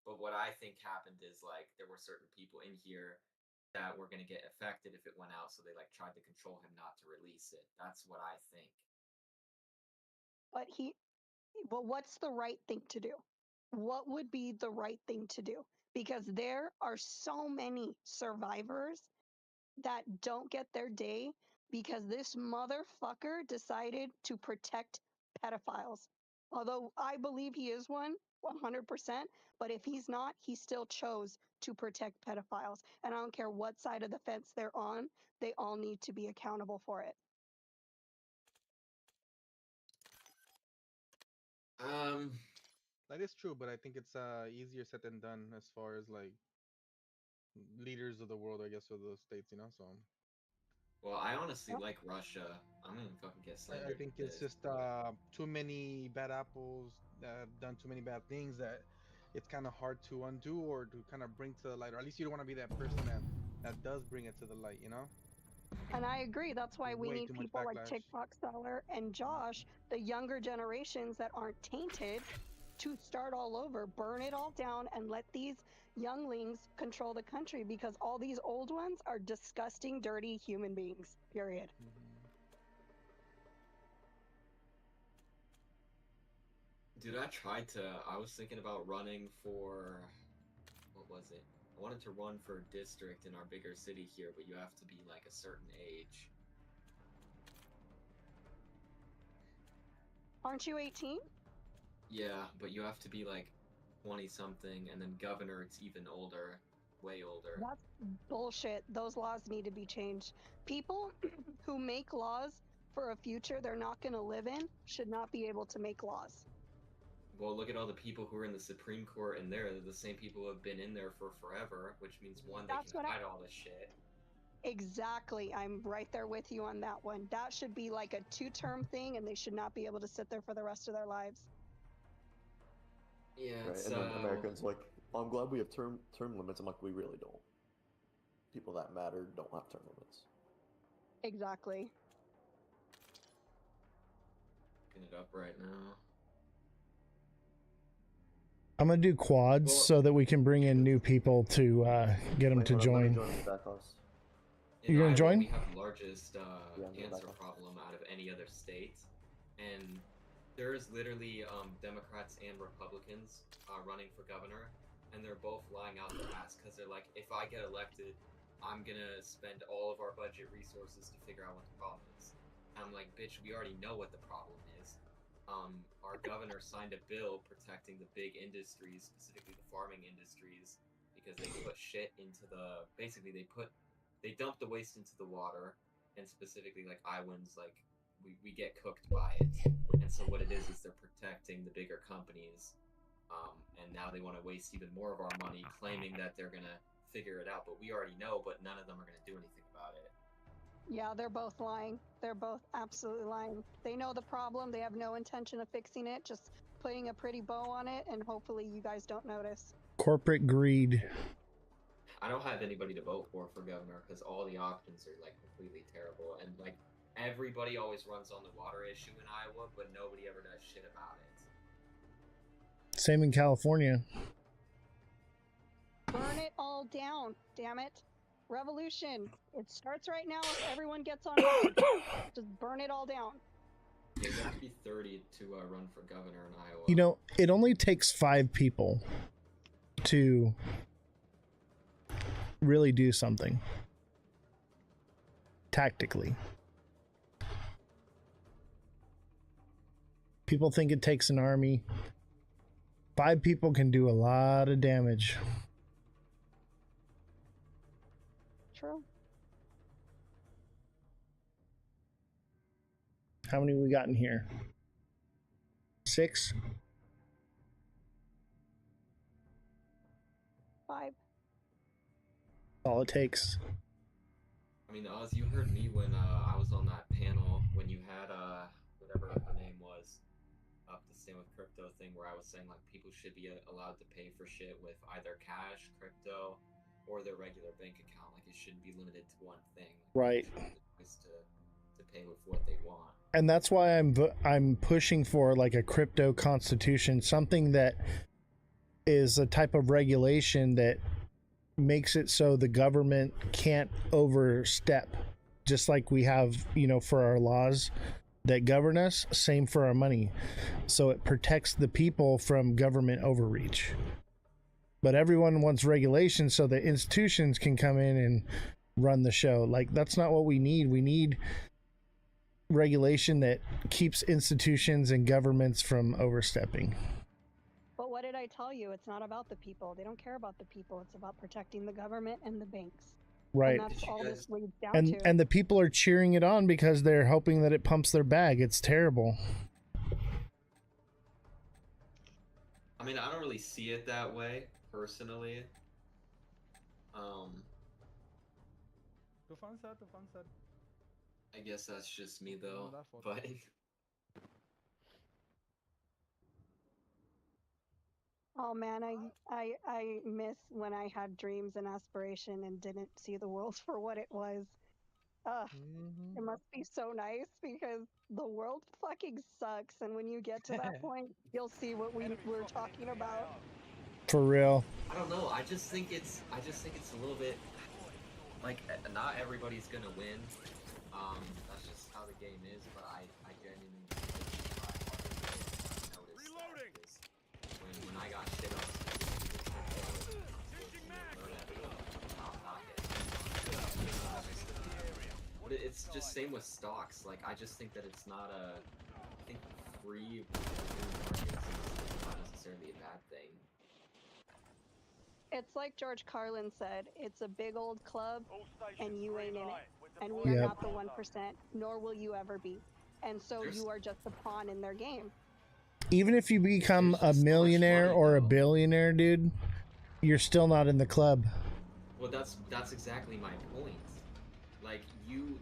But what I think happened is like there were certain people in here that were going to get affected if it went out, so they like tried to control him not to release it. That's what I think. But what's the right thing to do? What would be the right thing to do? Because there are so many survivors that don't get their day because this motherfucker decided to protect pedophiles. Although I believe he is one, 100%, but if he's not, he still chose to protect pedophiles. And I don't care what side of the fence they're on, they all need to be accountable for it. Um, That is true, but I think it's easier said than done as far as like leaders of the world, I guess, of those states, you know. So well, I honestly like Russia. I'm gonna fucking get I slandered think with it's this. just too many bad apples that have done too many bad things that it's kind of hard to undo or to kind of bring to the light, or at least you don't want to be that person that does bring it to the light, you know. And I agree. That's why we Way need too much people like backlash. TikTok Seller and Josh, the younger generations that aren't tainted, to start all over, burn it all down, and let these younglings control the country because all these old ones are disgusting, dirty human beings, period. Mhm. Dude, I was thinking about running for, what was it? I wanted to run for district in our bigger city here, but you have to be like a certain age. Aren't you 18? Yeah, but you have to be like 20 something, and then governor, it's even older, way older. That's bullshit. Those laws need to be changed. People who make laws for a future they're not going to live in should not be able to make laws. Well, look at all the people who are in the Supreme Court and they're the same people who have been in there for forever, which means one, they can That's what hide all this shit. Exactly. I'm right there with you on that one. That should be like a two-term thing, and they should not be able to sit there for the rest of their lives. Yeah, Right, it's and then Americans like, oh, I'm glad we have term limits. I'm like, we really don't. People that matter don't have term limits. Exactly. looking it up right now. I'm gonna do quads Well, so that we can bring in new people to get them Wait, to hold on, let me join. join the back house. In You're gonna Iowa, join? we have the largest Yeah, I'm going cancer back. problem out of any other state, and there's literally Democrats and Republicans running for governor, and they're both lying out their ass because they're like, if I get elected, I'm gonna spend all of our budget resources to figure out what the problem is. And I'm like, bitch, we already know what the problem is. Our governor signed a bill protecting the big industries, specifically the farming industries, because they put shit into the basically they dump the waste into the water, and specifically like Iowans, like we get cooked by it. And so what it is they're protecting the bigger companies, and now they want to waste even more of our money, claiming that they're gonna figure it out. But we already know, but none of them are gonna do anything about it. Yeah, they're both lying. They're both absolutely lying. They know the problem. They have no intention of fixing it, just putting a pretty bow on it, and hopefully you guys don't notice. Corporate greed. I don't have anybody to vote for governor because all the options are like completely terrible, and like everybody always runs on the water issue in Iowa, but nobody ever does shit about it. Same in California. Burn it all down, damn it. Revolution. It starts right now if everyone gets on board. Just burn it all down. Yeah, you have to be 30 to run for governor in Iowa. You know, it only takes 5 people to really do something tactically. People think it takes an army. 5 people can do a lot of damage. True. How many we got in here? 6? 5. All it takes. I mean, Oz, you heard me when I was on that panel when you had whatever her name was up the Stand with Crypto thing, where I was saying like people should be allowed to pay for shit with either cash, crypto, or their regular bank account. Like it shouldn't be limited to one thing. Like, right. To pay with what they want. And that's why I'm pushing for like a crypto constitution, something that is a type of regulation that makes it so the government can't overstep, just like we have, for our laws that govern us, same for our money. So it protects the people from government overreach. But everyone wants regulation so that institutions can come in and run the show. Like, that's not what we need. We need regulation that keeps institutions and governments from overstepping. But what did I tell you? It's not about the people. They don't care about the people. It's about protecting the government and the banks. Right. And that's Did you all guys- this leads down to. And the people are cheering it on because they're hoping that it pumps their bag. It's terrible. I mean, I don't really see it that way personally. I guess that's just me though. But Oh man, I miss when I had dreams and aspiration and didn't see the world for what it was. Ugh, Mhm. it must be so nice because the world fucking sucks, and when you get to that point, you'll see what we're talking about. For real. I don't know. I just think it's a little bit like not everybody's gonna win. That's just how the game is. But I genuinely noticed that is when I got shit on. But it's just same with stocks. Like I just think that it's not a. I think free markets is not necessarily a bad thing. It's like George Carlin said, it's a big old club, and you ain't in it. And we Yep. are not the 1%, nor will you ever be. And so you are just a pawn in their game. Even if you become There's a just so much millionaire money, or a though. billionaire, dude, you're still not in the club. Well, that's exactly my point. Like you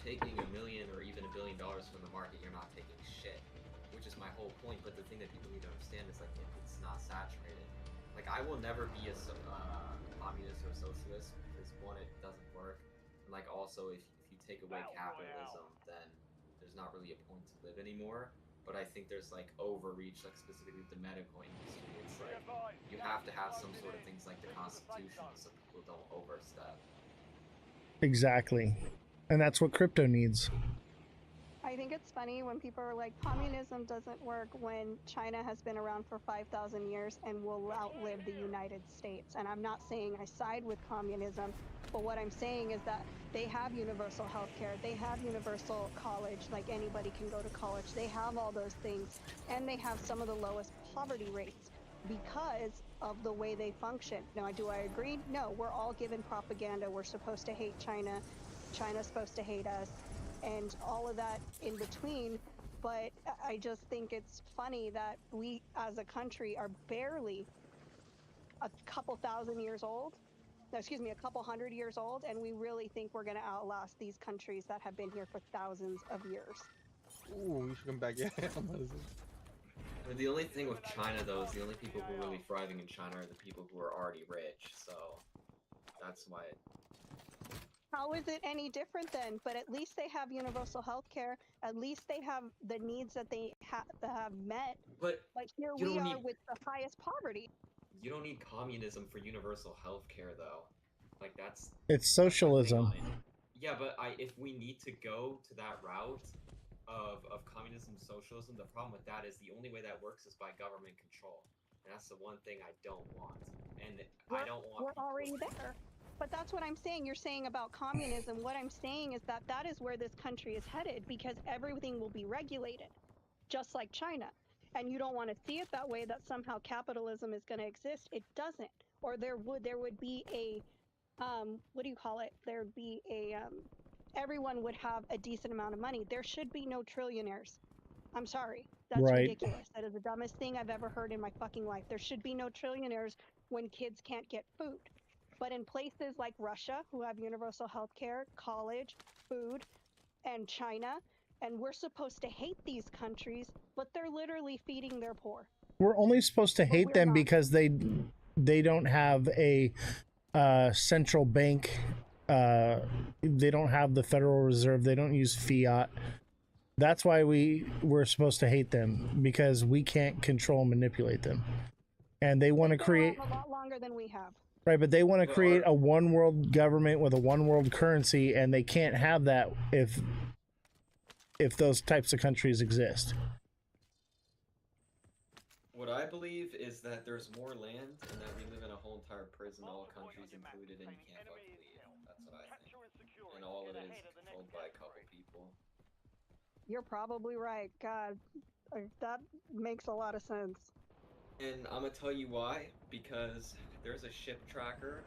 taking $1 million or even $1 billion from the market, you're not taking shit, which is my whole point. But the thing that people need to understand is like it's not saturated. Like I will never be a communist or socialist because one, it doesn't work, and like also if you take away capitalism, then there's not really a point to live anymore. But I think there's like overreach, like specifically the medical industry. It's like you have to have some sort of things like the Constitution so people don't overstep. Exactly. And that's what crypto needs. I think it's funny when people are like, communism doesn't work when China has been around for 5,000 years and will outlive the United States. And I'm not saying I side with communism, but what I'm saying is that they have universal health care, they have universal college, like anybody can go to college, they have all those things, and they have some of the lowest poverty rates because of the way they function. Now, do I agree? No, we're all given propaganda. We're supposed to hate China. China's supposed to hate us, and all of that in between. But I just think it's funny that we as a country are barely a couple thousand years old. No, excuse me, a couple hundred years old, and we really think we're going to outlast these countries that have been here for thousands of years. Ooh, you should come back. Yeah, I'm gonna say. I mean, the only thing with China though is the only people who are really thriving in China are the people who are already rich. So that's why. How is it any different then? But at least they have universal health care. At least they have the needs that they have met. But But here you we don't are need- with the highest poverty. you don't need communism for universal health care though. Like that's It's that's my thing socialism. on it. Yeah, but if we need to go to that route of communism, socialism, the problem with that is the only way that works is by government control. And that's the one thing I don't want. And I don't want We're people- already there. But that's what I'm saying. You're saying about communism. What I'm saying is that that is where this country is headed because everything will be regulated, just like China. And you don't want to see it that way, that somehow capitalism is going to exist. It doesn't. Or there would be a what do you call it? There'd be a everyone would have a decent amount of money. There should be no trillionaires. I'm sorry. That's Right. ridiculous. That is the dumbest thing I've ever heard in my fucking life. There should be no trillionaires when kids can't get food. But in places like Russia, who have universal health care, college, food, and China, and we're supposed to hate these countries, but they're literally feeding their poor. We're only supposed to But hate we're them not. because they don't have a central bank. They don't have the Federal Reserve. They don't use fiat. That's why we're supposed to hate them, because we can't control and manipulate them. and they want to They've been around create a lot longer than we have. right, but they want to But create are- a one world government with a one world currency, and they can't have that if those types of countries exist. What I believe is that there's more land and that we live in a whole entire prison, all countries included, and you can't fucking leave. That's what I think. And all it is controlled by a couple people. You're probably right. God, that makes a lot of sense. And I'm gonna tell you why. Because there's a ship tracker,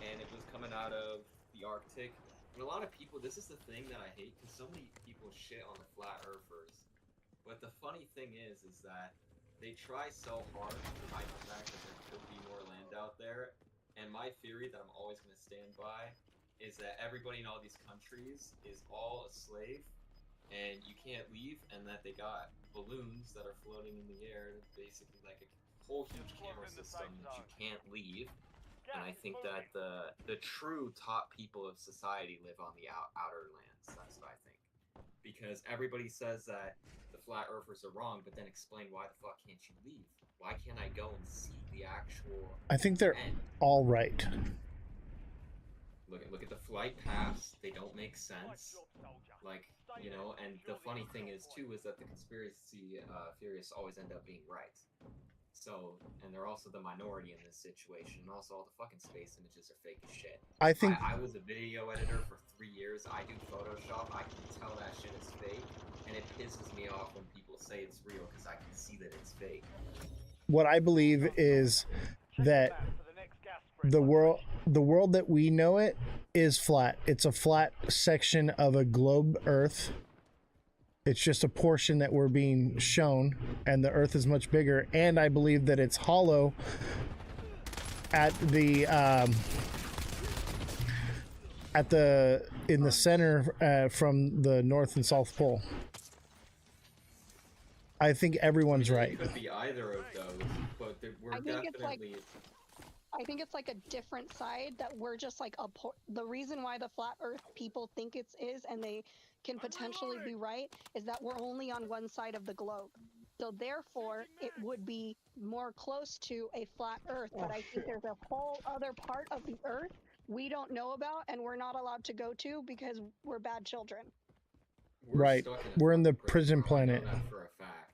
and it was coming out of the Arctic. And a lot of people, this is the thing that I hate, because so many people shit on the flat earthers. But the funny thing is that they try so hard to hide the fact that there could be more land out there. And my theory that I'm always going to stand by is that everybody in all these countries is all a slave, and you can't leave, and that they got balloons that are floating in the air, basically like a whole huge camera system that you can't leave. And I think that the true top people of society live on the outer lands. That's what I think. Because everybody says that the flat earthers are wrong, but then explain why the fuck can't you leave? Why can't I go and see the actual I think they're end? all right. Look at the flight paths. They don't make sense. Like, you know, and the funny thing is too is that the conspiracy theorists always end up being right. So, and they're also the minority in this situation. And also, all the fucking space images are fake as shit. I think I was a video editor for 3 years. I do Photoshop. I can tell that shit is fake. And it pisses me off when people say it's real because I can see that it's fake. what I believe is that the world that we know it is flat. It's a flat section of a globe Earth. It's just a portion that we're being shown, and the Earth is much bigger. And I believe that it's hollow at the in the center from the North and South Pole. I think everyone's right. It could be either of those, but we're I think it's like- definitely. I think it's like a different side that we're just like the reason why the flat earth people think it is and they can potentially be right is that we're only on one side of the globe. So therefore it would be more close to a flat earth, but I think there's a whole other part of the earth we don't know about and we're not allowed to go to because we're bad children. We're Right. stuck in a We're in the fucking prison bro. I know planet. that for a fact.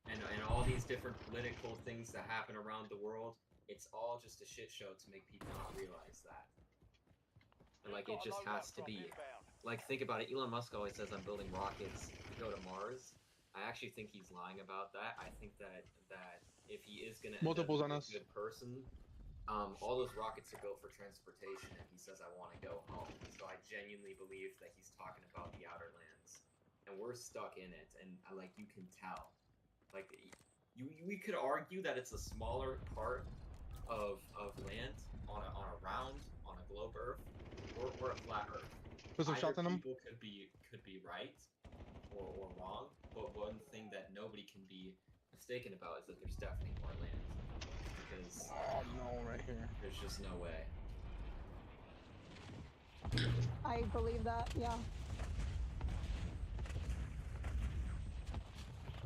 And all these different political things that happen around the world, it's all just a shit show to make people not realize that. And like, it just has to be. Like, think about it. Elon Musk always says I'm building rockets to go to Mars. I actually think he's lying about that. I think that if he is gonna end up Multiples being on a us. good person, all those rockets are built for transportation, and he says I want to go home. So I genuinely believe that he's talking about the outer lands, and we're stuck in it. And like, you can tell, like, we could argue that it's a smaller part of land on a round on a globe Earth. We're a flat Earth. Put some shots in them. People could be right or wrong, but one thing that nobody can be mistaken about is that there's definitely more land. Because Oh no, right here. there's just no way. I believe that, yeah.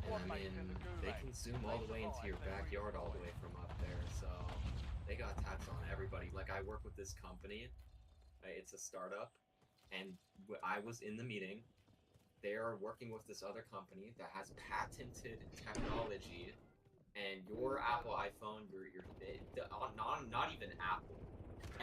And I mean, they can zoom all the way into your backyard all the way from up there, so they got tats on everybody. Like, I work with this company, it's a startup, and I was in the meeting. They are working with this other company that has patented technology, and your Apple iPhone, not even Apple,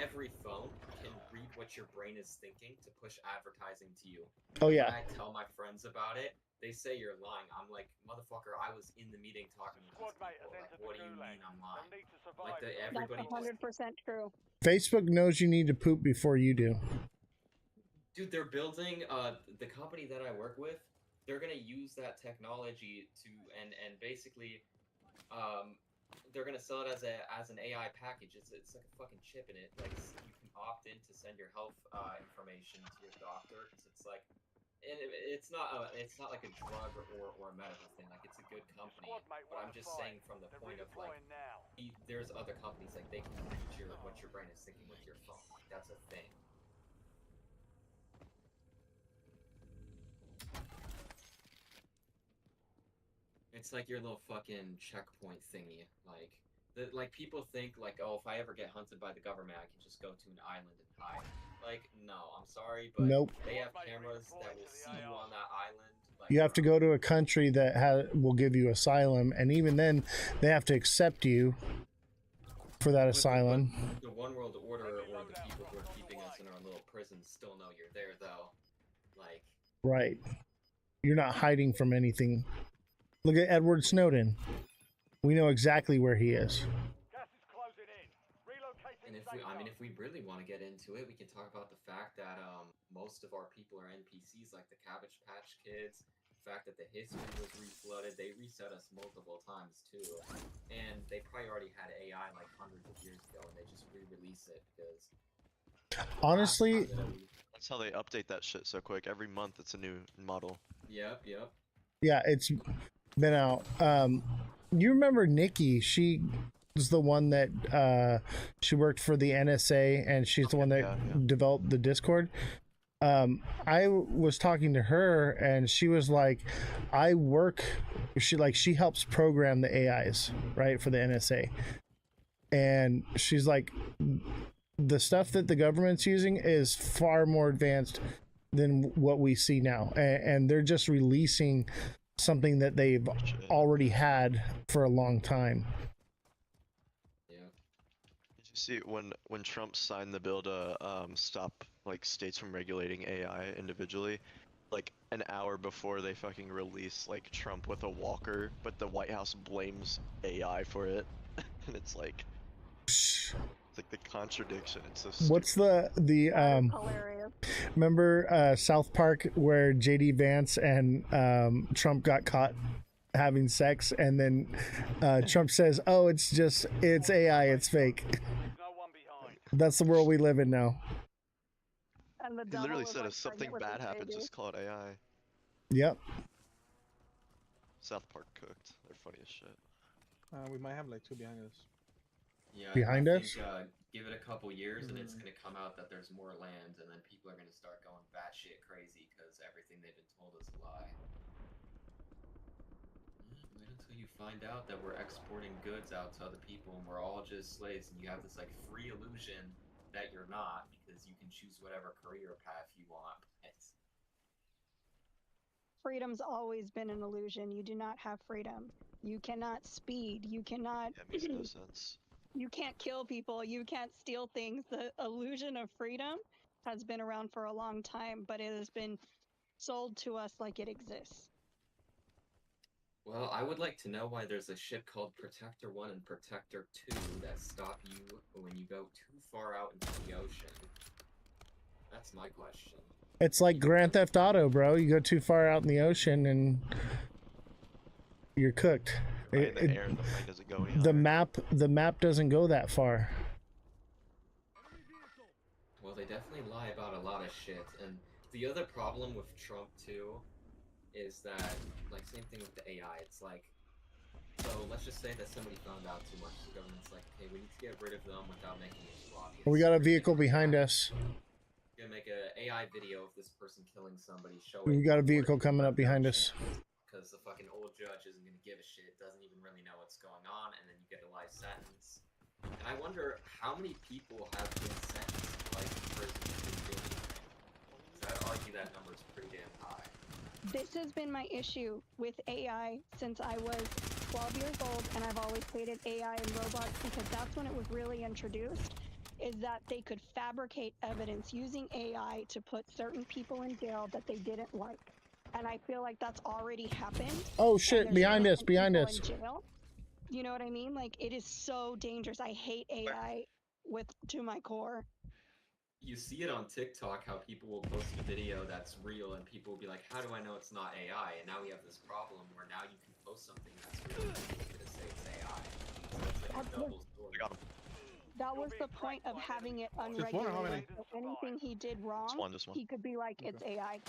every phone can read what your brain is thinking to push advertising to you. Oh yeah. When I tell my friends about it, they say you're lying. I'm like, motherfucker, I was in the meeting talking to these people. Like, what do you mean I'm lying? Like, everybody That's 100% true. Facebook knows you need to poop before you do. Dude, they're building the company that I work with. They're gonna use that technology to and basically, they're gonna sell it as an AI package. It's like a fucking chip in it. Like, you can opt in to send your health information to your doctor, because it's like, and it's not like a drug or a medical thing. Like, it's a good company. But I'm just saying from the point of like, there's other companies like they can read what your brain is thinking with your phone. Like, that's a thing. It's like your little fucking checkpoint thingy. Like, That like people think like, oh, if I ever get hunted by the government, I can just go to an island and hide. Like, no, I'm sorry, but Nope. they have cameras that will see you on that island. Like, You have to go to a country that will give you asylum, and even then, they have to accept you for that asylum. The one world order or the people who are keeping us in our little prisons still know you're there, though. Like, Right. You're not hiding from anything. Look at Edward Snowden. We know exactly where he is. and if we really want to get into it, we can talk about the fact that most of our people are NPCs, like the Cabbage Patch Kids. The fact that the history was reflooded, they reset us multiple times too, and they probably already had AI like hundreds of years ago, and they just re-release it because Honestly, that's how they update that shit so quick. Every month it's a new model. Yep. yeah, it's been out. You remember Nikki? She was the one that she worked for the NSA, and she's the one that developed the Discord. I was talking to her, and she was like, she helps program the AIs, right, for the NSA. And she's like, the stuff that the government's using is far more advanced than what we see now. And they're just releasing something that they've already had for a long time. Yeah. Did you see when Trump signed the bill to stop like states from regulating AI individually? Like an hour before they fucking release like Trump with a walker, but the White House blames AI for it, and it's like the contradiction. It's so stupid. What's the Hilarious. remember South Park where JD Vance and Trump got caught having sex, and then Trump says, "Oh, it's AI, it's fake." That's the world we live in now. And the He devil literally was, said like, if something pregnant with bad his happens, baby. just call it AI. Yep. South Park cooked. They're funny as shit. We might have like 2 behind us. Yeah, Behind I us? think, give it a couple years, and it's gonna come out that there's more land, and then people are gonna start going batshit crazy because everything they've been told is a lie. Wait until you find out that we're exporting goods out to other people, and we're all just slaves, and you have this like free illusion that you're not because you can choose whatever career path you want. Freedom's always been an illusion. You do not have freedom. You cannot speed. You cannot. Yeah, it makes no sense. You can't kill people. You can't steal things. The illusion of freedom has been around for a long time, but it has been sold to us like it exists. Well, I would like to know why there's a ship called Protector 1 and Protector 2 that stop you when you go too far out into the ocean. That's my question. It's like Grand Theft Auto, bro. You go too far out in the ocean and you're cooked. Right in the air, the plane doesn't go any The higher. map doesn't go that far. Well, they definitely lie about a lot of shit, and the other problem with Trump too is that, like, same thing with the AI. It's like, so let's just say that somebody found out too much. The government's like, okay, we need to get rid of them without making it too obvious. We got a vehicle behind us. We're gonna make an AI video of this person killing somebody. We got a vehicle coming up behind us. Because the fucking old judge isn't gonna give a shit, doesn't even really know what's going on, and then you get a life sentence. And I wonder how many people have been sentenced to life in prison for doing anything. So I'd argue that number is pretty damn high. This has been my issue with AI since I was 12 years old, and I've always hated AI and robots because that's when it was really introduced, is that they could fabricate evidence using AI to put certain people in jail that they didn't like. And I feel like that's already happened. Oh shit, behind us, behind us. You know what I mean? Like, it is so dangerous. I hate AI to my core. You see it on TikTok how people will post a video that's real and people will be like, how do I know it's not AI? And now we have this problem where now you can post something that's real and people are going to say it's AI. So it's like a double story. I got him. That was the point of having it unregulated. So anything he did wrong, Just one. he could be like, it's AI.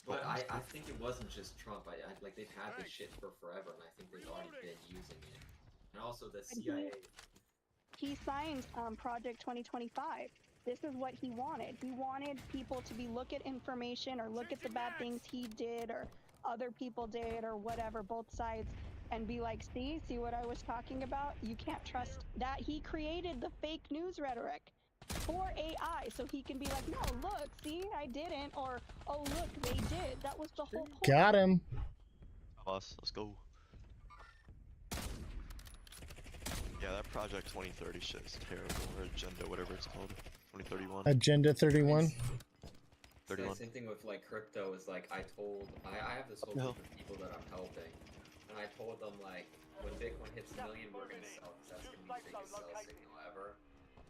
But I think it wasn't just Trump. Like, they've had this shit for forever, and I think they've already been using it. And also the CIA. He signed Project 2025. This is what he wanted. He wanted people to look at information or look at the bad things he did or other people did or whatever, both sides, and be like, see what I was talking about? You can't trust that. He created the fake news rhetoric for AI so he can be like, no, look, see, I didn't, or oh, look, they did. That was the whole point. Got him. Boss, let's go. Yeah, that Project 2030 shit is terrible. Or Agenda, whatever it's called. 2031. Agenda 31. It's the 31. same thing with like crypto is like I have this whole No. group of people that I'm helping, and I told them like when Bitcoin hits a million, we're gonna sell because that's gonna be the biggest sell signal ever.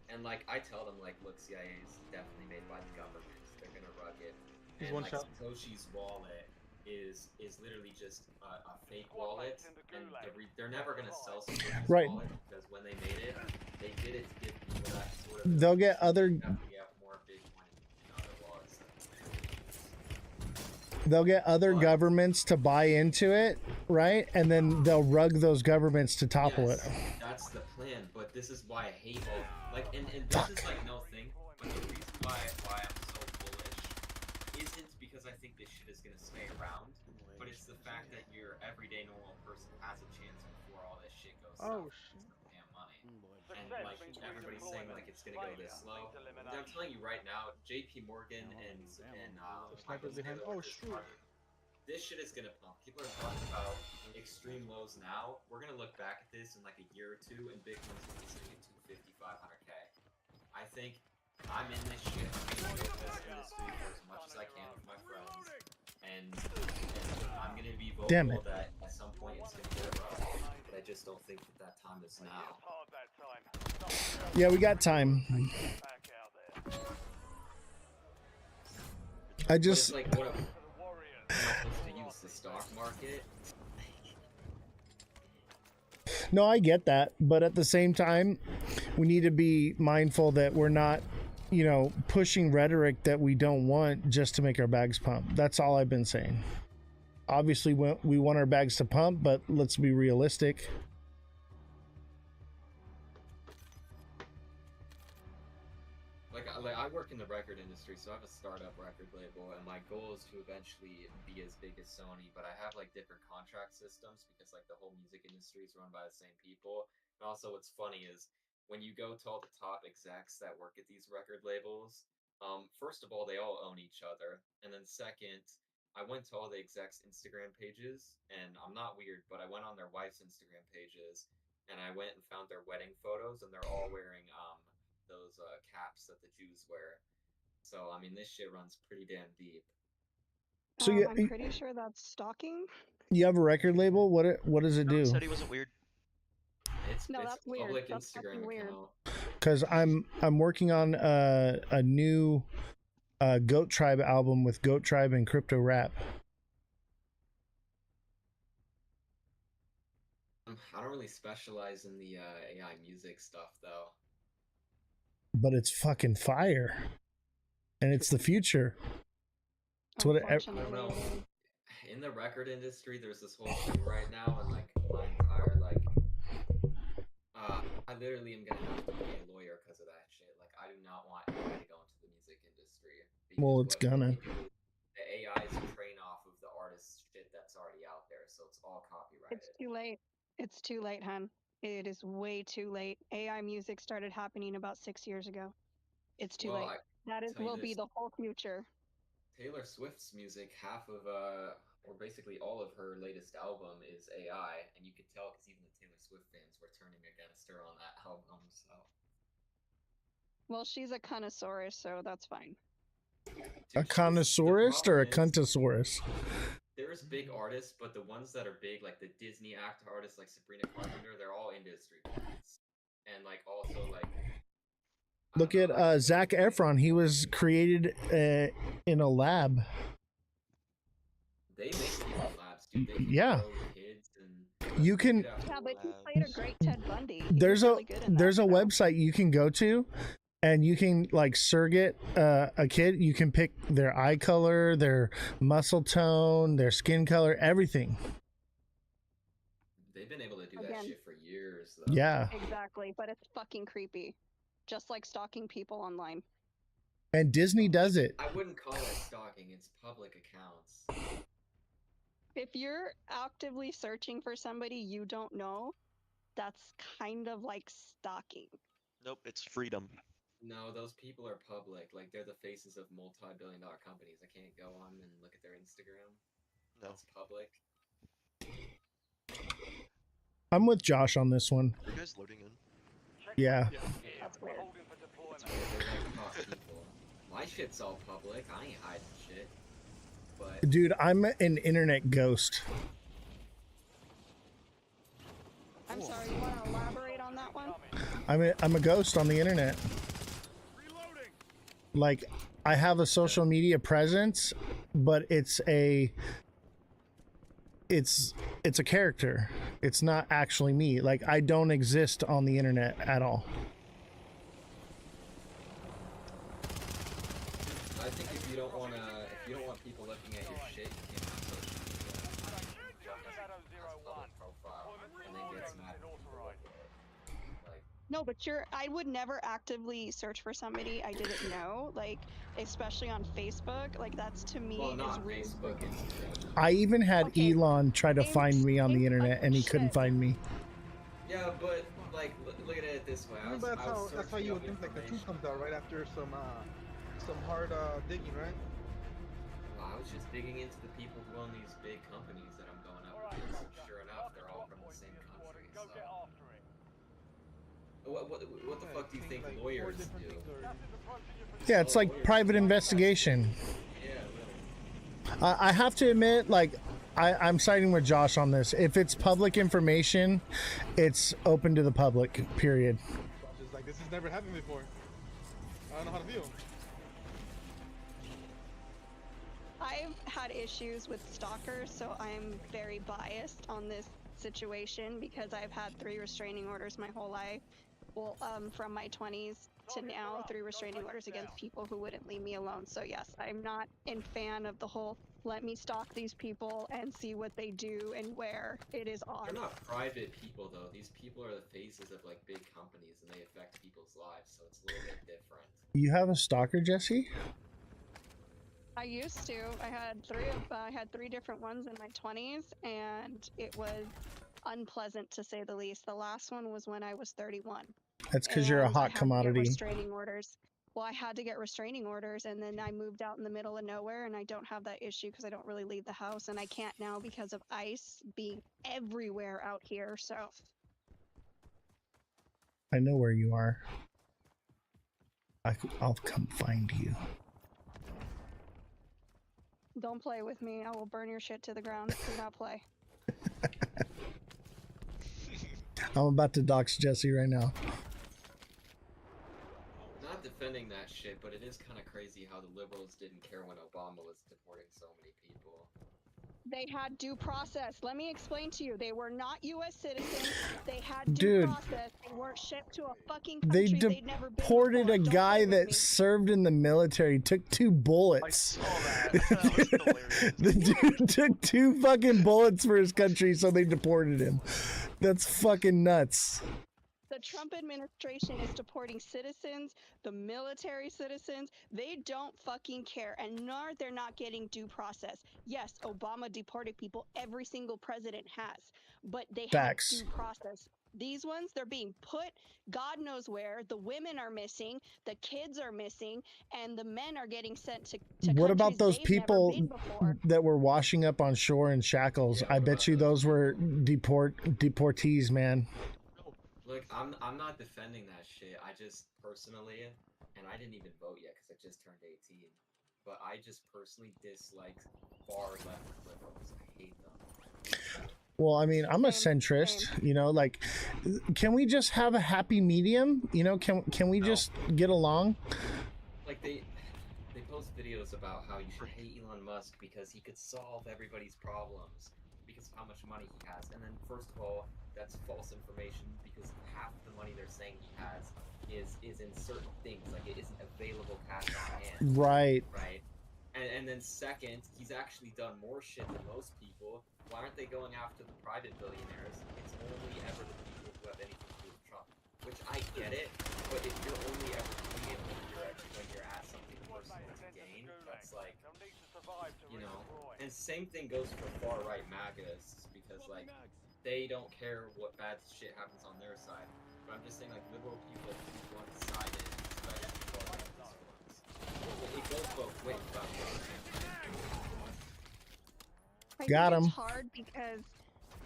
And like I tell them like, look, CIA is definitely made by the government. They're gonna rug it. He's And one like shot. Satoshi's wallet is literally just a fake wallet, and they're never gonna sell Satoshi's Right. wallet because when they made it, they did it to give people that sort of. They'll get other. We have more Bitcoin in other wallets. They'll get other What? governments to buy into it, right? And then they'll rug those governments to topple Yes, it. that's the plan, but this is why I hate all like and this is like no thing, but the reason why I'm so bullish isn't because I think this shit is gonna stay around, but it's the fact that your everyday normal person has a chance before all this shit goes Oh, south. shit. It's no damn money. And like everybody's saying like it's gonna go this slow. I'm telling you right now, JP Morgan and Sniper Michael behind. Taylor Oh, with this shoot. project, this shit is gonna pump. People are talking about extreme lows now. We're gonna look back at this in like a year or two, and Bitcoin's gonna be sitting at 250, 500K. I think I'm in this shit. I'm gonna build this industry for as much as I can with my friends, and I'm gonna be Damn vocal it. that at some point it's gonna get rough. But I just don't think that time is now. Yeah, we got time. I But just it's like, what am I supposed to use? The stock market? no, I get that, but at the same time, we need to be mindful that we're not, pushing rhetoric that we don't want just to make our bags pump. That's all I've been saying. Obviously, we want our bags to pump, but let's be realistic. Like I work in the record industry, so I have a startup record label, and my goal is to eventually be as big as Sony. But I have like different contract systems because like the whole music industry is run by the same people. And also, what's funny is when you go to all the top execs that work at these record labels, first of all, they all own each other, and then second, I went to all the execs' Instagram pages, and I'm not weird, but I went on their wife's Instagram pages, and I went and found their wedding photos, and they're all wearing those caps that the Jews wear. So I mean, this shit runs pretty damn deep. So I'm pretty sure that's stalking. you have a record label. What does it do? Said he wasn't weird. It's That's weird. public That's Instagram fucking weird. account. Because I'm working on a new Goat Tribe album with Goat Tribe and Crypto Rap. I don't really specialize in the AI music stuff though. But it's fucking fire, and it's the future. It's what I don't know. In the record industry, there's this whole thing right now, and like my entire I literally am gonna have to be a lawyer because of that shit. Like, I do not want AI to go into the music industry. Well, it's gonna. The AIs train off of the artist's shit that's already out there, so it's all copyrighted. It's too late. It's too late, hun. It is way too late. AI music started happening about 6 years ago. It's too late. That will be the whole future. Taylor Swift's music, half of or basically all of her latest album is AI, and you could tell because even the Taylor Swift fans were turning against her on that album. So, well, she's a connoisseur, so that's fine. A connoisseurist or a cuntosaurus? There's big artists, but the ones that are big, like the Disney actor artists, like Sabrina Carpenter, they're all industry fans, and like also like. Look at Zac Efron. He was created in a lab. They make people in labs, dude. They can Yeah. grow kids and You can. Yeah, but he played a great Ted Bundy. There's a website you can go to, and you can like surrogate a kid. You can pick their eye color, their muscle tone, their skin color, everything. They've been able to do that shit for years, though. Yeah. Exactly, but it's fucking creepy. Just like stalking people online. And Disney does it. I wouldn't call it stalking. It's public accounts. If you're actively searching for somebody you don't know, that's kind of like stalking. Nope, it's freedom. No, those people are public. Like they're the faces of multi-billion-dollar companies. I can't go on and look at their Instagram. No. That's public. I'm with Josh on this one. Are you guys loading in? Yeah. That's weird. It's weird. They're like top people. My shit's all public. I ain't hiding shit. But Dude, I'm an internet ghost. I'm sorry, you want to elaborate on that one? I'm a ghost on the internet. Like, I have a social media presence, but it's a character. It's not actually me. Like, I don't exist on the internet at all. I think if you don't want people looking at your shit, you can't have social media. As public profile, and then gets mad. Like, No, but I would never actively search for somebody I didn't know, like, especially on Facebook. Like, that's to me well, is not really Facebook, Instagram. I even had Okay. Elon try to find me on the internet, and he couldn't Shit. find me. Yeah, but like, look at it this way. I mean, but that's how you would think like the truth comes out right after some hard digging, right? Well, I was just digging into the people who own these big companies that I'm going up against, and sure enough, they're all from the same country. So. What the fuck do you think like lawyers 4 different do? things are- Yeah, it's like private investigation. Yeah, literally. I have to admit, like, I'm siding with Josh on this. If it's public information, it's open to the public, period. Just like, this has never happened before. I don't know how to feel. I've had issues with stalkers, so I'm very biased on this situation because I've had 3 restraining orders my whole life. Well, from my 20s to now, 3 restraining orders against people who wouldn't leave me alone. So yes, I'm not a fan of the whole let me stalk these people and see what they do and where. It is They're odd. not private people though. These people are the faces of like big companies, and they affect people's lives, so it's a little bit different. You have a stalker, Jesse? I used to. I had 3 different ones in my 20s, and it was unpleasant to say the least. The last one was when I was 31. That's because you're a And I hot had to get commodity. restraining orders. Well, I had to get restraining orders, and then I moved out in the middle of nowhere, and I don't have that issue because I don't really leave the house, and I can't now because of ICE being everywhere out here. So I know where you are. I'll come find you. don't play with me. I will burn your shit to the ground. Do not play. I'm about to dox Jesse right now. Not defending that shit, but it is kind of crazy how the liberals didn't care when Obama was deporting so many people. They had due process. Let me explain to you. They were not U.S. citizens. They had due process. They weren't shipped to a fucking country they'd never been Deported before. a Don't guy play with that me. served in the military, took 2 bullets. I saw that. That was hilarious. The dude took 2 fucking bullets for his country, so they deported him. That's fucking nuts. The Trump administration is deporting citizens, the military citizens. They don't fucking care, and nor they're not getting due process. Yes, Obama deported people. Every single president has, but they Facts. have due process. These ones, they're being put God knows where. The women are missing, the kids are missing, and the men are getting sent to What about countries those they've people never been before. that were washing up on shore in shackles? Yeah, I what bet about you those those were deportees, man. Look, I'm not defending that shit. I just personally, and I didn't even vote yet because I just turned 18. But I just personally dislike far left liberals. I hate them. Well, I mean, I'm a Same, centrist, same. you know, like, can we just have a happy medium? You know, can we No. just get along? Like they post videos about how you should hate Elon Musk because he could solve everybody's problems because of how much money he has. And then first of all, that's false information because half the money they're saying he has is in certain things, like it isn't available cash on hand. Right. Right. And then second, he's actually done more shit than most people. Why aren't they going after the private billionaires? It's only ever the people who have anything to do with Trump. Which I get it, but if you're only ever doing it when you're at something personal to gain, that's like, you know, And same thing goes for far right MAGAs because like they don't care what bad shit happens on their side. But I'm just saying like liberal people choose one sided, especially far leftist ones. It goes both ways. About I Got think him. it's hard because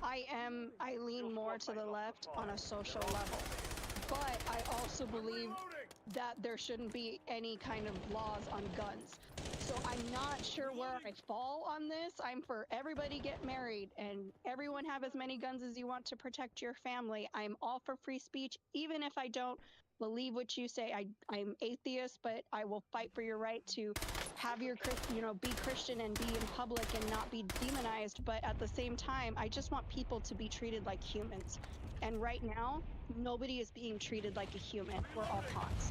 I lean more to the left on a social level. But I also believe that there shouldn't be any kind of laws on guns. So I'm not sure where I fall on this. I'm for everybody get married and everyone have as many guns as you want to protect your family. I'm all for free speech, even if I don't believe what you say. I'm atheist, but I will fight for your right to have your be Christian and be in public and not be demonized. But at the same time, I just want people to be treated like humans. And right now, nobody is being treated like a human. We're all pawns.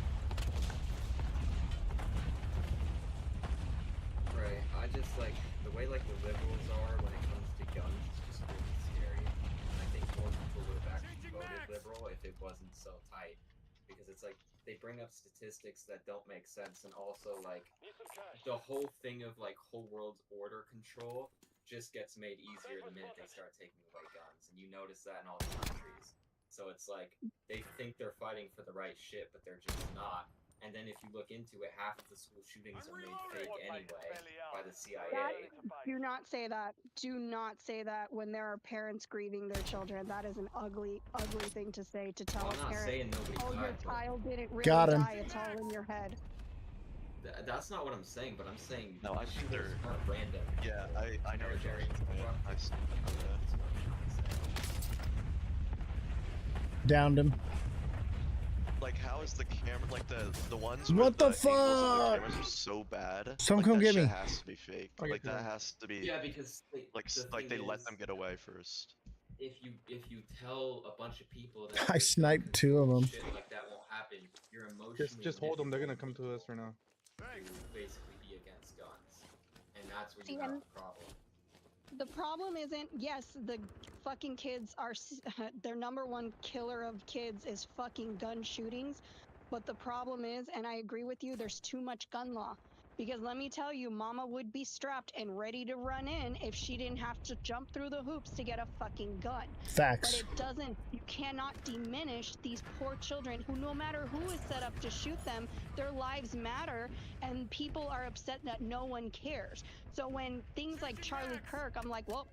right. I just like the way like the liberals are when it comes to guns is just really scary. And I think more people would have actually voted liberal if it wasn't so tight. Because it's like they bring up statistics that don't make sense, and also like the whole thing of like whole world order control just gets made easier the minute they start taking away guns, and you notice that in all the countries. So it's like they think they're fighting for the right shit, but they're just not. And then if you look into it, half of the school shootings are made fake anyway by the CIA. Do not say that. Do not say that when there are parents grieving their children. That is an ugly, ugly thing to say to tell I'm a not parent. saying nobody Oh, your died, but child didn't really Got him. die. It's all in your head. that's not what I'm saying. But I'm saying No, I think shootings they're- aren't random. Yeah, I know what you're Military saying. fuck. I've seen That's that. what I'm trying to say. Downed him. Like, how is the camera, like the ones What where the the angles of the fuck? cameras are so bad? Someone like, come that get shit me. has to be fake. I'll get Like you that one. has to be Yeah, because like the they thing let is, them get away first. if you tell a bunch of people that I this gun sniped two of control them. shit like that won't happen, you're emotionally Just hold them. They're gonna manipulating come to us right now. people to basically be against guns, and that's where See, you have and the problem. the problem isn't, yes, the fucking kids are, their number one killer of kids is fucking gun shootings. But the problem is, and I agree with you, there's too much gun law. Because let me tell you, mama would be strapped and ready to run in if she didn't have to jump through the hoops to get a fucking gun. But Facts. it doesn't, you cannot diminish these poor children who, no matter who is set up to shoot them, their lives matter, and people are upset that no one cares. So when things like Charlie Kirk, I'm like, well,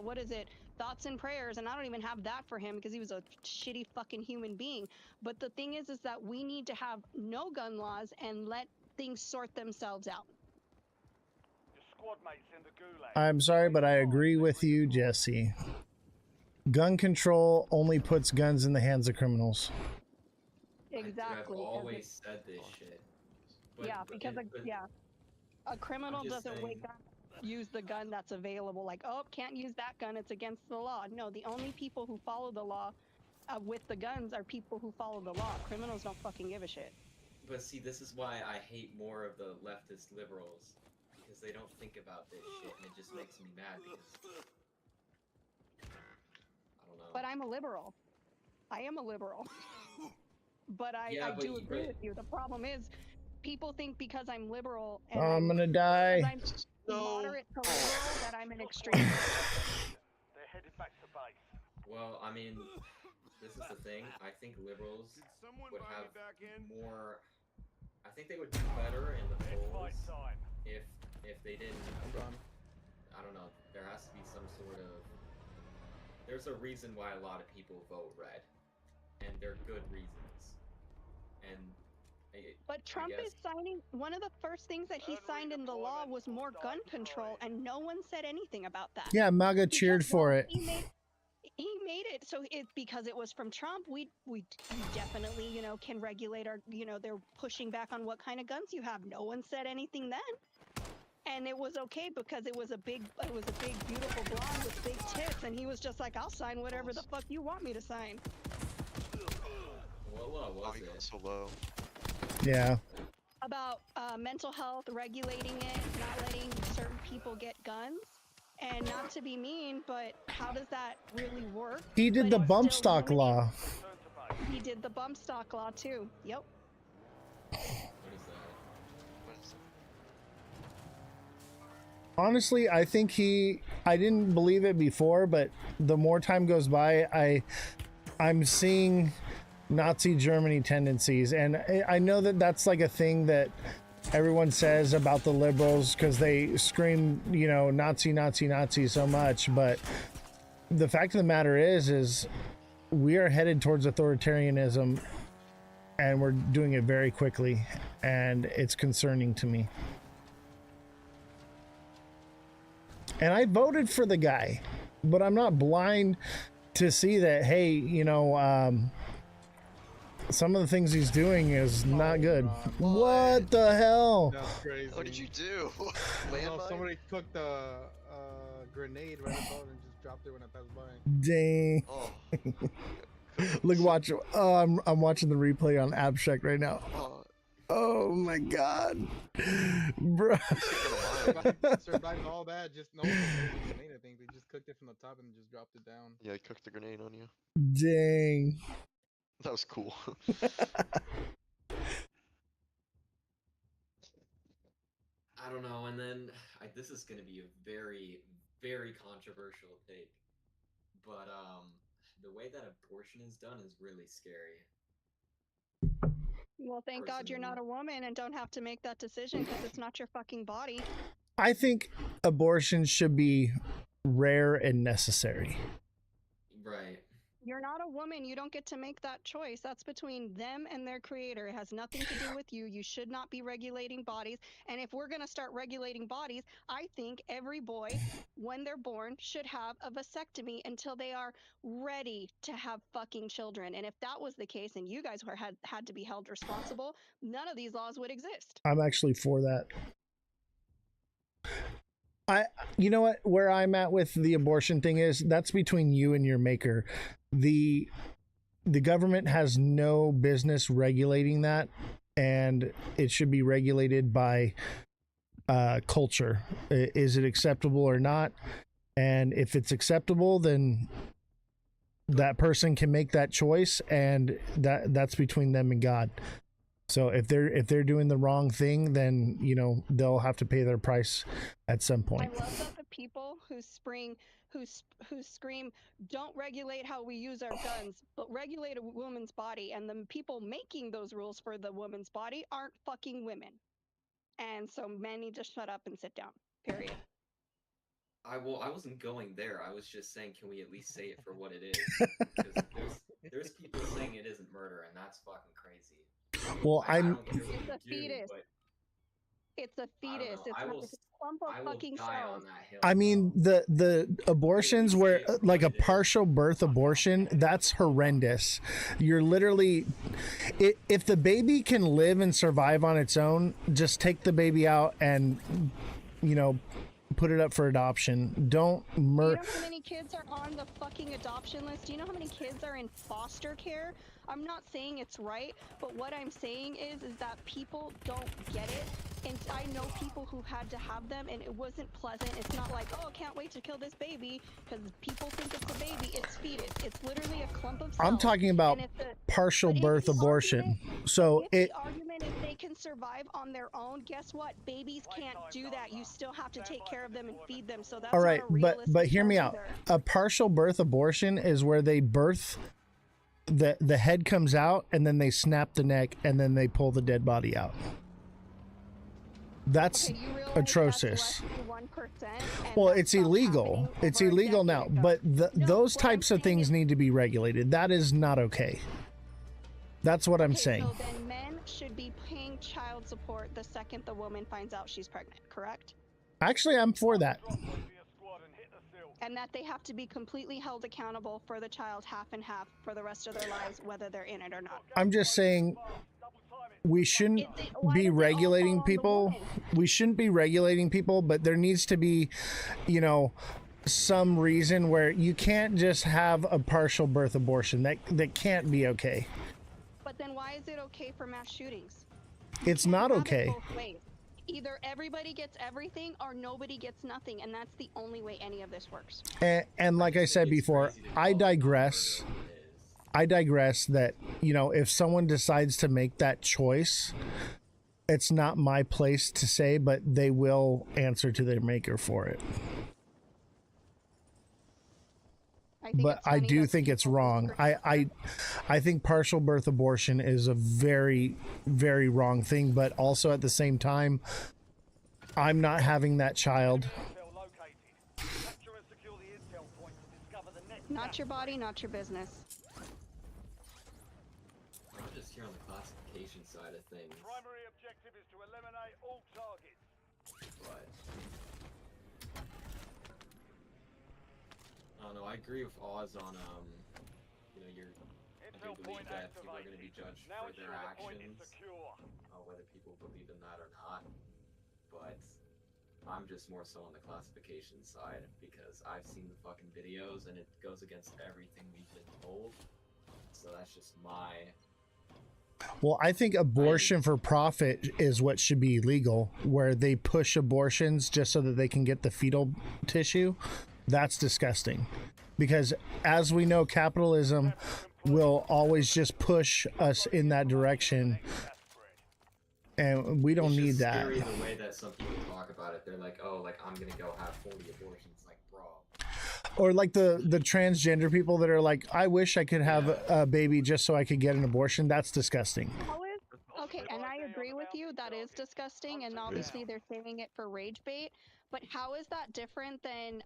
what is it? Thoughts and prayers, and I don't even have that for him because he was a shitty fucking human being. But the thing is that we need to have no gun laws and let things sort themselves out. I'm sorry, but I agree with you, Jesse. Gun control only puts guns in the hands of criminals. Exactly. I've always said this shit. But, Yeah, because a criminal just doesn't saying- wake up, use the gun that's available. Like, oh, can't use that gun; it's against the law. No, the only people who follow the law with the guns are people who follow the law. Criminals don't fucking give a shit. But see, this is why I hate more of the leftist liberals, because they don't think about this shit, and it just makes me mad because I don't know. But I'm a liberal. I am a liberal. But I Yeah, but do you- agree but- with you. The problem is, people think because I'm liberal and I'm gonna because die. I'm moderate to liberal that I'm an extreme. Well, I mean, this is the thing. I think liberals would have more. I think they would do better in the polls if they didn't. I don't know. There has to be some sort of. There's a reason why a lot of people vote red, and they're good reasons. And. But Trump is signing, one of the first things that he signed in the law was more gun control, and no one said anything about that. Yeah, MAGA cheered Because, for well, it. He made it so it because it was from Trump. We definitely can regulate our they're pushing back on what kind of guns you have. No one said anything then, and it was okay because it was a big beautiful blonde with big tits, and he was just like, I'll sign whatever the fuck you want me to sign. What law was it? So low. Yeah. About mental health, regulating it, not letting certain people get guns. And not to be mean, but how does that really work? He did But the it's bump still stock limiting- law. He did the bump stock law too. Yep. What is that? Honestly, I think I didn't believe it before, but the more time goes by, I'm seeing Nazi Germany tendencies. And I know that that's like a thing that everyone says about the liberals because they scream, you know, Nazi, Nazi, Nazi so much. But the fact of the matter is we are headed towards authoritarianism, and we're doing it very quickly, and it's concerning to me. And I voted for the guy, but I'm not blind to see that, hey, you know, some of the things he's doing is not good. What the hell? That's crazy. What did you do? No, Landmine? somebody cooked a grenade right above and just dropped it when I passed by. Dang. Oh. Look, watch. Oh, I'm watching the replay on Abstract right now. Oh, Oh my god, bro. Survived all that. Just no one made the grenade. I think they just cooked it from the top and just dropped it down. yeah, I cooked the grenade on you. Dang. That was cool. I don't know, and then this is going to be a very, very controversial take, but the way that abortion is done is really scary. Well, thank God you're not a woman and don't have to make that decision because it's not your fucking body. I think abortion should be rare and necessary. Right. You're not a woman. You don't get to make that choice. That's between them and their creator. It has nothing to do with you. You should not be regulating bodies. And if we're going to start regulating bodies, I think every boy, when they're born, should have a vasectomy until they are ready to have fucking children. And if that was the case and you guys had to be held responsible, none of these laws would exist. I'm actually for that. You know what, where I'm at with the abortion thing is that's between you and your maker. The government has no business regulating that, and it should be regulated by culture. Is it acceptable or not? And if it's acceptable, then that person can make that choice, and that's between them and God. So if they're doing the wrong thing, then, you know, they'll have to pay their price at some point. I love that the people who scream, don't regulate how we use our guns, but regulate a woman's body, and the people making those rules for the woman's body aren't fucking women. And so men need to shut up and sit down. Period. I wasn't going there. I was just saying, can we at least say it for what it is? Because there's people saying it isn't murder, and that's fucking crazy. Well, I don't care what It's a you do, fetus. but It's a fetus. It's I not will- it's a clump of I will fucking die on cells. that hill. I mean, the abortions where like a partial birth abortion, that's horrendous. You're literally, if the baby can live and survive on its own, just take the baby out and, you know, put it up for adoption. Don't Do you murder. know how many kids are on the fucking adoption list? Do you know how many kids are in foster care? I'm not saying it's right, but what I'm saying is that people don't get it. And I know people who had to have them, and it wasn't pleasant. It's not like, oh, can't wait to kill this baby, because people think it's a baby. It's fetus. It's literally a clump of cells. I'm talking about And if the- partial but if birth the abortion. argument- So if the argument is they can survive on their own, guess what? Babies can't do that. You still have to take care of them and feed them. So that's all right, not a realistic but hear me goal out. either. A partial birth abortion is where they birth, the head comes out, and then they snap the neck, and then they pull the dead body out. That's Okay, you realize atrocious. that's less than 1%, and Well, that it's stopped illegal. happening It's over a illegal decade now, ago. but No, those what I'm types of saying things is- need to be regulated. That is not okay. That's what I'm Okay, saying. so then men should be paying child support the second the woman finds out she's pregnant, correct? Actually, I'm for that. And that they have to be completely held accountable for the child half and half for the rest of their lives, whether they're in it or not. I'm just saying we shouldn't Why be does it all regulating fall on the people. woman? We shouldn't be regulating people, but there needs to be, you know, some reason where you can't just have a partial birth abortion. That can't be okay. But then why is it okay for mass shootings? It's not Have it okay. both ways. Either everybody gets everything or nobody gets nothing, and that's the only way any of this works. And like I said It's before, crazy to call I it not murder digress. when it is. I digress that, you know, if someone decides to make that choice, it's not my place to say, but they will answer to their maker for it. But I do think it's wrong. I think partial birth abortion is a very, very wrong thing. But also at the same time, I'm not having that child. Not your body, not your business. I'm just here on the classification side of things. Primary objective is to eliminate all targets. But I don't know. I agree with Oz on you know, I do believe that people are going to be judged for their actions, whether people believe in that or not. But I'm just more so on the classification side because I've seen the fucking videos and it goes against everything we've been told. So that's just my. Well, I think abortion for profit is what should be illegal, where they push abortions just so that they can get the fetal tissue. That's disgusting. Because as we know, capitalism will always just push us in that direction. And we don't need that. It's scary the way that some people talk about it. They're like, oh, like, I'm going to go have 40 abortions. Like, bro. Or like the transgender people that are like, I wish I could have a baby just so I could get an abortion. That's disgusting. Okay, and I agree with you. That is disgusting, and obviously they're saying it for rage bait. But how is that different than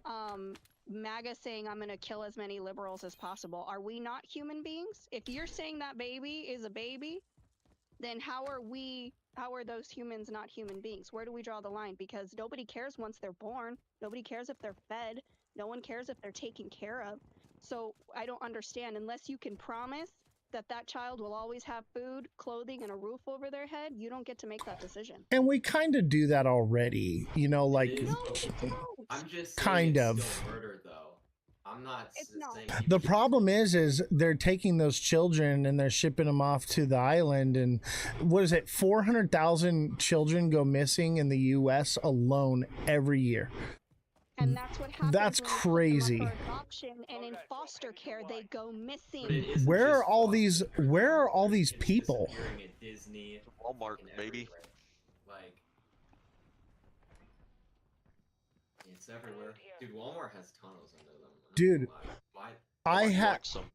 MAGA saying I'm going to kill as many liberals as possible? Are we not human beings? If you're saying that baby is a baby, then how are those humans not human beings? Where do we draw the line? Because nobody cares once they're born. Nobody cares if they're fed. No one cares if they're taken care of. So I don't understand, unless you can promise that child will always have food, clothing, and a roof over their head, you don't get to make that decision. And we kind of do that already, you know, like I'm just kind saying of. it's still murder, though. I'm not saying The problem is they're taking those children and they're shipping them off to the island. And what is it? 400,000 children go missing in the U.S. alone every year. And that's what happens. That's crazy. For adoption and in foster care, they go missing. Where are all these? Where are all these people? At Disney, Walmart, baby. Like, it's everywhere. Dude, Walmart has tunnels under them. Dude,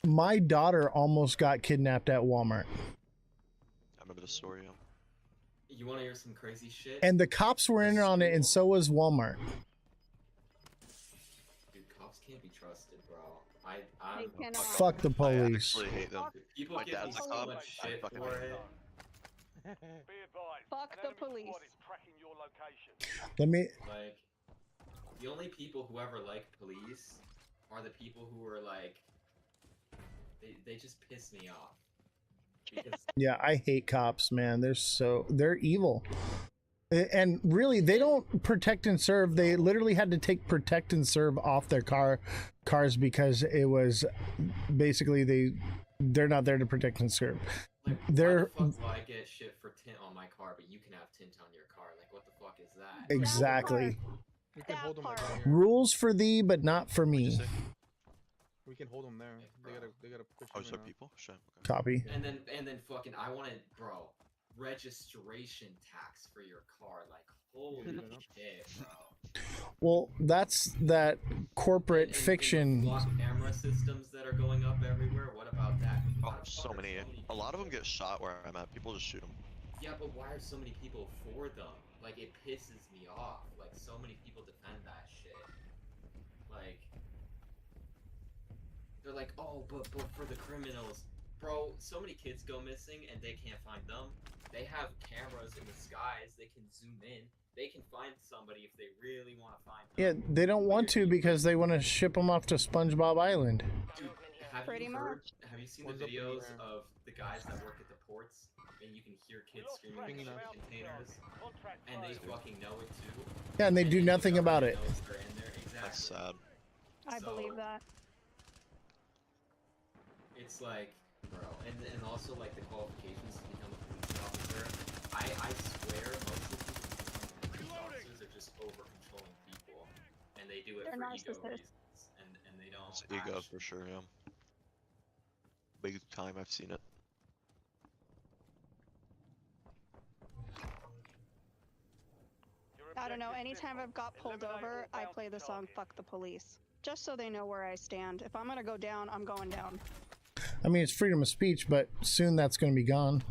my daughter almost got kidnapped at Walmart. I remember the story. You want to hear some crazy shit? And the cops were in on it, and so was Walmart. Can't be trusted, bro. Fuck the police. I actually hate them. People My give me dad's a so cop. much shit fucking for it. Fuck the police. Let me. Like, the only people who ever like police are the people who are like, they just piss me off. Because Yeah, I hate cops, man. They're evil. And really, they don't protect and serve. They literally had to take protect and serve off their cars because it was basically they're not there to protect and serve. like, They're why the fuck will I get shit for tint on my car, but you can have tint on your car? Like, what the fuck is that? exactly. We can hold them right here. Rules for thee, but not for me. We can hold them there. They gotta push Oh, them so in. people? Sure. Okay. Copy. And then fucking, I wanted, bro, registration tax for your car. Like, holy shit, bro. Well, that's that corporate And fiction. the block camera systems that are going up everywhere. What about that? Oh, Why the so fuck are many. A lot of them get shot where I'm at. People just shoot them. Yeah, but why are so many people for them? Like, it pisses me off. Like, so many people defend that shit. Like, they're like, oh, but for the criminals. Bro, so many kids go missing and they can't find them. They have cameras in the skies. They can zoom in. They can find somebody if they really want to find them. Yeah, they don't want to because they want to ship them off to SpongeBob Island. Dude, have Pretty you seen the One's up in the videos air. of the guys that work at the ports and you can hear kids screaming in the containers and they fucking know it too? Yeah, and they do then nothing the about it. government knows they're in there. That's Exactly. sad. I believe that. It's like, bro, and also like the qualifications to become a police officer. I swear most of the police officers are just over controlling people, and they do it They're for ego narcissists. reasons, and they don't. It's ego actually- for sure, yeah. Big time, I've seen it. I don't know. Objective Anytime simple. I've got pulled Eliminate over, all I play the bounty song targets. "Fuck the Police," just so they know where I stand. If I'm gonna go down, I'm going down. I mean, it's freedom of speech, but soon that's going to be gone.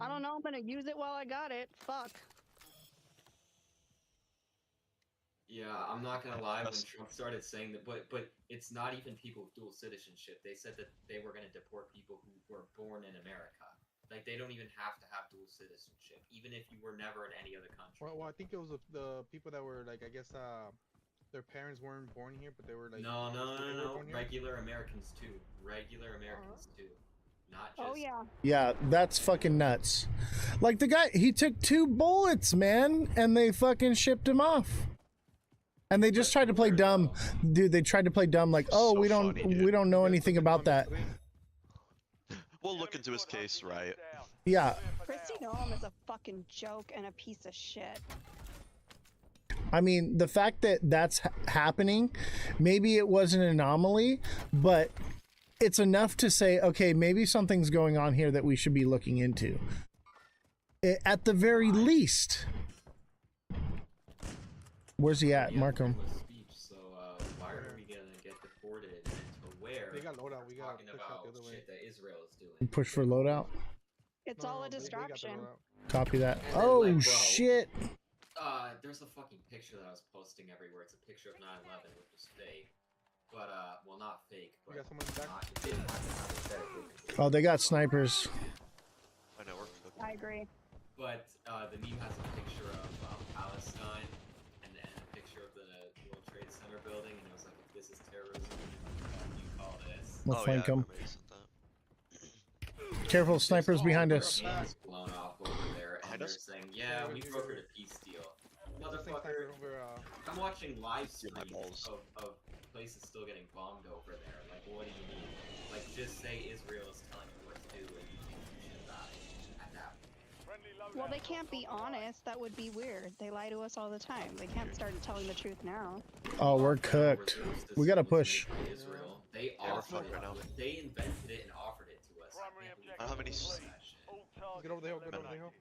I don't know. I'm gonna use it while I got it. Fuck. Yeah, I'm not gonna lie. When That's- Trump started saying that, but it's not even people with dual citizenship. They said that they were gonna deport people who were born in America. Like they don't even have to have dual citizenship, even if you were never in any other country. Well, I think it was the people that were like, I guess, their parents weren't born here, but they were like. No, no, they no, were no. born here? Regular Americans too. Regular Americans too. Not just. Oh yeah. Yeah, that's fucking nuts. Like the guy, he took 2 bullets, man, and they fucking shipped him off. And they just tried to play dumb, dude. They tried to play dumb, like, oh, So we don't, funny, dude. we don't know You guys anything looked at about that. comments We'll look into his case, right? Yeah, Christy Noam is a fucking joke and a piece of shit. I mean, the fact that that's happening, maybe it was an anomaly, but it's enough to say, okay, maybe something's going on here that we should be looking into. At the very least. Where's he at? Mark him. Speech, so why are we gonna get deported and to where? They got loadout, we gotta talking push out about the other way. shit that Israel is doing. Push for loadout. It's No, all no, a they got the distraction. loadout. Copy that. And then, Oh, like, bro, shit. There's a fucking picture that I was posting everywhere. It's a picture of 9/11, which is fake. But well, not fake, but You got someone in the back? not, it didn't happen hypothetically. Oh, they got snipers. I know we're cooking. I agree. But the meme has a picture of Palestine and then a picture of the World Trade Center building, and it was like, if this is terrorism, you call this. We'll Oh, flank yeah, I them. remember you said that. Careful, snipers behind us. Planes blown off over there, and Behind they're us? saying, yeah, we brokered a peace deal. Motherfucker, I'm watching live Get my streams balls. of places still getting bombed over there. Like, what do you mean? Like, just say Israel is telling you what to do and you can't do shit about it at that point. Well, they can't be honest. That would be weird. They lie to us all the time. They can't start telling the truth now. Oh, we're cooked. We gotta push. Israel. They Yeah, we're offered fucked right now. it. They invented it and offered it to us. Primary I can't believe I don't have any they s- did that shit. Get over the hill, get over the hill.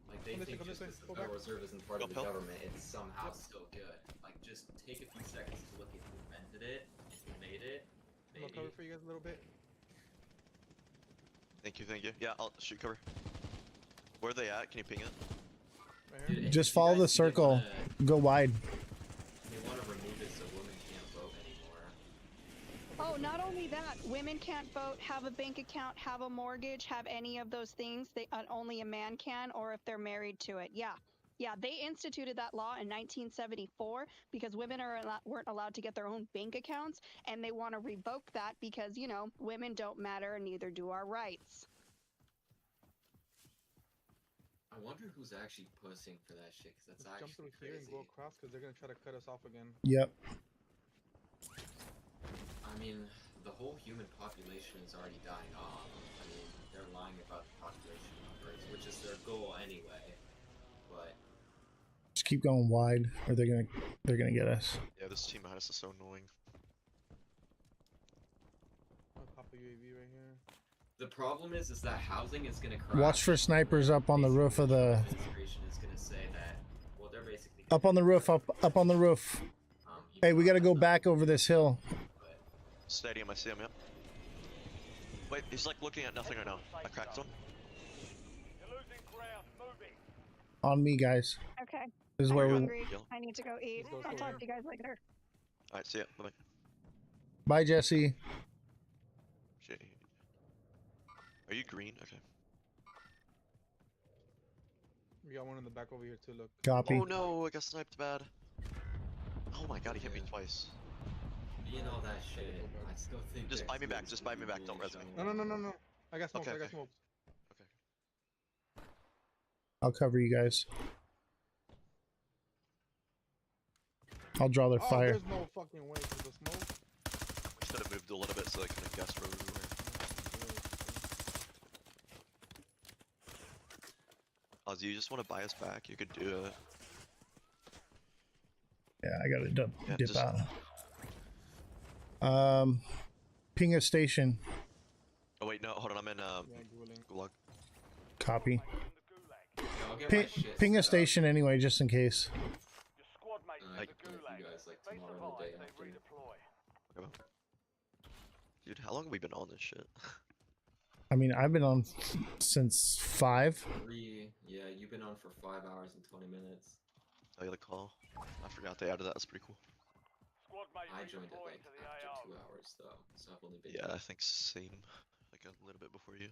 Like, they Go this way, think go just this way, because the go back. Federal Reserve isn't part of the Go, Phil. government, it's somehow still good. Like, just take a few seconds to look at who invented it, and who made it. I'm gonna cover Maybe. for you guys a little bit. Thank you, thank you. Yeah, I'll shoot cover. Where are they at? Can you ping it? Right here. Dude, and Just you follow guys the see they circle. Go wide. They want to remove it so women can't vote anymore. Oh, not only that, women can't vote, have a bank account, have a mortgage, have any of those things. They only a man can, or if they're married to it. Yeah, they instituted that law in 1974 because women weren't allowed to get their own bank accounts, and they want to revoke that because, you know, women don't matter and neither do our rights. I wonder who's actually pushing for that shit, because that's Let's jump actually through here and crazy. go across because they're gonna try to cut us off again. Yep. I mean, the whole human population is already dying off. I mean, they're lying about the population numbers, which is their goal anyway. But Just keep going wide, or they're gonna get us. Yeah, this team behind us is so annoying. I'll pop a UAV right here. the problem is that housing is gonna crash. Watch for snipers up on the roof of the. Administration is gonna say that. Well, they're basically Up on the roof. Up on the roof. Hey, we gotta go back over this hill. Stadium, I see him, yep. Wait, he's like looking at nothing right now. I cracked one. You're losing ground. Moving. On me, guys. Okay. This is I'm where we. hungry. Yep. I need to go eat. Let's go I'll over talk here. to you guys later. Alright, see ya. Bye bye. Bye, Jesse. Shit. Are you green? Okay. We got one in the back over here too. Look. Copy. Oh no, I got sniped bad. Oh my god, he hit me twice. You know that shit. I still think. Just that buy me back, it's just buy me back, don't really res me. showing No. I got smokes. Okay, I got okay. smokes. Okay. I'll cover you guys. I'll draw their Oh, fire. there's no fucking way for the smoke. We should have moved a little bit so they couldn't guess where we were. Ozzy, you just want to buy us back? You could do it. Yeah, I gotta dip Yeah, just- out. Ping a station. Oh wait, no, hold on, I'm in Yeah, dueling. Gulag. Copy. Away from the gulag. I'll get my Ping, shit ping a set up. station anyway, just in case. Your squad mates I in can the with gulag. you guys like They tomorrow or the day survive, they after. redeploy. Dude, how long have we been on this shit? I mean, I've been on since 5. 3, yeah, you've been on for 5 hours and 20 minutes. I got a call. I forgot they added that. That's pretty cool. Squad mate I joined it redeploying like to the after AO. 2 hours though, so I've only been Yeah, here. I think same. Like a little bit before you.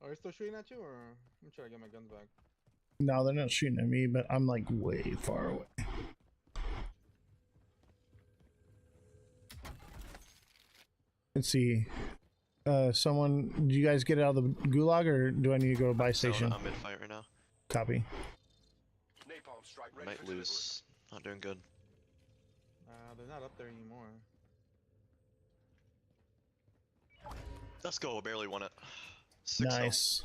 Are they still shooting at you, or I'm trying to get my guns back? No, they're not shooting at me, but I'm like way far away. Let's see. Someone, do you guys get out of the gulag, or do I need to go to buy station? I'm mid-fight right now. Copy. Napalm strike I might lose. Not doing good. They're not up there anymore. Let's go. Barely won it. 6-0. Nice.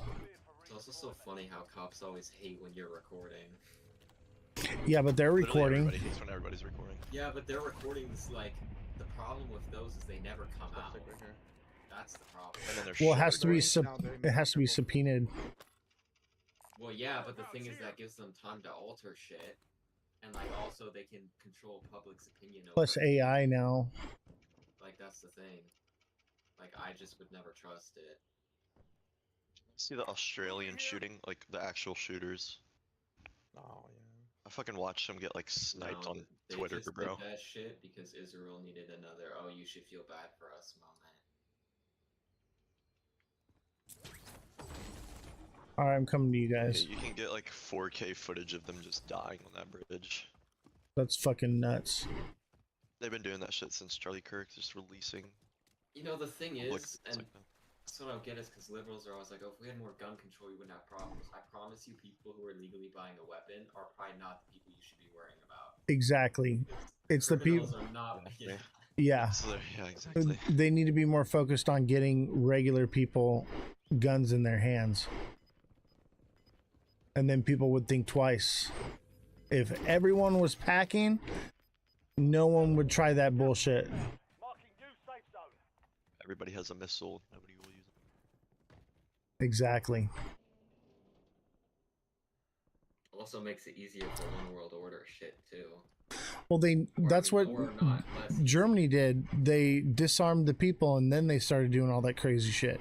It's also so funny how cops always hate when you're recording. Yeah, but they're Literally recording. Everybody hates when everybody's recording. Yeah, but their recordings, like, the problem with those is they never come Stuff out. stick right here. That's the problem. And then they're Well, it short has to be recording. it has to be subpoenaed. Well, yeah, but the thing is that gives them time to alter shit. And, like, also they can control public's opinion over Plus it. AI now. Like, that's the thing. Like, I just would never trust it. See the Australian shooting, like the actual shooters. Oh yeah. I fucking watched them get like sniped No, on they Twitter, just bro. did that shit because Israel needed another, oh, you should feel bad for us moment. Alright, I'm coming to you Yeah, guys. you can get like 4K footage of them just dying on that bridge. That's fucking nuts. They've been doing that shit since Charlie Kirk, just releasing. You know, the thing public is, things and like that. that's what I don't get is because liberals are always like, oh, if we had more gun control, we wouldn't have problems. I promise you, people who are legally buying a weapon are probably not the people you should be worrying about. Exactly. It's the people. Criminals are not. Yeah. Yeah. Yeah. So yeah, exactly. They need to be more focused on getting regular people guns in their hands. And then people would think twice. If everyone was packing, no one would try that bullshit. Marking new safe zone. Everybody has a missile. Nobody will use it. Exactly. Also makes it easier for one world order shit too. Well, Or, that's I mean, what or not, less Germany did. They disarmed the people and then they started doing all that crazy shit.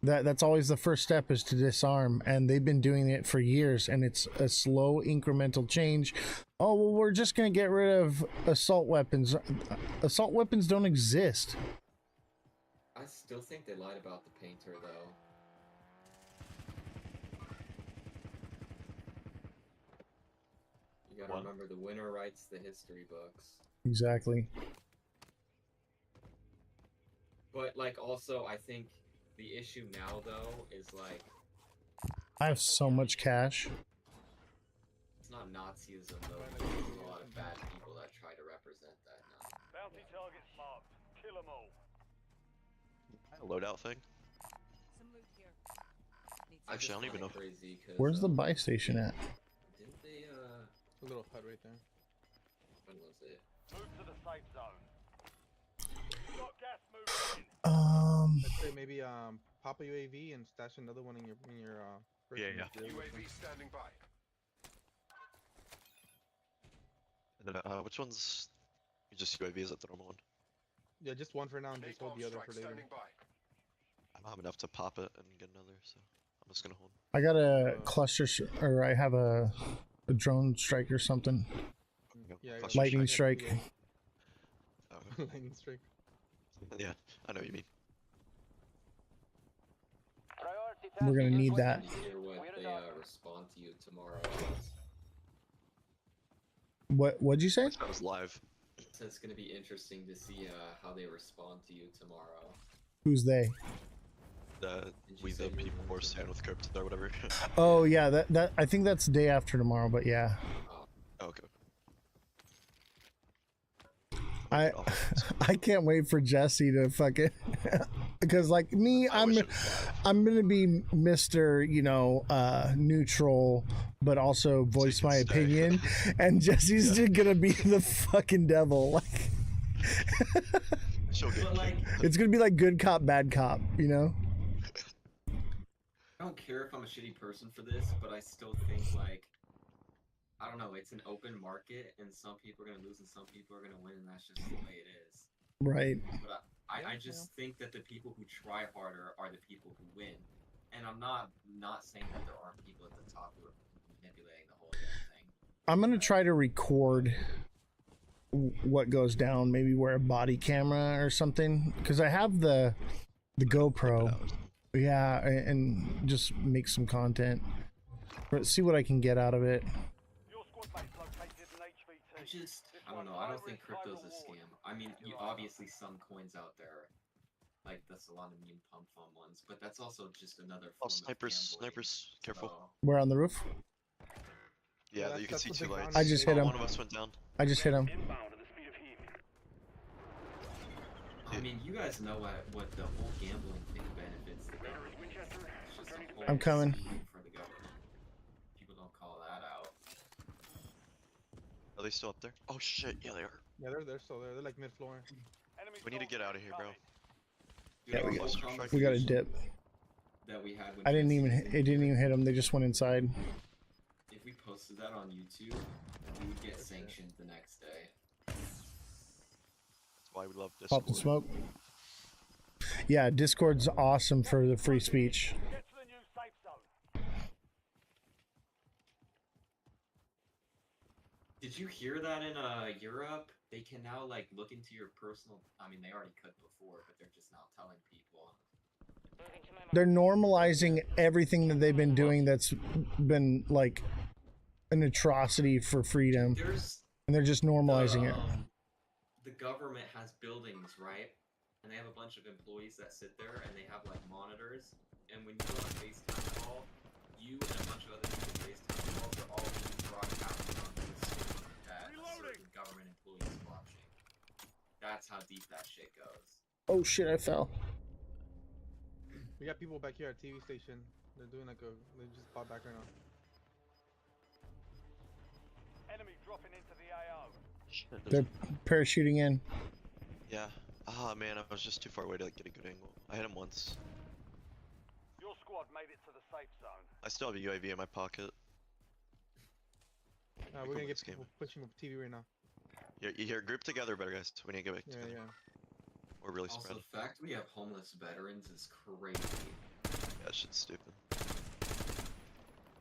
That's always the first step, is to disarm, and they've been doing it for years, and it's a slow incremental change. Oh, well, we're just going to get rid of assault weapons. Assault weapons don't exist. I still think they lied about the painter though. You gotta What? remember, the winner writes the history books. Exactly. But like, also, I think the issue now though is like, I have so much cash. it's not Nazism though. Because there's a lot of bad people that try to represent that now. Bounty targets marked. Kill them all. A loadout thing? Some loot here. Need I Actually, I don't just even find it crazy 'cause, Where's the buy station at? Didn't they A little hut right there. when was it? Move to the safe zone. You got gas moving in. I'd say maybe pop a UAV and stash another one in your person Yeah. if you're able to. standing by. And then, which one's just UAV? Is that the normal one? Yeah, just one for now and just hold the other for later. I don't have enough to pop it and get another, so I'm just gonna hold. I got a cluster, or I have a drone strike or something. Yeah, Cluster Lightning strike. strike. Oh, Lightning strike. yeah, I know what you mean. We're gonna need that. I hear what they respond to you tomorrow. What'd you say? That was live. So it's gonna be interesting to see how they respond to you tomorrow. Who's they? The Did you we say the your people room or was stand with crypto or whatever. Oh yeah, that I think that's day after tomorrow, but yeah. Oh, okay. I I can't wait for Jesse to fucking because like me, I I'm wish it was live. I'm gonna be Mr. Neutral, but also voice can my stay. opinion, and Jesse's just gonna be the fucking devil. Like, She'll get But like, kicked. It's gonna be like good cop, bad cop, you know? I don't care if I'm a shitty person for this, but I still think like, I don't know, it's an open market, and some people are gonna lose and some people are gonna win, and that's just the way it is. Right. But I just think that the people who try harder are the people who win, and I'm not saying that there aren't people at the top who are manipulating the whole damn thing. I'm gonna try to record what goes down, maybe wear a body camera or something, because I have the GoPro. Yeah, and just make some content. See what I can get out of it. Your squad mate's located an HVT. I don't know. I don't think crypto's a scam. I mean, you obviously some coins out there, like the Solana meme pump fun ones, but that's also just another. Oh, form of snipers! gambling, Snipers! Careful! so- We're on the roof. Yeah, Yeah, you can that's see the two big lights. I just hit him. One of us went down. I just hit him. Inbound at the speed of heat. I mean, you guys know what the whole gambling thing benefits the government. Winchester, It's just turning a whole I'm coming. scheme for the government. People don't call that out. Are they still up there? Oh shit! Yeah, they are. Yeah, they're still there. They're like mid floor. Enemy We need to get out of here, bro. Dude, Yeah, our we whole got- We got a conversation dip. that we had when I didn't Jesse even was hit, in it didn't here, even hit them. They just went inside. If we posted that on YouTube, we would get sanctioned the next day. That's why we love Pop the Discord. smoke. Yeah, Discord's awesome for the free speech. Get to the new safe zone. Did you hear that in Europe? They can now like look into your personal. I mean, they already could before, but they're just now telling people. They're normalizing everything that they've been doing that's been like an atrocity for freedom, There's and they're just normalizing it. The government has buildings, right? And they have a bunch of employees that sit there, and they have like monitors. And when you go on a FaceTime call, you and a bunch of other people FaceTime calls are all being broadcasted onto the screen that a certain government employee is watching. That's how deep that shit goes. Oh shit, I fell. We got people back here at TV station. They're doing like a. They just bought back right now. Enemy dropping into the AO. Shit, They're parachuting in. Yeah. Ah man, I was just too far away to like, get a good angle. I hit him once. Your squad made it to the safe zone. I still have a UAV in my pocket. We're Cool gonna get this game. people pushing with TV right now. You hear group together, better guys. We need to get back Yeah, together. yeah. We're really Also, spread. the fact we have homeless veterans is crazy. Yeah, that shit's stupid.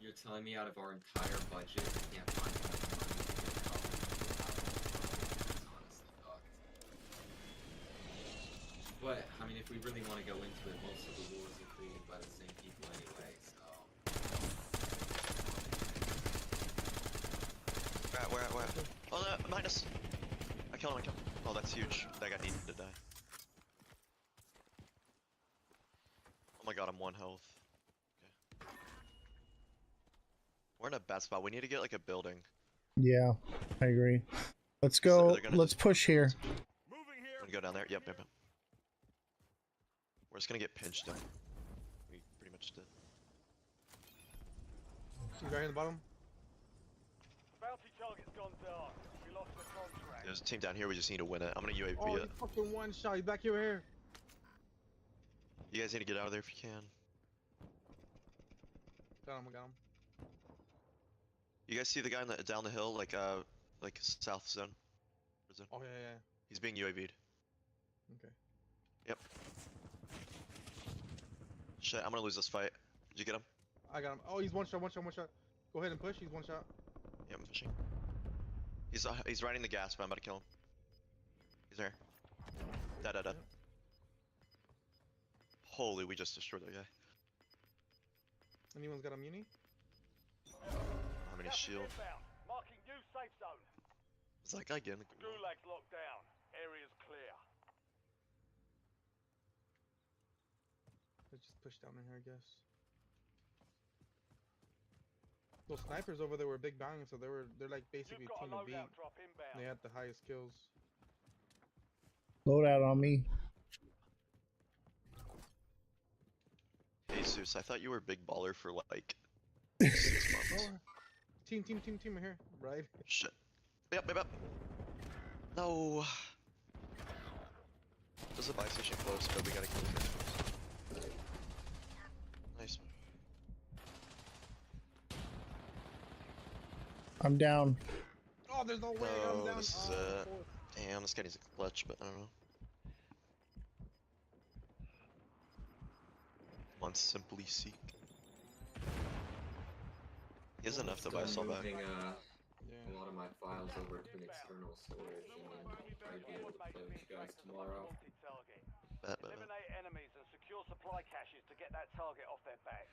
You're telling me out of our entire budget, we can't find enough money to get coverage? It's honestly fucked. But, I mean, if we really want to go into it, most of the wars are created by the same people anyway, so... Where at? Oh, no, minus! I killed him. Oh, that's huge. That guy needed to die. Oh my god, I'm 1 health. Okay. We're in a bad spot. We need to get like a building. Yeah, I agree. Let's So go. they're gonna Let's just- push here. Moving here. I'm gonna go down there. Yep. We're just gonna get pinched in. We pretty much did. You guy in the bottom? Bounty target's gone dark. We lost the contract. There's a team down here. We just need to win it. I'm gonna UAV Oh, it. you fucking one shot. He's back here. You guys need to get out of there if you can. Got him. You guys see the guy down the hill, like south zone? Prison. Oh yeah. He's being UAV'd. Okay. Yep. Shit, I'm gonna lose this fight. Did you get him? I got him. Oh, he's one shot. Go ahead and push. He's one shot. Yeah, I'm pushing. He's riding the gas, but I'm about to kill him. He's there. Dead. Holy, we just destroyed that guy. Anyone's got a muni? How many Gas shield? inbound. Marking new safe zone. Is that guy getting the Gulag's locked down. Area's clear. Let's just push down in here, I guess. Those snipers over there were big bang, so they're like basically You've got a team to beat. loadout drop inbound. They had the highest kills. Load out on me. Jesus, I thought you were a big baller for like 6 months. Oh, team right here. Right. Shit. Yep. No. There's a buy station close, but we gotta kill it first. Nice. I'm down. Oh, there's no way I'm Oh, down. this is Oh, it. Damn, this guy needs a clutch, but I don't know. Want simply seek. He has enough to buy Still Saul back. moving yeah. a lot of my files over to an external storage, and then I'll be able to play with you guys tomorrow. Bet. Eliminate enemies and secure supply caches to get that target off their back.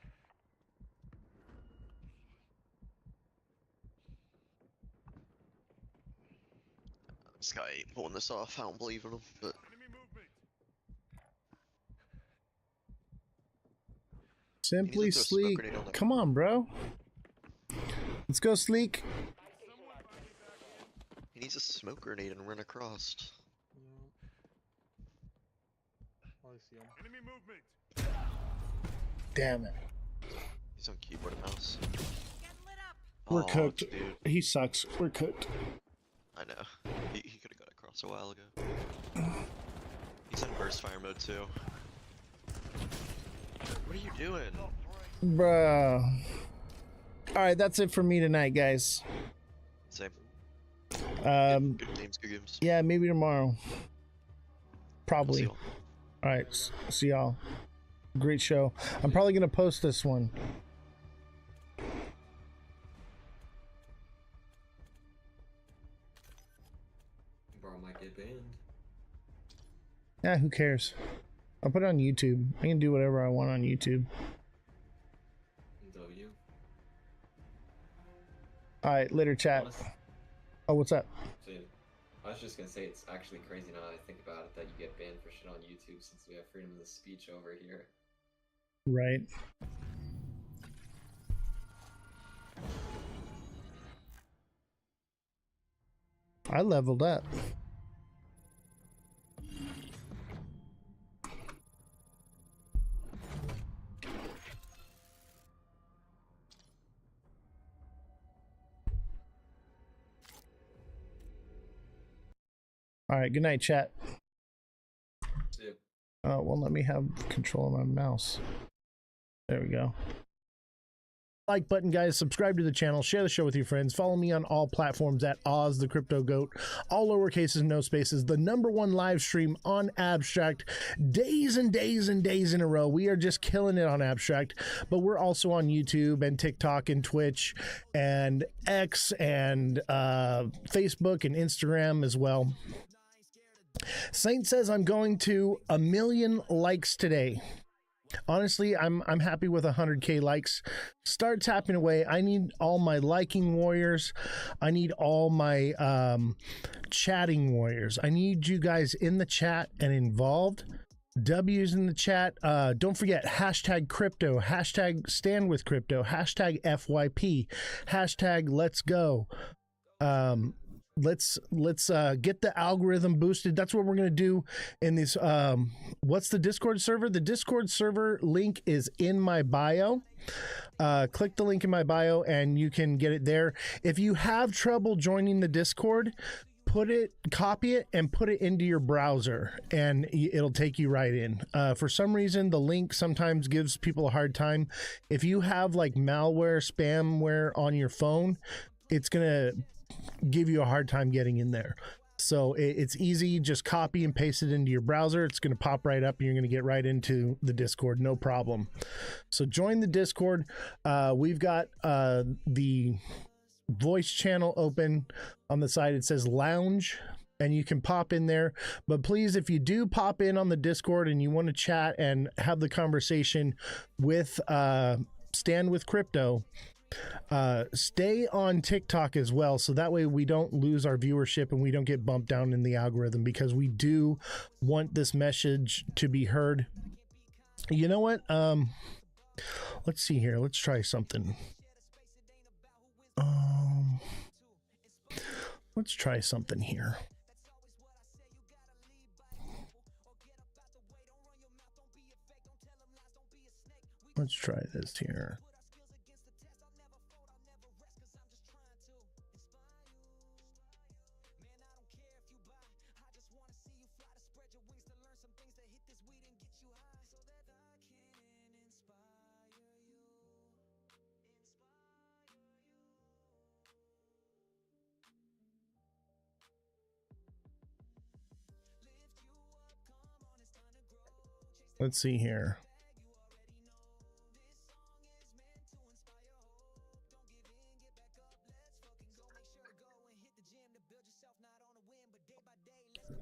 This guy ain't pulling this off. I don't believe in him, but Simply throw a smoke Sleek. grenade on that. Come on, bro. Let's go, Sleek. he needs a smoke grenade and run across. Oh, I see him. Damn it. He's on keyboard and mouse. Getting lit up. We're Aw, cooked. Dude, He sucks. We're cooked. I know. He could have got across a while ago. He's in burst fire mode too. What are you doing? Bruh. Alright, that's it for me tonight, guys. Same. Um, Good games, good games. yeah, maybe tomorrow. I'll see Probably. y'all. Alright, see y'all. Great show. I'm probably gonna post this one. Bro might get banned. Yeah, who cares? I'll put it on YouTube. I can do whatever I want on YouTube. W. Alright, later chat. Honest- Oh, what's up? Dude, I was just gonna say it's actually crazy now that I think about it that you get banned for shit on YouTube since we have freedom of speech over here. Right. I leveled up. All right, good night, chat. See ya. Well, let me have control of my mouse. There we go. Like button, guys. Subscribe to the channel. Share the show with your friends. Follow me on all platforms at Ozthecryptogoat. All lowercases, no spaces. The #1 live stream on Abstract. Days and days and days in a row. We are just killing it on Abstract. But we're also on YouTube and TikTok and Twitch and X and Facebook and Instagram as well. Saint says I'm going to 1 million likes today. Honestly, I'm happy with 100k likes. Start tapping away. I need all my liking warriors. I need all my chatting warriors. I need you guys in the chat and involved. W's in the chat. Don't forget hashtag crypto, hashtag stand with crypto, hashtag FYP, hashtag let's go. Let's get the algorithm boosted. That's what we're gonna do in this. What's the Discord server? The Discord server link is in my bio. Click the link in my bio and you can get it there. If you have trouble joining the Discord, copy it and put it into your browser and it'll take you right in. For some reason, the link sometimes gives people a hard time. If you have like malware, spamware on your phone, it's gonna give you a hard time getting in there. So it's easy. Just copy and paste it into your browser. It's going to pop right up and you're going to get right into the Discord. No problem. So join the Discord. We've got the voice channel open on the side. It says lounge and you can pop in there. But please, if you do pop in on the Discord and you want to chat and have the conversation with Stand with Crypto, stay on TikTok as well, so that way we don't lose our viewership and we don't get bumped down in the algorithm, because we do want this message to be heard. You know what? Let's see here. Let's try something. Let's try something here. Let's try this here. Let's see here.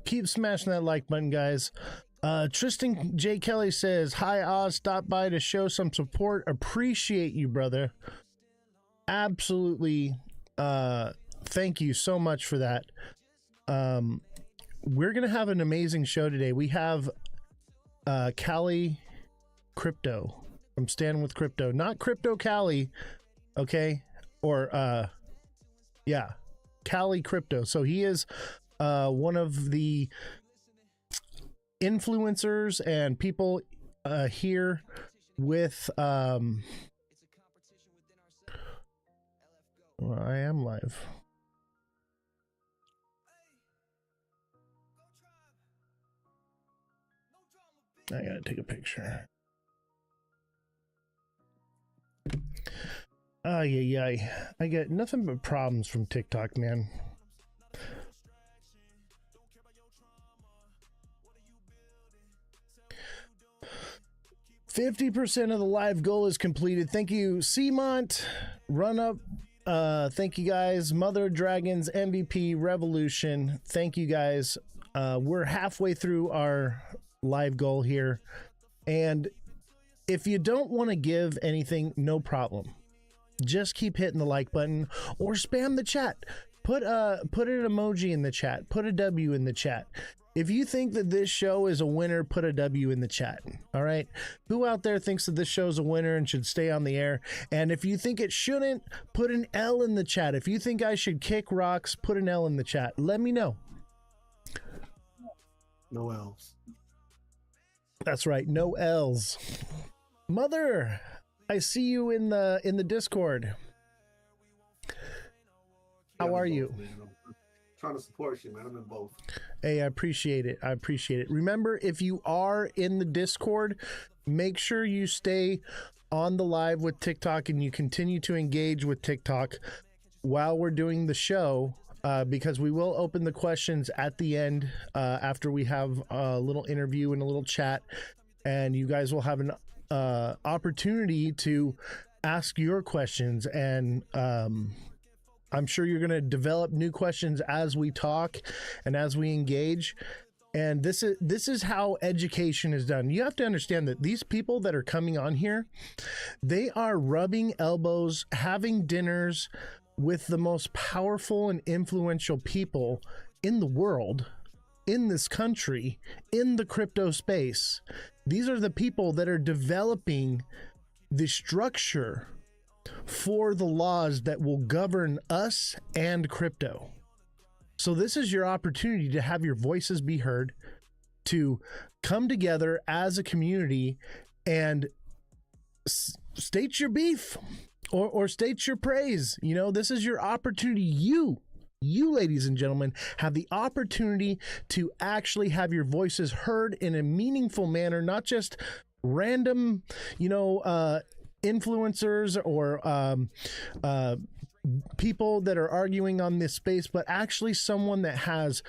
Keep smashing that like button, guys. Tristan J. Kelly says, "Hi Oz, stop by to show some support. Appreciate you, brother. Absolutely. Thank you so much for that. We're gonna have an amazing show today. We have Cali Crypto from Stand with Crypto, not Crypto Cali, okay? Or yeah, Cali Crypto. So he is one of the influencers and people here with well, I am live. I gotta take a picture. Yeah. I get nothing but problems from TikTok, man. 50% of the live goal is completed. Thank you, Seamont, Run Up. Thank you guys. Mother Dragons, MVP, Revolution. Thank you guys. We're halfway through our live goal here. And if you don't want to give anything, no problem. Just keep hitting the like button or spam the chat. Put an emoji in the chat. Put a W in the chat. If you think that this show is a winner, put a W in the chat. All right. Who out there thinks that this show is a winner and should stay on the air? And if you think it shouldn't, put an L in the chat. If you think I should kick rocks, put an L in the chat. Let me know. No L's. That's right. No L's. Mother, I see you in the Discord. How are you? Trying to support you, man. I'm in both. Hey, I appreciate it. I appreciate it. Remember, if you are in the Discord, make sure you stay on the live with TikTok and you continue to engage with TikTok while we're doing the show, because we will open the questions at the end after we have a little interview and a little chat, and you guys will have an opportunity to ask your questions, and I'm sure you're going to develop new questions as we talk and as we engage. And this is how education is done. You have to understand that these people that are coming on here, they are rubbing elbows, having dinners with the most powerful and influential people in the world, in this country, in the crypto space. These are the people that are developing the structure for the laws that will govern us and crypto. So this is your opportunity to have your voices be heard, to come together as a community and state your beef or state your praise. You know, this is your opportunity. You, ladies and gentlemen, have the opportunity to actually have your voices heard in a meaningful manner, not just random, influencers or people that are arguing on this space, but actually someone that has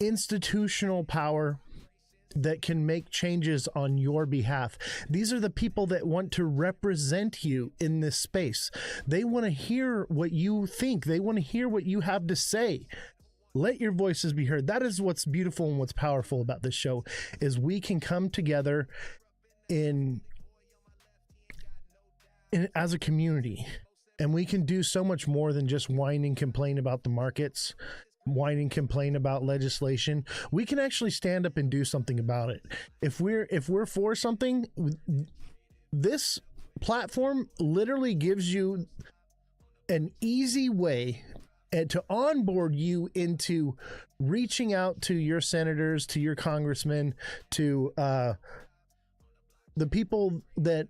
institutional power that can make changes on your behalf. These are the people that want to represent you in this space. They want to hear what you think. They want to hear what you have to say. Let your voices be heard. That is what's beautiful and what's powerful about this show, is we can come together as a community, and we can do so much more than just whine and complain about the markets, whine and complain about legislation. We can actually stand up and do something about it. If we're for something, this platform literally gives you an easy way to onboard you into reaching out to your senators, to your congressmen, to the people that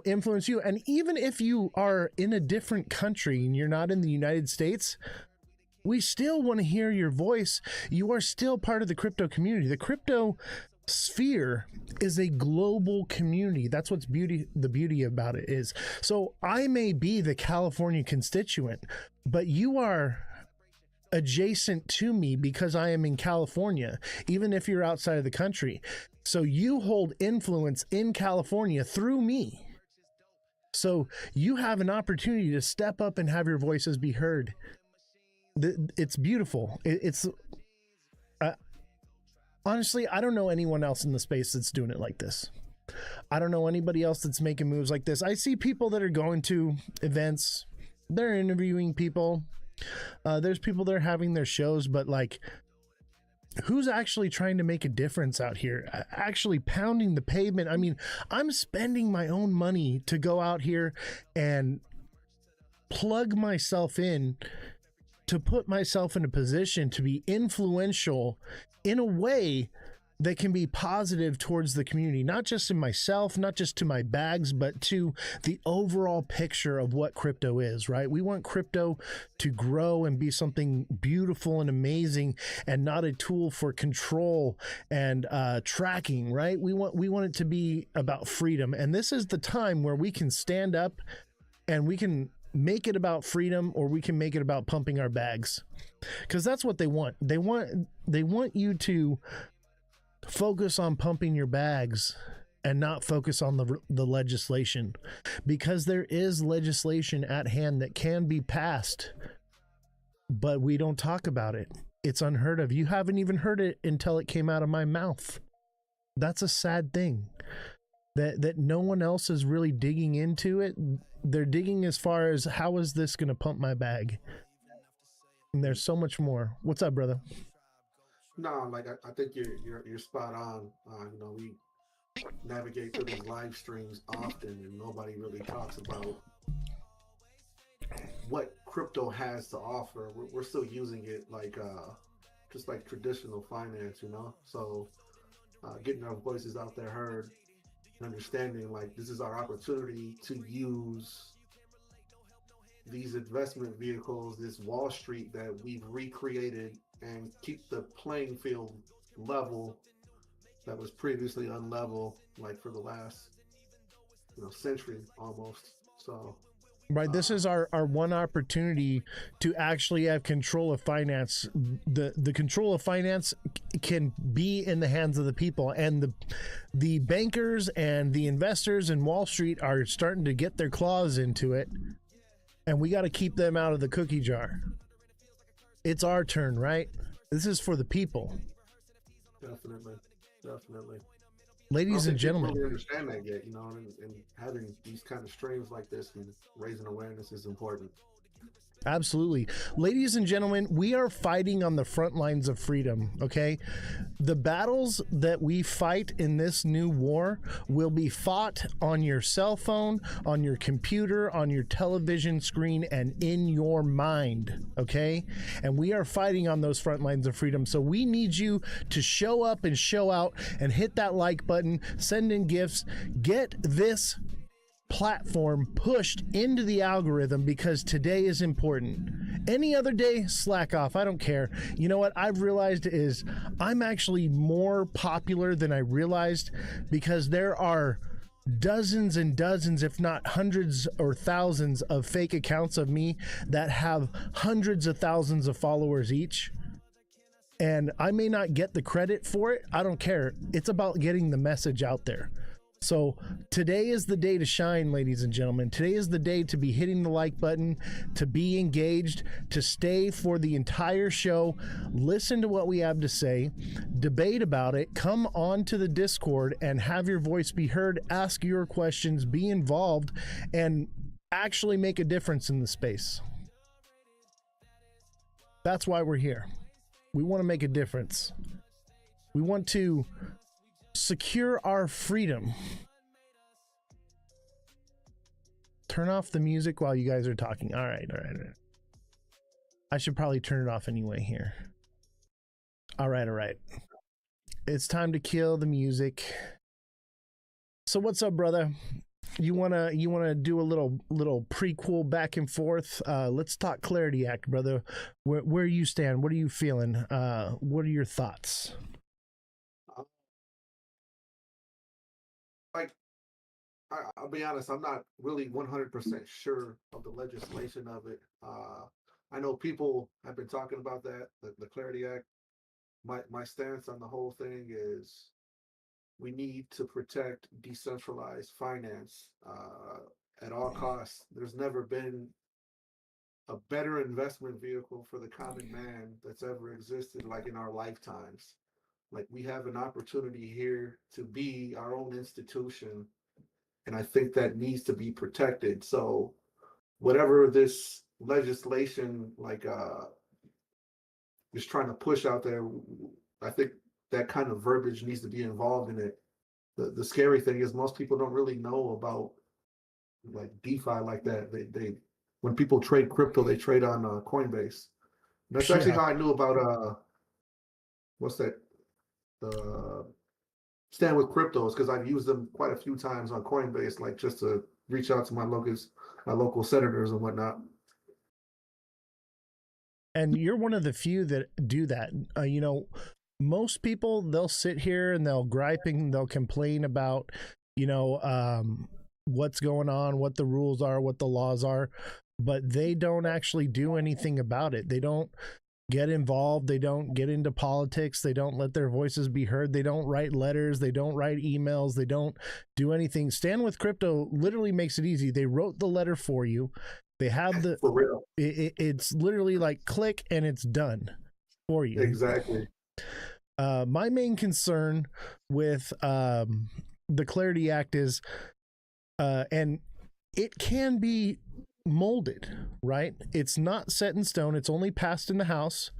influence you. And even if you are in a different country and you're not in the United States, we still want to hear your voice. You are still part of the crypto community. The crypto sphere is a global community. That's what's the beauty about it is. So I may be the California constituent, but you are adjacent to me because I am in California, even if you're outside of the country. So you hold influence in California through me. So you have an opportunity to step up and have your voices be heard. It's beautiful. Honestly, I don't know anyone else in the space that's doing it like this. I don't know anybody else that's making moves like this. I see people that are going to events, they're interviewing people. There's people that are having their shows, but like, who's actually trying to make a difference out here? Actually pounding the pavement. I mean, I'm spending my own money to go out here and plug myself in, to put myself in a position to be influential in a way that can be positive towards the community, not just in myself, not just to my bags, but to the overall picture of what crypto is, right? We want crypto to grow and be something beautiful and amazing, and not a tool for control and tracking, right? We want it to be about freedom. And this is the time where we can stand up and we can make it about freedom, or we can make it about pumping our bags, because that's what they want. They want you to focus on pumping your bags and not focus on the legislation, because there is legislation at hand that can be passed, but we don't talk about it. It's unheard of. You haven't even heard it until it came out of my mouth. That's a sad thing, that no one else is really digging into it. They're digging as far as, how is this going to pump my bag? And there's so much more. What's up, brother? No, like I think you're spot on. You know, we navigate through these live streams often, and nobody really talks about what crypto has to offer. We're still using it like just like traditional finance, you know. So getting our voices out there heard, and understanding like this is our opportunity to use these investment vehicles, this Wall Street that we've recreated, and keep the playing field level that was previously unlevel, like for the last, century almost. So right, this is our one opportunity to actually have control of finance. The control of finance can be in the hands of the people, and the bankers and the investors in Wall Street are starting to get their claws into it, and we got to keep them out of the cookie jar. It's our turn, right? This is for the people. definitely. Ladies and gentlemen, really understand that yet, and having these kind of streams like this and raising awareness is important. absolutely. Ladies and gentlemen, we are fighting on the front lines of freedom, okay? The battles that we fight in this new war will be fought on your cell phone, on your computer, on your television screen, and in your mind, okay? And we are fighting on those front lines of freedom. So we need you to show up and show out and hit that like button, send in gifts, get this platform pushed into the algorithm, because today is important. Any other day, slack off. I don't care. You know what I've realized is I'm actually more popular than I realized, because there are dozens and dozens, if not hundreds or thousands, of fake accounts of me that have hundreds of thousands of followers each. And I may not get the credit for it. I don't care. It's about getting the message out there. So today is the day to shine, ladies and gentlemen. Today is the day to be hitting the like button, to be engaged, to stay for the entire show, listen to what we have to say, debate about it, come on to the Discord and have your voice be heard, ask your questions, be involved, and actually make a difference in the space. That's why we're here. We want to make a difference. We want to secure our freedom. Turn off the music while you guys are talking. All right. I should probably turn it off anyway here. All right. It's time to kill the music. So what's up, brother? You wanna do a little prequel back and forth? Let's talk Clarity Act, brother. Where you stand? What are you feeling? What are your thoughts? I'll be honest, I'm not really 100% sure of the legislation of it. I know people have been talking about that, the Clarity Act. My stance on the whole thing is we need to protect decentralized finance at all costs. There's never been a better investment vehicle for the common man that's ever existed, like in our lifetimes. Like we have an opportunity here to be our own institution, and I think that needs to be protected. So whatever this legislation is trying to push out there, I think that kind of verbiage needs to be involved in it. The scary thing is most people don't really know about like DeFi like that. They when people trade crypto, they trade on Coinbase. And that's actually how I knew about what's that? The Stand with Cryptos, because I've used them quite a few times on Coinbase, like just to reach out to my local senators and whatnot. And you're one of the few that do that. You know, most people, they'll sit here and they'll they'll complain about, you know, what's going on, what the rules are, what the laws are, but they don't actually do anything about it. They don't get involved. They don't get into politics. They don't let their voices be heard. They don't write letters. They don't write emails. They don't do anything. Stand with Crypto literally makes it easy. They wrote the letter for you. They have the, for real. It's literally like click and it's done for you. Exactly. My main concern with the Clarity Act is, and it can be molded, right? It's not set in stone. It's only passed in the House.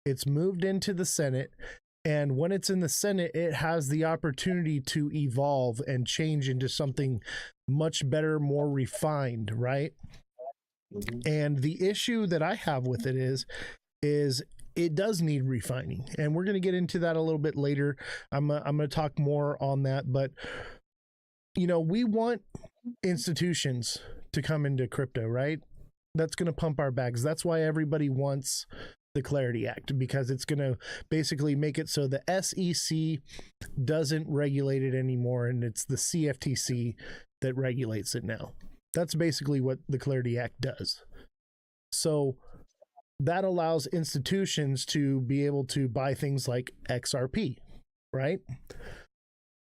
It's moved into the Senate. And when it's in the Senate, it has the opportunity to evolve and change into something much better, more refined, right? Mm-hmm. And the issue that I have with it is it does need refining. And we're going to get into that a little bit later. I'm going to talk more on that. But, you know, we want institutions to come into crypto, right? That's going to pump our bags. That's why everybody wants the Clarity Act, because it's going to basically make it so the SEC doesn't regulate it anymore, and it's the CFTC that regulates it now. That's basically what the Clarity Act does. So that allows institutions to be able to buy things like XRP, right?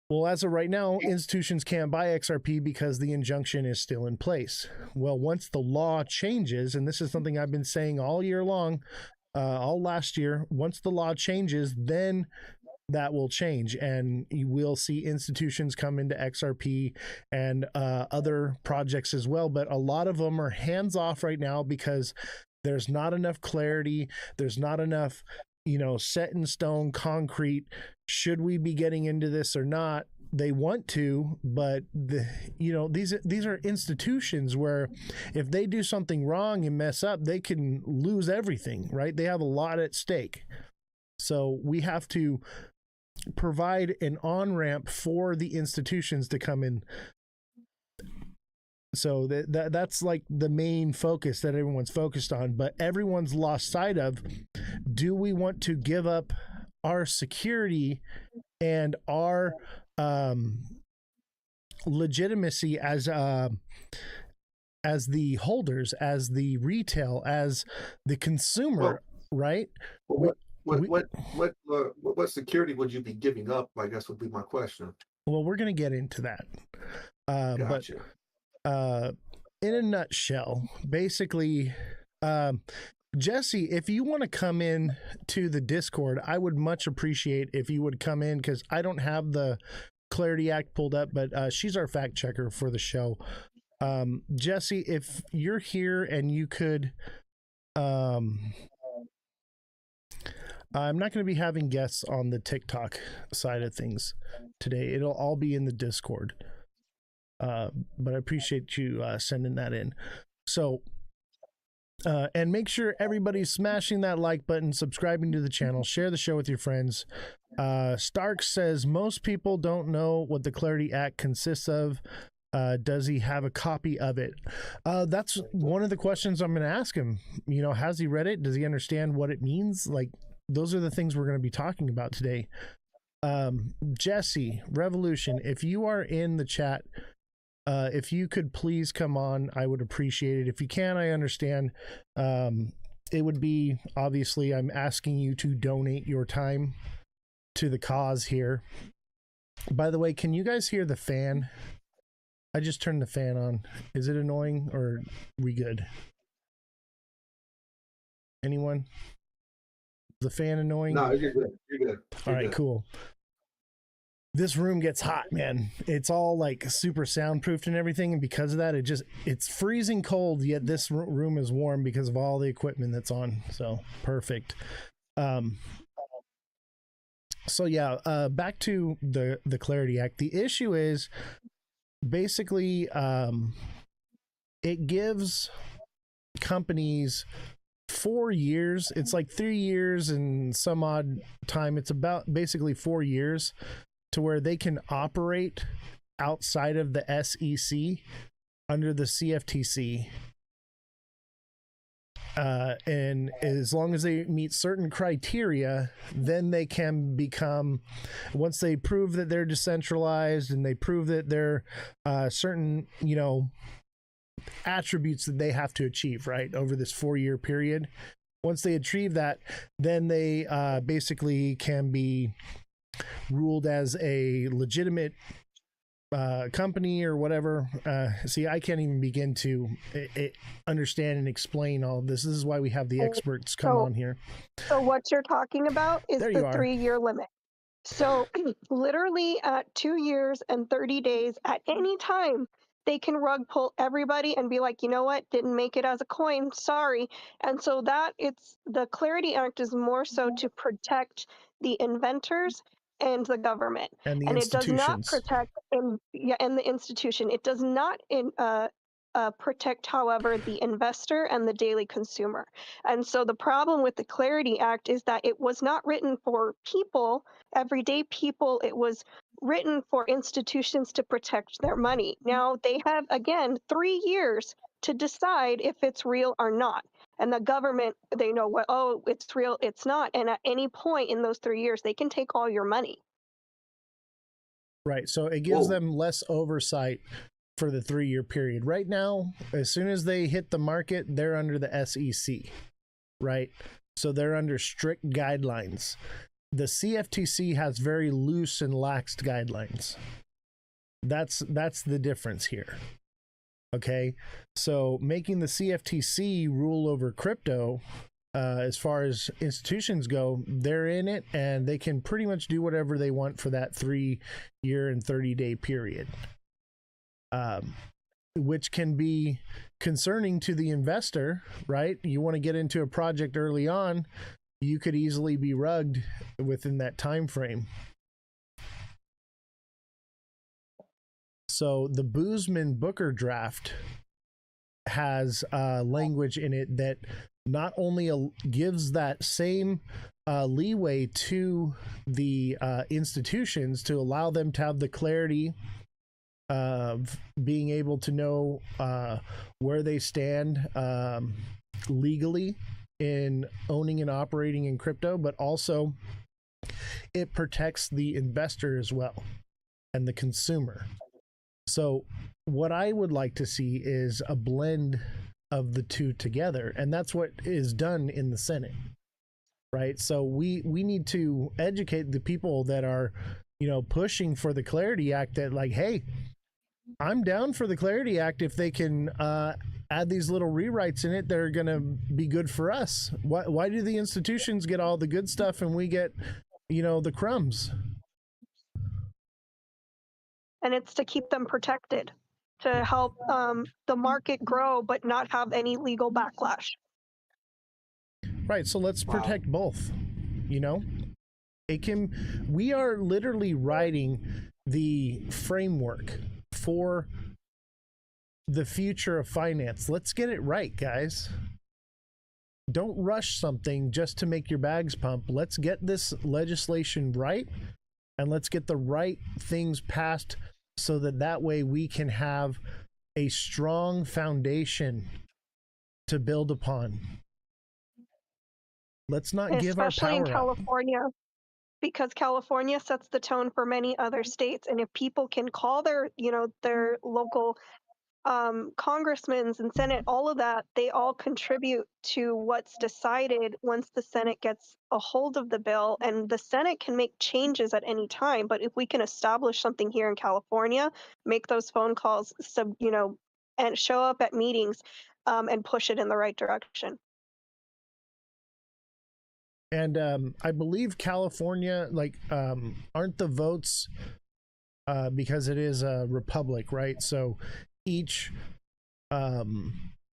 Well, as of right now, institutions can't buy XRP because the injunction is still in place. Well, once the law changes, and this is something I've been saying all year long, all last year, once the law changes, then that will change, and you will see institutions come into XRP and other projects as well. But a lot of them are hands off right now because there's not enough clarity. There's not enough, you know, set in stone, concrete. Should we be getting into this or not? They want to, but these are institutions where if they do something wrong and mess up, they can lose everything, right? They have a lot at stake. So we have to provide an on-ramp for the institutions to come in. So that's like the main focus that everyone's focused on, but everyone's lost sight of, do we want to give up our security and our legitimacy as the holders, as the retail, as the consumer, right? What security would you be giving up, I guess, would be my question. Well, we're going to get into that. Gotcha. But in a nutshell, basically, Jesse, if you want to come in to the Discord, I would much appreciate if you would come in, because I don't have the Clarity Act pulled up, but she's our fact checker for the show. Jesse, if you're here and you could, I'm not going to be having guests on the TikTok side of things today. It'll all be in the Discord. But I appreciate you sending that in. So, and make sure everybody's smashing that like button, subscribing to the channel, share the show with your friends. Stark says most people don't know what the Clarity Act consists of. Does he have a copy of it? That's one of the questions I'm going to ask him. You know, has he read it? Does he understand what it means? Like, those are the things we're going to be talking about today. Jesse, Revolution, if you are in the chat, if you could please come on, I would appreciate it. If you can, I understand. it would be, obviously, I'm asking you to donate your time to the cause here. By the way, can you guys hear the fan? I just turned the fan on. Is it annoying or are we good? Anyone? The fan annoying? No, you're good. You're good. All right, cool. This room gets hot, man. It's all like super soundproofed and everything, and because of that, it's freezing cold, yet this room is warm because of all the equipment that's on. So perfect. So yeah, back to the Clarity Act. The issue is basically it gives companies 4 years. It's like 3 years and some odd time. It's about basically 4 years to where they can operate outside of the SEC under the CFTC. And as long as they meet certain criteria, then they can become, once they prove that they're decentralized and they prove that they're certain, attributes that they have to achieve, right, over this 4-year period. Once they achieve that, then they basically can be ruled as a legitimate company or whatever. See, I can't even begin to understand and explain all of this. This is why we have the experts come on here. So what you're talking about is There you the are. 3-year limit. So literally at 2 years and 30 days, at any time, they can rug pull everybody and be like, you know what, didn't make it as a coin, sorry. And so it's the Clarity Act is more so to protect the inventors and the government. And the And it does not institutions. protect and the institution. It does not protect, however, the investor and the daily consumer. And so the problem with the Clarity Act is that it was not written for people, everyday people. It was written for institutions to protect their money. Now they have, again, 3 years to decide if it's real or not. And the government, they know what, oh, it's real, it's not. And at any point in those 3 years, they can take all your money. Right. So it gives them less oversight for the 3-year period. Right now, as soon as they hit the market, they're under the SEC, right? So they're under strict guidelines. The CFTC has very loose and laxed guidelines. That's the difference here. Okay, so making the CFTC rule over crypto, as far as institutions go, they're in it and they can pretty much do whatever they want for that 3-year and 30-day period, which can be concerning to the investor, right? You want to get into a project early on, you could easily be rugged within that time frame. So the Boozman-Booker draft has language in it that not only gives that same leeway to the institutions to allow them to have the clarity of being able to know where they stand legally in owning and operating in crypto, but also it protects the investor as well and the consumer. So what I would like to see is a blend of the two together, and that's what is done in the Senate, right? So we need to educate the people that are, pushing for the Clarity Act, that like, hey, I'm down for the Clarity Act if they can add these little rewrites in it that are going to be good for us. Why do the institutions get all the good stuff and we get, the crumbs? And it's to keep them protected, to help the market grow, but not have any legal backlash. Right. So let's protect both, we are literally writing the framework for the future of finance. Let's get it right, guys. Don't rush something just to make your bags pump. Let's get this legislation right, and let's get the right things passed so that way we can have a strong foundation to build upon. Let's not give our especially in power up. California, because California sets the tone for many other states. And if people can call their local congressmen and Senate, all of that, they all contribute to what's decided once the Senate gets a hold of the bill. And the Senate can make changes at any time. But if we can establish something here in California, make those phone calls, and show up at meetings and push it in the right direction. And I believe California, like, aren't the votes because it is a republic, right? So each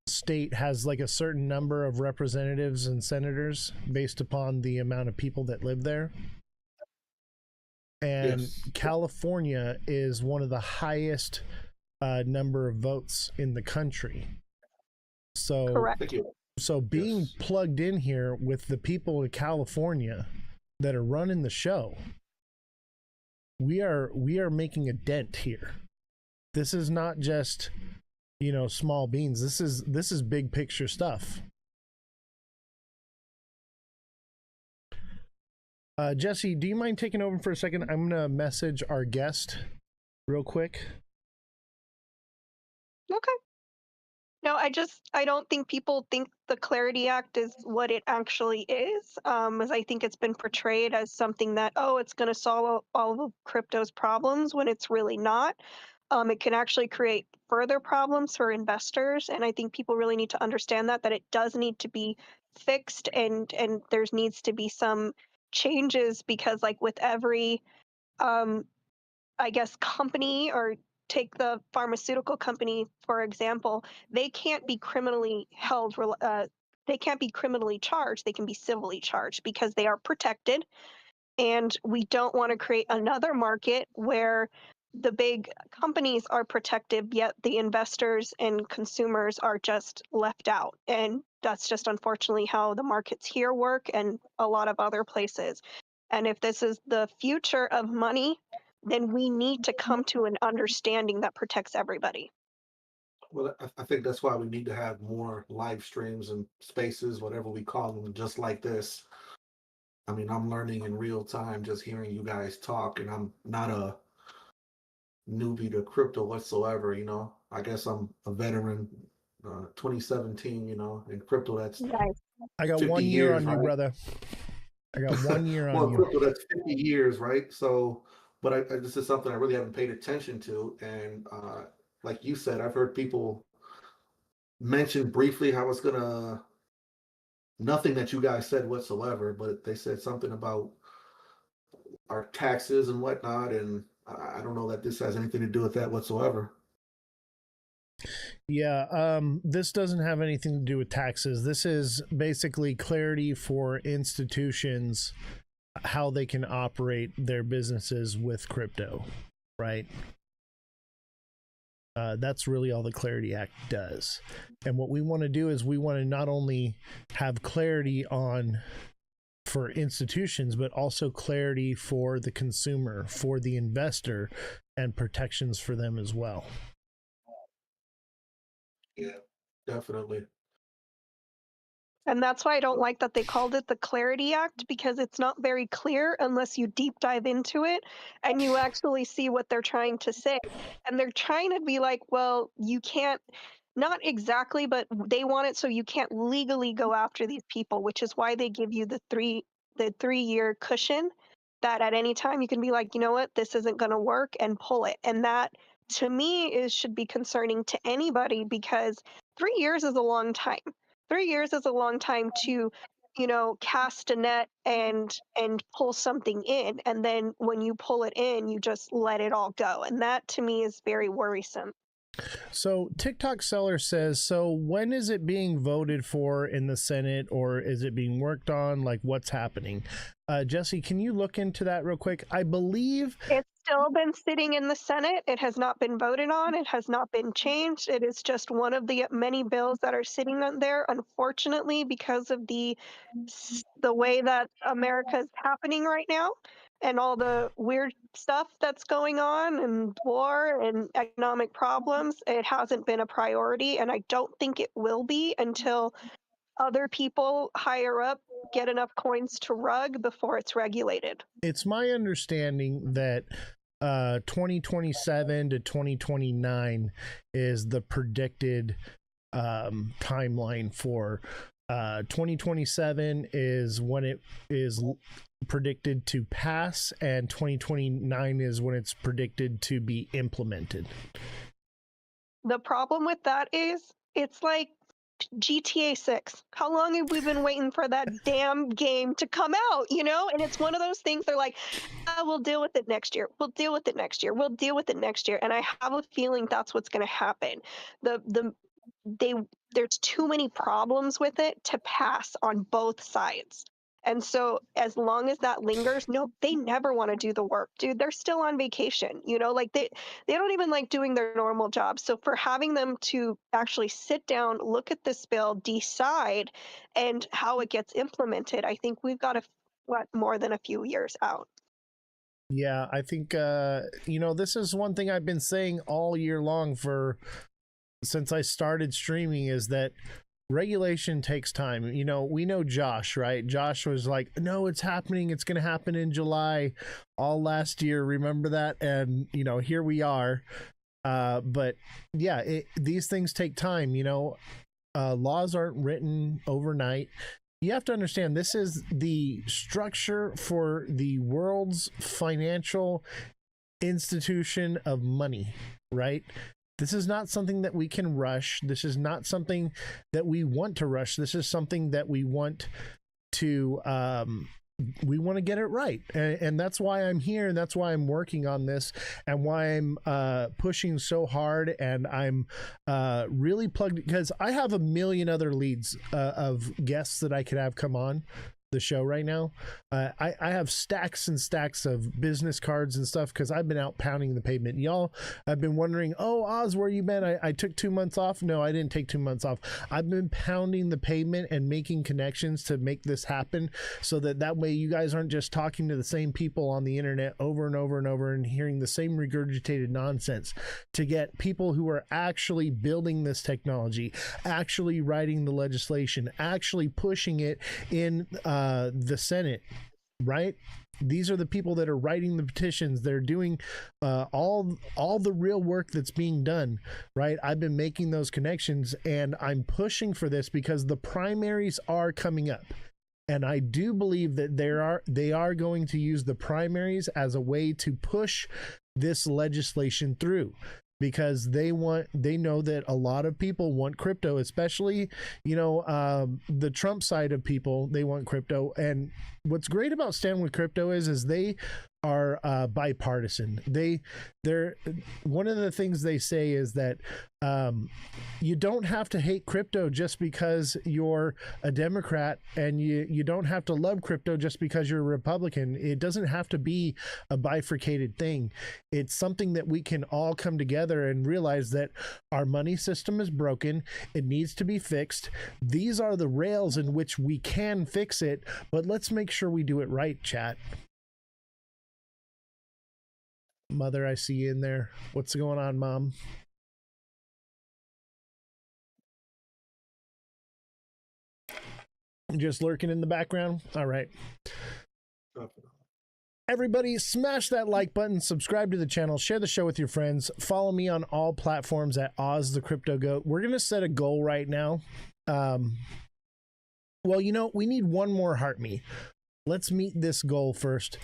state has like a certain number of representatives and senators based upon the amount of people that live there. And Yes. California is one of the highest number of votes in the country. So Correct. Thank you. So being Yes. plugged in here with the people of California that are running the show, we are making a dent here. This is not just, small beans. This is big picture stuff. Jesse, do you mind taking over for a second? I'm gonna message our guest real quick. Okay. No, I don't think people think the Clarity Act is what it actually is. As I think it's been portrayed as something that, oh, it's going to solve all of crypto's problems when it's really not. It can actually create further problems for investors, and I think people really need to understand that it does need to be fixed, and there needs to be some changes because, like with every I guess, company, or take the pharmaceutical company, for example, they can't be criminally held, they can't be criminally charged. They can be civilly charged because they are protected. And we don't want to create another market where the big companies are protected, yet the investors and consumers are just left out. And that's just unfortunately how the markets here work and a lot of other places. And if this is the future of money, then we need to come to an understanding that protects everybody. Well, I think that's why we need to have more live streams and spaces, whatever we call them, just like this. I mean, I'm learning in real time just hearing you guys talk, and I'm not a newbie to crypto whatsoever. I guess I'm a veteran, 2017. In crypto that's Nice. I got 50 1 year years, on you, right? brother. I got 1 year on Well, you. crypto that's 50 years, right? So, but this is something I really haven't paid attention to, and like you said, I've heard people mention briefly how it's gonna nothing that you guys said whatsoever, but they said something about our taxes and whatnot, and I don't know that this has anything to do with that whatsoever. Yeah, this doesn't have anything to do with taxes. This is basically clarity for institutions, how they can operate their businesses with crypto, right? That's really all the Clarity Act does. And what we want to do is we want to not only have clarity for institutions, but also clarity for the consumer, for the investor, and protections for them as well. Yeah, definitely. And that's why I don't like that they called it the Clarity Act, because it's not very clear unless you deep dive into it and you actually see what they're trying to say. And they're trying to be like, well, you can't, not exactly, but they want it so you can't legally go after these people, which is why they give you the 3-year cushion, that at any time you can be like, you know what, this isn't going to work, and pull it. And that to me should be concerning to anybody, because 3 years is a long time. 3 years is a long time to, cast a net and pull something in, and then when you pull it in, you just let it all go, and that to me is very worrisome. So TikTok Seller says, so when is it being voted for in the Senate, or is it being worked on? Like, what's happening? Jesse, can you look into that real quick? I believe It's still been sitting in the Senate. It has not been voted on. It has not been changed. It is just one of the many bills that are sitting on there. Unfortunately, because of the way that America is happening right now, and all the weird stuff that's going on, and war and economic problems, it hasn't been a priority, and I don't think it will be until other people higher up get enough coins to rug before it's regulated. it's my understanding that 2027 to 2029 is the predicted timeline for 2027 is when it is predicted to pass, and 2029 is when it's predicted to be implemented. The problem with that is it's like GTA 6. How long have we been waiting for that damn game to come out, you know? And it's one of those things they're like, we'll deal with it next year. We'll deal with it next year. We'll deal with it next year. And I have a feeling that's what's going to happen. There's too many problems with it to pass on both sides. And so as long as that lingers, no, they never want to do the work, dude. They're still on vacation, you know, like they don't even like doing their normal jobs. So for having them to actually sit down, look at this bill, decide, and how it gets implemented, I think we've got more than a few years out. Yeah, I think this is one thing I've been saying all year long since I started streaming, is that regulation takes time. You know, we know Josh, right? Josh was like, no, it's happening. It's going to happen in July all last year. Remember that? And, you know, here we are. But yeah, these things take time. You know, laws aren't written overnight. You have to understand, this is the structure for the world's financial institution of money, right? This is not something that we can rush. This is not something that we want to rush. This is something that we want to get it right. And that's why I'm here, and that's why I'm working on this, and why I'm pushing so hard, and I'm really plugged, because I have a million other leads of guests that I could have come on the show right now. I have stacks and stacks of business cards and stuff, because I've been out pounding the pavement. Y'all have been wondering, oh, Oz, where you been? I took 2 months off. No, I didn't take 2 months off. I've been pounding the pavement and making connections to make this happen, so that way you guys aren't just talking to the same people on the internet over and over and over and hearing the same regurgitated nonsense, to get people who are actually building this technology, actually writing the legislation, actually pushing it in the Senate, right? These are the people that are writing the petitions. They're doing all the real work that's being done, right? I've been making those connections, and I'm pushing for this because the primaries are coming up. And I do believe that they are going to use the primaries as a way to push this legislation through, because they know that a lot of people want crypto, especially, you know, the Trump side of people. They want crypto. And what's great about Stand With Crypto is they are bipartisan. They're one of the things they say is that you don't have to hate crypto just because you're a Democrat, and you don't have to love crypto just because you're a Republican. It doesn't have to be a bifurcated thing. It's something that we can all come together and realize that our money system is broken. It needs to be fixed. These are the rails in which we can fix it, but let's make sure we do it right, chat. Mother, I see you in there. What's going on, Mom? Just lurking in the background? All right. Everybody, smash that like button, subscribe to the channel, share the show with your friends, follow me on all platforms at Ozthecryptogoat. We're going to set a goal right now. Well, you know, we need one more heart me. Let's meet this goal first.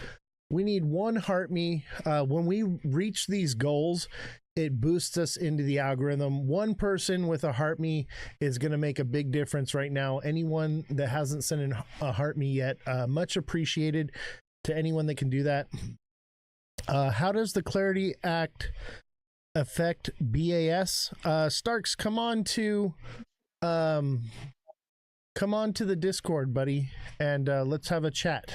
We need one heart me. When we reach these goals, it boosts us into the algorithm. One person with a heart me is going to make a big difference right now. Anyone that hasn't sent in a heart me yet, much appreciated to anyone that can do that. How does the Clarity Act affect BAS? Starks, come on to the Discord, buddy, and let's have a chat.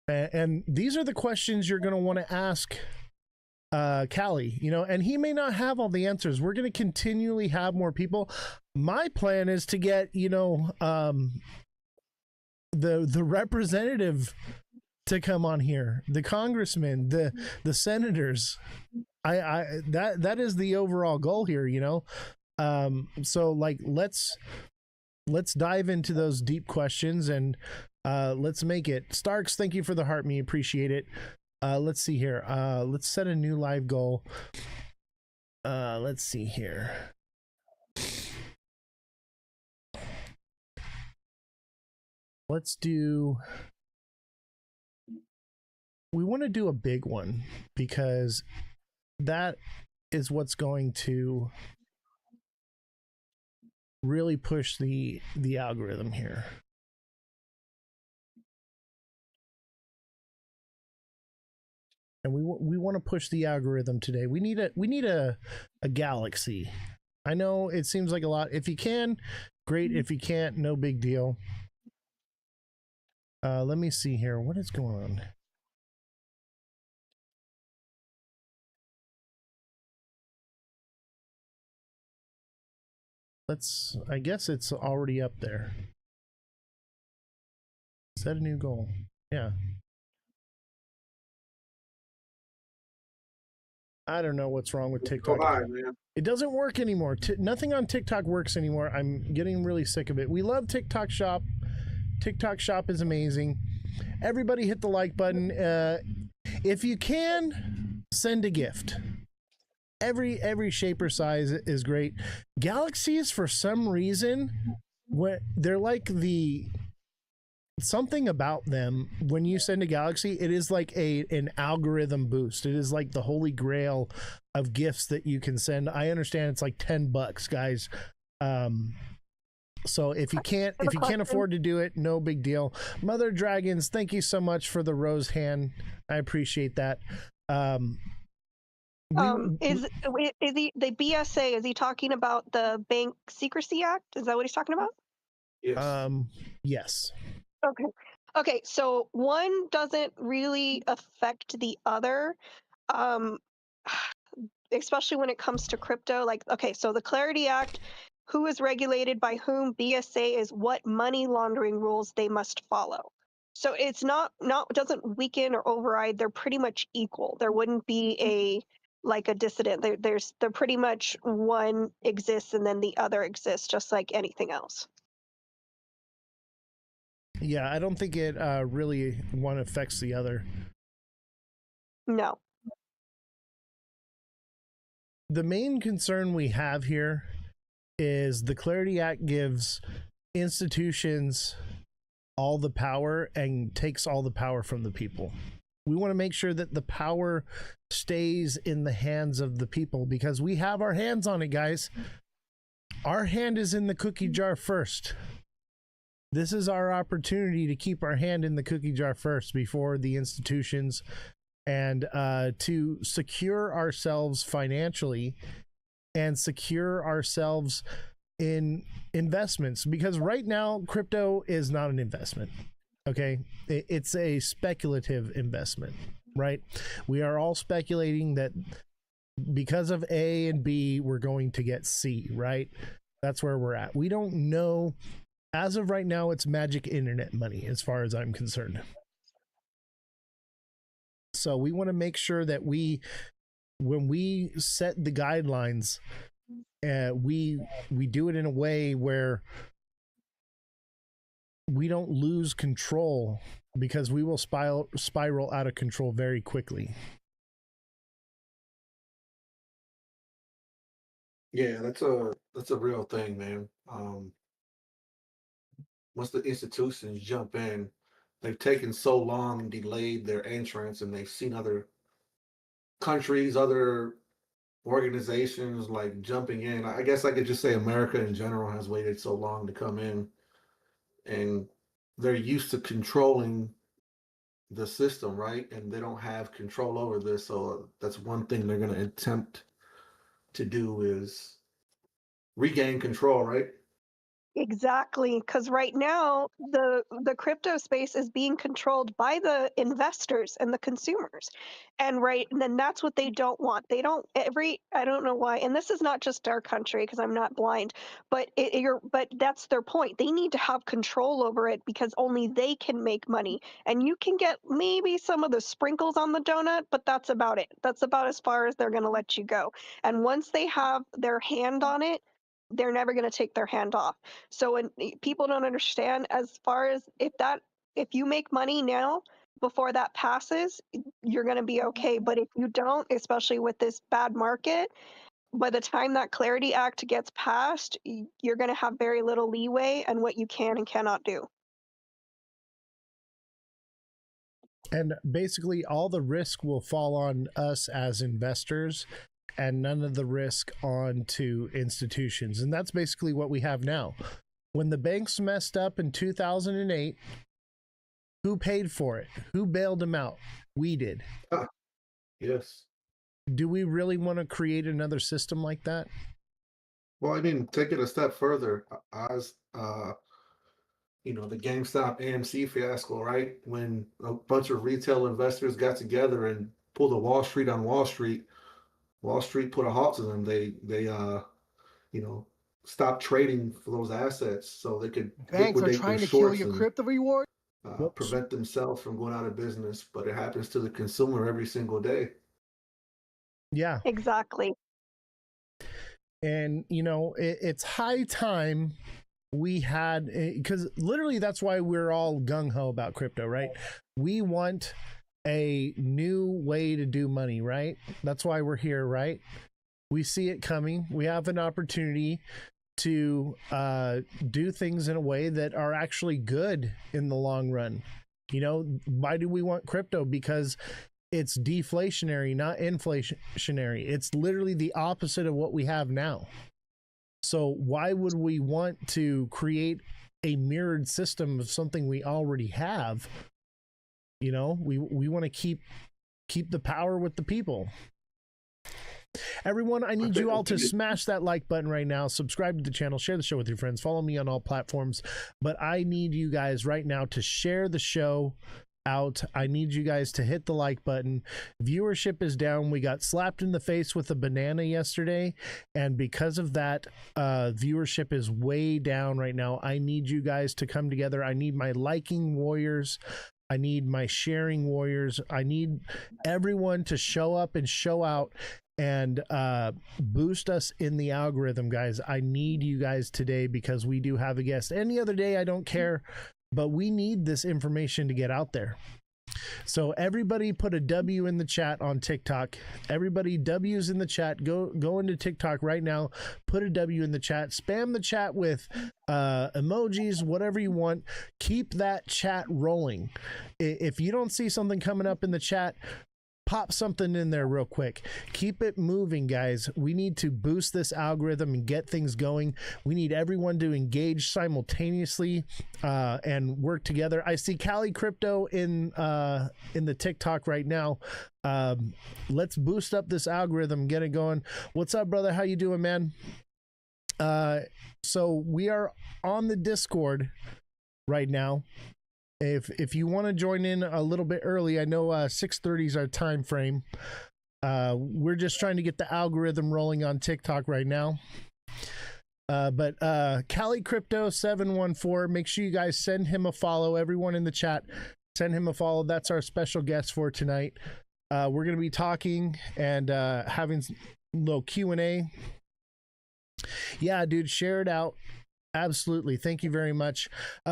And these are the questions you're going to want to ask Callie, you know, and he may not have all the answers. We're going to continually have more people. My plan is to get, you know, the representative to come on here, the congressman, the senators. That is the overall goal here, you know. So like let's dive into those deep questions, and let's make it. Starks, thank you for the heart me, appreciate it. Let's see here. Let's set a new live goal. Let's see here. Let's do. We want to do a big one because that is what's going to really push the algorithm here. And we want to push the algorithm today. We need a galaxy. I know it seems like a lot. If you can, great. If you can't, no big deal. Let me see here. What is going on? I guess it's already up there. Set a new goal. Yeah. I don't know what's wrong with TikTok. It doesn't work anymore. Nothing on TikTok works anymore. I'm getting really sick of it. We love TikTok Shop. TikTok Shop is amazing. Everybody hit the like button. If you can, send a gift. Every shape or size is great. Galaxies, for some reason, they're like something about them. When you send a galaxy, it is like an algorithm boost. It is like the holy grail of gifts that you can send. I understand it's like $10, guys. So if you can't afford to do it, no big deal. Mother Dragons, thank you so much for the rose hand. I appreciate that. Is he the BSA? Is he talking about the Bank Secrecy Act? Is that what he's talking about? Yes. Yes. Okay, so one doesn't really affect the other, especially when it comes to crypto. Like, okay, so the Clarity Act, who is regulated by whom? BSA is what money laundering rules they must follow. So it's not doesn't weaken or override. They're pretty much equal. There wouldn't be a dissident. They're pretty much one exists and then the other exists, just like anything else. Yeah, I don't think it really one affects the other. No. The main concern we have here is the Clarity Act gives institutions all the power and takes all the power from the people. We want to make sure that the power stays in the hands of the people because we have our hands on it, guys. Our hand is in the cookie jar first. This is our opportunity to keep our hand in the cookie jar first before the institutions, and to secure ourselves financially and secure ourselves in investments, because right now crypto is not an investment. Okay, it's a speculative investment, right? We are all speculating that because of A and B we're going to get C, right? That's where we're at. We don't know. As of right now, it's magic internet money as far as I'm concerned. So we want to make sure that when we set the guidelines, we do it in a way where we don't lose control, because we will spiral out of control very quickly. Yeah, that's a real thing, man. Once the institutions jump in, they've taken so long and delayed their entrance, and they've seen other countries, other organizations like jumping in. I guess I could just say America in general has waited so long to come in, and they're used to controlling the system, right? And they don't have control over this. So that's one thing they're going to attempt to do is regain control, right? Exactly, because right now the crypto space is being controlled by the investors and the consumers, and then that's what they don't want. They don't I don't know why, and this is not just our country because I'm not blind, but but that's their point. They need to have control over it because only they can make money, and you can get maybe some of the sprinkles on the donut, but that's about it. That's about as far as they're going to let you go. And once they have their hand on it, they're never going to take their hand off. So when people don't understand, as far as if you make money now, before that passes, you're going to be okay. But if you don't, especially with this bad market, by the time that Clarity Act gets passed, you're going to have very little leeway and what you can and cannot do. And basically, all the risk will fall on us as investors and none of the risk on to institutions. And that's basically what we have now. When the banks messed up in 2008, who paid for it? Who bailed them out? We did. Yes. Do we really want to create another system like that? Well, I mean, take it a step further. As the GameStop AMC fiasco, right? When a bunch of retail investors got together and pulled a Wall Street on Wall Street, Wall Street put a halt to them. They stopped trading for those assets so they could Banks are liquidate trying their to kill shorts your and crypto reward. prevent themselves from going out of business. But it happens to the consumer every single day. Yeah. Exactly. And, it's high time we had, because literally that's why we're all gung-ho about crypto, right? We want a new way to do money, right? That's why we're here, right? We see it coming. We have an opportunity to do things in a way that are actually good in the long run. Why do we want crypto? Because it's deflationary, not inflationary. It's literally the opposite of what we have now. So why would we want to create a mirrored system of something we already have? We want to keep the power with the people. Everyone, I need you all to smash that like button right now, subscribe to the channel, share the show with your friends, follow me on all platforms. But I need you guys right now to share the show out. I need you guys to hit the like button. Viewership is down. We got slapped in the face with a banana yesterday, and because of that, viewership is way down right now. I need you guys to come together. I need my liking warriors. I need my sharing warriors. I need everyone to show up and show out and boost us in the algorithm, guys. I need you guys today because we do have a guest. Any other day, I don't care, but we need this information to get out there. So everybody put a W in the chat on TikTok. Everybody, W's in the chat. Go into TikTok right now. Put a W in the chat. Spam the chat with emojis, whatever you want. Keep that chat rolling. If you don't see something coming up in the chat, pop something in there real quick. Keep it moving, guys. We need to boost this algorithm and get things going. We need everyone to engage simultaneously and work together. I see Cali Crypto in the TikTok right now. Let's boost up this algorithm, get it going. What's up, brother? How you doing, man? So we are on the Discord right now. If you want to join in a little bit early, I know 6:30 is our time frame. We're just trying to get the algorithm rolling on TikTok right now. But Cali Crypto 714, make sure you guys send him a follow. Everyone in the chat, send him a follow. That's our special guest for tonight. We're going to be talking and having a little Q&A. Yeah, dude, share it out. Absolutely. Thank you very much.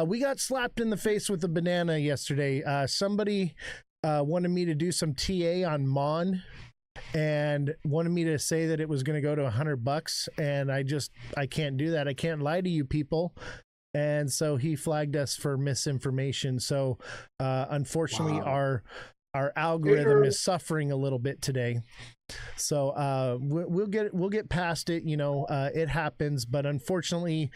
We got slapped in the face with a banana yesterday. Somebody wanted me to do some TA on Mon and wanted me to say that it was going to go to $100. And I can't do that. I can't lie to you people. And so he flagged us for misinformation. So unfortunately, Wow. our algorithm is suffering a little bit today. So we'll get past it. It happens, but unfortunately,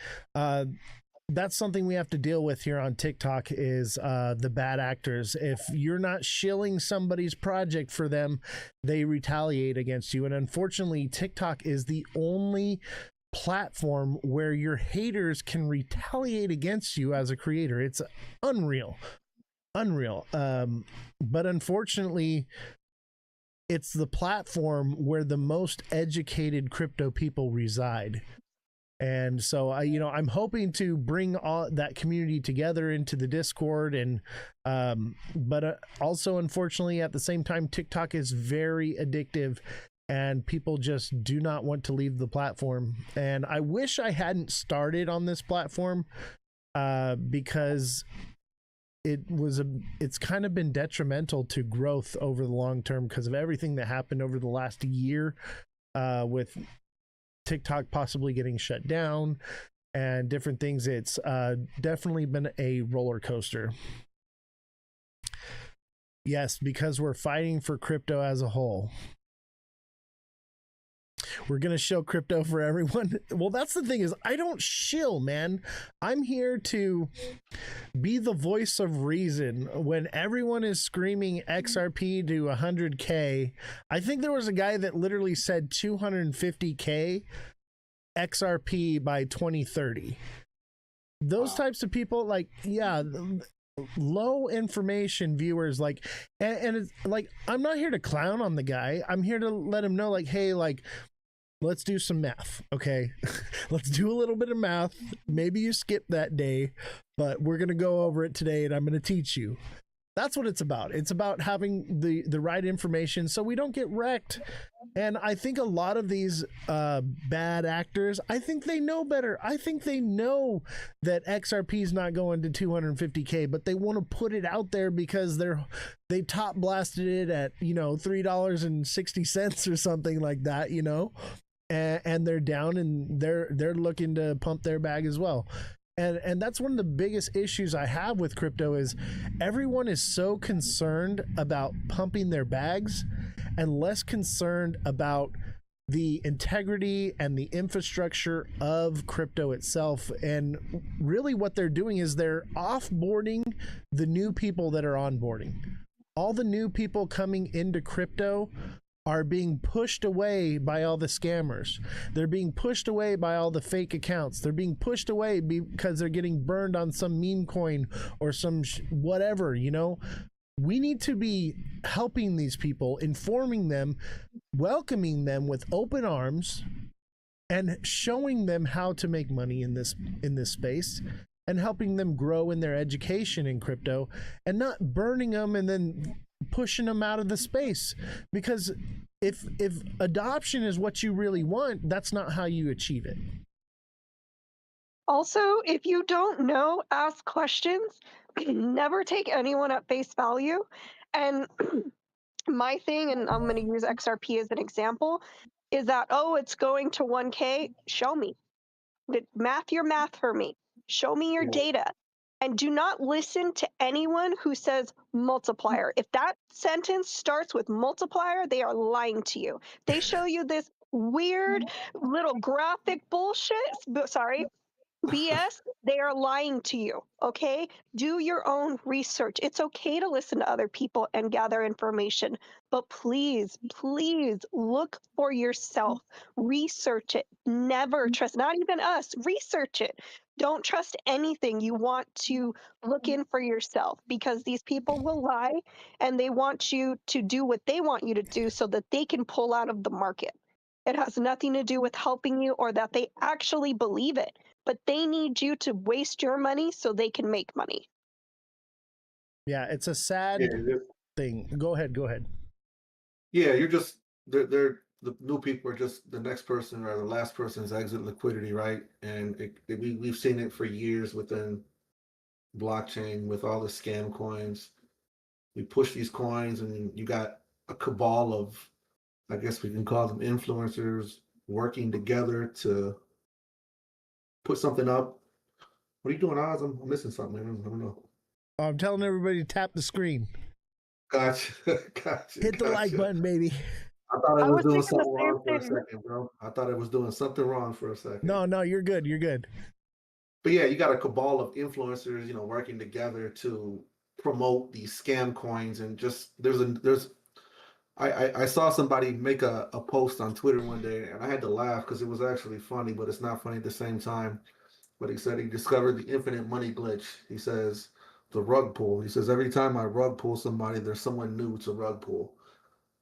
that's something we have to deal with here on TikTok is the bad actors. If you're not shilling somebody's project for them, they retaliate against you. And unfortunately, TikTok is the only platform where your haters can retaliate against you as a creator. It's unreal. But unfortunately, it's the platform where the most educated crypto people reside. And so I'm hoping to bring all that community together into the Discord, and but also, unfortunately, at the same time, TikTok is very addictive and people just do not want to leave the platform. And I wish I hadn't started on this platform because it's kind of been detrimental to growth over the long term because of everything that happened over the last year, with TikTok possibly getting shut down and different things. It's definitely been a roller coaster. Yes, because we're fighting for crypto as a whole. We're going to show crypto for everyone. Well, that's the thing is I don't shill, man. I'm here to be the voice of reason when everyone is screaming XRP to 100K. I think there was a guy that literally said 250K XRP by 2030. Those types of people, like, yeah, low information viewers, like, and it's like, I'm not here to clown on the guy. I'm here to let him know, like, hey, like, let's do some math, okay? Let's do a little bit of math. Maybe you skipped that day, but we're going to go over it today and I'm going to teach you. That's what it's about. It's about having the right information so we don't get wrecked. And I think a lot of these bad actors, I think they know better. I think they know that XRP is not going to 250K, but they want to put it out there because they top blasted it at, $3.60 or something like that, and they're down and they're looking to pump their bag as well. And that's one of the biggest issues I have with crypto is everyone is so concerned about pumping their bags and less concerned about the integrity and the infrastructure of crypto itself. And really what they're doing is they're offboarding the new people that are onboarding. All the new people coming into crypto are being pushed away by all the scammers. They're being pushed away by all the fake accounts. They're being pushed away because they're getting burned on some meme coin or some whatever, We need to be helping these people, informing them, welcoming them with open arms, and showing them how to make money in this space, and helping them grow in their education in crypto, and not burning them and then pushing them out of the space. Because if adoption is what you really want, that's not how you achieve it. Also, if you don't know, ask questions. Never take anyone at face value. And my thing, and I'm going to use XRP as an example, is that, it's going to 1K. Show me. Math your math for me. Show me your data. And do not listen to anyone who says multiplier. If that sentence starts with multiplier, they are lying to you. They show you this weird little graphic bullshit. Sorry. BS, they are lying to you, okay? Do your own research. It's okay to listen to other people and gather information, but please, please look for yourself. Research it. Never trust, not even us, research it. Don't trust anything. You want to look in for yourself because these people will lie and they want you to do what they want you to do so that they can pull out of the market. It has nothing to do with helping you or that they actually believe it. But they need you to waste your money so they can make money. Yeah, it's a sad thing. Go ahead. Yeah, they're the new people are just the next person or the last person's exit liquidity, right? And we've seen it for years within blockchain with all the scam coins. We push these coins, and you got a cabal of, I guess we can call them influencers, working together to put something up. What are you doing, Oz? I'm missing something. I don't know. I'm telling everybody to tap the screen. Gotcha. Hit the like button, baby. I thought I was doing something wrong for a second, bro. I thought I was doing something wrong for a second. No, you're good. You're good. But yeah, you got a cabal of influencers, working together to promote these scam coins, and just I saw somebody make a post on Twitter one day, and I had to laugh because it was actually funny, but it's not funny at the same time. But he said he discovered the infinite money glitch. He says the rug pull. He says every time I rug pull somebody, there's someone new to rug pull.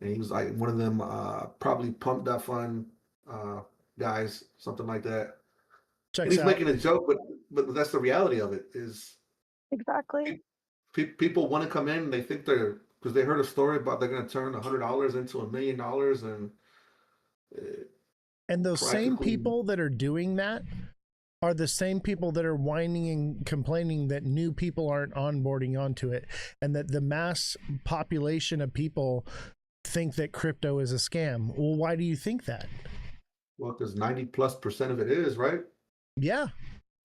And he was like one of them probably pump.fun guys, something like that. And he's making a joke, but that's the reality of it. Is exactly. People want to come in and they think because they heard a story about they're going to turn $100 into $1 million, and those same people that are doing that are the same people that are whining and complaining that new people aren't onboarding onto it, and that the mass population of people think that crypto is a scam. Well, why do you think that? Well, because 90+% of it is, right? Yeah.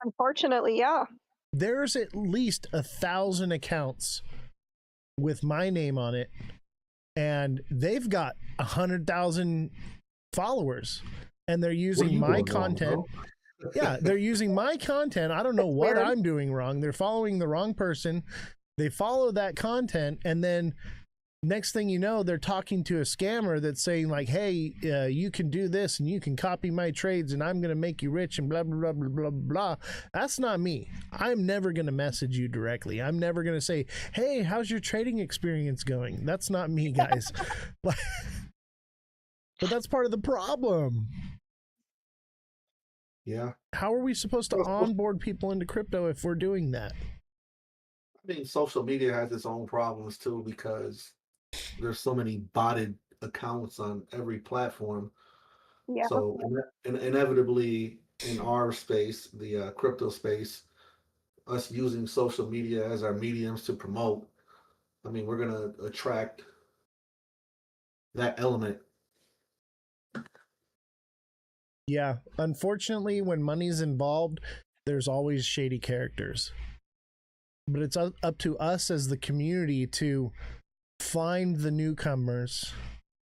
Unfortunately, yeah. There's at least 1,000 accounts with my name on it, and they've got 100,000 followers, and they're using my content. Yeah, they're using my content. I don't know what I'm doing wrong. They're following the wrong person. They follow that content, and then next thing you know, they're talking to a scammer that's saying like, hey, you can do this and you can copy my trades and I'm going to make you rich and blah, blah, blah, blah, blah, blah. That's not me. I'm never going to message you directly. I'm never going to say, hey, how's your trading experience going? That's not me, guys. But that's part of the problem. Yeah. How are we supposed to onboard people into crypto if we're doing that? I mean, social media has its own problems too, because there's so many botted accounts on every platform. Yeah. So inevitably in our space, the crypto space, us using social media as our mediums to promote, I mean, we're going to attract that element. Yeah, unfortunately, when money's involved, there's always shady characters. But it's up to us as the community to find the newcomers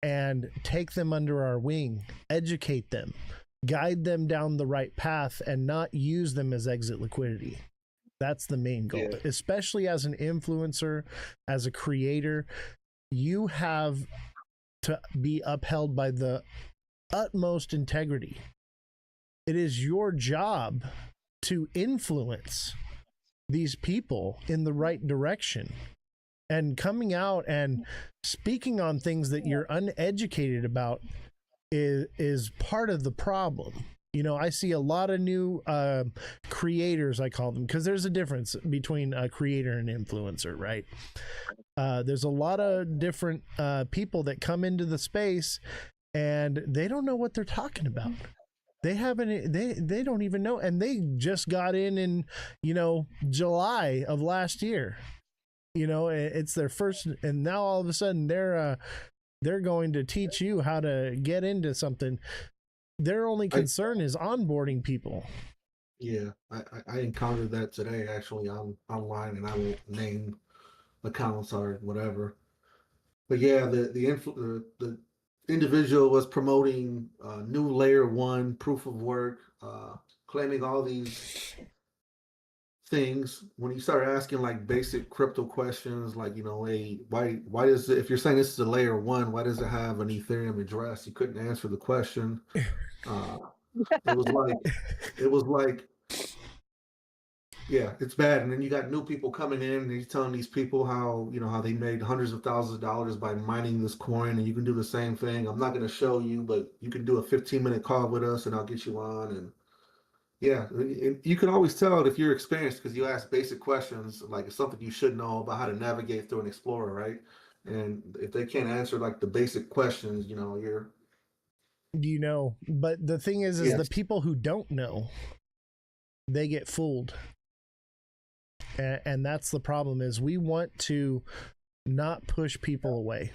and take them under our wing, educate them, guide them down the right path, and not use them as exit liquidity. That's the main goal. Yeah. Especially as an influencer, as a creator, you have to be upheld by the utmost integrity. It is your job to influence these people in the right direction, and coming out and speaking on things that you're uneducated about is part of the problem. You know, I see a lot of new creators, I call them, because there's a difference between a creator and influencer, right? There's a lot of different people that come into the space and they don't know what they're talking about. They haven't, they don't even know. And they just got in, you know, July of last year. You know, it's their first, and now all of a sudden they're going to teach you how to get into something. Their only concern is onboarding people. Yeah, I encountered that today actually online, and I won't name accounts or whatever. But yeah, the individual was promoting new layer 1 proof of work, claiming all these things. When you start asking like basic crypto questions, like, you know, hey, why does it, if you're saying this is a layer 1, why does it have an Ethereum address? You couldn't answer the question. It was like, yeah, it's bad. And then you got new people coming in and he's telling these people how, you know, how they made hundreds of thousands of dollars by mining this coin, and you can do the same thing. I'm not going to show you, but you can do a 15-minute call with us and I'll get you on. And yeah, you can always tell if you're experienced because you ask basic questions, like it's something you should know about how to navigate through an Explorer, right? And if they can't answer like the basic questions, you know, you know, but the thing is the people who don't know, they get fooled. And that's the problem, is we want to not push people away.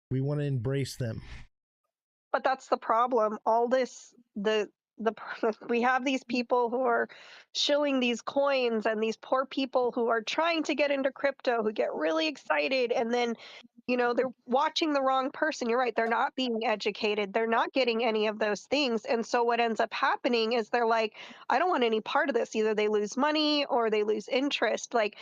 We want to embrace them. But that's the problem. All this, we have these people who are shilling these coins, and these poor people who are trying to get into crypto who get really excited, and then, you know, they're watching the wrong person. You're right. They're not being educated. They're not getting any of those things. And so what ends up happening is they're like, I don't want any part of this. Either they lose money or they lose interest. Like,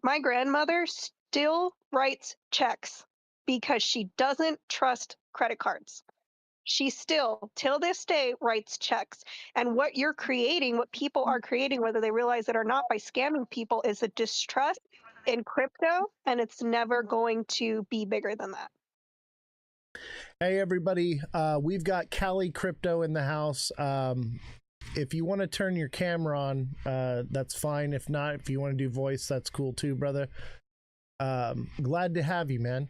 my grandmother still writes checks because she doesn't trust credit cards. She still, till this day, writes checks. And what you're creating, what people are creating, whether they realize it or not, by scamming people, is a distrust in crypto, and it's never going to be bigger than that. Hey, everybody. We've got Cali Crypto in the house. If you want to turn your camera on, that's fine. If not, if you want to do voice, that's cool too, brother. Glad to have you, man.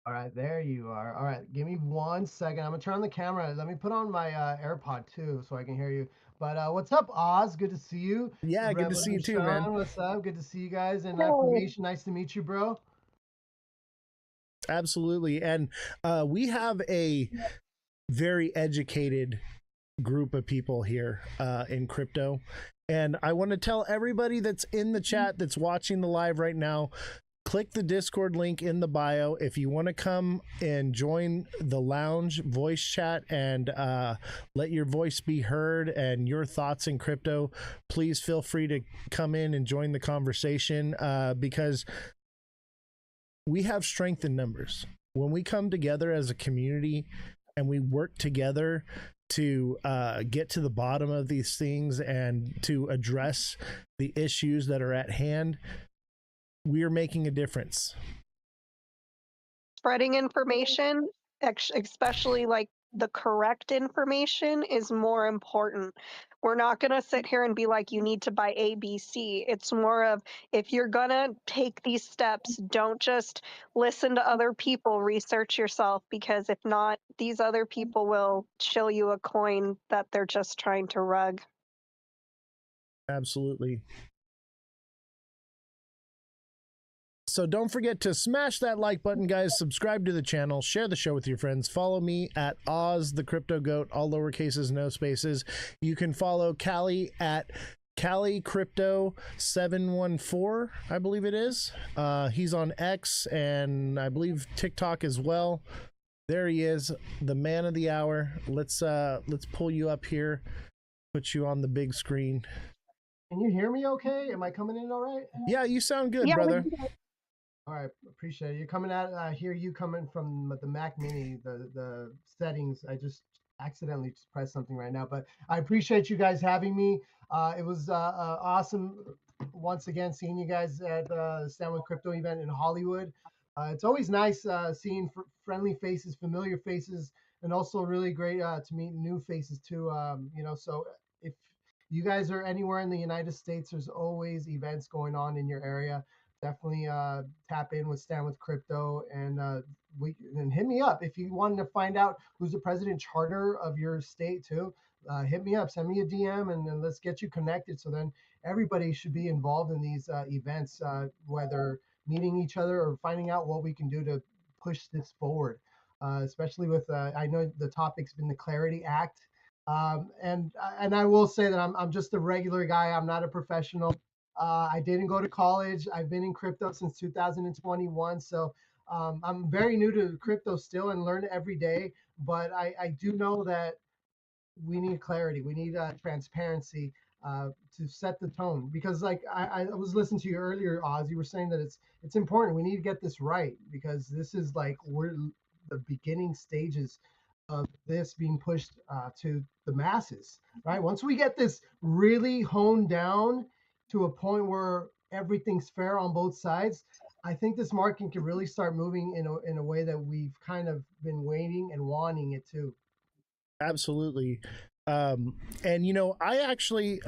All right, there you are. All right, give me 1 second. I'm gonna turn on the camera. Let me put on my AirPod too, so I can hear you. But what's up, Oz? Good to see you. Yeah, good to see you too, man. Sean, what's up? Good to see you guys. And Hello. Affirmation, nice to meet you, bro. Absolutely. And we have a very educated group of people here in crypto. And I want to tell everybody that's in the chat that's watching the live right now, click the Discord link in the bio if you want to come and join the lounge voice chat and let your voice be heard and your thoughts in crypto. Please feel free to come in and join the conversation because we have strength in numbers. When we come together as a community and we work together to get to the bottom of these things and to address the issues that are at hand, we are making a difference. Spreading information, especially like the correct information, is more important. We're not going to sit here and be like, you need to buy ABC. It's more of, if you're going to take these steps, don't just listen to other people, research yourself, because if not, these other people will show you a coin that they're just trying to rug. Absolutely. So don't forget to smash that like button, guys. Subscribe to the channel. Share the show with your friends. Follow me at Ozthecryptogoat, all lowercases, no spaces. You can follow Callie at CallieCrypto714, I believe it is. He's on X and I believe TikTok as well. There he is, the man of the hour. Let's pull you up here, put you on the big screen. Can you hear me okay? Am I coming in all right? Yeah, you sound good, brother. All right, appreciate it. You're coming out. I hear you coming from the Mac Mini, the settings. I just accidentally just pressed something right now, but I appreciate you guys having me. It was awesome once again seeing you guys at the Stand With Crypto event in Hollywood. It's always nice seeing friendly faces, familiar faces, and also really great to meet new faces too. So if you guys are anywhere in the United States, there's always events going on in your area. Definitely tap in with Stand With Crypto and hit me up if you wanted to find out who's the president charter of your state too. Hit me up, send me a DM, and then let's get you connected. So then everybody should be involved in these events, whether meeting each other or finding out what we can do to push this forward. Especially with I know the topic's been the Clarity Act, and I will say that I'm just a regular guy. I'm not a professional. I didn't go to college. I've been in crypto since 2021. So I'm very new to crypto still and learn every day. But I do know that we need clarity. We need transparency to set the tone. Because like I was listening to you earlier, Oz, you were saying that it's important. We need to get this right because this is like we're the beginning stages of this being pushed to the masses, right? Once we get this really honed down to a point where everything's fair on both sides, I think this market can really start moving in a way that we've kind of been waiting and wanting it to. Absolutely. And I actually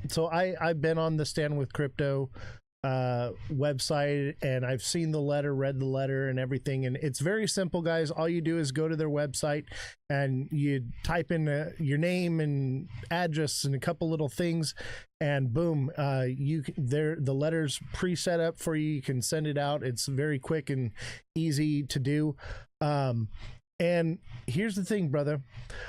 so I've been on the Stand With Crypto website and I've seen the letter, read the letter and everything, and it's very simple, guys. All you do is go to their website and you type in your name and address and a couple little things, and boom, the letter's pre-set up for you. You can send it out. It's very quick and easy to do. And here's the thing, brother.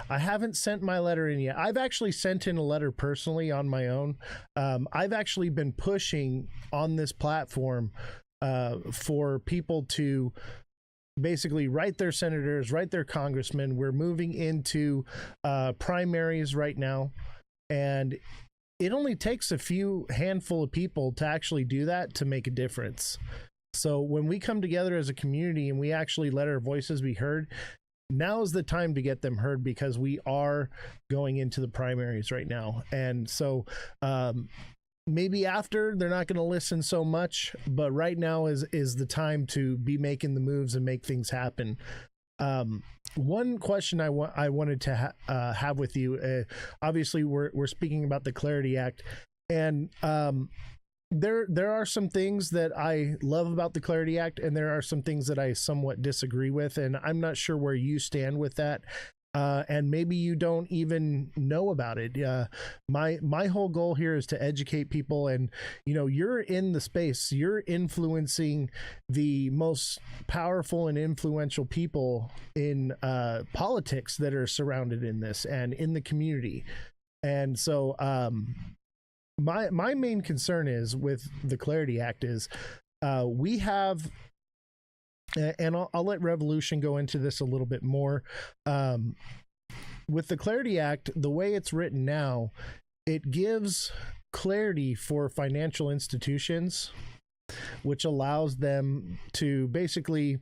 I haven't sent my letter in yet. I've actually sent in a letter personally on my own. I've actually been pushing on this platform for people to basically write their senators, write their congressmen. We're moving into primaries right now. And it only takes a few handful of people to actually do that to make a difference. So when we come together as a community and we actually let our voices be heard, now is the time to get them heard because we are going into the primaries right now. And so maybe after they're not going to listen so much, but right now is the time to be making the moves and make things happen. One question I wanted to have with you, obviously we're speaking about the Clarity Act, and there are some things that I love about the Clarity Act, and there are some things that I somewhat disagree with, and I'm not sure where you stand with that. and maybe you don't even know about it. My whole goal here is to educate people, and you're in the space, you're influencing the most powerful and influential people in politics that are surrounded in this and in the community. And so my main concern is with the Clarity Act is we have, and I'll let Revolution go into this a little bit more. With the Clarity Act, the way it's written now, it gives clarity for financial institutions, which allows them to basically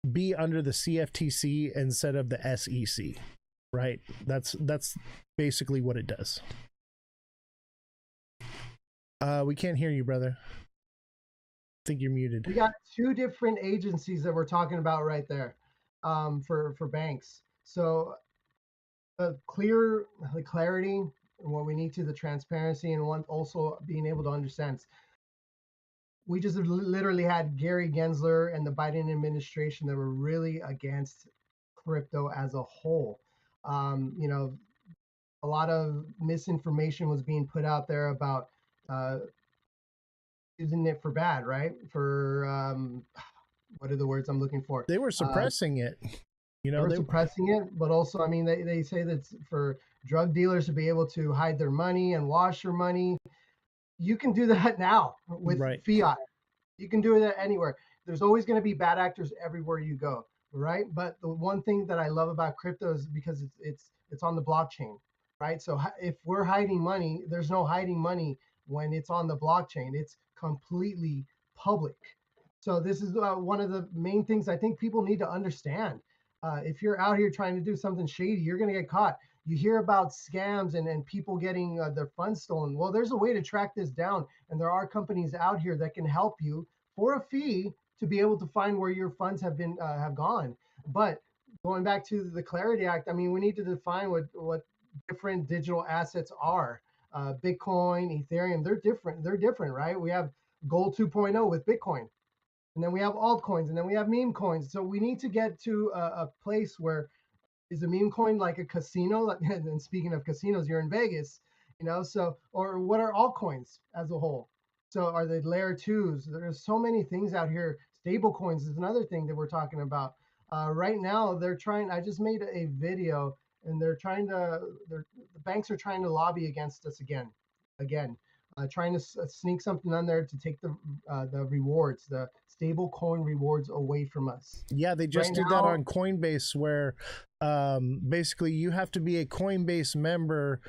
be under the CFTC instead of the SEC, right? That's basically what it does. We can't hear you, brother. I think you're muted. We got two different agencies that we're talking about right there, for banks. So clarity, and what we need to, the transparency, and one also being able to understand. We just literally had Gary Gensler and the Biden administration that were really against crypto as a whole. A lot of misinformation was being put out there about using it for bad, right? For what are the words I'm looking for? They were suppressing it. They were suppressing it, but also, I mean, they say that's for drug dealers to be able to hide their money and wash their money. You can do that now with fiat. You can do that anywhere. There's always going to be bad actors everywhere you go, right? But the one thing that I love about crypto is because it's on the blockchain, right? So if we're hiding money, there's no hiding money when it's on the blockchain. It's completely public. So this is one of the main things I think people need to understand. If you're out here trying to do something shady, you're going to get caught. You hear about scams and people getting their funds stolen. Well, there's a way to track this down, and there are companies out here that can help you for a fee to be able to find where your funds have gone. But going back to the Clarity Act, I mean, we need to define what different digital assets are. Bitcoin, Ethereum, they're different. They're different, right? We have Gold 2.0 with Bitcoin. And then we have altcoins, and then we have meme coins. So we need to get to a place where, is a meme coin like a casino? And speaking of casinos, you're in Vegas, so, or what are altcoins as a whole? So are they layer twos? There's so many things out here. Stable coins is another thing that we're talking about. Right now, I just made a video, and the banks are trying to lobby against us again. Trying to sneak something on there to take the rewards, the stable coin rewards away from us. Yeah, they just did that on Coinbase, where basically you have to be a Coinbase member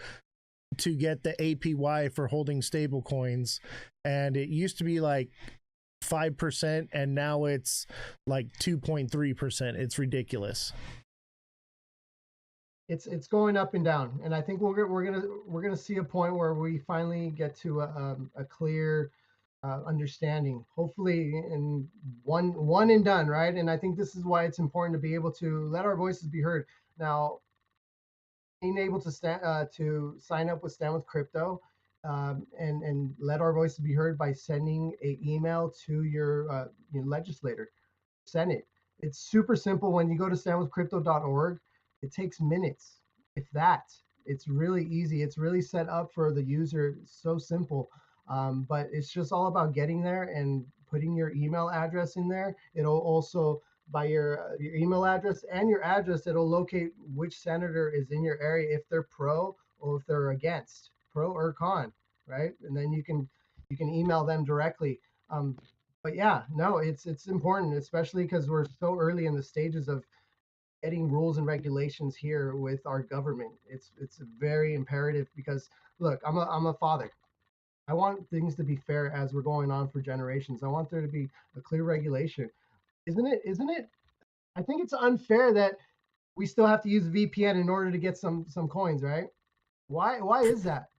to get the APY for holding stable coins. And it used to be like 5%, and now it's like 2.3%. It's ridiculous. It's going up and down, and I think we're gonna see a point where we finally get to a clear understanding. Hopefully, in one and done, right? And I think this is why it's important to be able to let our voices be heard. Now, being able to sign up with Stand with Crypto, and let our voices be heard by sending an email to your legislator, Senate. It's super simple. When you go to standwithcrypto.org, it takes minutes, if that. It's really easy. It's really set up for the user. It's so simple. But it's just all about getting there and putting your email address in there. It'll also, by your email address and your address, it'll locate which senator is in your area, if they're pro or if they're against, pro or con, right? And then you can email them directly. But yeah, no, it's important, especially because we're so early in the stages of getting rules and regulations here with our government. It's very imperative because, look, I'm a father. I want things to be fair as we're going on for generations. I want there to be a clear regulation. Isn't it? I think it's unfair that we still have to use VPN in order to get some coins, right? Why is that?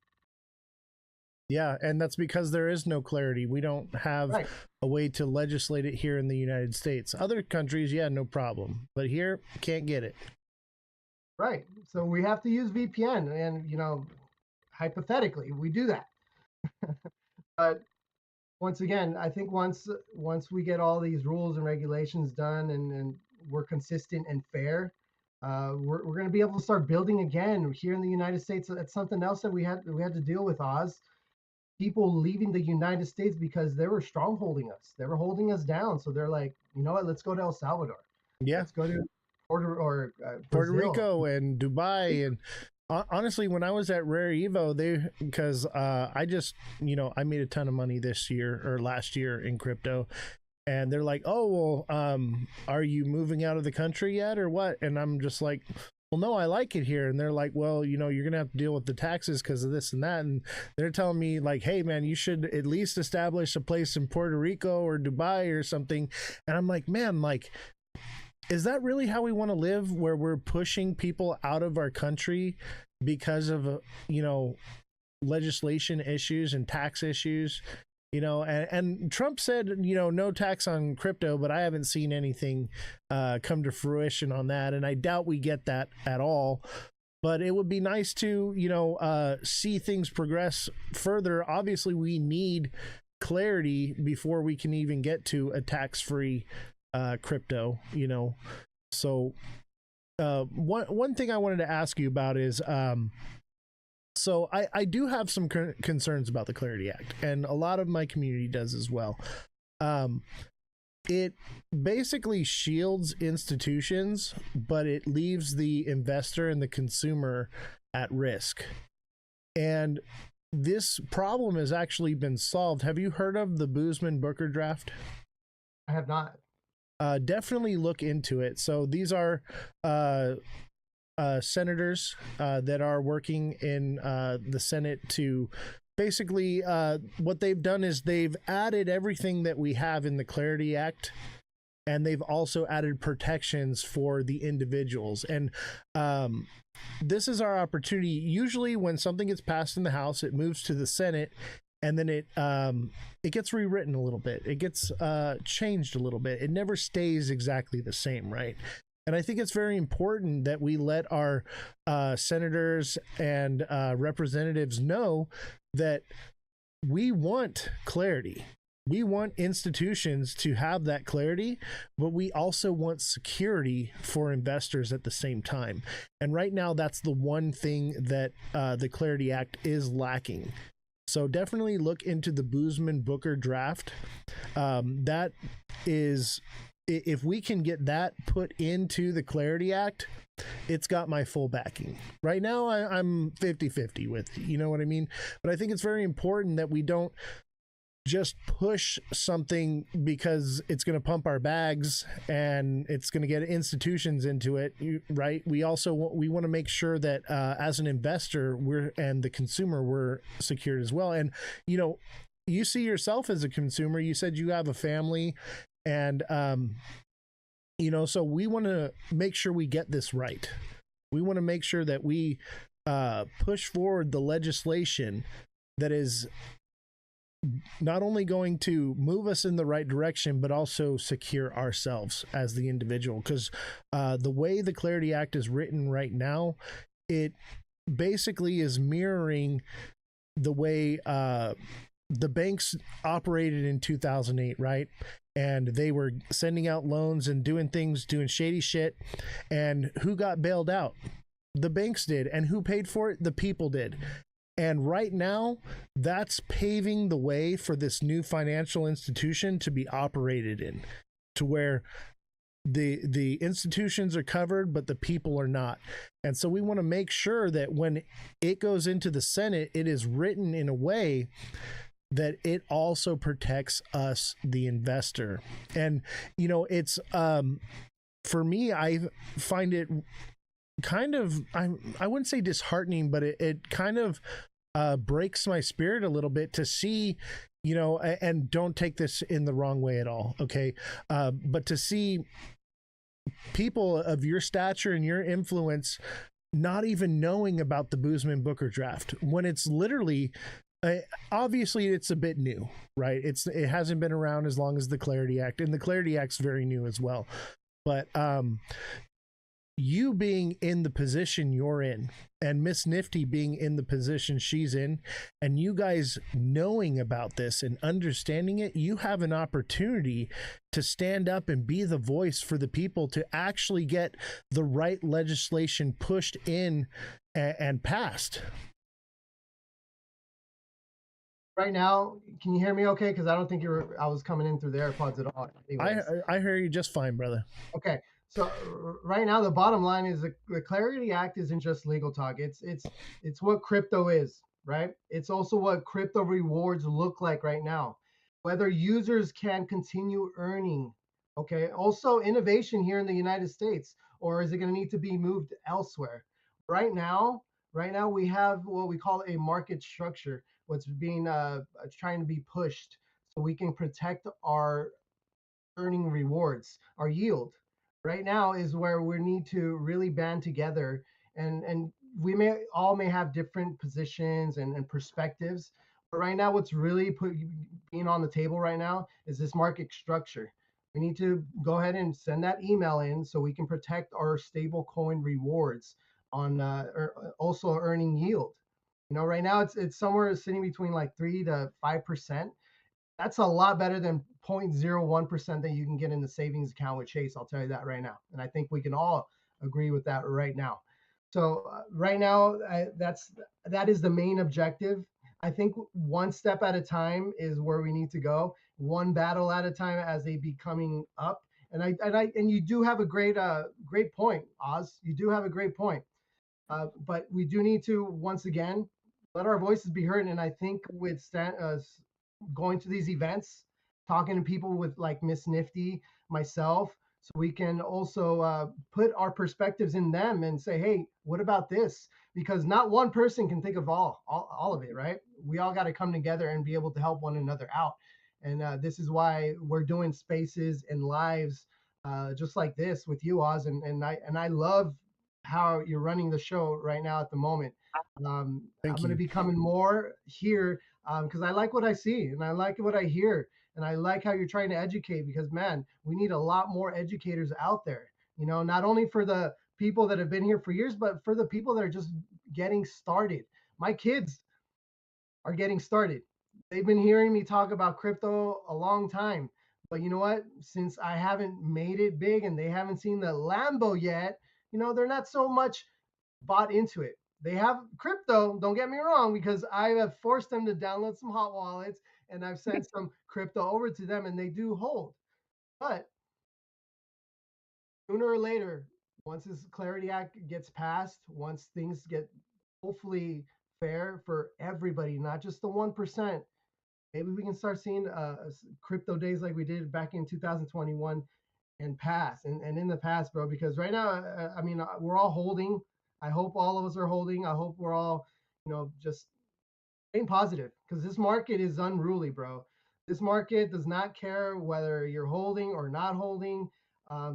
Yeah, and that's because there is no clarity. We don't have a way to legislate it here in the United States. Other countries, yeah, no problem. But here, can't get it. Right. So we have to use VPN, and, hypothetically, we do that. But once again, I think once we get all these rules and regulations done and we're consistent and fair, we're going to be able to start building again here in the United States. That's something else that we had to deal with, Oz. People leaving the United States because they were strongholding us. They were holding us down. So they're like, you know what? Let's go to El Salvador. Yeah. Let's go to Puerto Puerto Brazil. Rico and Dubai. And honestly, when I was at Rare Evo, because I just, I made a ton of money this year or last year in crypto. And they're like, oh, well, are you moving out of the country yet or what? And I'm just like, well, no, I like it here. And they're like, well, you're going to have to deal with the taxes because of this and that. And they're telling me like, hey, man, you should at least establish a place in Puerto Rico or Dubai or something. And I'm like, man, like, is that really how we want to live, where we're pushing people out of our country because of, legislation issues and tax issues? And Trump said, no tax on crypto, but I haven't seen anything come to fruition on that. And I doubt we get that at all. But it would be nice to, see things progress further. Obviously, we need clarity before we can even get to a tax-free crypto, So one thing I wanted to ask you about is, so I do have some concerns about the Clarity Act, and a lot of my community does as well. It basically shields institutions, but it leaves the investor and the consumer at risk. And this problem has actually been solved. Have you heard of the Boozman-Booker draft? I have not. Definitely look into it. So these are senators that are working in the Senate to basically what they've done is they've added everything that we have in the Clarity Act, and they've also added protections for the individuals. And this is our opportunity. Usually when something gets passed in the House, it moves to the Senate, and then it gets rewritten a little bit. It gets changed a little bit. It never stays exactly the same, right? And I think it's very important that we let our senators and representatives know that we want clarity. We want institutions to have that clarity, but we also want security for investors at the same time. And right now, that's the one thing that the Clarity Act is lacking. So definitely look into the Boozman-Booker draft. That is, if we can get that put into the Clarity Act, it's got my full backing. Right now, I'm 50-50 with it, you know what I mean? But I think it's very important that we don't just push something because it's going to pump our bags and it's going to get institutions into it, right? We also want to make sure that as an investor, and the consumer, we're secured as well. And, you see yourself as a consumer. You said you have a family, and so we want to make sure we get this right. We want to make sure that we push forward the legislation that is not only going to move us in the right direction, but also secure ourselves as the individual. Because the way the Clarity Act is written right now, it basically is mirroring the way the banks operated in 2008, right? And they were sending out loans and doing shady shit. And who got bailed out? The banks did. And who paid for it? The people did. And right now, that's paving the way for this new financial institution to be operated in, to where the institutions are covered, but the people are not. And so we want to make sure that when it goes into the Senate, it is written in a way that it also protects us, the investor. And, it's, for me, I find it kind of, I wouldn't say disheartening, but it kind of breaks my spirit a little bit to see, and don't take this in the wrong way at all, okay? But to see people of your stature and your influence not even knowing about the Boozman-Booker draft, when it's literally, obviously it's a bit new, right? It hasn't been around as long as the Clarity Act, and the Clarity Act's very new as well. But you being in the position you're in and Miss Nifty being in the position she's in, and you guys knowing about this and understanding it, you have an opportunity to stand up and be the voice for the people to actually get the right legislation pushed in and passed. Right now, can you hear me okay? Because I don't think I was coming in through the AirPods at all. Anyways. I hear you just fine, brother. Okay. So right now, the bottom line is the Clarity Act isn't just legal talk. It's what crypto is, right? It's also what crypto rewards look like right now. Whether users can continue earning, okay? Also innovation here in the United States, or is it going to need to be moved elsewhere? Right now we have what we call a market structure, what's being trying to be pushed so we can protect our earning rewards, our yield. Right now is where we need to really band together, and we may have different positions and perspectives, but right now what's really being on the table right now is this market structure. We need to go ahead and send that email in so we can protect our stable coin rewards on also earning yield. Right now it's somewhere sitting between like 3 to 5%. That's a lot better than 0.01% that you can get in the savings account with Chase. I'll tell you that right now. And I think we can all agree with that right now. So right now, that is the main objective. I think one step at a time is where we need to go. One battle at a time as they be coming up. And you do have a great point, Oz. You do have a great point. But we do need to once again let our voices be heard. And I think with going to these events, talking to people with like Miss Nifty, myself, so we can also put our perspectives in them and say, hey, what about this? Because not one person can think of all of it, right? We all got to come together and be able to help one another out. And this is why we're doing spaces and lives just like this with you, Oz. And I love how you're running the show right now at the moment. I'm going to be coming more here because I like what I see and I like what I hear. And I like how you're trying to educate because, man, we need a lot more educators out there, not only for the people that have been here for years, but for the people that are just getting started. My kids are getting started. They've been hearing me talk about crypto a long time. But you know what? Since I haven't made it big and they haven't seen the Lambo yet, they're not so much bought into it. They have crypto, don't get me wrong, because I have forced them to download some hot wallets and I've sent some crypto over to them and they do hold. But sooner or later, once this Clarity Act gets passed, once things get hopefully fair for everybody, not just the 1%, maybe we can start seeing crypto days like we did back in 2021 and pass. And in the past, bro, because right now, I mean, we're all holding. I hope all of us are holding. I hope we're all, just staying positive because this market is unruly, bro. This market does not care whether you're holding or not holding.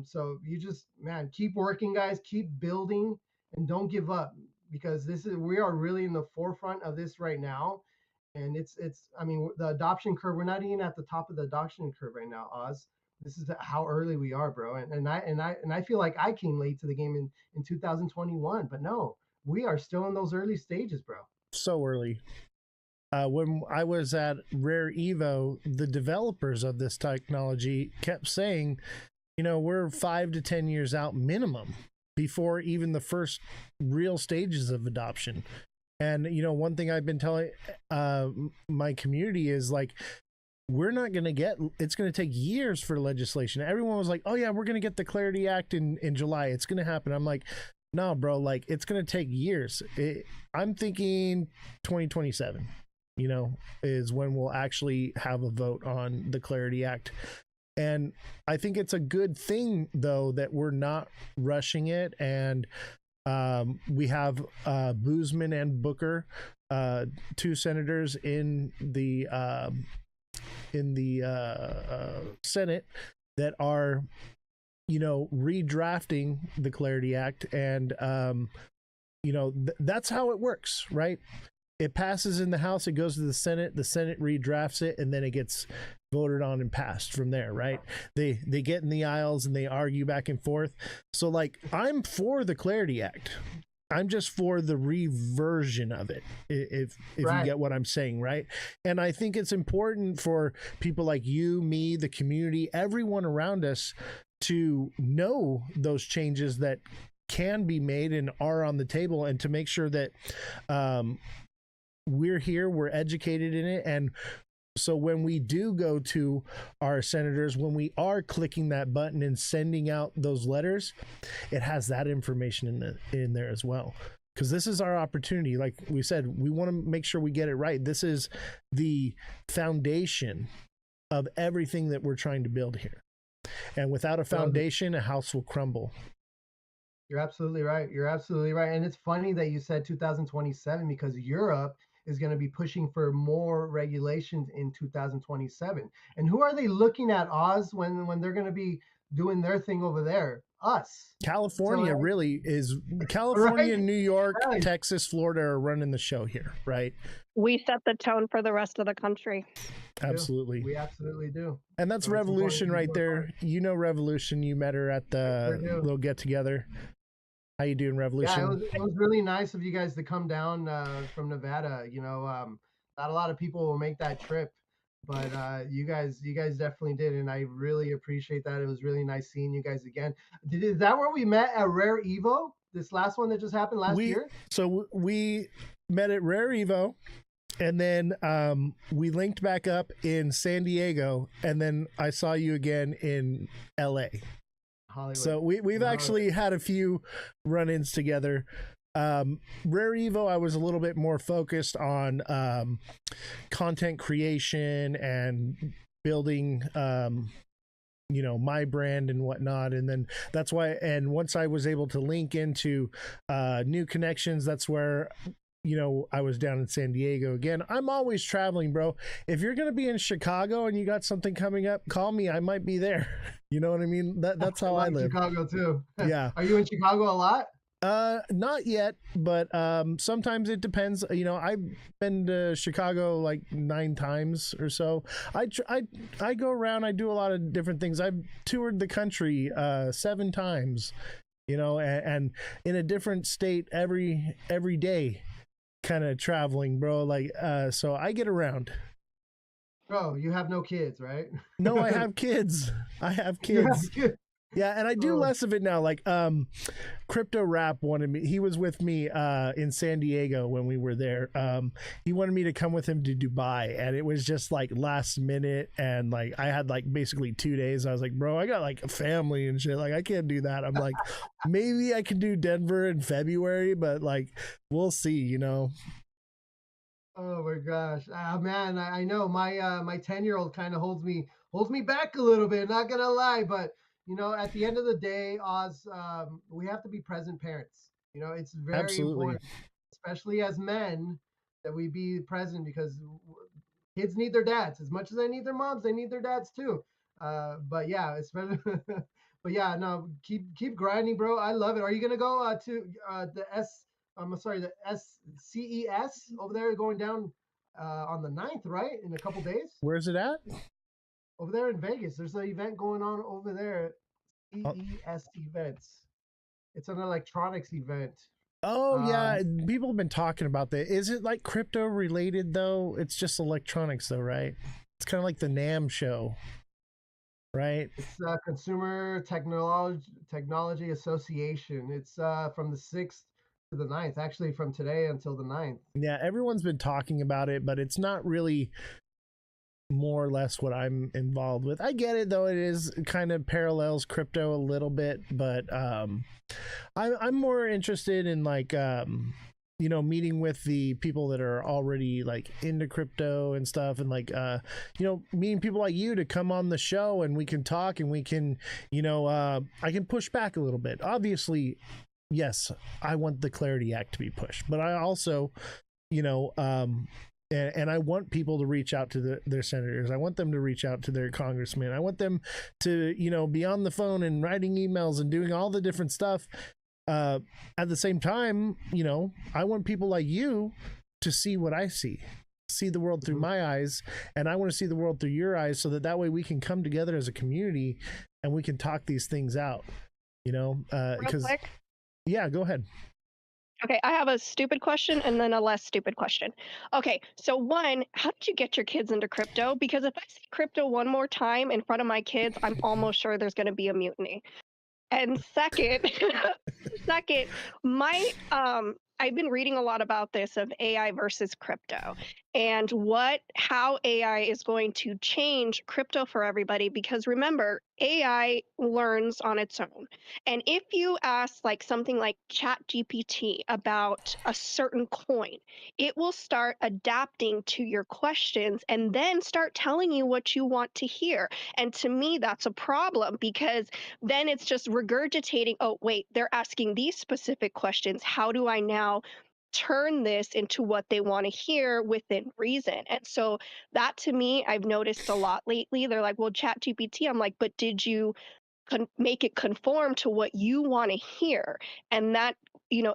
So you just, man, keep working, guys. Keep building and don't give up because we are really in the forefront of this right now. And I mean, the adoption curve, we're not even at the top of the adoption curve right now, Oz. This is how early we are, bro. And I feel like I came late to the game in 2021, but no, we are still in those early stages, bro. So early. When I was at Rare Evo, the developers of this technology kept saying, we're 5 to 10 years out minimum before even the first real stages of adoption. And, one thing I've been telling my community is like, we're not going to it's going to take years for legislation. Everyone was like, oh yeah, we're going to get the Clarity Act in July. It's going to happen. I'm like, no, bro, like it's going to take years. I'm thinking 2027, is when we'll actually have a vote on the Clarity Act. And I think it's a good thing though, that we're not rushing it. And we have Boozman and Booker, two senators in the Senate that are redrafting the Clarity Act, and that's how it works, right? It passes in the House, it goes to the Senate redrafts it, and then it gets voted on and passed from there, right? They get in the aisles and they argue back and forth. So like, I'm for the Clarity Act. I'm just for the reversion of it, if Right. you get what I'm saying, right? And I think it's important for people like you, me, the community, everyone around us to know those changes that can be made and are on the table, and to make sure that we're here, we're educated in it. And so when we do go to our senators, when we are clicking that button and sending out those letters, it has that information in there as well. Because this is our opportunity. Like we said, we want to make sure we get it right. This is the foundation of everything that we're trying to build here. And without a foundation, a house will crumble. You're absolutely right. You're absolutely right. And it's funny that you said 2027, because Europe is going to be pushing for more regulations in 2027. And who are they looking at, Oz, when they're going to be doing their thing over there? Us. California So, really is. California, Right. New York, Right. Texas, Florida are running the show here, right? We set the tone for the rest of the country. Absolutely. We absolutely do. And that's So it's important Revolution to right work there. You know Revolution. You met her at the Sure do. little get together. How you doing, Revolution? Yeah, it was really nice of you guys to come down from Nevada. You know, not a lot of people will make that trip, but you guys definitely did, and I really appreciate that. It was really nice seeing you guys again. Is that where we met at Rare Evo? This last one that just happened last year? So we met at Rare Evo, and then we linked back up in San Diego, and then I saw you again in LA. Hollywood. So we've actually had a few run-ins together. Rare Evo, I was a little bit more focused on content creation and building my brand and whatnot. And then that's why, and once I was able to link into new connections, that's where I was down in San Diego again. I'm always traveling, bro. If you're going to be in Chicago and you got something coming up, call me. I might be there. You know what I mean? That's how I live. Chicago too. Yeah. Are you in Chicago a lot? Not yet, but sometimes it depends. I've been to Chicago like 9 times or so. I go around. I do a lot of different things. I've toured the country 7 times. And in a different state every day. Kind of traveling, bro. Like so I get around. Bro, you have no kids, right? No, I have kids. kids. Yeah, and I do less of it now. Like Crypto Rap wanted me. He was with me in San Diego when we were there. He wanted me to come with him to Dubai, and it was just like last minute, and like I had like basically 2 days. I was like, bro, I got like a family and shit. Like I can't do that. I'm like, maybe I can do Denver in February, but like we'll see. Oh my gosh, man, I know my my 10-year-old kind of holds me back a little bit. Not gonna lie, but at the end of the day, Oz, we have to be present parents. It's very important, especially as men, that we be present, because kids need their dads as much as they need their moms. They need their dads too. But yeah, especially. But yeah, no, keep grinding, bro. I love it. Are you gonna go to the CES over there, going down on the 9th, right? In a couple days. Where's it at? Over there in Vegas. There's an event going on over there. CES events. It's an electronics event. Oh yeah, people have been talking about that. Is it like crypto related though? It's just electronics though, right? It's kind of like the NAMM show, right? It's Consumer Technology Association. It's from the 6th to the 9th, actually from today until the 9th. Yeah, everyone's been talking about it, but it's not really more or less what I'm involved with. I get it though, it is kind of parallels crypto a little bit, but I'm more interested in like meeting with the people that are already like into crypto and stuff, and like meeting people like you to come on the show and we can talk and we can I can push back a little bit. Obviously, yes, I want the Clarity Act to be pushed, but I also and I want people to reach out to their senators. I want them to reach out to their congressmen. I want them to, be on the phone and writing emails and doing all the different stuff. At the same time, I want people like you to see what I see the world through my eyes, and I want to see the world through your eyes, so that way we can come together as a community and we can talk these things out, you know, Real because quick. yeah, go ahead. Okay, I have a stupid question and then a less stupid question. Okay, so one, how did you get your kids into crypto? Because if I see crypto one more time in front of my kids, I'm almost sure there's going to be a mutiny. And second, second, my I've been reading a lot about this of AI versus crypto and how AI is going to change crypto for everybody, because remember, AI learns on its own. And if you ask like something like ChatGPT about a certain coin, it will start adapting to your questions and then start telling you what you want to hear. And to me, that's a problem, because then it's just regurgitating, oh, wait, they're asking these specific questions. How do I now turn this into what they want to hear within reason? And so that, to me, I've noticed a lot lately. They're like, well, Chat GPT. I'm like, but did you make it conform to what you want to hear? And that,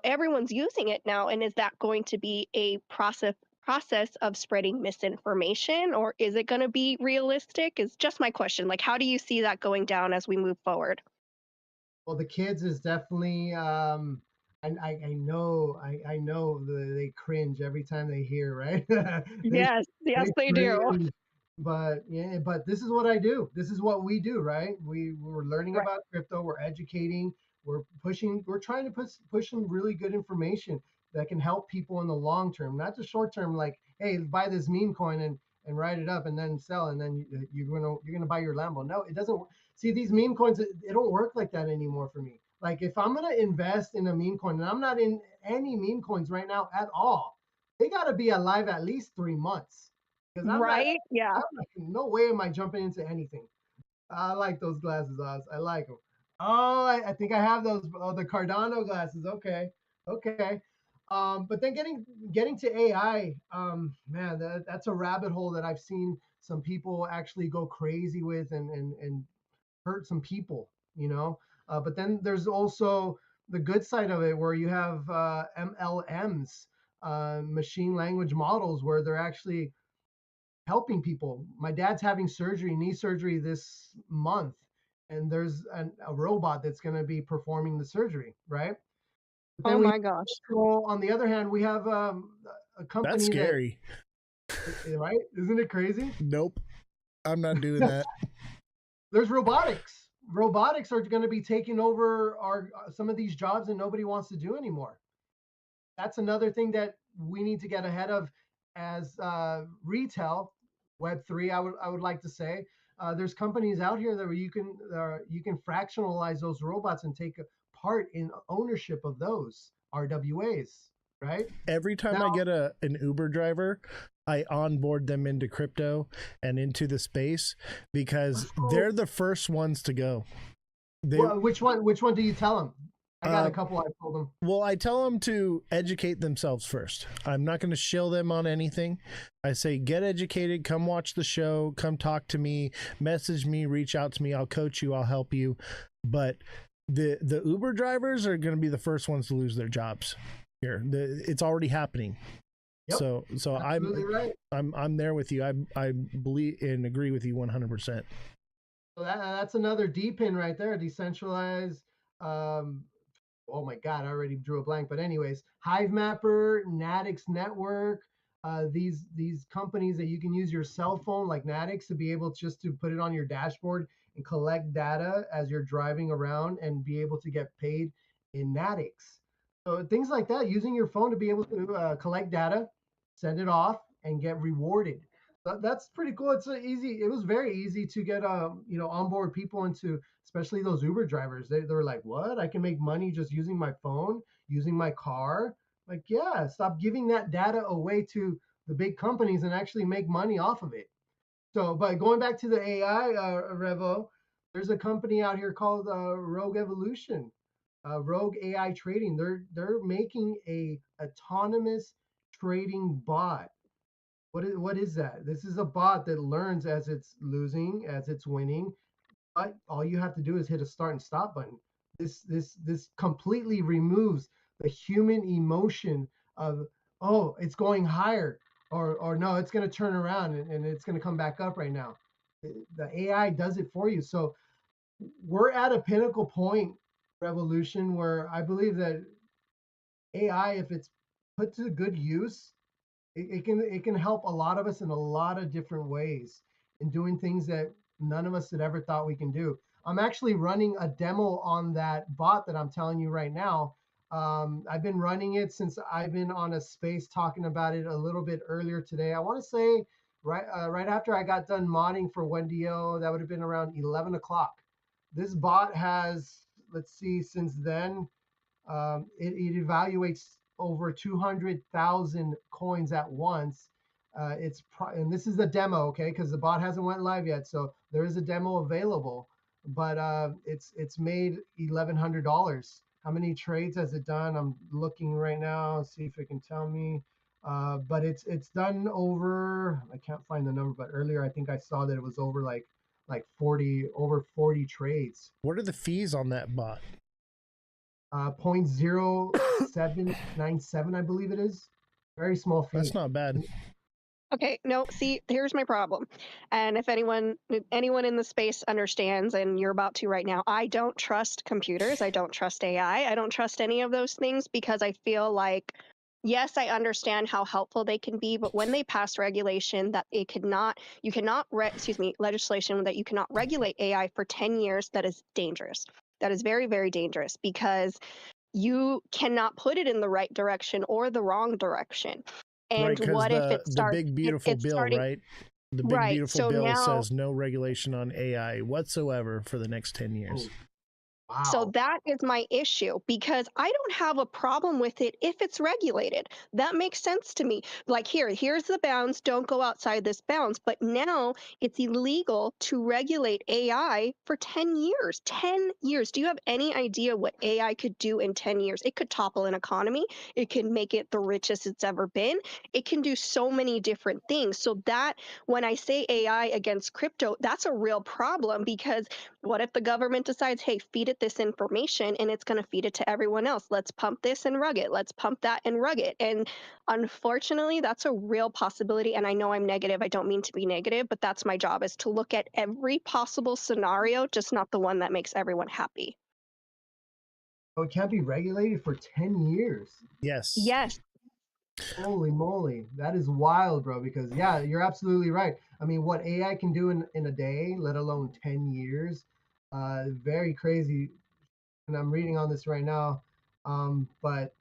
everyone's using it now. And is that going to be a process of spreading misinformation, or is it going to be realistic? Is just my question. Like, how do you see that going down as we move forward? Well, the kids is definitely and I know they cringe every time they hear, right? Yes, yes, they do. cringe. But yeah, but this is what I do. This is what we do, right? We're learning Right. about crypto, we're educating, we're trying to push some really good information that can help people in the long term, not the short term, like, hey, buy this meme coin and write it up and then sell, and then you're gonna buy your Lambo. No, it doesn't. See, these meme coins, it don't work like that anymore for me. Like, if I'm gonna invest in a meme coin, and I'm not in any meme coins right now at all, they gotta be alive at least 3 months. Because Right? Yeah. no way am I jumping into anything. I like those glasses, Oz. I like them. Oh, I think I have those. Oh, the Cardano glasses. Okay, okay. But then getting to AI, man, that's a rabbit hole that I've seen some people actually go crazy with and hurt some people. But then there's also the good side of it, where you have MLMs, machine language models, where they're actually helping people. My dad's having knee surgery this month, and there's a robot that's going to be performing the surgery, right? But Oh then my gosh. on the other hand, we have a That's company scary. right? Isn't it crazy? Nope, I'm not doing that. There's robotics. Robotics are going to be taking over some of these jobs that nobody wants to do anymore. That's another thing that we need to get ahead of as retail, Web3. I would like to say there's companies out here that where you can fractionalize those robots and take a part in ownership of those RWAs, right? Every time I get an Uber driver, I onboard them into crypto and into the space, because they're the first ones to go. Which one do you tell them? I got a couple I told them. Well, I tell them to educate themselves first. I'm not going to shill them on anything. I say, get educated, come watch the show, come talk to me, message me, reach out to me. I'll coach you, I'll help you. But the Uber drivers are going to be the first ones to lose their jobs here. It's already happening. Yep. So I'm there with you. I believe and agree with you 100%. So that's another D pin right there, decentralized. Oh my God, I already drew a blank. But anyways, Hive Mapper, Natix Network, these companies that you can use your cell phone like Natix to be able just to put it on your dashboard and collect data as you're driving around and be able to get paid in Natix. So things like that, using your phone to be able to collect data, send it off, and get rewarded. That's pretty cool. It was very easy to get onboard people into, especially those Uber drivers. They're like, what? I can make money just using my phone, using my car. Like, yeah, stop giving that data away to the big companies and actually make money off of it. So, but going back to the AI, Revo, there's a company out here called Rogue Evolution, Rogue AI Trading. They're making a autonomous trading bot. What is that? This is a bot that learns as it's losing, as it's winning. But all you have to do is hit a start and stop button. This completely removes the human emotion of oh, it's going higher, or no, it's going to turn around and it's going to come back up right now. The AI does it for you. So we're at a pinnacle point revolution where I believe that AI, if it's put to good use, it can help a lot of us in a lot of different ways in doing things that none of us had ever thought we can do. I'm actually running a demo on that bot that I'm telling you right now. I've been running it since I've been on a space talking about it a little bit earlier today. I want to say right after I got done modding for Wendio, that would have been around 11 o'clock. This bot has, let's see, since then, it evaluates over 200,000 coins at once. And this is the demo, okay? Because the bot hasn't went live yet, so there is a demo available. But it's made $1,100. How many trades has it done? I'm looking right now, see if it can tell me. But it's done over. I can't find the number, but earlier I think I saw that it was over like 40 trades. What are the fees on that bot? 0.0797, I believe it is. Very small fee. That's not bad. Okay, no, see, here's my problem. And if anyone in the space understands, and you're about to right now, I don't trust computers. I don't trust AI. I don't trust any of those things because I feel like, yes, I understand how helpful they can be, but when they pass regulation that legislation that you cannot regulate AI for 10 years, that is dangerous. That is very, very dangerous because you cannot put it in the right direction or the wrong direction. And right, what if it the starts? big beautiful it's bill, starting, right? The big right. beautiful So bill now, says no regulation on AI whatsoever for the next 10 years. Oh, wow. So that is my issue because I don't have a problem with it if it's regulated. That makes sense to me. Like here's the bounds. Don't go outside this bounds. But now it's illegal to regulate AI for 10 years. 10 years. Do you have any idea what AI could do in 10 years? It could topple an economy. It can make it the richest it's ever been. It can do so many different things. So that when I say AI against crypto, that's a real problem because what if the government decides, hey, feed it this information and it's going to feed it to everyone else? Let's pump this and rug it. Let's pump that and rug it. And unfortunately, that's a real possibility. And I know I'm negative. I don't mean to be negative, but that's my job is to look at every possible scenario, just not the one that makes everyone happy. Oh, it can't be regulated for 10 years. Yes. Yes. Holy moly. That is wild, bro. Because, yeah, you're absolutely right. I mean, what AI can do in a day, let alone 10 years, very crazy. And I'm reading on this right now. But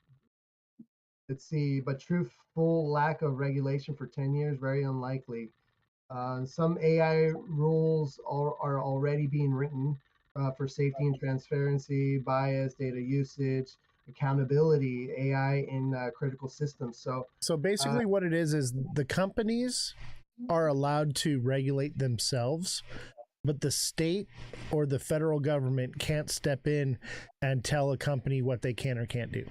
let's see. But truthful lack of regulation for 10 years, very unlikely. Some AI rules are already being written for safety and transparency, bias, data usage, accountability, AI in critical systems. So basically, what it is the companies are allowed to regulate themselves, but the state or the federal government can't step in and tell a company what they can or can't do.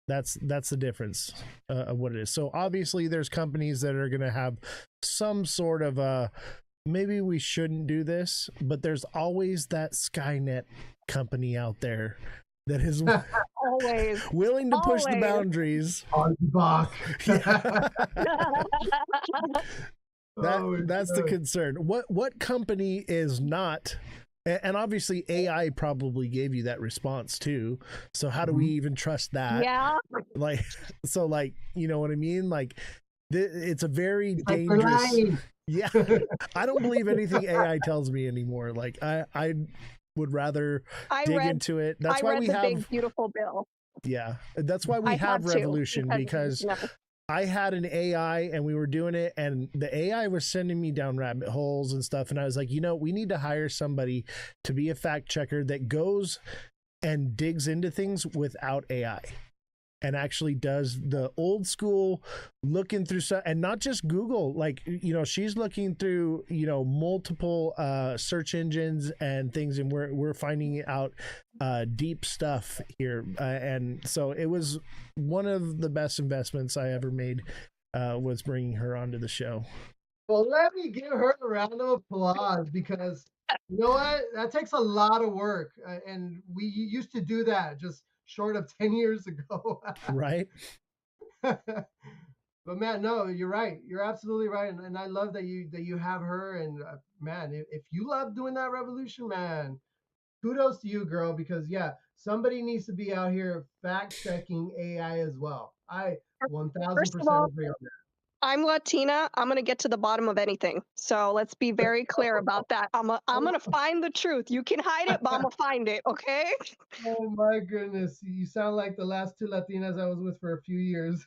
That's the difference of what it is. So obviously there's companies that are going to have some sort of maybe we shouldn't do this, but there's always that Skynet company out there that is always willing to push the boundaries. That's the concern. What company is not? And obviously AI probably gave you that response too. So how do we even trust that? Yeah. Like, so like, you know what I mean? Like it's a very dangerous. Yeah. I don't believe anything AI tells me anymore. Like I would rather dig into it. That's why we have Big Beautiful Bill. Yeah. That's why we have Revolution because I had an AI and we were doing it and the AI was sending me down rabbit holes and stuff. And I was like, we need to hire somebody to be a fact checker that goes and digs into things without AI and actually does the old school looking through stuff and not just Google. Like, she's looking through, multiple search engines and things. And we're finding out deep stuff here. And so it was one of the best investments I ever made was bringing her onto the show. Well, let me give her a round of applause because you know what? That takes a lot of work. And we used to do that just short of 10 years ago. Right. But man, no, you're right. You're absolutely right, and I love that you have her. And man, if you love doing that revolution, man, kudos to you, girl. Because yeah, somebody needs to be out here fact checking AI as well. I First of 1000% all, agree on that. I'm Latina. I'm gonna get to the bottom of anything. So let's be very clear about that. I'm gonna find the truth. You can hide it, but I'm gonna find it. Okay. Oh my goodness, you sound like the last two Latinas I was with for a few years.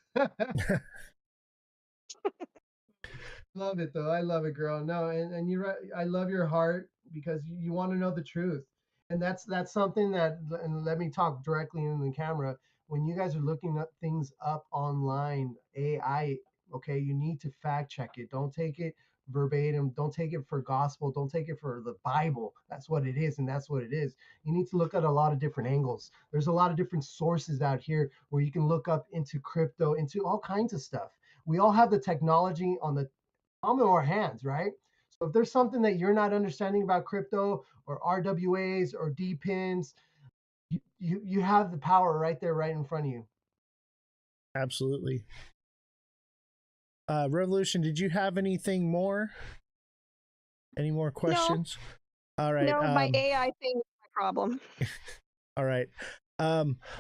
Love it though. I love it, girl. No, and you're right. I love your heart because you want to know the truth, and that's something that. And let me talk directly in the camera. When you guys are looking up things up online, AI, okay, you need to fact check it. Don't take it verbatim. Don't take it for gospel. Don't take it for the Bible. That's what it is, and that's what it is. You need to look at a lot of different angles. There's a lot of different sources out here where you can look up into crypto, into all kinds of stuff. We all have the technology on the palm of our hands, right? So if there's something that you're not understanding about crypto or RWAs or D pins, you have the power right there, right in front of you. Absolutely. Revolution, did you have anything more? Any more questions? All right. No, my AI thing is my problem. All right.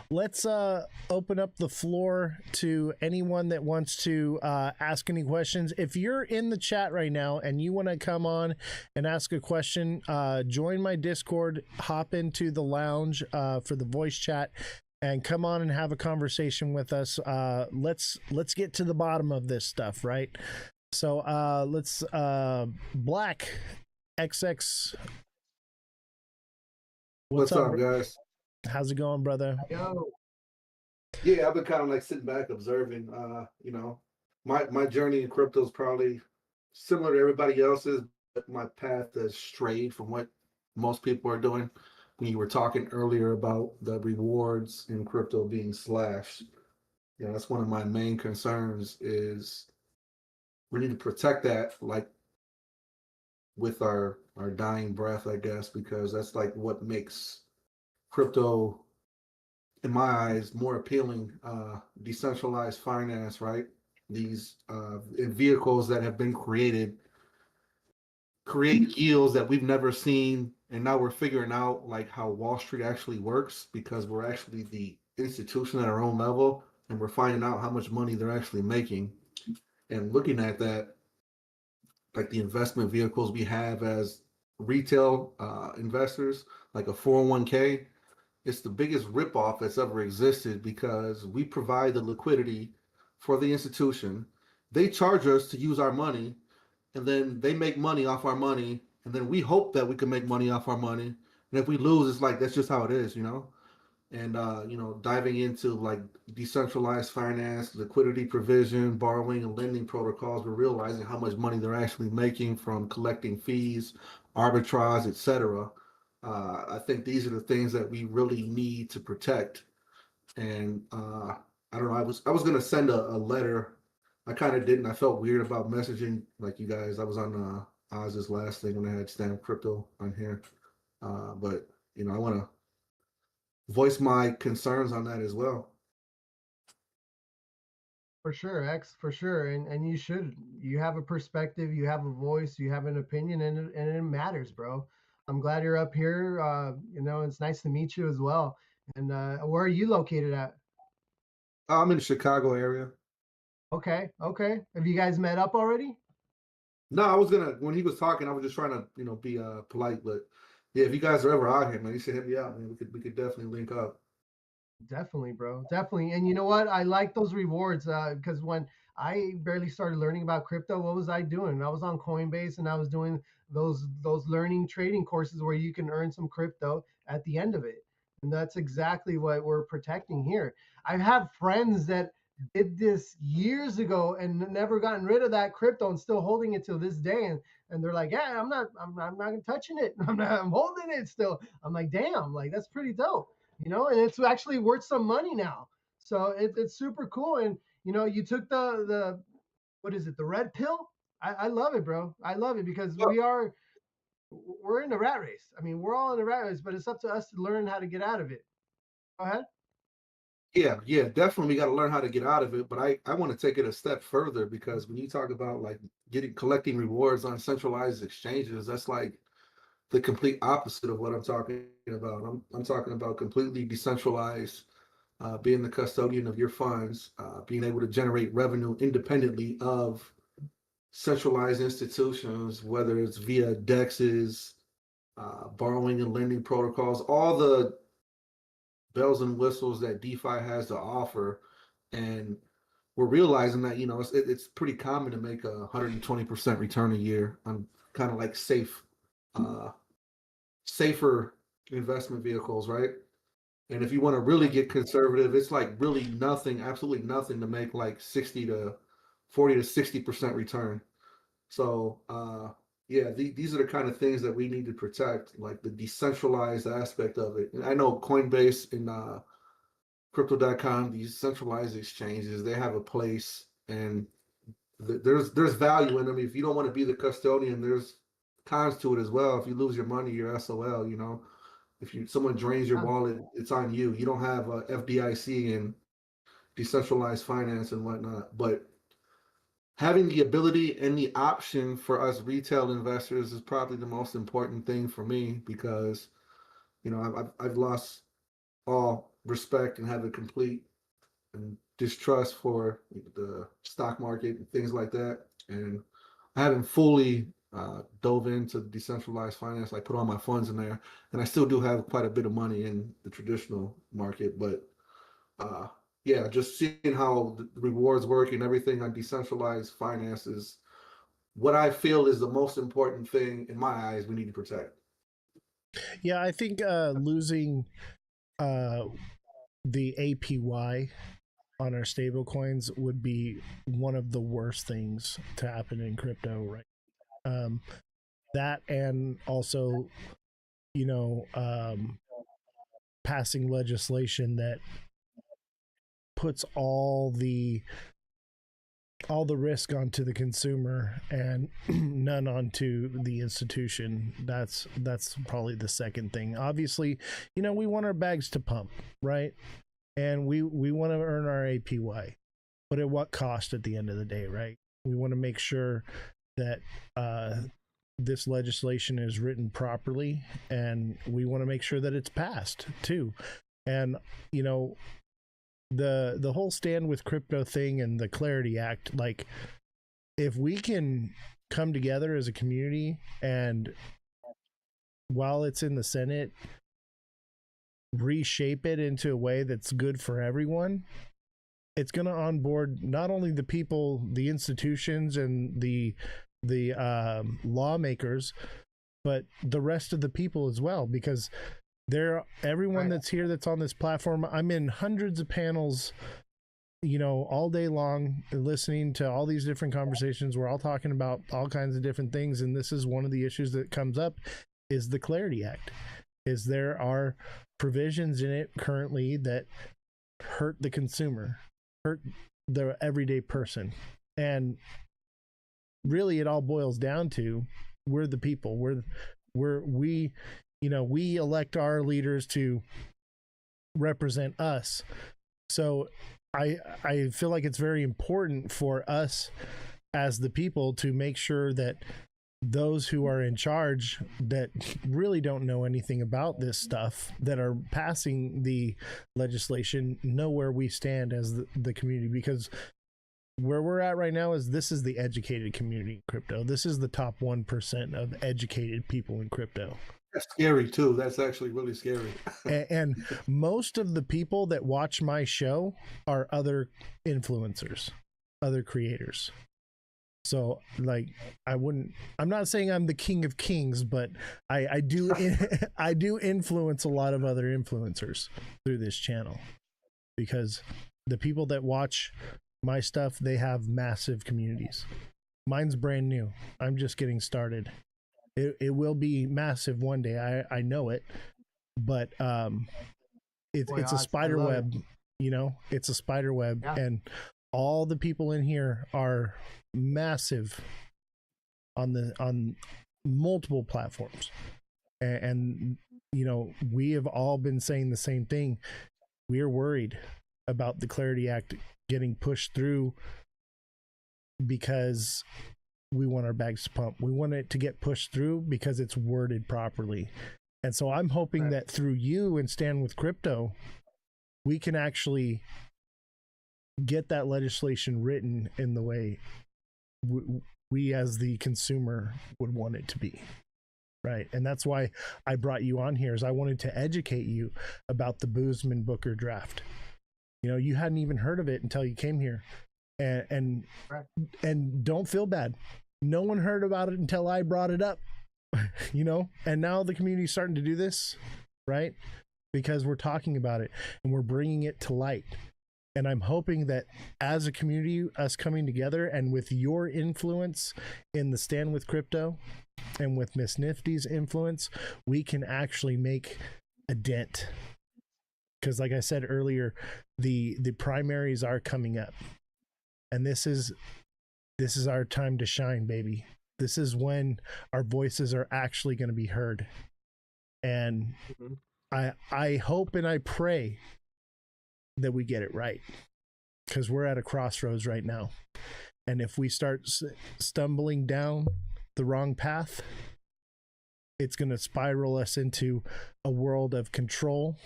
Let's open up the floor to anyone that wants to ask any questions. If you're in the chat right now and you want to come on and ask a question, join my Discord, hop into the lounge for the voice chat, and come on and have a conversation with us. Let's get to the bottom of this stuff, right? So let's Black XX. What's up, guys? How's it going, brother? Yo. Yeah, I've been kind of like sitting back observing. You know, my journey in crypto is probably similar to everybody else's, but my path has strayed from what most people are doing. When you were talking earlier about the rewards in crypto being slashed, you know, that's one of my main concerns. Is we need to protect that, like with our dying breath, I guess, because that's like what makes crypto, in my eyes, more appealing. Decentralized finance, right? These vehicles that have been create yields that we've never seen, and now we're figuring out like how Wall Street actually works because we're actually the institution at our own level, and we're finding out how much money they're actually making, and looking at that, like the investment vehicles we have as retail investors, like a 401k. It's the biggest ripoff that's ever existed because we provide the liquidity for the institution. They charge us to use our money, and then they make money off our money, and then we hope that we can make money off our money. And if we lose, it's like that's just how it is, you know. And you know, diving into like decentralized finance, liquidity provision, borrowing and lending protocols, we're realizing how much money they're actually making from collecting fees, arbitrage, etc. I think these are the things that we really need to protect. And I don't know. I was gonna send a letter. I kind of didn't. I felt weird about messaging like you guys. I was on Oz's last thing when I had Stand Crypto on here. But you know, I want to voice my concerns on that as well. For sure, X, for sure. And you should. You have a perspective, you have a voice, you have an opinion, and it matters, bro. I'm glad you're up here. You know, it's nice to meet you as well. And where are you located at? I'm in the Chicago area. Okay, okay. Have you guys met up already? No, I was gonna when he was talking, I was just trying to, you know, be polite, but yeah, if you guys are ever out here, man, you should hit me up, man. We could definitely link up. Definitely, bro. Definitely. And you know what? I like those rewards because when I barely started learning about crypto, what was I doing? I was on Coinbase and I was doing those learning trading courses where you can earn some crypto at the end of it. And that's exactly what we're protecting here. I've had friends that did this years ago and never gotten rid of that crypto and still holding it till this day. And they're like, yeah, I'm not touching it. I'm holding it still. I'm like, damn, like that's pretty dope, you know, and it's actually worth some money now. So it's super cool. And you know, you took the what is it, the red pill? I love it, bro. I love it because we're in the rat race. I mean, we're all in the rat race, but it's up to us to learn how to get out of it. Go ahead. Yeah, definitely. We got to learn how to get out of it. But I want to take it a step further, because when you talk about like collecting rewards on centralized exchanges, that's like the complete opposite of what I'm talking about. I'm talking about completely decentralized, being the custodian of your funds, being able to generate revenue independently of centralized institutions, whether it's via DEXs, borrowing and lending protocols, all the bells and whistles that DeFi has to offer. And we're realizing that, it's pretty common to make 120% return a year on kind of like uh, safer investment vehicles, right? And if you want to really get conservative, it's like really nothing, absolutely nothing to make like 40 to 60% return. So yeah, these are the kind of things that we need to protect, like the decentralized aspect of it. And I know Coinbase and crypto.com, these centralized exchanges, they have a place, and there's value in them. If you don't want to be the custodian, there's cons to it as well. If you lose your money, you're SOL. If someone drains your wallet, it's on you. You don't have FDIC and decentralized finance and whatnot. But having the ability and the option for us retail investors is probably the most important thing for me, because I've lost all respect and have a complete and distrust for the stock market and things like that. And I haven't fully dove into decentralized finance. I put all my funds in there, and I still do have quite a bit of money in the traditional market. But yeah, just seeing how the rewards work and everything on decentralized finance is what I feel is the most important thing in my eyes we need to protect. Yeah, I think losing the APY on our stable coins would be one of the worst things to happen in crypto, right? That, and also, passing legislation that puts all the risk onto the consumer and none onto the institution. That's probably the second thing. Obviously, we want our bags to pump, right? And we want to earn our APY, but at what cost at the end of the day, right? We want to make sure that this legislation is written properly, and we want to make sure that it's passed too. And the whole stand with crypto thing and the Clarity Act, like, if we can come together as a community, and while it's in the Senate, reshape it into a way that's good for everyone, it's going to onboard not only the people, the institutions, and the lawmakers, but the rest of the people as well, because everyone that's here, that's on this platform, I'm in hundreds of panels, all day long, listening to all these different conversations. We're all talking about all kinds of different things, and this is one of the issues that comes up, is the Clarity Act. Is there are provisions in it currently that hurt the consumer, hurt the everyday person. And really it all boils down to, we're the people. We elect our leaders to represent us. So I feel like it's very important for us as the people to make sure that those who are in charge, that really don't know anything about this stuff, that are passing the legislation, know where we stand as the community. Because where we're at right now this is the educated community in crypto. This is the top 1% of educated people in crypto. That's scary too. That's actually really scary. And most of the people that watch my show are other influencers, other creators. So, like, I'm not saying I'm the king of kings, but I do I do influence a lot of other influencers through this channel, because the people that watch my stuff, they have massive communities. Mine's brand new. I'm just getting started. It will be massive one day. I know it, but it's a spider web. It's a spider web, yeah. And all the people in here are massive on multiple platforms, and we have all been saying the same thing. We are worried. about the Clarity Act getting pushed through because we want our bags to pump. We want it to get pushed through because it's worded properly. And so I'm hoping that through you and Stand with Crypto, we can actually get that legislation written in the way we as the consumer would want it to be. Right. And that's why I brought you on here, is I wanted to educate you about the Boozman Booker draft. You know, you hadn't even heard of it until you came here. And don't feel bad. No one heard about it until I brought it up. You know, and now the community's starting to do this, right? Because we're talking about it and we're bringing it to light. And I'm hoping that as a community, us coming together and with your influence in the Stand with Crypto and with Miss Nifty's influence, we can actually make a dent. Because like I said earlier, the primaries are coming up. And this is our time to shine, baby. This is when our voices are actually going to be heard. And I hope and I pray that we get it right, because we're at a crossroads right now. And if we start stumbling down the wrong path, it's going to spiral us into a world of control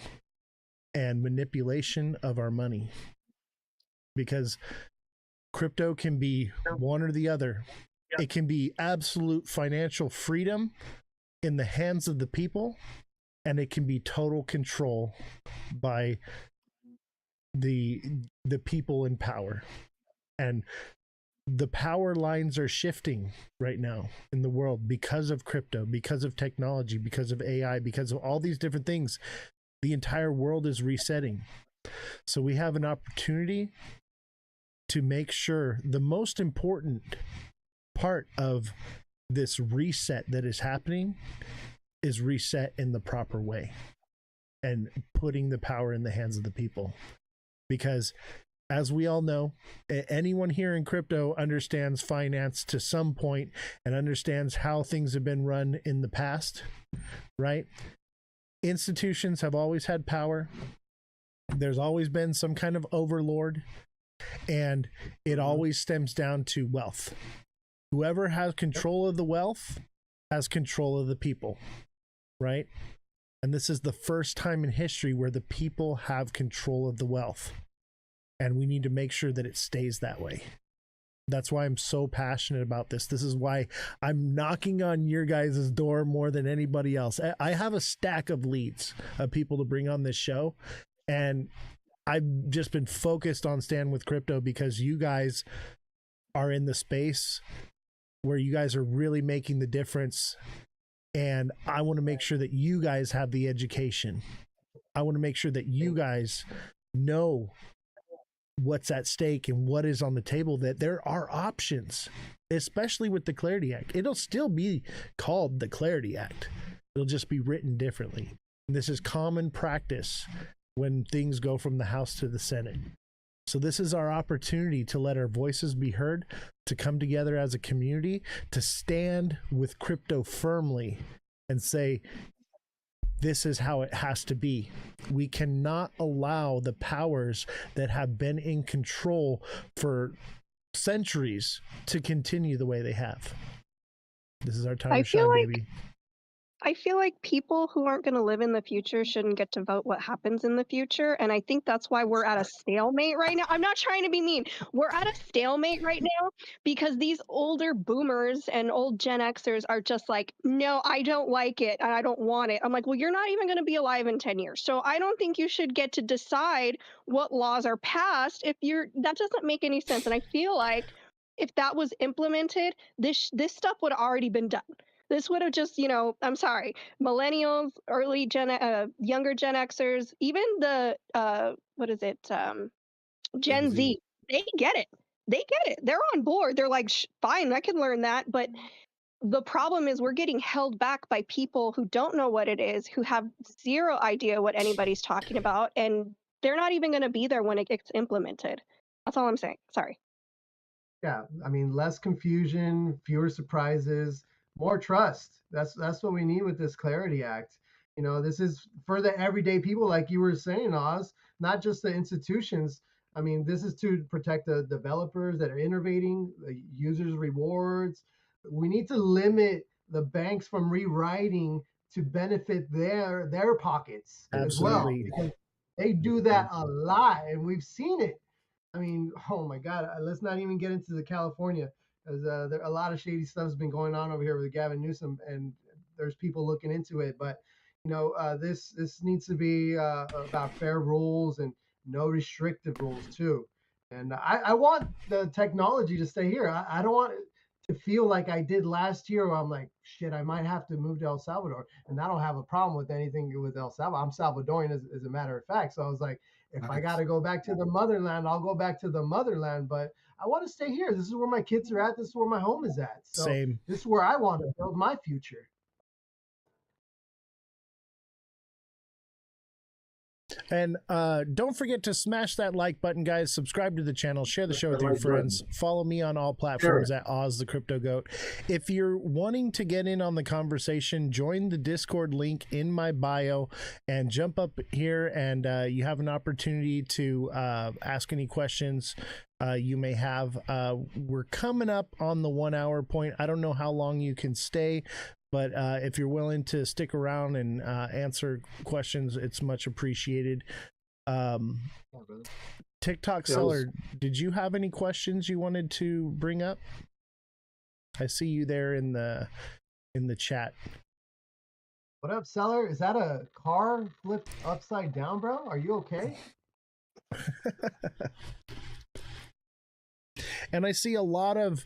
and manipulation of our money. Because crypto can be one or the other. It can be absolute financial freedom in the hands of the people, and it can be total control by the people in power. And the power lines are shifting right now in the world because of crypto, because of technology, because of AI, because of all these different things. The entire world is resetting. So we have an opportunity to make sure the most important part of this reset that is happening is reset in the proper way and putting the power in the hands of the people. Because as we all know, anyone here in crypto understands finance to some point and understands how things have been run in the past, right? Institutions have always had power. There's always been some kind of overlord, and it always stems down to wealth. Whoever has control of the wealth has control of the people, right? And this is the first time in history where the people have control of the wealth. And we need to make sure that it stays that way. That's why I'm so passionate about this. This is why I'm knocking on your guys' door more than anybody else. I have a stack of leads of people to bring on this show. And I've just been focused on Stand with Crypto because you guys are in the space where you guys are really making the difference. And I want to make sure that you guys have the education. I want to make sure that you guys know what's at stake and what is on the table, that there are options, especially with the Clarity Act. It'll still be called the Clarity Act. It'll just be written differently. And this is common practice when things go from the House to the Senate. So this is our opportunity to let our voices be heard, to come together as a community, to stand with crypto firmly and say, this is how it has to be. We cannot allow the powers that have been in control for centuries to continue the way they have. This is our time to shine, baby. I feel like people who aren't going to live in the future shouldn't get to vote what happens in the future. And I think that's why we're at a stalemate right now. I'm not trying to be mean. We're at a stalemate right now because these older boomers and old Gen Xers are just like, no, I don't like it and I don't want it. I'm like, well, you're not even going to be alive in 10 years. So I don't think you should get to decide what laws are passed if that doesn't make any sense. And I feel like if that was implemented, this stuff would have already been done. This would have just, I'm sorry, millennials, younger Gen Xers, even the, Gen Z, they get it. They get it. They're on board. They're like, fine, I can learn that. But the problem is we're getting held back by people who don't know what it is, who have zero idea what anybody's talking about, and they're not even going to be there when it gets implemented. That's all I'm saying. Sorry. Yeah, I mean, less confusion, fewer surprises, more trust. That's what we need with this Clarity Act. You know, this is for the everyday people, like you were saying, Oz, not just the institutions. I mean, this is to protect the developers that are innovating, the users' rewards. We need to limit the banks from rewriting to benefit their pockets as well, Absolutely. because they do that a lot, and we've seen it. I mean, oh my God, let's not even get into the California, because there a lot of shady stuff's been going on over here with Gavin Newsom, and there's people looking into it. But you know, this needs to be about fair rules and no restrictive rules too. And I want the technology to stay here. I don't want to feel like I did last year, where I'm like, shit, I might have to move to El Salvador, and I don't have a problem with anything with El Salvador. I'm Salvadorian, as a matter of fact. So I was like, if I got to go back to the motherland, I'll go back to the motherland. But I want to stay here. This is where my kids are at. This is where my home is at. So Same. this is where I want to build my future. And don't forget to smash that like button, guys. Subscribe to the channel. Share the show with your friends. Follow me on all platforms at Ozthecryptogoat. If you're wanting to get in on the conversation, join the Discord link in my bio and jump up here, and you have an opportunity to ask any questions you may have. We're coming up on the 1 hour point. I don't know how long you can stay, but if you're willing to stick around and answer questions, it's much appreciated. TikTok seller, did you have any questions you wanted to bring up? I see you there in the chat. What up, seller? Is that a car flipped upside down, bro? Are you okay? And I see a lot of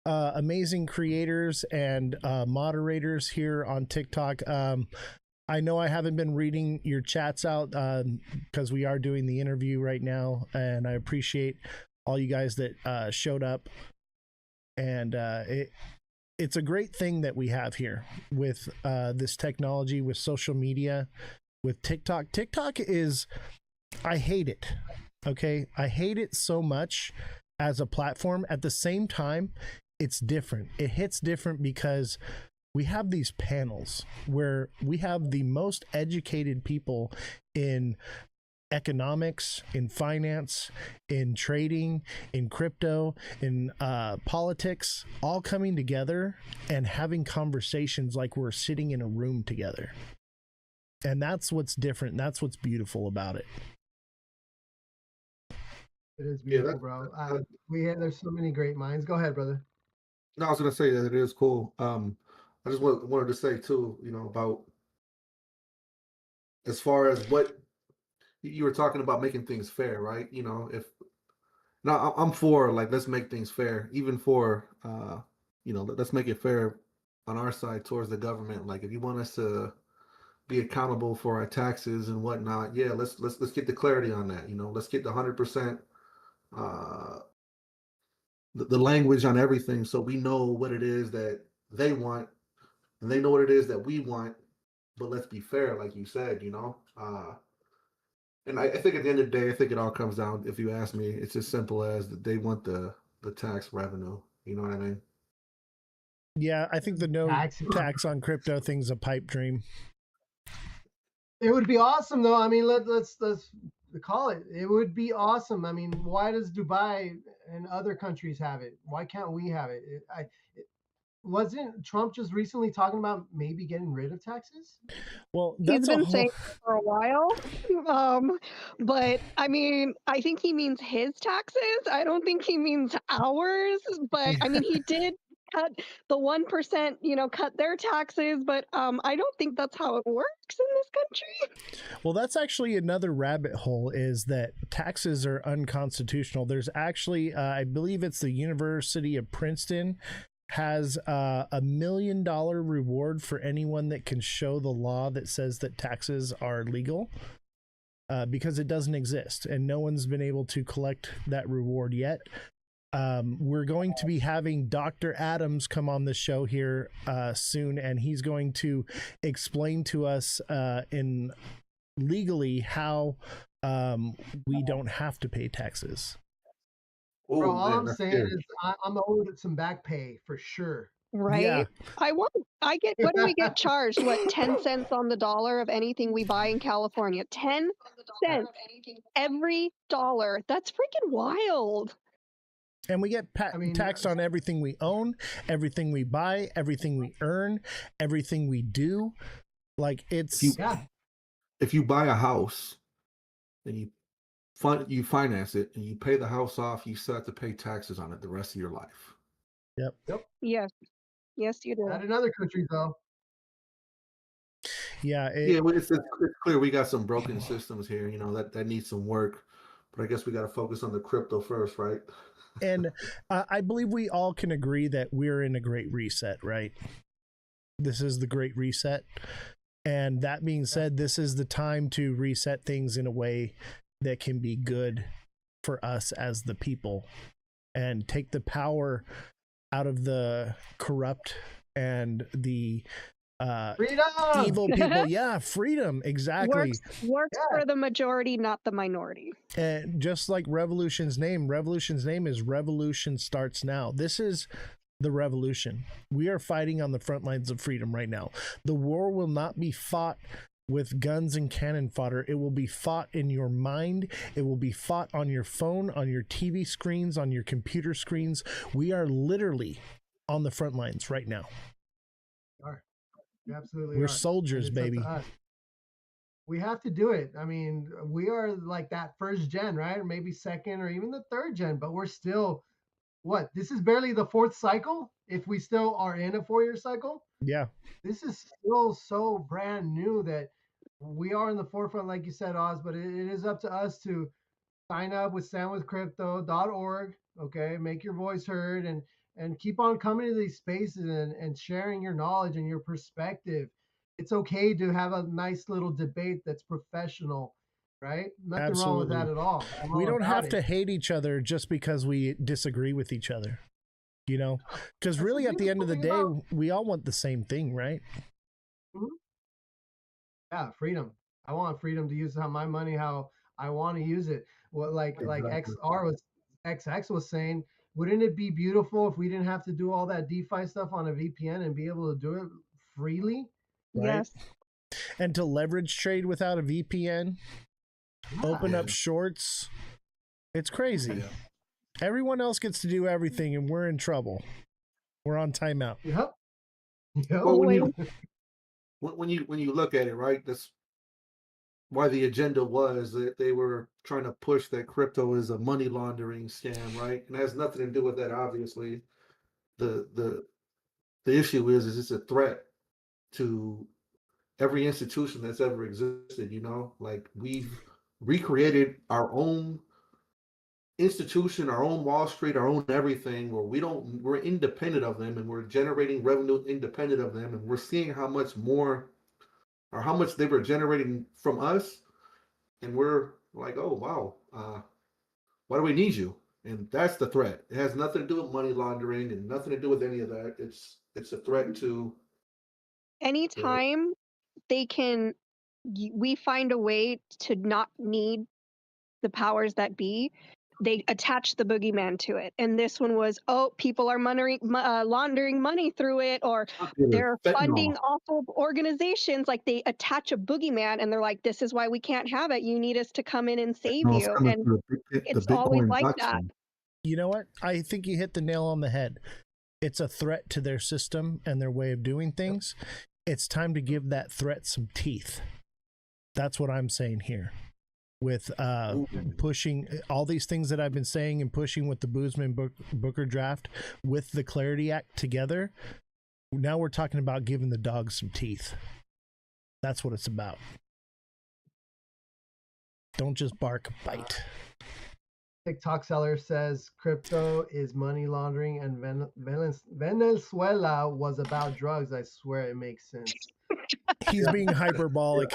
amazing creators and moderators here on TikTok. I know I haven't been reading your chats out because we are doing the interview right now, and I appreciate all you guys that showed up. And it's a great thing that we have here with this technology, with social media, with TikTok. TikTok is, I hate it. Okay, I hate it so much as a platform. At the same time, it's different. It hits different because we have these panels where we have the most educated people in economics, in finance, in trading, in crypto, in politics, all coming together and having conversations like we're sitting in a room together. And that's what's different. That's what's beautiful about it. It is beautiful, bro. There's so many great minds. Go ahead, brother. No, I was gonna say that it is cool. I just wanted to say too, you know, about as far as what you were talking about, making things fair, right? You know, if now I'm for, like, let's make things fair, even for you know, let's make it fair on our side towards the government. Like, if you want us to be accountable for our taxes and whatnot, yeah, let's get the clarity on that. You know, let's get the 100% the language on everything, so we know what it is that they want and they know what it is that we want. But let's be fair, like you said, you know. And I think at the end of the day, I think it all comes down, if you ask me, it's as simple as that they want the tax revenue. You know what I mean? Yeah, I think the no tax on crypto thing's a pipe dream. It would be awesome, though. I mean, let's call it. It would be awesome. I mean, why does Dubai and other countries have it? Why can't we have it? Wasn't Trump just recently talking about maybe getting rid of taxes? Well, he's been saying it for a while. But I mean, I think he means his taxes. I don't think he means ours. But I mean, he did cut the 1%, you know, cut their taxes. But I don't think that's how it works in this country. Well, that's actually another rabbit hole, is that taxes are unconstitutional. There's actually, I believe it's the University of Princeton has $1 million reward for anyone that can show the law that says that taxes are legal, because it doesn't exist and no one's been able to collect that reward yet. We're going to be having Dr. Adams come on the show here soon, and he's going to explain to us in legally how we don't have to pay taxes. Bro, all I'm saying is I'm owed some back pay for sure. Right? I get, what do we get charged? What, 10 cents on the dollar of anything we buy in California? 10 cents every dollar. That's freaking wild. And we get taxed on everything we own, everything we buy, everything we earn, everything we do. Like, it's if you buy a house and you finance it and you pay the house off, you still have to pay taxes on it the rest of your life. Yep. Yes. Yes, you do. Not in other countries, though. Yeah. Well, it's clear we got some broken systems here. You know that needs some work. But I guess we got to focus on the crypto first, right? And I believe we all can agree that we're in a great reset, right? This is the great reset. And that being said, this is the time to reset things in a way that can be good for us as the people and take the power out of the corrupt and the evil people. Yeah, freedom. Exactly. Works for the majority, not the minority. And just like Revolution's name is Revolution Starts Now. This is the revolution. We are fighting on the front lines of freedom right now. The war will not be fought with guns and cannon fodder. It will be fought in your mind. It will be fought on your phone, on your TV screens, on your computer screens. We are literally on the front lines right now. Absolutely. We're soldiers, baby. We have to do it. I mean, we are like that first gen, right? Or maybe second or even the third gen, but we're still, what? This is barely the fourth cycle if we still are in a 4-year cycle. Yeah. This is still so brand new that we are in the forefront, like you said, Oz, but it is up to us to sign up with standwithcrypto.org. Okay. Make your voice heard and keep on coming to these spaces and sharing your knowledge and your perspective. It's okay to have a nice little debate that's professional, right? Nothing wrong with that at all. We don't have to hate each other just because we disagree with each other, you know, because really at the end of the day, we all want the same thing, right? Yeah, freedom. I want freedom to use my money how I want to use it. What like XX was saying, wouldn't it be beautiful if we didn't have to do all that DeFi stuff on a VPN and be able to do it freely? Right? Yes. And to leverage trade without a VPN, open up shorts. It's crazy. Everyone else gets to do everything and we're in trouble. We're on timeout. Yep. Well, when you look at it, right, that's why the agenda was that they were trying to push that crypto is a money laundering scam, right? And it has nothing to do with that, obviously. The issue is it's a threat to every institution that's ever existed, you know? Like, we've recreated our own institution, our own Wall Street, our own everything, where we're independent of them and we're generating revenue independent of them, and we're seeing how much more or how much they were generating from us, and we're like, oh wow, why do we need you? And that's the threat. It has nothing to do with money laundering and nothing to do with any of that. It's a threat to anytime we find a way to not need the powers that be, they attach the boogeyman to it. And this one was, people are laundering money through it, or they're funding awful organizations. Like, they attach a boogeyman and they're like, this is why we can't have it. You need us to come in and save you. And it's always like that. You know what? I think you hit the nail on the head. It's a threat to their system and their way of doing things. It's time to give that threat some teeth. That's what I'm saying here. With pushing all these things that I've been saying and pushing with the Boozman Booker draft with the Clarity Act together. Now we're talking about giving the dogs some teeth. That's what it's about. Don't just bark, bite. TikTok seller says crypto is money laundering and Venezuela was about drugs. I swear it makes sense. He's being hyperbolic.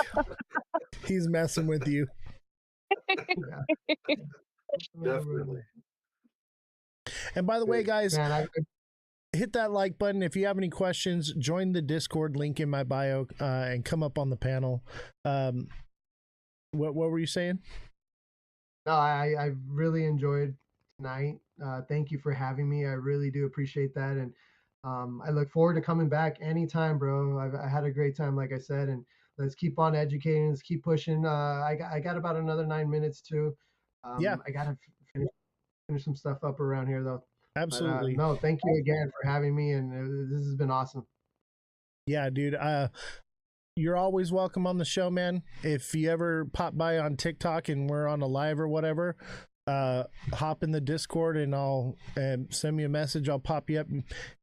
He's messing with you. Definitely. And by the way, guys, hit that like button. If you have any questions, join the Discord link in my bio and come up on the panel. What were you saying? No, I really enjoyed tonight. Thank you for having me. I really do appreciate that. And I look forward to coming back anytime, bro. I had a great time, like I said, and let's keep on educating. Let's keep pushing. I got about another 9 minutes too. Yeah. I gotta finish some stuff up around here though. Absolutely. But, no, thank you again for having me, and this has been awesome. Yeah, dude. You're always welcome on the show, man. If you ever pop by on TikTok and we're on a live or whatever, hop in the Discord and I'll send me a message. I'll pop you up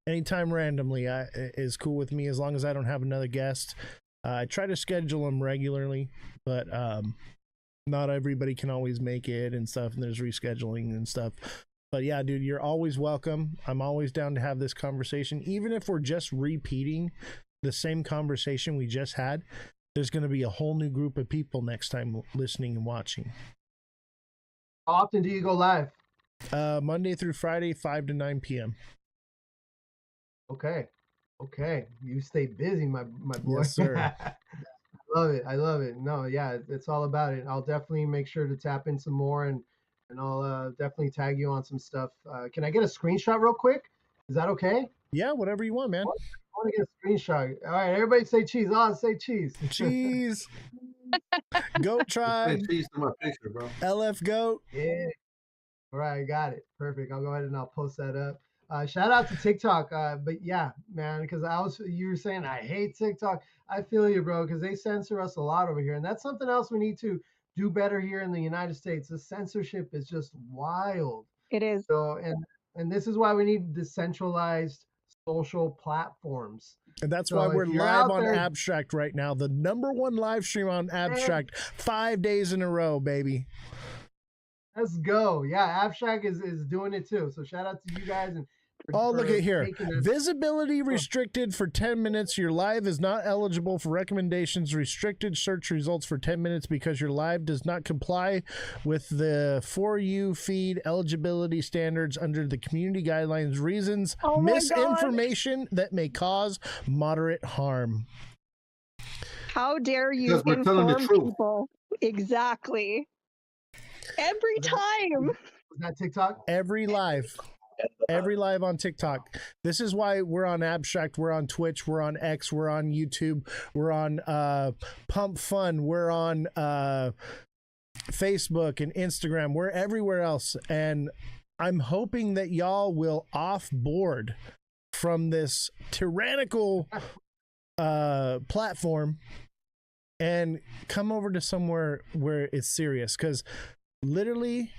anytime randomly. Is cool with me as long as I don't have another guest. I try to schedule them regularly, but not everybody can always make it and stuff, and there's rescheduling and stuff. But yeah, dude, you're always welcome. I'm always down to have this conversation, even if we're just repeating the same conversation we just had. There's going to be a whole new group of people next time listening and watching. How often do you go live? Monday through Friday, 5 to 9 p.m. Okay. You stay busy, my boy. Yes, sir. I love it. No, yeah, it's all about it. I'll definitely make sure to tap in some more, and I'll definitely tag you on some stuff. Can I get a screenshot real quick? Is that okay? Yeah, whatever you want, man. I want to get a screenshot. All right, everybody say cheese. Oh, say cheese. Cheese. Goat tribe. Say cheese to my picture, bro. LF Goat. Yeah. All right, I got it. Perfect. I'll go ahead and I'll post that up. Shout out to TikTok. But yeah, man, because you were saying I hate TikTok. I feel you, bro, because they censor us a lot over here. And that's something else we need to do better here in the United States. The censorship is just wild. It is. So, and this is why we need decentralized social platforms. And that's So why if we're you're live out on there- Abstract right now. The #1 live stream on Abstract, 5 days in a row, baby. Let's go. Yeah, Abstract is doing it too. So shout out to you guys. And Oh, look at here. taking it. Visibility restricted for 10 minutes. Your live is not eligible for recommendations. Restricted search results for 10 minutes because your live does not comply with the For You feed eligibility standards under the community guidelines. Reasons, Oh my misinformation that may cause moderate harm. How dare you Because we're telling the inform truth. people? Exactly. Every time. Was that TikTok? Every live on TikTok. This is why we're on Abstract, we're on Twitch, we're on X, we're on YouTube, we're on Pump Fun, we're on Facebook and Instagram, we're everywhere else. And I'm hoping that y'all will offboard from this tyrannical platform and come over to somewhere where it's serious, because literally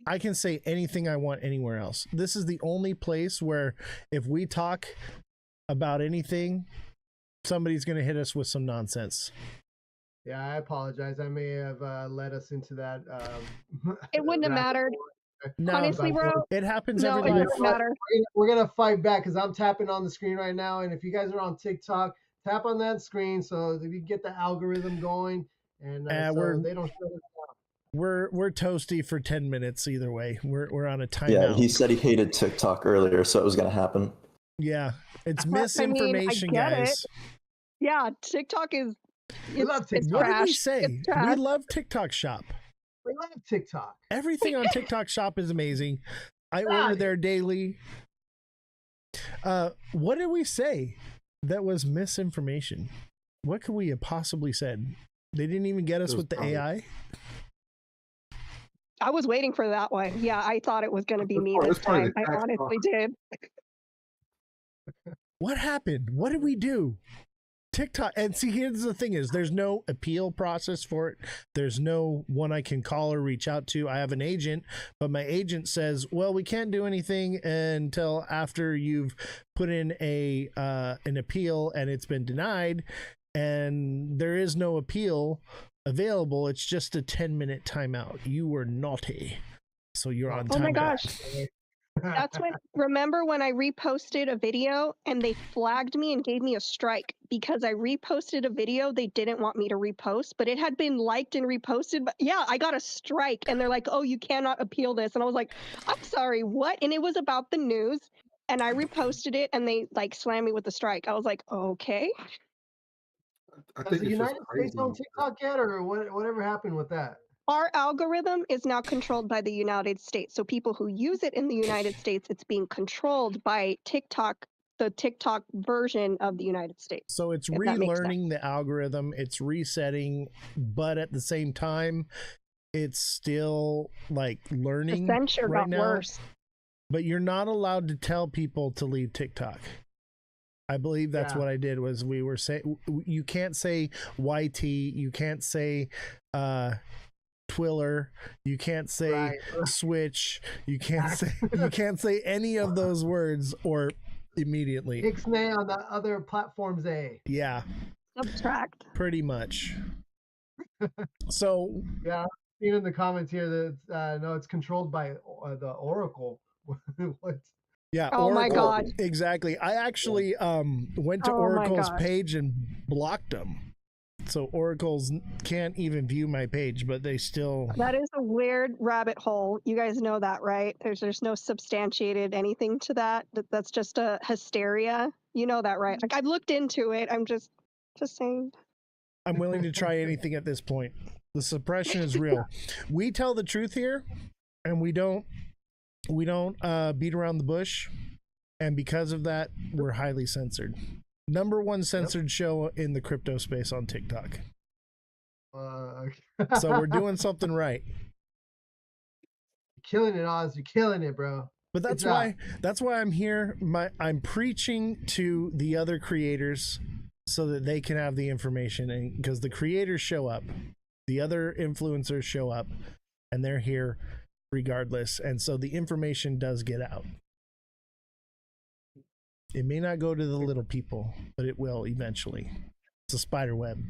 I can say anything I want anywhere else. This is the only place where if we talk about anything, somebody's going to hit us with some nonsense. Yeah, I apologize. I may have led us into that. It wouldn't have mattered. No, Honestly, bro. it happens No, every it live. doesn't matter. We're gonna fight back because I'm tapping on the screen right now, and if you guys are on TikTok, tap on that screen so that we get the algorithm going, and so they don't shut us down. We're toasty for 10 minutes either way. We're on a timeout. Yeah, he said he hated TikTok earlier, so it was gonna happen. Yeah, it's I mean, I misinformation, get it. guys. Yeah, TikTok is. We love It's TikTok. What did we trash. say? It's trash. We love TikTok Shop. We love TikTok. Everything on TikTok Shop is amazing. I order there daily. What did we say that was misinformation? What could we have possibly said? They didn't even get us with the AI. I was waiting for that one. Yeah, I thought it was going to be me It's this probably time. the I tax honestly law. did. What happened? What did we do? TikTok, and see, here's the thing: is there's no appeal process for it. There's no one I can call or reach out to. I have an agent, but my agent says, "Well, we can't do anything until after you've put in a an appeal and it's been denied." And there is no appeal available. It's just a 10-minute timeout. You were naughty, so you're on timeout. Oh my gosh. That's when, remember when I reposted a video and they flagged me and gave me a strike because I reposted a video they didn't want me to repost, but it had been liked and reposted. But yeah, I got a strike and they're like, oh, you cannot appeal this. And I was like, I'm sorry, what? And it was about the news and I reposted it and they like slammed me with the strike. I was like, okay. I Does think the it's just United States crazy. on TikTok yet, or whatever happened with that? Our algorithm is now controlled by the United States. So people who use it in the United States, it's being controlled by TikTok the TikTok version of the United States. So it's if that makes sense. relearning the algorithm, it's resetting, but at the same time, it's still like learning The censure right got now. worse. But you're not allowed to tell people to leave TikTok. I believe that's Yeah. what I did. Was we were saying you can't say YT, you can't say Twiller, you can't say Right. Switch, you can't say any of those words or immediately. Ixnay on the other platforms, Yeah, Subtract. pretty much. So Yeah, seen in the comments here that no, it's controlled by the Oracle. What? yeah, Oh my Oracle, God. exactly. I actually went to Oh my Oracle's God. page and blocked them. So Oracle's can't even view my page, but they still. That is a weird rabbit hole. You guys know that, right? There's no substantiated anything to that. That's just a hysteria. You know that, right? Like I've looked into it. I'm just saying. I'm willing to try anything at this point. The suppression is real. We tell the truth here, and we don't beat around the bush, and because of that, we're highly censored. Number one censored show in the crypto space on TikTok. So we're doing something right. You're killing it, Oz. You're killing it, bro. But Good that's job. why I'm here. I'm preaching to the other creators so that they can have the information, and because the creators show up, the other influencers show up, and they're here regardless, and so the information does get out. It may not go to the little people, but it will eventually. It's a spider web.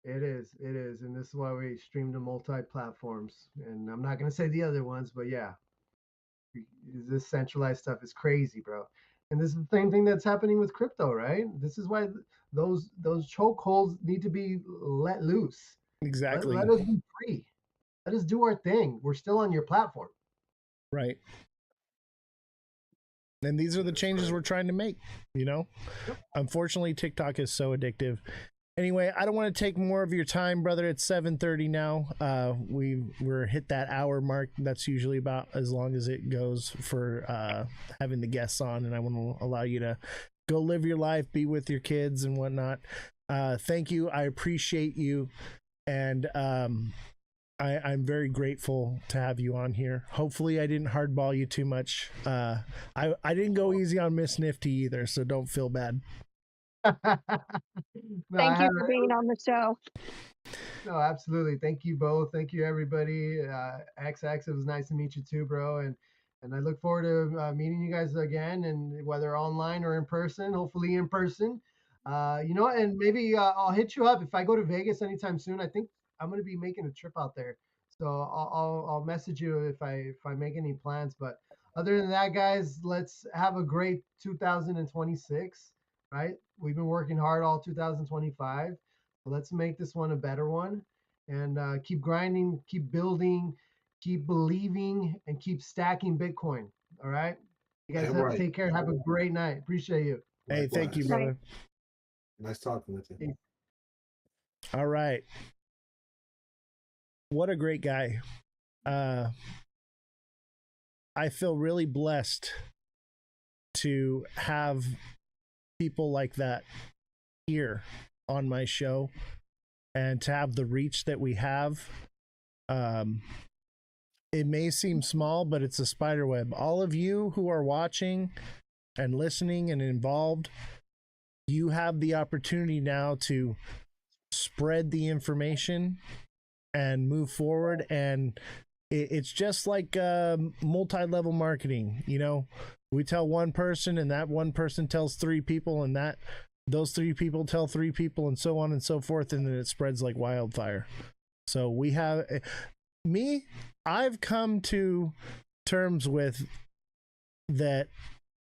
It is, and this is why we stream to multi-platforms. And I'm not gonna say the other ones, but yeah, this centralized stuff is crazy, bro. And this is the same thing that's happening with crypto, right? This is why those chokeholds need to be let loose. Exactly. Let us be free. Let us do our thing. We're still on your platform. Right. And these are the changes we're trying to make, you know? Unfortunately, TikTok is so addictive. Anyway, I don't want to take more of your time, brother. It's 7:30 now. We're hit that hour mark. That's usually about as long as it goes for having the guests on, and I want to allow you to go live your life, be with your kids and whatnot. Thank you. I appreciate you, and I'm very grateful to have you on here. Hopefully I didn't hardball you too much. I didn't go easy on Miss Nifty either, so don't feel bad. No, Thank you for being on the show. No, absolutely. Thank you both. Thank you, everybody. XX, it was nice to meet you too, bro. And I look forward to meeting you guys again, and whether online or in person, hopefully in person. You know, and maybe I'll hit you up if I go to Vegas anytime soon. I think I'm going to be making a trip out there, so I'll message you if I make any plans. But other than that, guys, let's have a great 2026. Right? We've been working hard all 2025. So let's make this one a better one, and keep grinding, keep building, keep believing, and keep stacking Bitcoin. All right. You guys take care. Have a great night. Appreciate you. Hey, thank you, brother. Nice talking with you. All right. What a great guy. I feel really blessed to have people like that here on my show, and to have the reach that we have. It may seem small, but it's a spider web. All of you who are watching and listening and involved, you have the opportunity now to spread the information and move forward. And it's just like multi-level marketing. You know, we tell one person, and that one person tells three people, and that those three people tell three people, and so on and so forth, and then it spreads like wildfire. So we have I've come to terms with that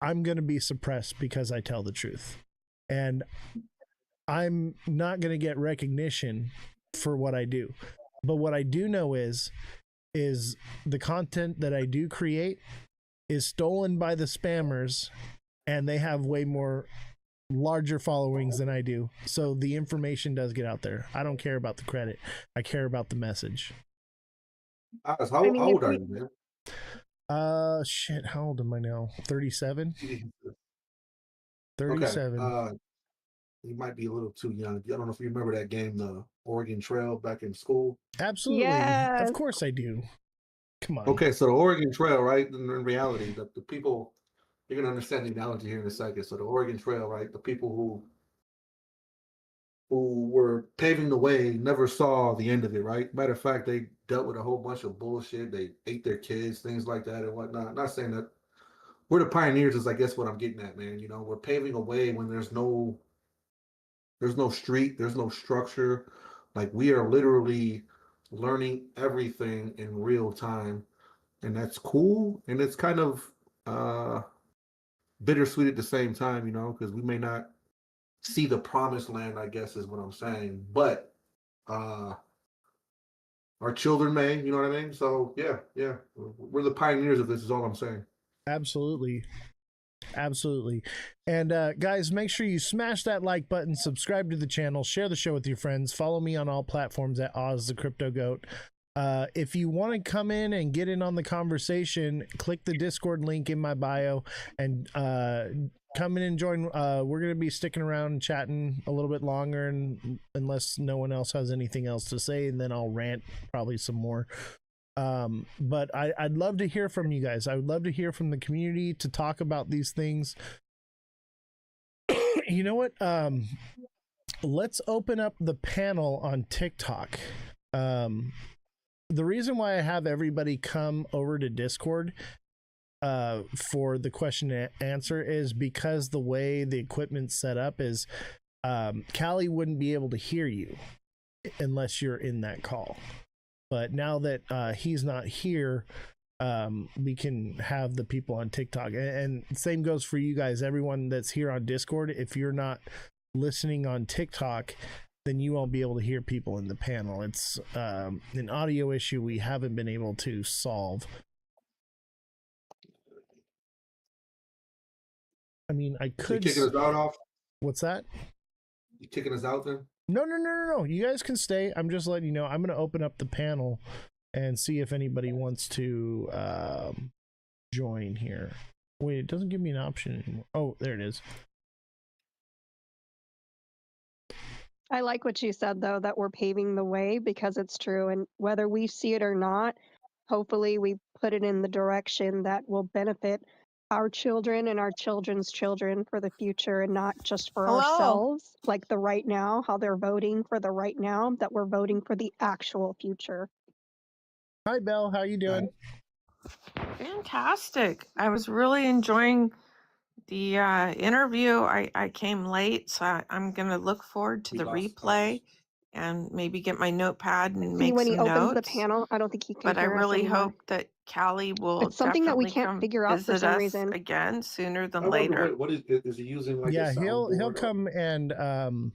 I'm going to be suppressed because I tell the truth, and I'm not going to get recognition for what I do. But what I do know is the content that I do create is stolen by the spammers, and they have way more larger followings than I do. So the information does get out there. I don't care about the credit. I care about the message. How old are you, man? Shit, how old am I now? 37? Okay. 37. You might be a little too young. I don't know if you remember that game, the Oregon Trail, back in school. Absolutely. Yes. Of course I do. Come on. Okay, so the Oregon Trail, right? In reality, the people, you're gonna understand the analogy here in a second. So the Oregon Trail, right? The people who were paving the way never saw the end of it, right? Matter of fact, they dealt with a whole bunch of bullshit. They ate their kids, things like that, and whatnot. Not saying that we're the pioneers, is I guess what I'm getting at, man. You know, we're paving a way when there's no street, there's no structure. Like, we are literally learning everything in real time, and that's cool. And it's kind of uh bittersweet at the same time, you know, because we may not see the promised land, I guess is what I'm saying. But uh our children may, you know what I mean? So yeah. We're the pioneers of this, is all I'm saying. Absolutely. Absolutely. And guys, make sure you smash that like button, subscribe to the channel, share the show with your friends, follow me on all platforms at Ozthecryptogoat. If you want to come in and get in on the conversation, click the Discord link in my bio and come in and join. We're going to be sticking around and chatting a little bit longer, and unless no one else has anything else to say, and then I'll rant probably some more. But I'd love to hear from you guys. I would love to hear from the community to talk about these things. You know what? Let's open up the panel on TikTok. The reason why I have everybody come over to Discord for the question and answer is because the way the equipment's set up is Callie wouldn't be able to hear you unless you're in that call. But now that he's not here, we can have the people on TikTok. And same goes for you guys, everyone that's here on Discord. If you're not listening on TikTok, then you won't be able to hear people in the panel. It's an audio issue we haven't been able to solve. I mean, I could. So you kicking us out off? What's that? You kicking us out then? No. You guys can stay. I'm just letting you know. I'm going to open up the panel and see if anybody wants to join here. Wait, it doesn't give me an option anymore. Oh, there it is. I like what you said, though, that we're paving the way, because it's true. And whether we see it or not, hopefully we put it in the direction that will benefit our children and our children's children for the future, and not just for ourselves, like the right now, how they're voting for the right now, that we're voting for the actual future. Hi, Belle. How you doing? Fantastic. I was really enjoying the interview. I came late, so I'm going to look forward to the replay and maybe get my notepad and See, make when he some opens the notes. panel, I don't think he can But I hear us really anymore. hope that Callie will It's something that we definitely can't come figure out for visit some us reason. again sooner than I wonder later. what is he using, like, Yeah, a he'll soundboard come and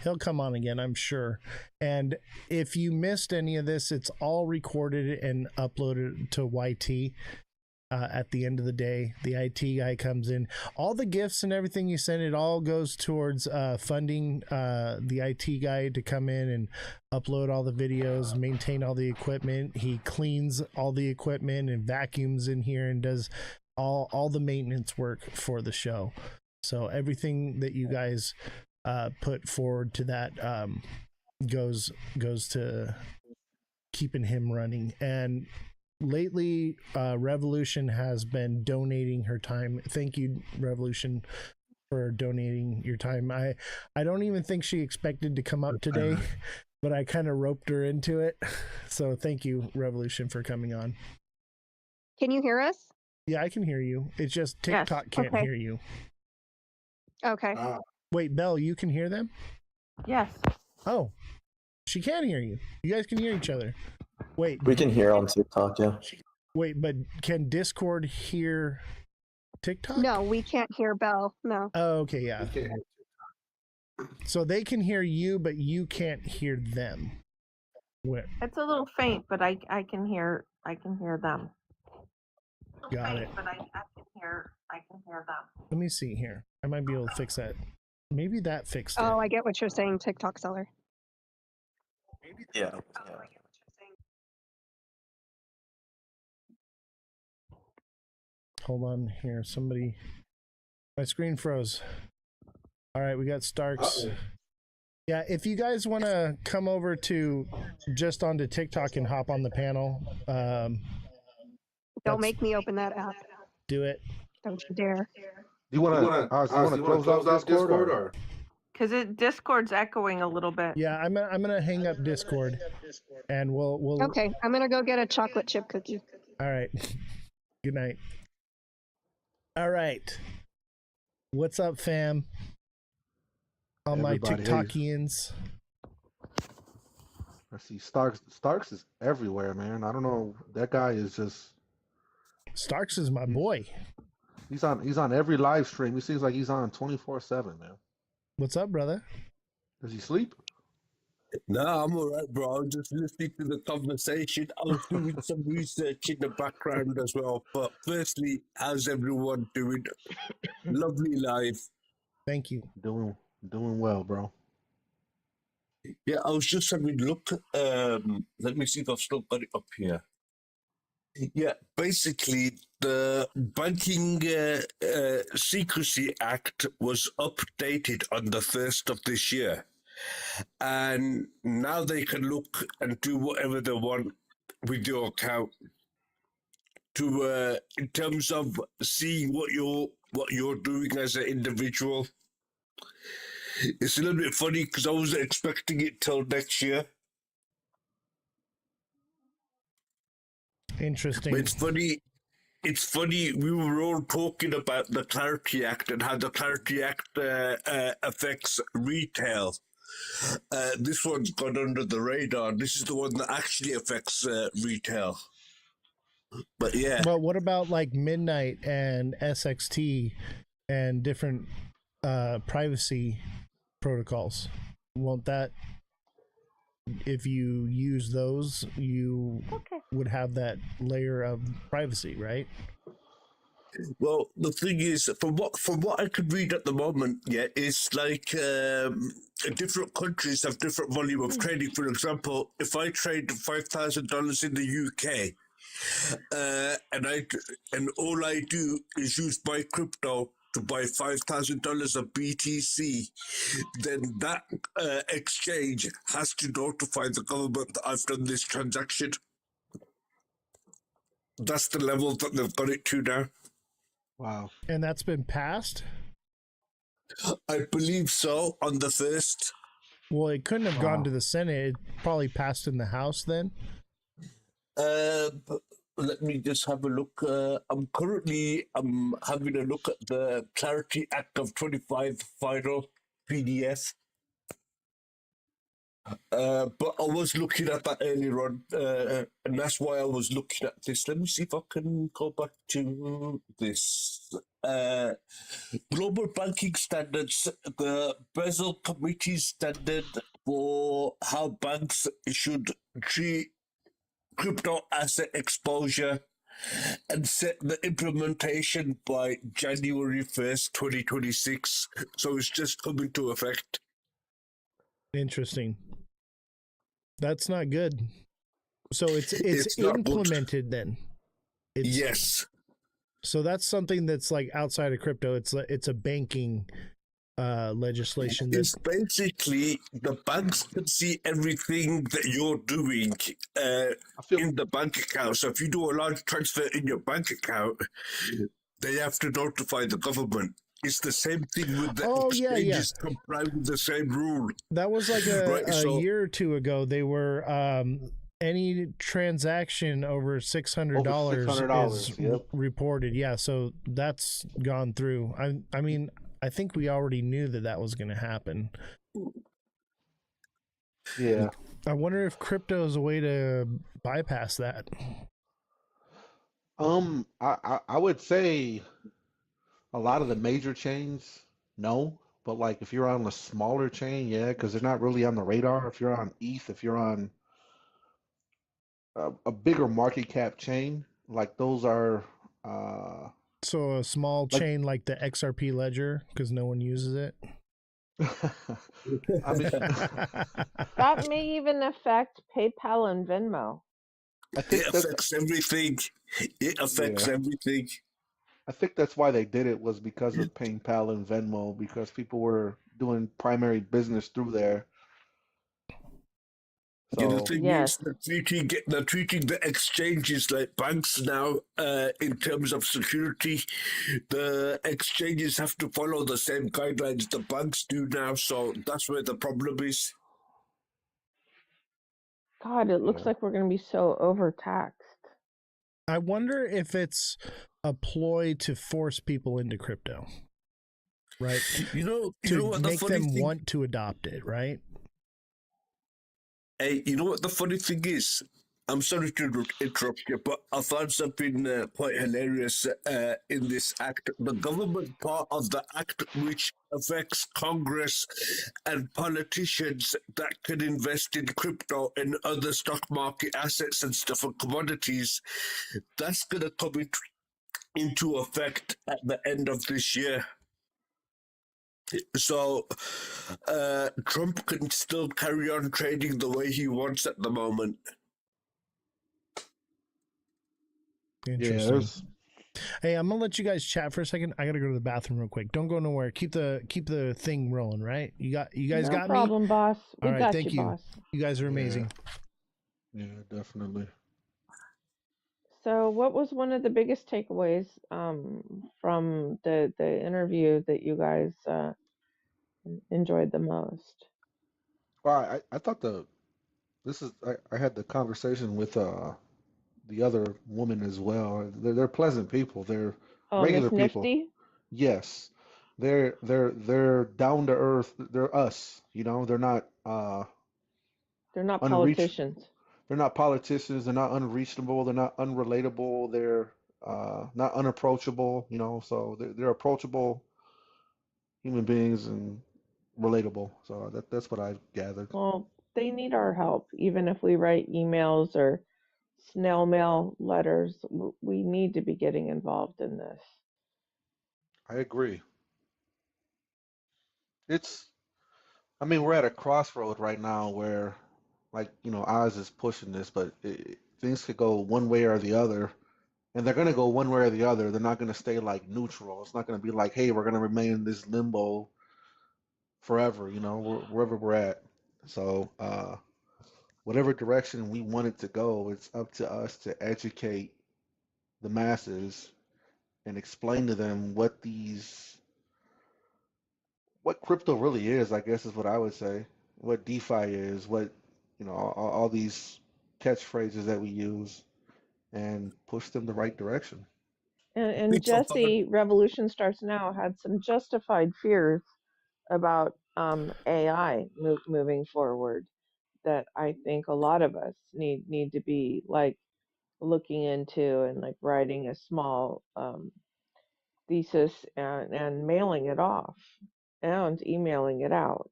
he'll come on again, I'm sure. And if you missed any of this, it's all recorded and uploaded to YT. At the end of the day, the IT guy comes in. All the gifts and everything you send, it all goes towards funding the IT guy to come in and upload all the videos, maintain all the equipment. He cleans all the equipment and vacuums in here and does all the maintenance work for the show. So everything that you guys put forward to that goes to keeping him running. And lately Revolution has been donating her time. Thank you, Revolution, for donating your time. I don't even think she expected to come up today, but I kind of roped her into it. So thank you, Revolution, for coming on. Can you hear us? Yeah, I can hear you. It's just TikTok can't hear you. Okay. Wait, Belle, you can hear them? Yes. Oh, she can hear you. You guys can hear each other. Wait. We can hear on TikTok, yeah. Wait, but can Discord hear TikTok? No, we can't hear Belle. No. Oh, okay, yeah. So they can hear you, but you can't hear them. Where? It's a little faint, but I can hear them. Got it. But I can hear them. Let me see here. I might be able to fix that. Maybe that fixed it. Oh, I get what you're saying, TikTok seller. Yeah. Hold on here. Somebody, my screen froze. All right, we got Starks. Uh-oh. Yeah, if you guys want to come over to just onto TikTok and hop on the panel, Don't make me open that app. do it. Don't you dare. You want to close out Discord or? Because Discord's echoing a little bit. Yeah, I'm gonna hang up Discord, and we'll. Okay, I'm gonna go get a chocolate chip cookie. All right. Good night. All right. What's up, fam? All my TikTokians. I see Starks is everywhere, man. I don't know. That guy is just. Starks is my boy. He's on every live stream. He seems like he's on 24/7, man. What's up, brother? Does he sleep? No, I'm all right, bro. I'm just listening to the conversation. I was doing some research in the background as well. But firstly, how's everyone doing? Lovely life. Thank you. Doing well, bro. Yeah, I was just having a look. Let me see if I've still got it up here. Yeah, basically, the Banking Secrecy Act was updated on the 1st of this year. And now they can look and do whatever they want with your account to in terms of seeing what you're doing as an individual. It's a little bit funny because I wasn't expecting it till next year. Interesting. But it's funny, we were all talking about the Clarity Act and how the Clarity Act affects retail. This one's gone under the radar. This is the one that actually affects retail. But yeah. But what about like Midnight and SXT and different privacy protocols? Won't that, if you use those, you would have that layer of privacy, right? Well, the thing is, from what I could read at the moment, yeah, it's like different countries have different volume of trading. For example, if I trade $5,000 in the UK, and all I do is use my crypto to buy $5,000 of BTC, then that exchange has to notify the government that I've done this transaction. That's the level that they've got it to now. Wow. And that's been passed? I believe so, on the 1st. Well, it couldn't have gone to the Senate. It probably passed in the House then? Let me just have a look. I'm having a look at the Clarity Act of 25 final PDF. But I was looking at that earlier on, and that's why I was looking at this. Let me see if I can go back to this. Global banking standards, the Basel Committee's standard for how banks should treat crypto asset exposure, and set the implementation by January 1st, 2026. So it's just come into effect. Interesting. That's not good. So it's not implemented then. Yes. So that's something that's like outside of crypto. It's a banking legislation. It's basically the banks can see everything that you're doing in the bank account. So if you do a large transfer in your bank account, they have to notify the government. It's the same thing with the exchanges comply with the same rule. That was like a year or two ago. They were any transaction over $600 is reported. Yeah, so that's gone through. I mean, I think we already knew that was going to happen. Yeah. I wonder if crypto is a way to bypass that. I would say a lot of the major chains, no. But like if you're on a smaller chain, yeah, because they're not really on the radar. If you're on ETH, if you're on a bigger market cap chain, like those are. So a small chain like the XRP ledger, because no one uses it. I mean, that may even affect PayPal and Venmo. It affects everything. It affects everything. I think that's why they did it, was because of PayPal and Venmo, because people were doing primary business through there. Yeah, the So thing is, they're treating the exchanges like banks now. In terms of security, the exchanges have to follow the same guidelines the banks do now. So that's where the problem is. God, it looks like we're going to be so overtaxed. I wonder if it's a ploy to force people into crypto, right? You know to what make the funny them thing? want to adopt it, right? Hey, you know what the funny thing is? I'm sorry to interrupt you, but I found something quite hilarious in this act. The government part of the act, which affects Congress and politicians that can invest in crypto and other stock market assets and stuff and commodities, that's going to come into effect at the end of this year. So Trump can still carry on trading the way he wants at the moment. Interesting. Hey, I'm gonna let you guys chat for a second. I gotta go to the bathroom real quick. Don't go nowhere. Keep the thing rolling, right? You guys No got problem, me? boss. We All right, got thank you, you. boss. You guys are amazing. yeah, definitely. So, what was one of the biggest takeaways from the interview that you guys enjoyed the most? Well, I thought I had the conversation with the other woman as well. They're pleasant people. They're Oh, regular Miss people. Nifty? Yes. They're down to earth. They're us, you know. They're not They're not unreach politicians. they're not politicians, they're not unreachable, they're not unrelatable, they're not unapproachable, you know, so they're approachable human beings and relatable. So that's what I've gathered. Well, they need our help, even if we write emails or snail mail letters. We need to be getting involved in this. I agree. I mean, we're at a crossroad right now where, like, you know, Oz is pushing this, but things could go one way or the other, and they're going to go one way or the other. They're not going to stay like neutral. It's not going to be like, hey, we're going to remain in this limbo forever, you know, wherever we're at. So, whatever direction we want it to go, it's up to us to educate the masses and explain to them what crypto really is, I guess is what I would say. What DeFi is, what, you know, all these catchphrases that we use, and push them the right direction. And Jesse, Revolution Starts Now, had some justified fears about AI moving forward that I think a lot of us need to be like looking into and like writing a small thesis and mailing it off and emailing it out.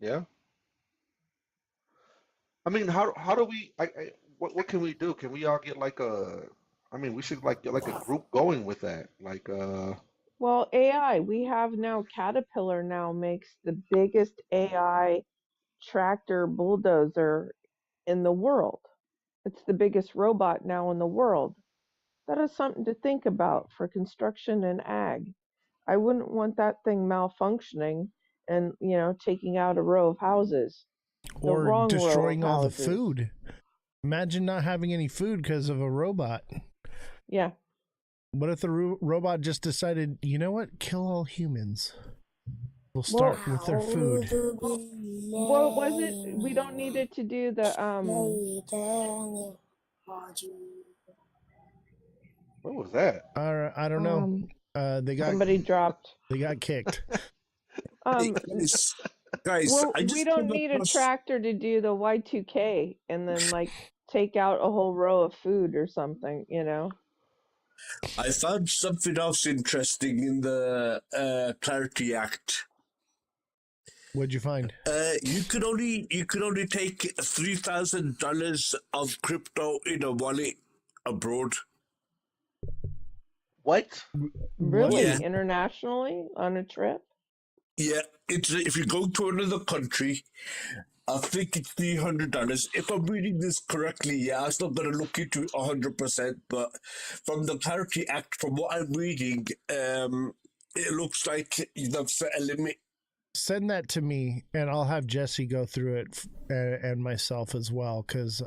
Yeah. I mean, how do we? What can we do? Can we all get like a? I mean, we should like get like a group going with that. Like Well, AI, we have now Caterpillar now makes the biggest AI tractor bulldozer in the world. It's the biggest robot now in the world. That is something to think about for construction and ag. I wouldn't want that thing malfunctioning and, taking out a row of houses. The Or wrong row of destroying all the houses. food. Imagine not having any food because of a robot. Yeah. What if the robot just decided, you know what, kill all humans? We'll start with their food. What was it? We don't need it to do the what was that? I don't know. They got somebody dropped. They got kicked. Guys, well, I just we don't came need a across- tractor to do the Y2K and then like take out a whole row of food or something, I found something else interesting in the Clarity Act. What'd you find? You could only take $3,000 of crypto in a wallet abroad. What? Really? Yeah. Internationally on a trip? Yeah, it's if you go to another country, I think it's $300. If I'm reading this correctly, yeah, I'm not going to look into it 100%, but from the Clarity Act, from what I'm reading, it looks like they've set a limit. Send that to me, and I'll have Jesse go through it and myself as well, because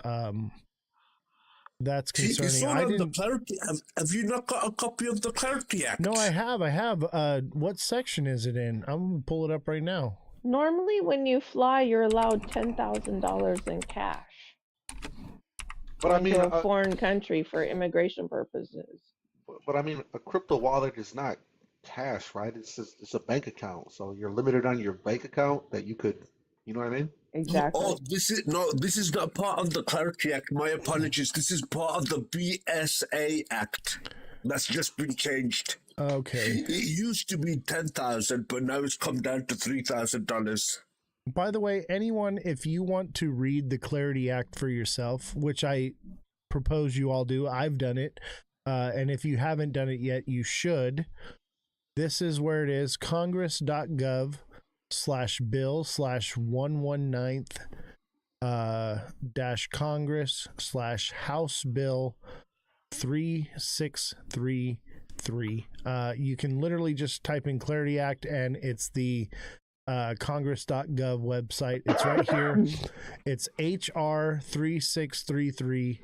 that's concerning. It's all on the Clarity. Have you not got a copy of the Clarity Act? No, I have. What section is it in? I'm going to pull it up right now. Normally, when you fly, you're allowed $10,000 in cash. But I mean, to a foreign country for immigration purposes. But I mean, a crypto wallet is not cash, right? It's a bank account, so you're limited on your bank account that you could, you know what I mean? Exactly. Oh, this is not part of the Clarity Act. My apologies. This is part of the BSA Act. That's just been changed. Okay. It used to be $10,000, but now it's come down to $3,000. By the way, anyone, if you want to read the Clarity Act for yourself, which I propose you all do, I've done it, and if you haven't done it yet, you should. This is where it is, congress.gov/bill/119-Congress/House Bill 3633. You can literally just type in Clarity Act, and it's the congress.gov website. It's right here. It's HR 3633,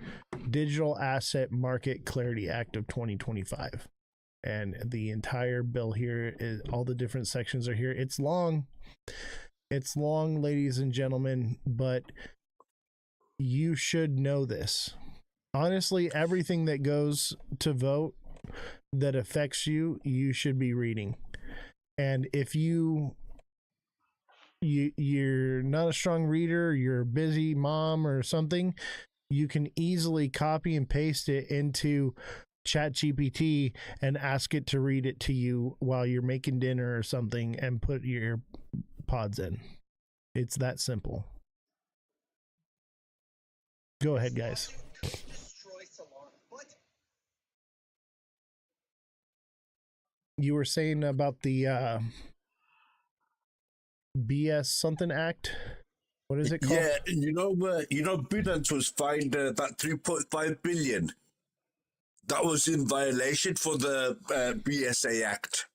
Digital Asset Market Clarity Act of 2025. And the entire bill here is, all the different sections are here. It's long, ladies and gentlemen, but you should know this. Honestly, everything that goes to vote that affects you, you should be reading. And if you're not a strong reader, you're a busy mom or something, you can easily copy and paste it into ChatGPT and ask it to read it to you while you're making dinner or something and put your pods in. It's that simple. Go ahead, guys. You were saying about the BS something act. What is it called? Yeah, Binance was fined that 3.5 billion. That was in violation for the BSA Act.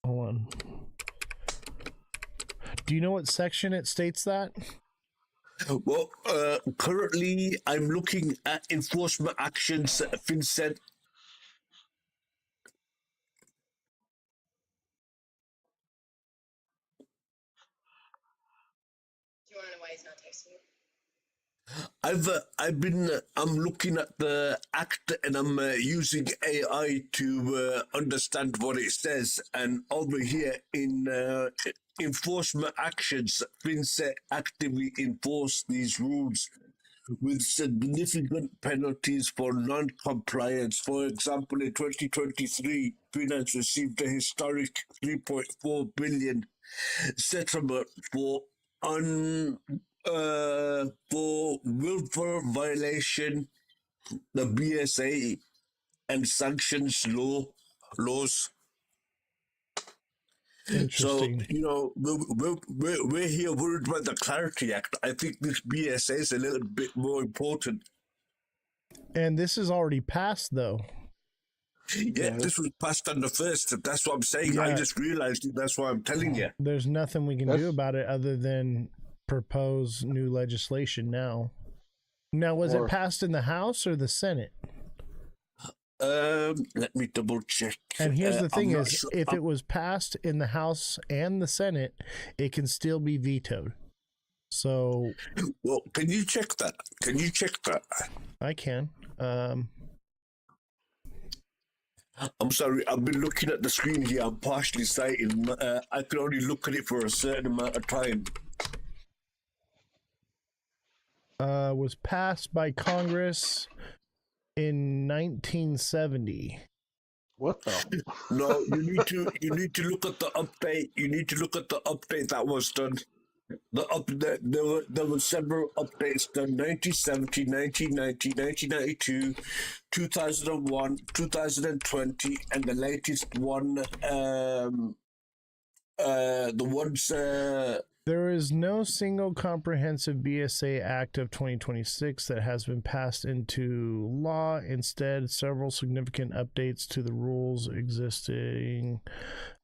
Hold on. Do you know what section it states that? Well, currently I'm looking at enforcement actions. FinCEN. Do you want to know why he's not texting you? I'm looking at the act and I'm using AI to understand what it says. And over here in enforcement actions, FinCEN actively enforce these rules with significant penalties for non-compliance. For example, in 2023, Binance received a historic 3.4 billion settlement for willful violation the BSA and sanctions laws. Interesting. So, we're here worried about the Clarity Act. I think this BSA is a little bit more important. And this is already passed, though. Yeah, this was passed on the 1st. That's what I'm saying. Yeah. I just realized it. That's why I'm telling you. There's nothing we can do about it other than propose new legislation now. Now, was it passed in the House or the Senate? Let me double check. And here's the thing is, if it was passed in the House and the Senate, it can still be vetoed. So, well, can you check that? I can. I'm sorry, I've been looking at the screen here. I'm partially sighted. I can only look at it for a certain amount of time. Was passed by Congress in 1970. What the? No, you need to look at the update. You need to look at the update that was done. There were several updates done: 1970, 1990, 1992, 2001, 2020, and the latest one. The ones There is no single comprehensive BSA Act of 2026 that has been passed into law. Instead, several significant updates to the rules existing.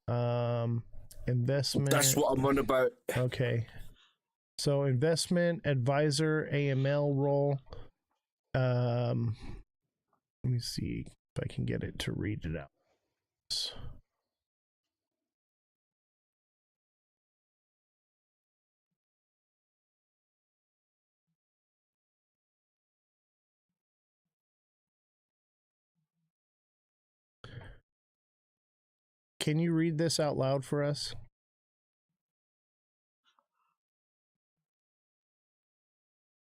Investment. That's what I'm on about. Okay. So investment advisor AML role. Let me see if I can get it to read it out. Can you read this out loud for us?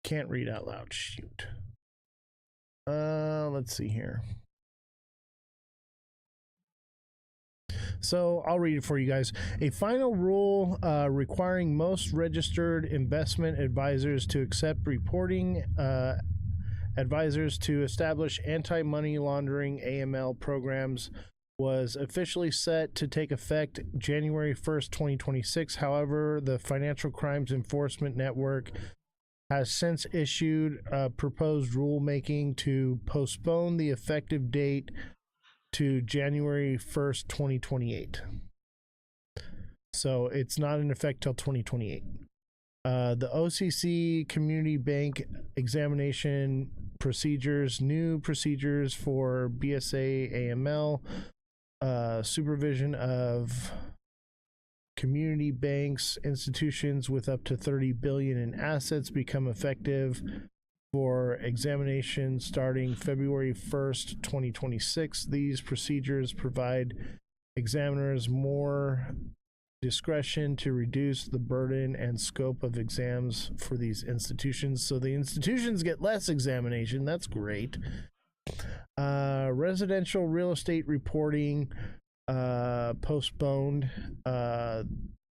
Can't read out loud. Shoot. Let's see here. So I'll read it for you guys. A final rule requiring most registered investment advisors to accept reporting advisors to establish anti-money laundering AML programs was officially set to take effect January 1st, 2026. However, the Financial Crimes Enforcement Network has since issued a proposed rulemaking to postpone the effective date to January 1st, 2028. So it's not in effect till 2028. The OCC Community Bank examination procedures, new procedures for BSA AML, supervision of community banks, institutions with up to 30 billion in assets become effective for examination starting February 1st, 2026. These procedures provide examiners more discretion to reduce the burden and scope of exams for these institutions. So the institutions get less examination. That's great. Residential real estate reporting postponed.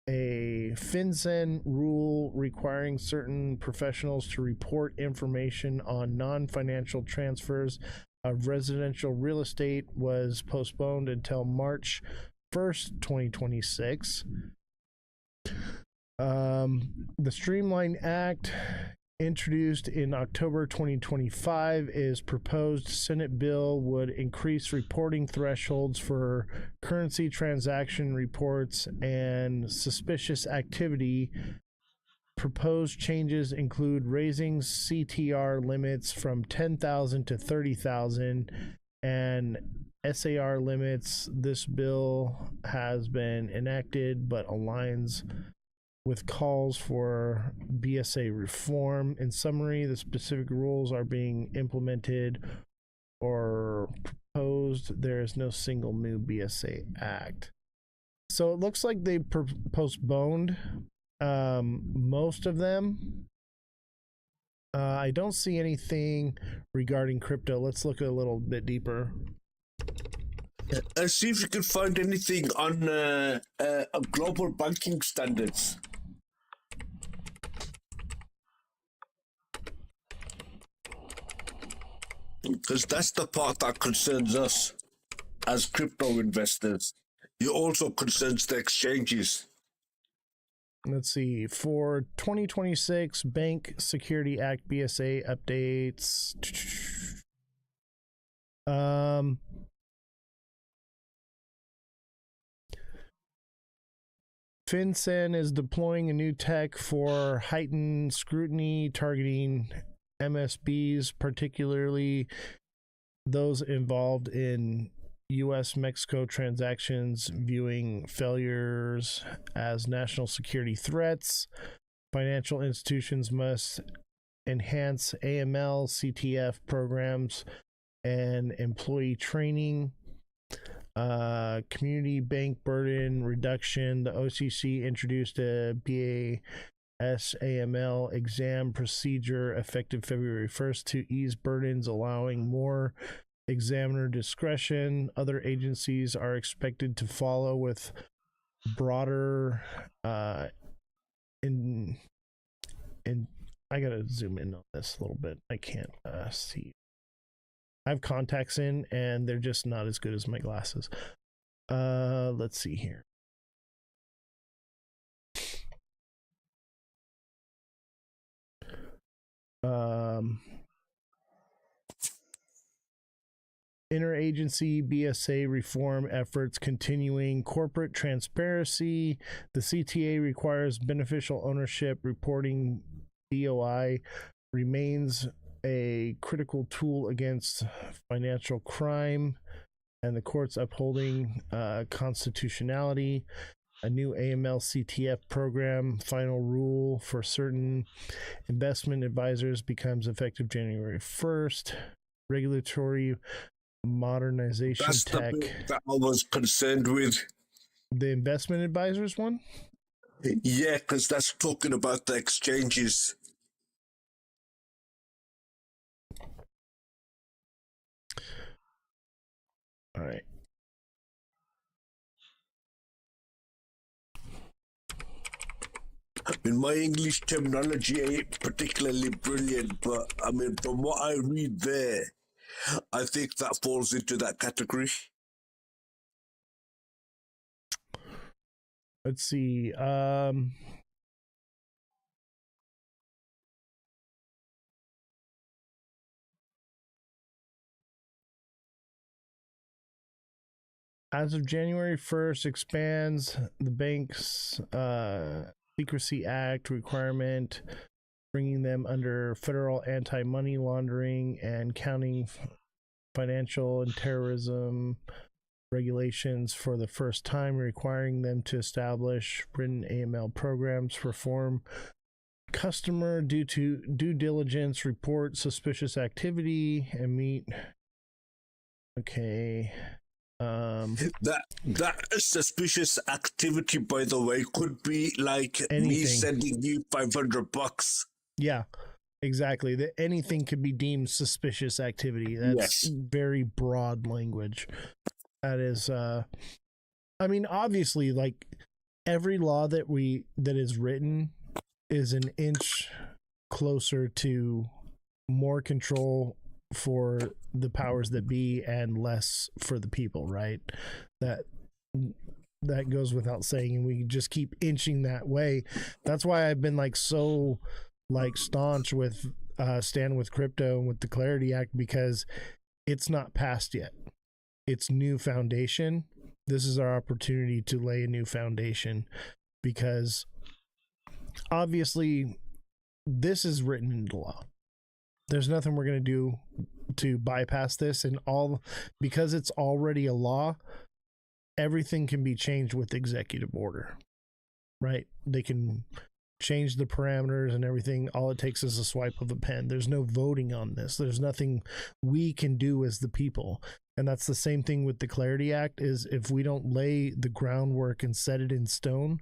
A FinCEN rule requiring certain professionals to report information on non-financial transfers of residential real estate was postponed until March 1st, 2026. The Streamline Act, introduced in October 2025, is proposed Senate bill would increase reporting thresholds for currency transaction reports and suspicious activity. Proposed changes include raising CTR limits from 10,000 to 30,000 and SAR limits. This bill has been enacted but aligns with calls for BSA reform. In summary, the specific rules are being implemented or proposed. There is no single new BSA Act. So it looks like they postponed most of them. I don't see anything regarding crypto. Let's look a little bit deeper. See if you can find anything on global banking standards. Because that's the part that concerns us as crypto investors. It also concerns the exchanges. Let's see. For 2026 Bank Security Act BSA updates. FinCEN is deploying a new tech for heightened scrutiny targeting MSBs, particularly those involved in U.S.-Mexico transactions, viewing failures as national security threats. Financial institutions must enhance AML, CTF programs, and employee training. Community bank burden reduction. The OCC introduced a BAS-AML exam procedure effective February 1st to ease burdens, allowing more examiner discretion. Other agencies are expected to follow with broader and I gotta zoom in on this a little bit. I can't see. I have contacts in and they're just not as good as my glasses. Let's see here. Interagency BSA reform efforts continuing. Corporate transparency. The CTA requires beneficial ownership reporting. BOI remains a critical tool against financial crime, and the courts upholding constitutionality. A new AML CTF program final rule for certain investment advisors becomes effective January 1st. Regulatory modernization That's tech. the bit that I was concerned with. The investment advisors one? Yeah, because that's talking about the exchanges. All right. I mean, my English terminology ain't particularly brilliant, but I mean, from what I read there, I think that falls into that category. Let's see. As of January 1st, expands the bank's Secrecy Act requirement, bringing them under federal anti-money laundering and counting financial and terrorism regulations for the first time, requiring them to establish written AML programs, perform customer due diligence, report suspicious activity, and meet. Okay. That suspicious activity, by the way, could be like Anything. Me sending you $500. Yeah, exactly. That anything could be deemed suspicious activity. That's very broad language. That is, I mean, obviously, like every law that is written is an inch closer to more control for the powers that be and less for the people, right? That goes without saying, and we just keep inching that way. That's why I've been like so like staunch with stand with crypto and with the Clarity Act, because it's not passed yet. It's new foundation. This is our opportunity to lay a new foundation, because obviously this is written into law. There's nothing we're going to do to bypass this, and all because it's already a law, everything can be changed with executive order, right? They can change the parameters and everything. All it takes is a swipe of a pen. There's no voting on this. There's nothing we can do as the people. And that's the same thing with the Clarity Act, is if we don't lay the groundwork and set it in stone,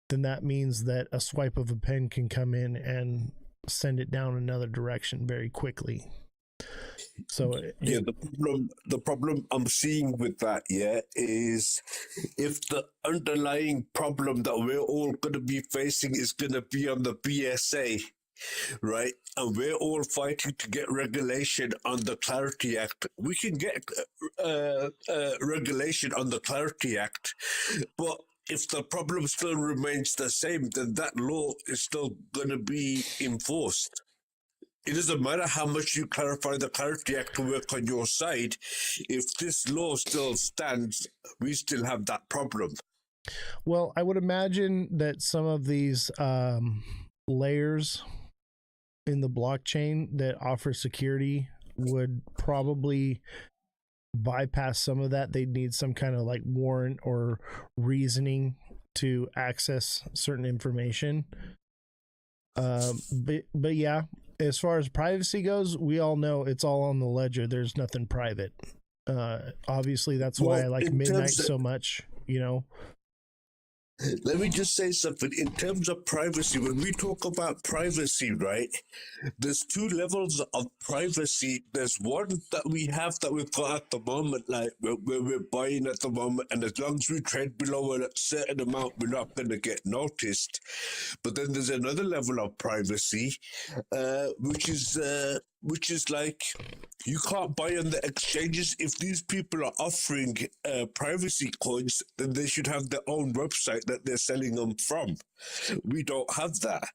then that means that a swipe of a pen can come in and send it down another direction very quickly. So yeah, the problem I'm seeing with that, is if the underlying problem that we're all going to be facing is going to be on the BSA, right? And we're all fighting to get regulation on the Clarity Act. We can get regulation on the Clarity Act, but if the problem still remains the same, then that law is still going to be enforced. It doesn't matter how much you clarify the Clarity Act to work on your side. If this law still stands, we still have that problem. Well, I would imagine that some of these layers in the blockchain that offer security would probably bypass some of that. They'd need some kind of like warrant or reasoning to access certain information. But yeah, as far as privacy goes, we all know it's all on the ledger. There's nothing private. Obviously, that's why I like Midnight so much, you know. Let me just say something. In terms of privacy, when we talk about privacy, right, there's two levels of privacy. There's one that we have that we've got at the moment, like where we're buying at the moment, and as long as we trade below a certain amount, we're not going to get noticed. But then there's another level of privacy, which is which is like you can't buy on the exchanges. If these people are offering privacy coins, then they should have their own website that they're selling them from. We don't have that.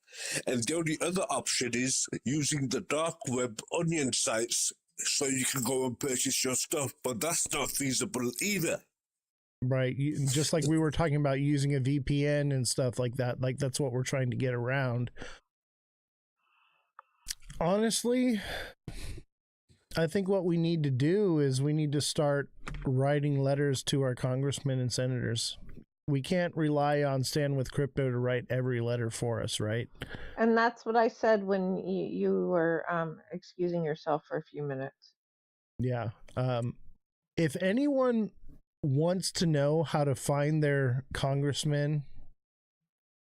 And the only other option is using the dark web onion sites so you can go and purchase your stuff, but that's not feasible either. Right. Just like we were talking about using a VPN and stuff like that. Like that's what we're trying to get around. Honestly, I think what we need to do is we need to start writing letters to our congressmen and senators. We can't rely on Stand With Crypto to write every letter for us, right? And that's what I said when you were excusing yourself for a few minutes. Yeah. If anyone wants to know how to find their congressman,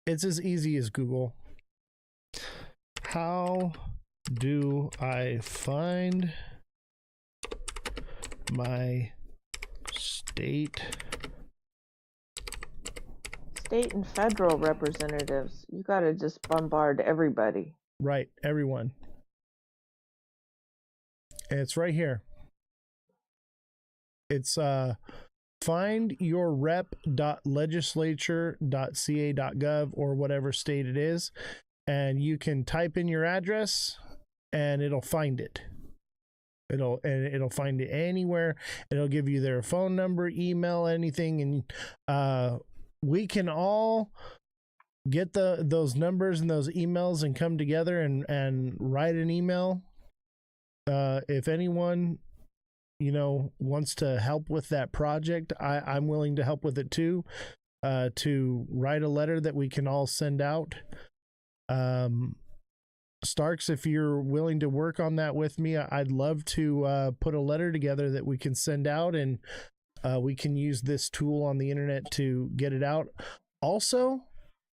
it's as easy as Google. How do I find my state and federal representatives? You got to just bombard everybody. Right, everyone. And it's right here. It's findyourrep.legislature.ca.gov or whatever state it is, and you can type in your address and it'll find it. It'll find it anywhere. It'll give you their phone number, email, anything, and we can all get those numbers and those emails and come together and write an email. If anyone wants to help with that project, I'm willing to help with it too, to write a letter that we can all send out. Starks, if you're willing to work on that with me, I'd love to put a letter together that we can send out, and we can use this tool on the internet to get it out. Also,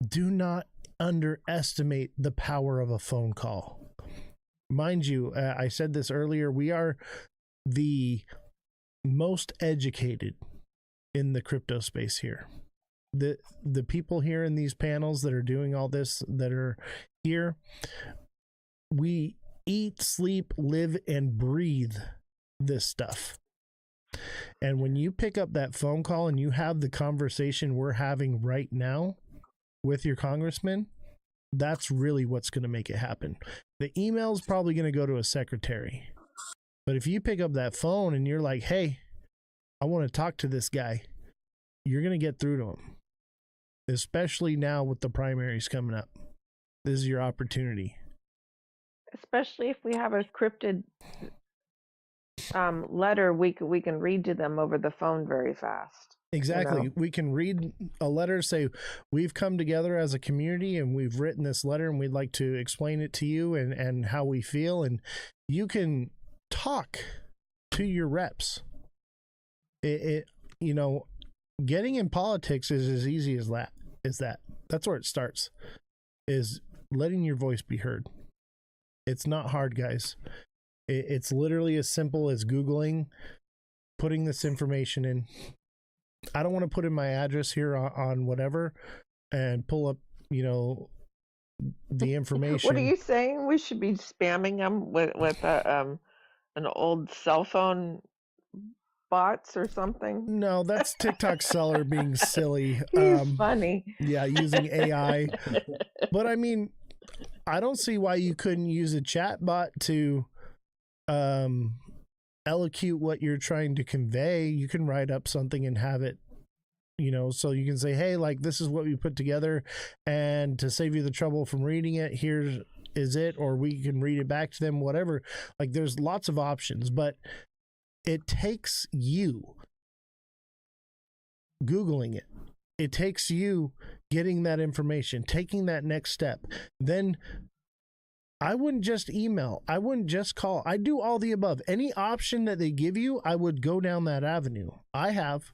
do not underestimate the power of a phone call. Mind you, I said this earlier, we are the most educated in the crypto space here. The people here in these panels that are doing all this, that are here, we eat, sleep, live, and breathe this stuff. And when you pick up that phone call and you have the conversation we're having right now with your congressman, that's really what's going to make it happen. The email is probably going to go to a secretary. But if you pick up that phone and you're like, hey, I want to talk to this guy, you're going to get through to him. Especially now with the primaries coming up. This is your opportunity. Especially if we have a cryptid letter, we can read to them over the phone very fast. Exactly. We can read a letter, say, we've come together as a community and we've written this letter and we'd like to explain it to you and how we feel. And you can talk to your reps. Getting in politics is as easy as that. That's where it starts, is letting your voice be heard. It's not hard, guys. It's literally as simple as Googling, putting this information in. I don't want to put in my address here on whatever and pull up, the information. What are you saying? We should be spamming them with an old cell phone bots or something? No, that's TikTok seller being silly. He's funny. Yeah, using AI. But I mean, I don't see why you couldn't use a chat bot to elocute what you're trying to convey. You can write up something and have it, so you can say, hey, like, this is what we put together, and to save you the trouble from reading it, here is it, or we can read it back to them, whatever. Like, there's lots of options, but it takes you Googling it. It takes you getting that information, taking that next step. Then I wouldn't just email. I wouldn't just call. I do all the above. Any option that they give you, I would go down that avenue. I have,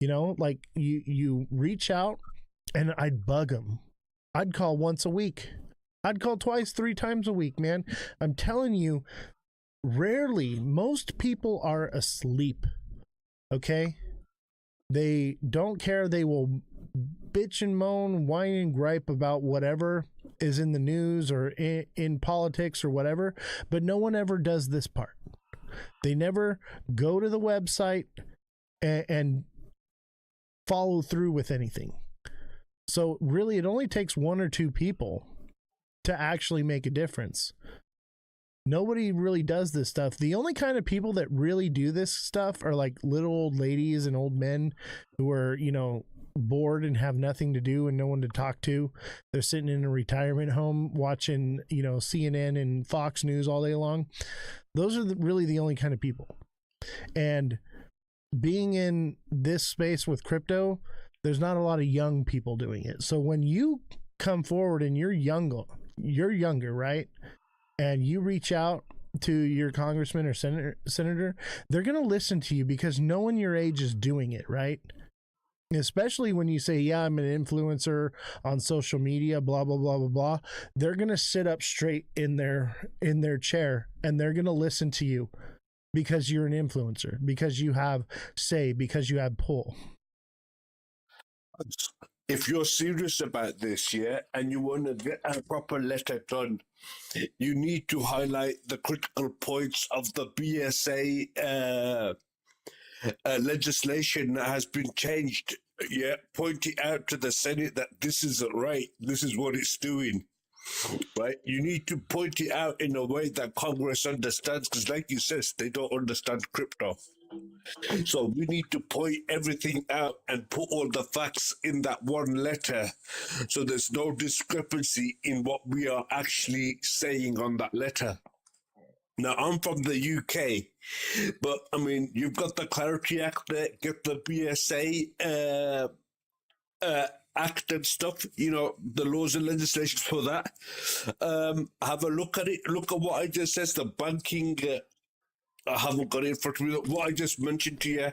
like you reach out and I'd bug them. I'd call once a week. I'd call twice, 3 times a week, man. I'm telling you, rarely, most people are asleep. Okay? They don't care. They will bitch and moan, whine and gripe about whatever is in the news or in politics or whatever, but no one ever does this part. They never go to the website and follow through with anything. So really, it only takes one or two people to actually make a difference. Nobody really does this stuff. The only kind of people that really do this stuff are like little old ladies and old men who are, you know, bored and have nothing to do and no one to talk to. They're sitting in a retirement home watching, you know, CNN and Fox News all day long. Those are really the only kind of people. And being in this space with crypto, there's not a lot of young people doing it. So when you come forward and you're younger, right? And you reach out to your congressman or senator, they're going to listen to you because no one your age is doing it, right? Especially when you say, yeah, I'm an influencer on social media, blah, blah, blah, blah, blah. They're going to sit up straight in their chair and they're going to listen to you because you're an influencer, because you have say, because you have pull. If you're serious about this, yeah, and you want to get a proper letter done, you need to highlight the critical points of the BSA legislation that has been changed. Yeah, point it out to the Senate that this isn't right. This is what it's doing. Right? You need to point it out in a way that Congress understands, because like you said, they don't understand crypto. So we need to point everything out and put all the facts in that one letter so there's no discrepancy in what we are actually saying on that letter. Now, I'm from the UK, but, I mean, you've got the Clarity Act there, get the BSA Act and stuff, you know, the laws and legislation for that. Have a look at it. Look at what I just said, the banking... I haven't got it in front of me. What I just mentioned to you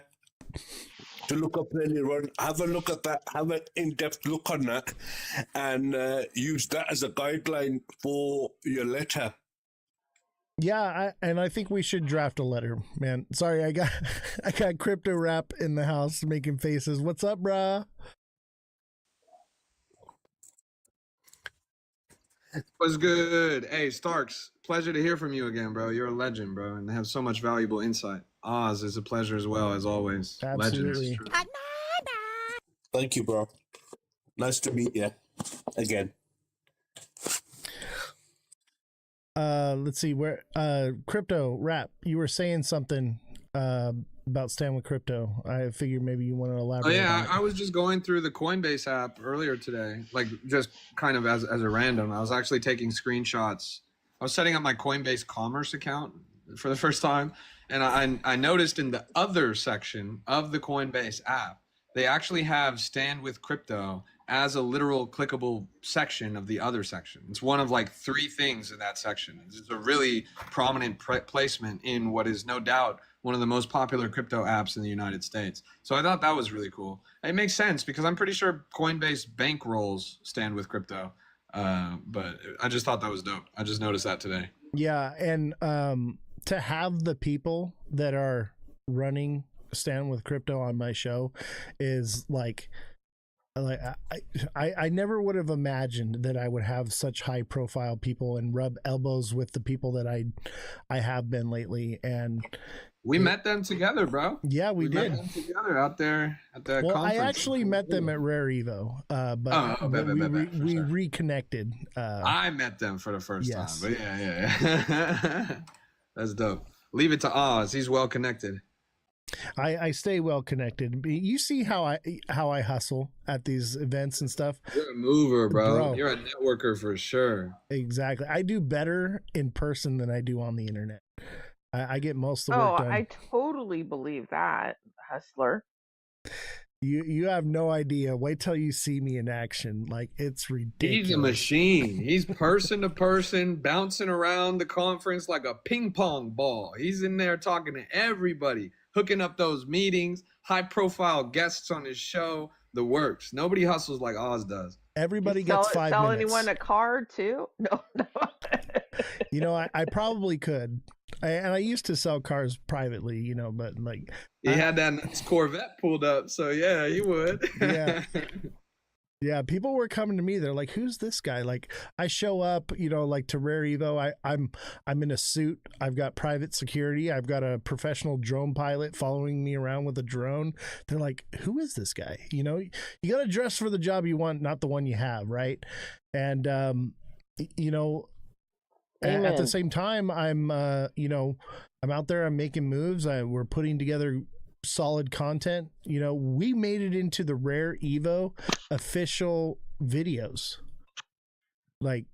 to look up earlier on, have a look at that, have an in-depth look on that, and use that as a guideline for your letter. Yeah, I think we should draft a letter, man. Sorry, I got Crypto Rap in the house making faces. What's up, brah? What's good? Hey, Starks, pleasure to hear from you again, bro. You're a legend, bro, and have so much valuable insight. Oz is a pleasure as well, as always. Absolutely. Legends. Thank you, bro. Nice to meet you again. Let's see where Crypto Rap, you were saying something about Stand with Crypto. I figured maybe you want to elaborate. Oh yeah, on it. I was just going through the Coinbase app earlier today, like just kind of as a random. I was actually taking screenshots. I was setting up my Coinbase Commerce account for the first time, and I noticed in the other section of the Coinbase app, they actually have Stand with Crypto as a literal clickable section of the other section. It's one of like 3 things in that section. It's a really prominent placement in what is no doubt one of the most popular crypto apps in the United States. So I thought that was really cool. It makes sense because I'm pretty sure Coinbase bankrolls Stand with Crypto. But I just thought that was dope. I just noticed that today. Yeah, and to have the people that are running Stand with Crypto on my show is like I never would have imagined that I would have such high profile people and rub elbows with the people that I have been lately. And we met them together, bro. Yeah, we did. Met them together out there at the conference. I actually met them at Rare Evo, but we reconnected. I met them for the first time, yes. but yeah. That's dope. Leave it to Oz. He's well connected. I stay well connected. You see how I hustle at these events and stuff. You're a mover, bro. You're a networker for sure. Exactly. I do better in person than I do on the internet. I get most of the work done. I totally believe that, hustler. You have no idea. Wait till you see me in action. Like, it's ridiculous. He's a machine. He's person to person, bouncing around the conference like a ping pong ball. He's in there talking to everybody, hooking up those meetings, high profile guests on his show, the works. Nobody hustles like Oz does. Everybody gets 5 minutes. Sell anyone a card too? No. You know, I probably could. I used to sell cars privately, you know, but like he had that nice Corvette pulled up, so yeah, you would. Yeah. Yeah, people were coming to me. They're like, "Who's this guy?" Like, I show up, like to Rare Evo. I'm in a suit. I've got private security. I've got a professional drone pilot following me around with a drone. They're like, "Who is this guy?" You got to dress for the job you want, not the one you have, right? And at the same time, I'm out there. I'm making moves. We're putting together solid content. We made it into the Rare Evo official videos, like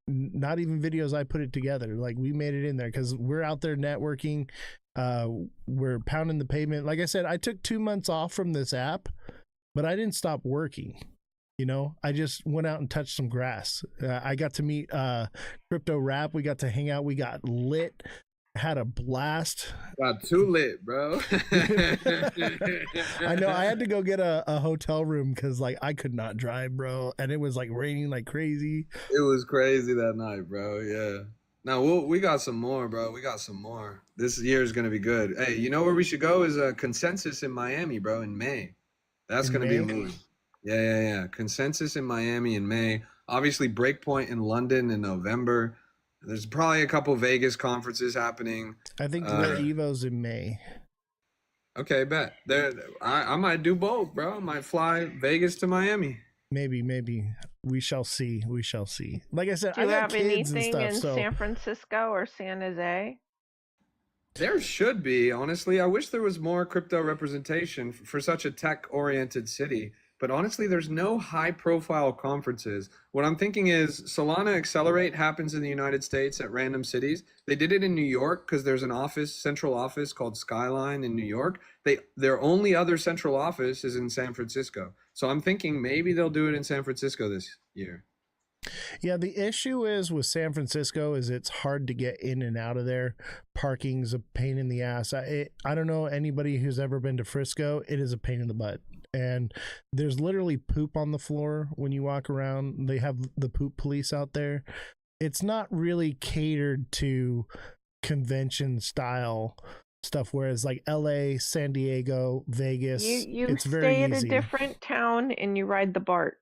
not even videos I put it together, like we made it in there because we're out there networking. We're pounding the pavement. Like I said, I took 2 months off from this app, but I didn't stop working. I just went out and touched some grass. I got to meet Crypto Rap. We got to hang out. We got lit. Had a blast. Got too lit, bro. I know. I had to go get a hotel room because I could not drive, bro, and it was raining like crazy. It was crazy that night, bro. Yeah. Now we got some more, bro. We got some more. This year is gonna be good. Hey, you know where we should go is a Consensus in Miami, bro, in May. That's gonna be a move. Yeah. Consensus in Miami in May. Obviously, Breakpoint in London in November. There's probably a couple Vegas conferences happening. I think Rare Evo's in May. Okay, bet. I might do both, bro. I might fly Vegas to Miami. Maybe. We shall see. Like I said, Do you I got have kids anything and stuff, in San Francisco or San Jose? There should be, honestly. I wish there was more crypto representation for such a tech-oriented city. But honestly, there's no high-profile conferences. What I'm thinking is Solana Accelerate happens in the United States at random cities. They did it in New York because there's an central office called Skyline in New York. Their only other central office is in San Francisco. So I'm thinking maybe they'll do it in San Francisco this year. Yeah, the issue is with San Francisco is it's hard to get in and out of there. Parking's a pain in the ass. I don't know anybody who's ever been to Frisco. It is a pain in the butt. And there's literally poop on the floor when you walk around. They have the poop police out there. It's not really catered to convention style stuff, whereas LA, San Diego, Vegas, you it's very stay at easy. a different town and you ride the BART.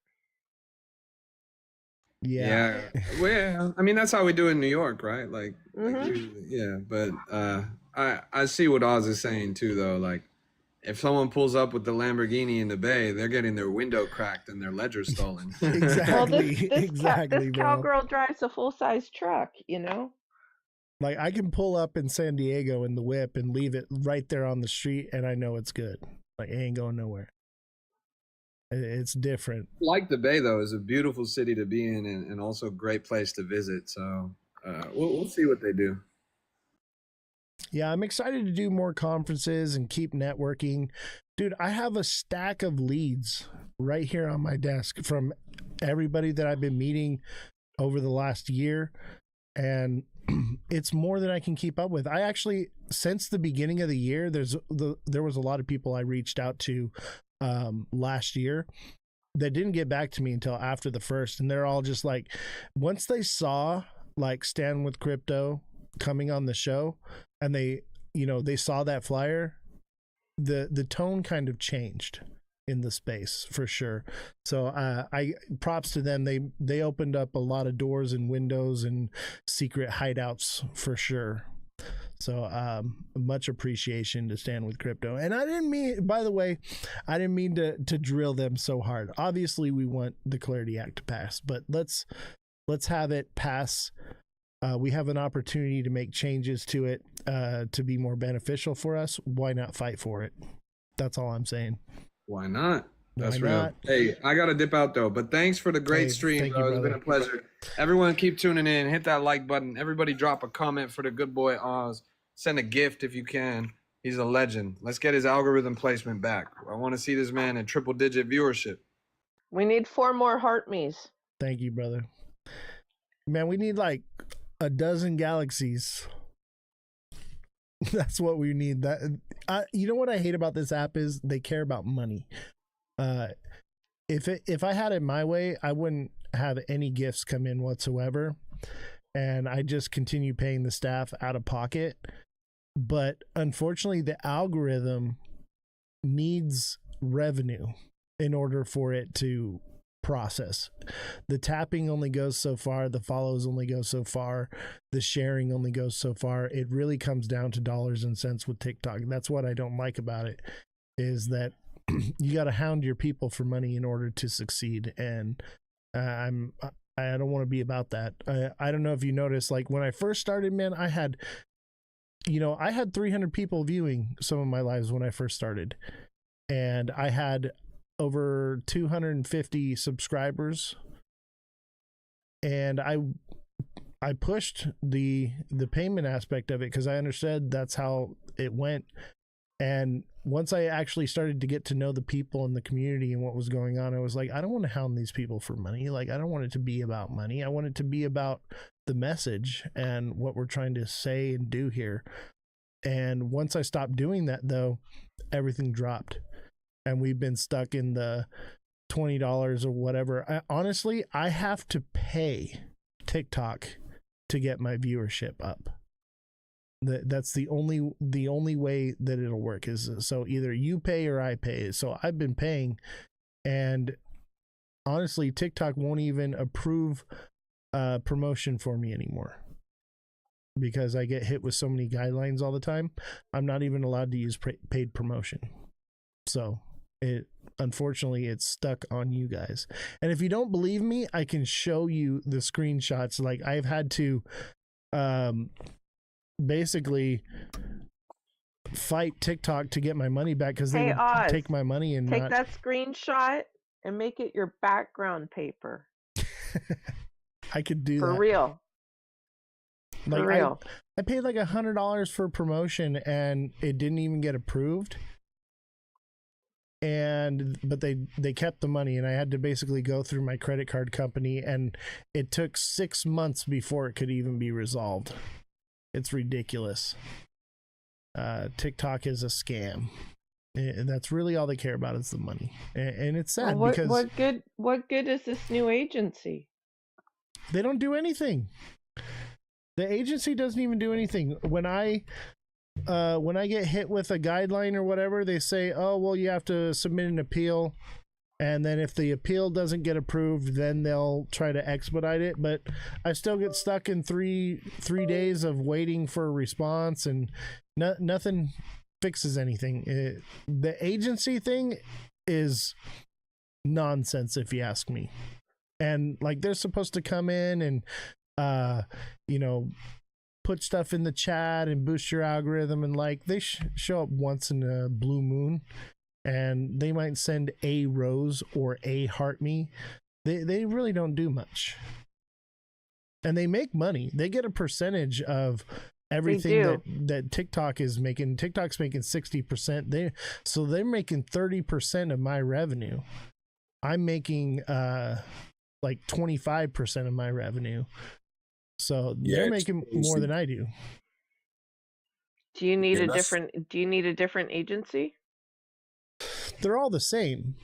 Yeah. Well, I mean, that's how we do in New York, right? But I see what Oz is saying too, though. If someone pulls up with the Lamborghini in the bay, they're getting their window cracked and their ledger stolen. Exactly. This cowgirl drives a full-size truck, I can pull up in San Diego in the whip and leave it right there on the street, and I know it's good. It ain't going nowhere. It's different. The Bay, though, is a beautiful city to be in and also a great place to visit. So we'll see what they do. Yeah, I'm excited to do more conferences and keep networking. Dude, I have a stack of leads right here on my desk from everybody that I've been meeting over the last year. And it's more than I can keep up with. I actually, since the beginning of the year, there was a lot of people I reached out to last year that didn't get back to me until after the first, and they're all just once they saw Stand with Crypto coming on the show and they saw that flyer, the tone kind of changed in the space for sure. So I props to them. They opened up a lot of doors and windows and secret hideouts for sure. So much appreciation to Stand with Crypto. And I didn't mean to drill them so hard. Obviously we want the Clarity Act to pass, but let's have it pass. We have an opportunity to make changes to it to be more beneficial for us. Why not fight for it? That's all I'm saying. Why not? That's Why real. not? Hey, I got to dip out though, but thanks for the great stream, thank bro. you, It's been a pleasure. Everyone keep tuning in. Hit that like button. Everybody drop a comment for the good boy Oz. Send a gift if you can. He's a legend. Let's get his algorithm placement back. I want to see this man in triple-digit viewership. We need 4 more heart me's. Thank you, brother. Man, we need a dozen galaxies. That's what we need. You know what I hate about this app is they care about money. If I had it my way, I wouldn't have any gifts come in whatsoever, and I just continue paying the staff out of pocket. But unfortunately, the algorithm needs revenue in order for it to process. The tapping only goes so far, the follows only go so far, the sharing only goes so far. It really comes down to dollars and cents with TikTok. That's what I don't like about it, is that you got to hound your people for money in order to succeed. And I don't want to be about that. I don't know if you noticed, like when I first started, man, I had 300 people viewing some of my lives when I first started, and I had over 250 subscribers, and I pushed the payment aspect of it because I understood that's how it went. And once I actually started to get to know the people in the community and what was going on, I was like, I don't want to hound these people for money. Like, I don't want it to be about money. I want it to be about the message and what we're trying to say and do here. And once I stopped doing that, though, everything dropped. And we've been stuck in the $20 or whatever. Honestly, I have to pay TikTok to get my viewership up. That's the only way that it'll work, is so either you pay or I pay. So I've been paying, and honestly, TikTok won't even approve promotion for me anymore because I get hit with so many guidelines all the time. I'm not even allowed to use paid promotion. So unfortunately it's stuck on you guys. And if you don't believe me, I can show you the screenshots. Like, I've had to basically fight TikTok to get my money back because they would Oz, take my money and take that screenshot and make it your background paper. I could do for that. Real. Like, For real. I paid like $100 for promotion and it didn't even get approved. But they kept the money, and I had to basically go through my credit card company, and it took 6 months before it could even be resolved. It's ridiculous. TikTok is a scam. And that's really all they care about, is the money. And it's sad because what good is this new agency? They don't do anything. The agency doesn't even do anything. When I get hit with a guideline or whatever, they say, oh, well, you have to submit an appeal. And then if the appeal doesn't get approved, then they'll try to expedite it. But I still get stuck in three days of waiting for a response, and nothing fixes anything. The agency thing is nonsense, if you ask me. And like, they're supposed to come in and, put stuff in the chat and boost your algorithm, and like, they show up once in a blue moon, and they might send a rose or a heart me. They really don't do much, and they make money. They get a percentage of everything that TikTok is making. TikTok's making 60%. They're making 30% of my revenue. I'm making like 25% of my revenue. So they're making more than I do. Do you need a different agency? They're all the same.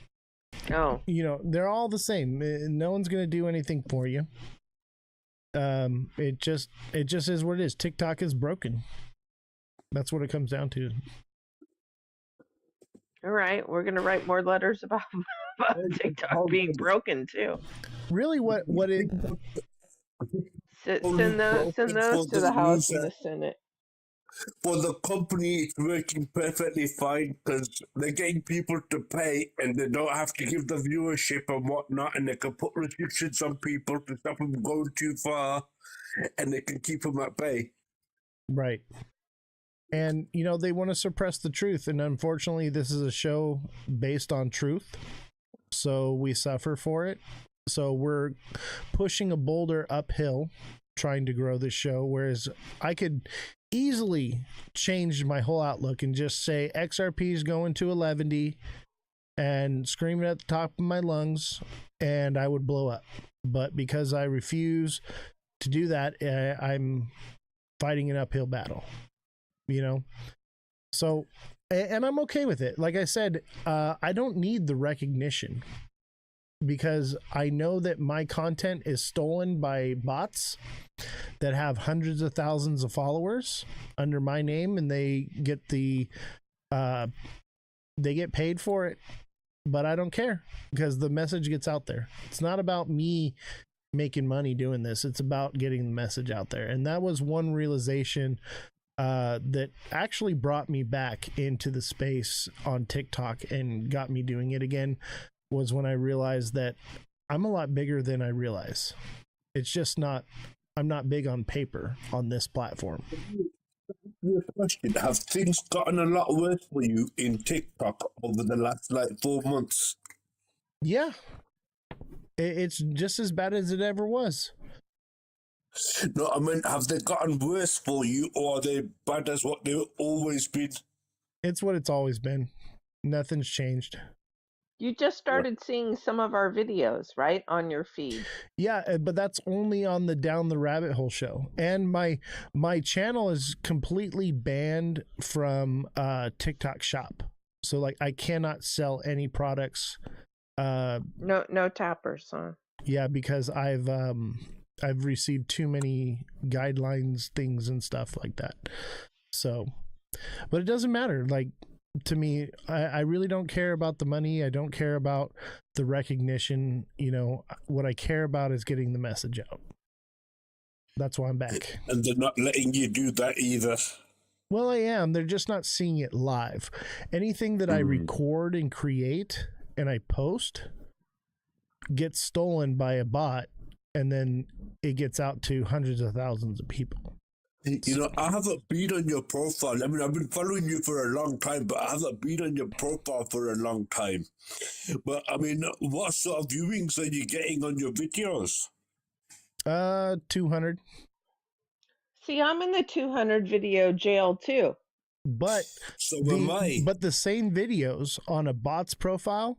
Oh. They're all the same. No one's going to do anything for you. It just is what it is. TikTok is broken. That's what it comes down to. All right, we're going to write more letters about TikTok being broken too. Really, what it send those to the House and the Senate. For the company, it's working perfectly fine because they're getting people to pay, and they don't have to give the viewership and whatnot, and they can put restrictions on people to stop them going too far, and they can keep them at bay. Right. And, they want to suppress the truth, and unfortunately, this is a show based on truth, so we suffer for it. So we're pushing a boulder uphill trying to grow this show, whereas I could easily change my whole outlook and just say XRP is going to 11D and scream it at the top of my lungs, and I would blow up. But because I refuse to do that, I'm fighting an uphill battle, So, and I'm okay with it. Like I said, I don't need the recognition, because I know that my content is stolen by bots that have hundreds of thousands of followers under my name, and they get paid for it. but I don't care because the message gets out there. It's not about me making money doing this. It's about getting the message out there. And that was one realization that actually brought me back into the space on TikTok and got me doing it again, was when I realized that I'm a lot bigger than I realize. It's just not, I'm not big on paper on this platform. Your question, have things gotten a lot worse for you in TikTok over the last like 4 months? Yeah. It's just as bad as it ever was. No, I mean, have they gotten worse for you, or are they bad as what they've always been? It's what it's always been. Nothing's changed. You just started seeing some of our videos, right, on your feed. Yeah, but that's only on the Down the Rabbit Hole show. And my channel is completely banned from TikTok Shop. So like I cannot sell any products. No tappers, huh? Yeah, because I've received too many guidelines, things and stuff like that. So, but it doesn't matter. Like, to me, I really don't care about the money. I don't care about the recognition. You know, what I care about is getting the message out. That's why I'm back. And they're not letting you do that either. Well, I am. They're just not seeing it live. Anything that I record and create and I post gets stolen by a bot, and then it gets out to hundreds of thousands of people. You know, I haven't been on your profile. I mean, I've been following you for a long time, but I haven't been on your profile for a long time. But I mean, what sort of viewings are you getting on your videos? 200. See, I'm in the 200 video jail too. But so am I. But the same videos on a bot's profile,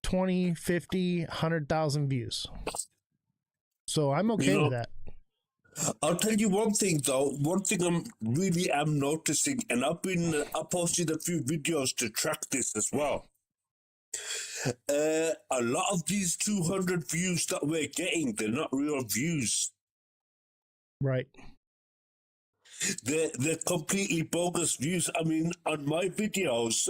20, 50, 100,000 views. So I'm okay with that. I'll tell you one thing though. One thing I'm noticing, and I posted a few videos to track this as well. A lot of these 200 views that we're getting, they're not real views. Right. They're completely bogus views. I mean, on my videos,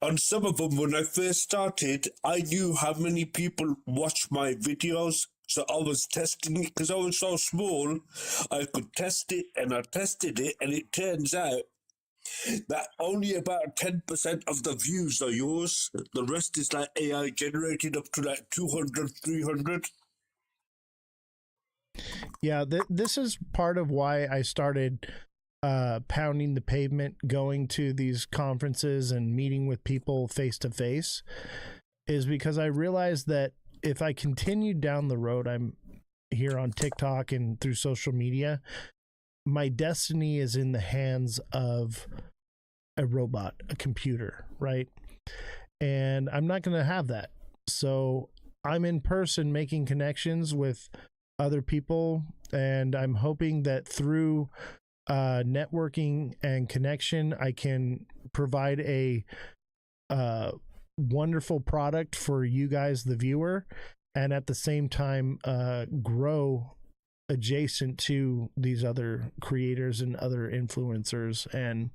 on some of them, when I first started, I knew how many people watch my videos. So I was testing it because I was so small. I could test it, and I tested it, and it turns out that only about 10% of the views are yours. The rest is like AI generated up to like 200, 300. Yeah, this is part of why I started pounding the pavement, going to these conferences and meeting with people face to face, is because I realized that if I continued down the road I'm here on TikTok and through social media, my destiny is in the hands of a robot, a computer, right? And I'm not going to have that. So I'm in person making connections with other people, and I'm hoping that through networking and connection, I can provide a wonderful product for you guys, the viewer, and at the same time grow adjacent to these other creators and other influencers. And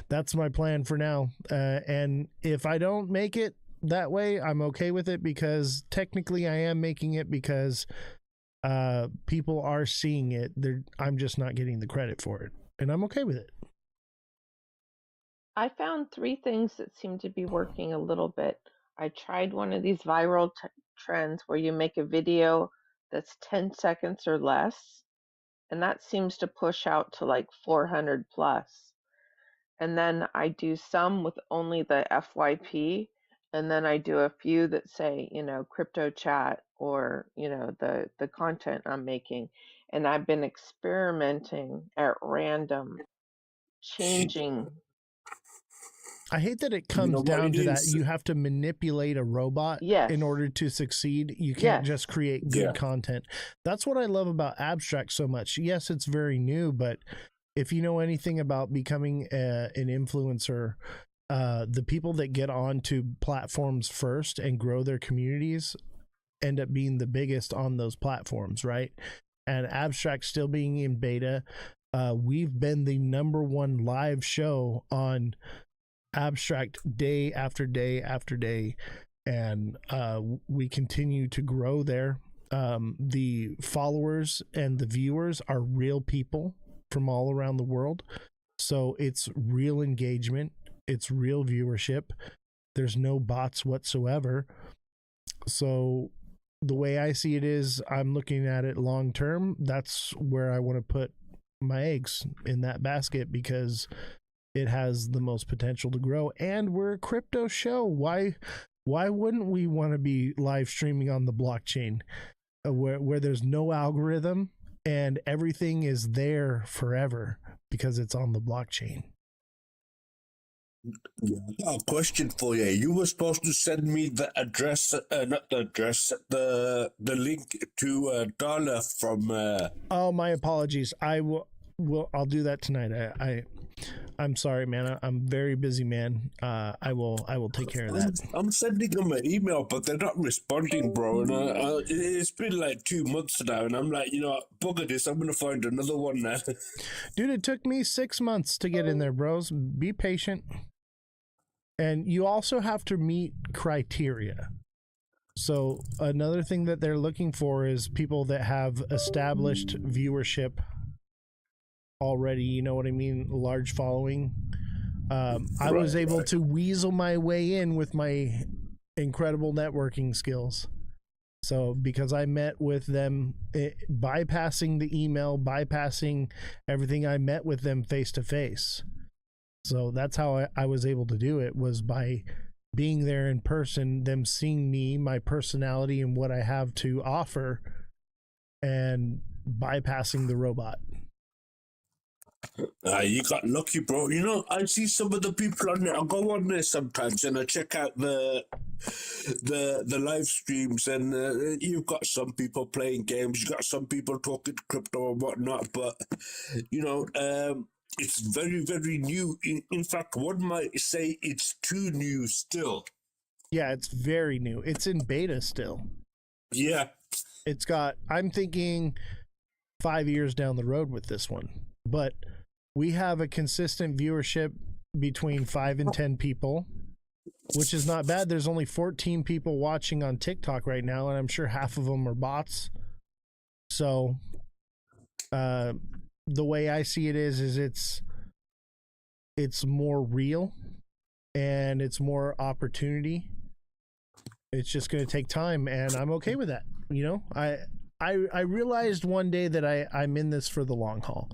that's my plan for now. And if I don't make it that way, I'm okay with it, because technically I am making it because people are seeing it. I'm just not getting the credit for it, and I'm okay with it. I found 3 things that seem to be working a little bit. I tried one of these viral trends where you make a video that's 10 seconds or less, and that seems to push out to like 400 plus. And then I do some with only the FYP, and then I do a few that say, you know, crypto chat, or, you know, the content I'm making. And I've been experimenting at random, changing. I hate that it comes down to that. You have to manipulate a robot in order to succeed. You can't just create good content. That's what I love about Abstract so much. Yes, it's very new, but if you know anything about becoming an influencer, the people that get onto platforms first and grow their communities end up being the biggest on those platforms, right? And Abstract still being in beta, we've been the #1 live show on abstract day after day after day, and we continue to grow there. The followers and the viewers are real people from all around the world, so it's real engagement, it's real viewership. There's no bots whatsoever. So the way I see it is, I'm looking at it long term. That's where I want to put my eggs, in that basket, because it has the most potential to grow. And we're a crypto show. Why wouldn't we want to be live streaming on the blockchain, where there's no algorithm and everything is there forever because it's on the blockchain? Yeah, I got a question for you. You were supposed to send me the address, not the address, the link to Dollar from. Oh, my apologies. I'll do that tonight. I'm sorry, man. I'm very busy, man. I will take care of that. I'm sending them an email, but they're not responding, bro. And it's been like 2 months now, and I'm like, bugger this. I'm gonna find another one now. Dude, it took me 6 months to get in there, bros. Be patient. And you also have to meet criteria. So another thing that they're looking for is people that have established viewership already. You know what I mean? Large following. I was able to weasel my way in with my incredible networking skills. So because I met with them, bypassing the email, bypassing everything, I met with them face to face. So that's how I was able to do it, was by being there in person, them seeing me, my personality, and what I have to offer, and bypassing the robot. You got lucky, bro. I see some of the people on there. I go on there sometimes and I check out the live streams, and you've got some people playing games, you got some people talking crypto and whatnot, but it's very, very new. In fact, one might say it's too new still. Yeah, it's very new. It's in beta still. Yeah. I'm thinking 5 years down the road with this one, but we have a consistent viewership between 5 and 10 people, which is not bad. There's only 14 people watching on TikTok right now, and I'm sure half of them are bots. So, the way I see it is it's more real and it's more opportunity. It's just going to take time, and I'm okay with that. I realized one day that I'm in this for the long haul,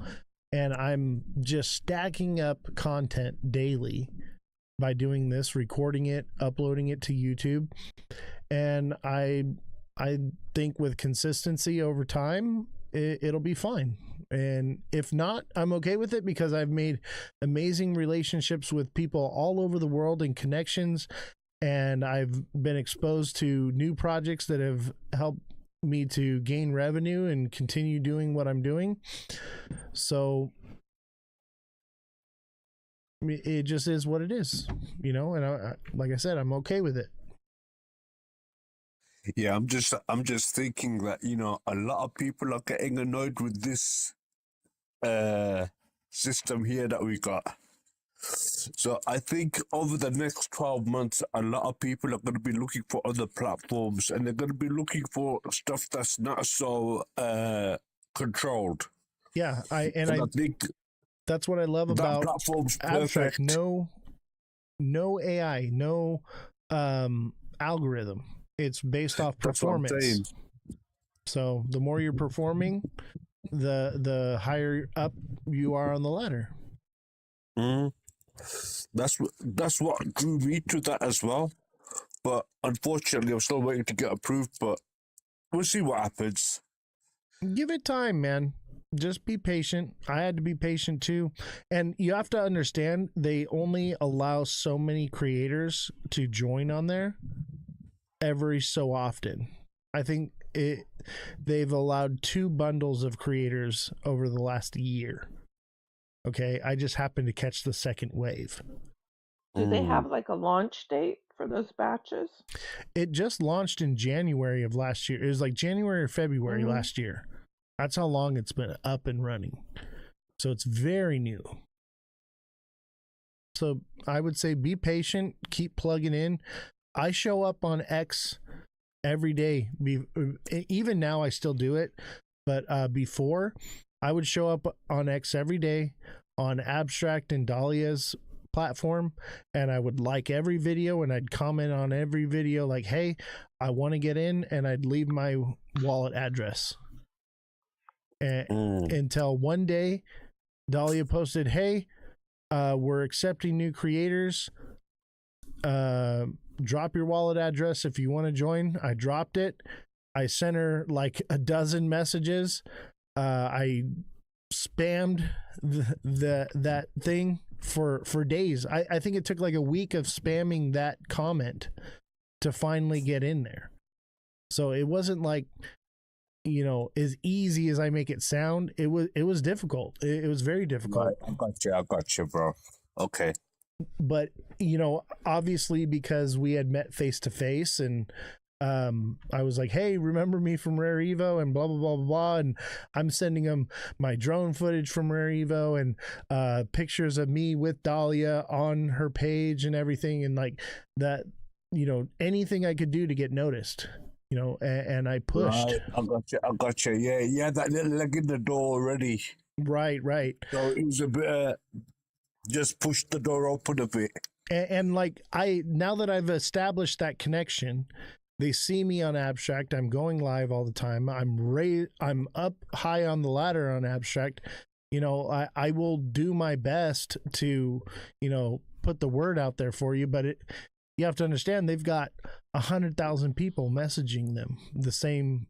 and I'm just stacking up content daily by doing this, recording it, uploading it to YouTube. And I think with consistency over time, it'll be fine. And if not, I'm okay with it, because I've made amazing relationships with people all over the world and connections, and I've been exposed to new projects that have helped me to gain revenue and continue doing what I'm doing. So it just is what it is, and like I said, I'm okay with it. Yeah, I'm just thinking that, a lot of people are getting annoyed with this system here that we got. So I think over the next 12 months, a lot of people are going to be looking for other platforms, and they're going to be looking for stuff that's not so controlled. Yeah, I think that's what I love about platform's Abstract. perfect. No AI, no algorithm. It's based off performance. So the more you're performing, the higher up you are on the ladder. That's what drew me to that as well. But unfortunately, I'm still waiting to get approved. But we'll see what happens. Give it time, man. Just be patient. I had to be patient too. And you have to understand, they only allow so many creators to join on there every so often. I think they've allowed 2 bundles of creators over the last year. Okay, I just happened to catch the second wave. Do they have like a launch date for those batches? It just launched in January of last year. It was like January or February last year. That's how long it's been up and running. So it's very new. So I would say be patient, keep plugging in. I show up on X every day. Even now I still do it, but before I would show up on X every day on Abstract and Dahlia's platform, and I would like every video and I'd comment on every video like, hey, I want to get in, and I'd leave my wallet address. Until one day Dahlia posted, hey, we're accepting new creators. Drop your wallet address if you want to join. I dropped it. I sent her like a dozen messages. I spammed that thing for days. I think it took like a week of spamming that comment to finally get in there. So it wasn't like, you know, as easy as I make it sound. It was difficult. It was very difficult. Right, I got you, bro. Okay. But, you know, obviously because we had met face to face, and I was like, hey, remember me from Rare Evo and blah, blah, blah, blah, blah. And I'm sending them my drone footage from Rare Evo and pictures of me with Dahlia on her page and everything. And like that, you know, anything I could do to get noticed, you know, and I pushed. Right, I got you. Yeah, that little leg in the door already. Right. So it was a bit, just push the door open a bit. And like, now that I've established that connection, they see me on Abstract. I'm going live all the time. I'm up high on the ladder on Abstract. You know, I will do my best to, you know, put the word out there for you, but you have to understand they've got 100,000 people messaging them the same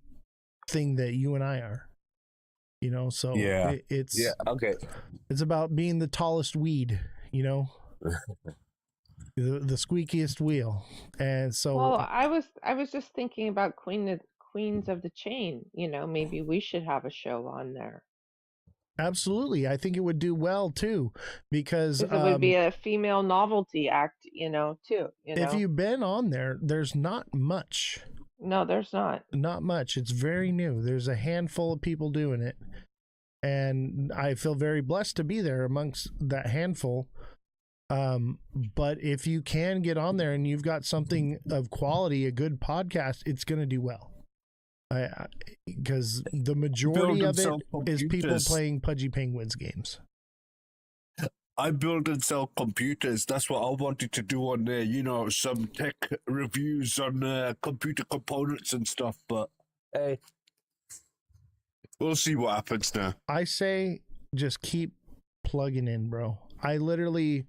thing that you and I are. You know, so it's okay. It's about being the tallest weed, you know. the squeakiest wheel. And so I was just thinking about Queens of the Chain, you know, maybe we should have a show on there. Absolutely. I think it would do well too, because it would be a female novelty act, you know, too. You know? If you've been on there, there's not much. No, there's not. Not much. It's very new. There's a handful of people doing it. And I feel very blessed to be there amongst that handful. But if you can get on there and you've got something of quality, a good podcast, it's going to do well. Because the majority of it is people playing Pudgy Penguins games. I build and sell computers. That's what I wanted to do on there. You know, some tech reviews on computer components and stuff. But hey, we'll see what happens now. I say just keep plugging in, bro. I literally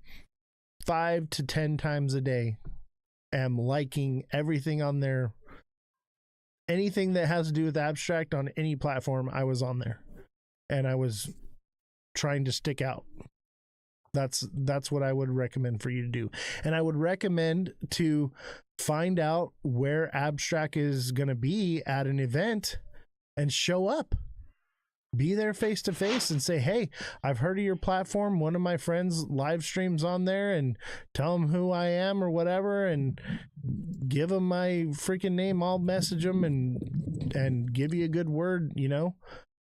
5 to 10 times a day am liking everything on there. Anything that has to do with Abstract on any platform, I was on there. And I was trying to stick out. That's what I would recommend for you to do. And I would recommend to find out where Abstract is going to be at an event and show up. Be there face to face and say, hey, I've heard of your platform. One of my friends live streams on there, and tell them who I am or whatever, and give them my freaking name. I'll message them and give you a good word, you know.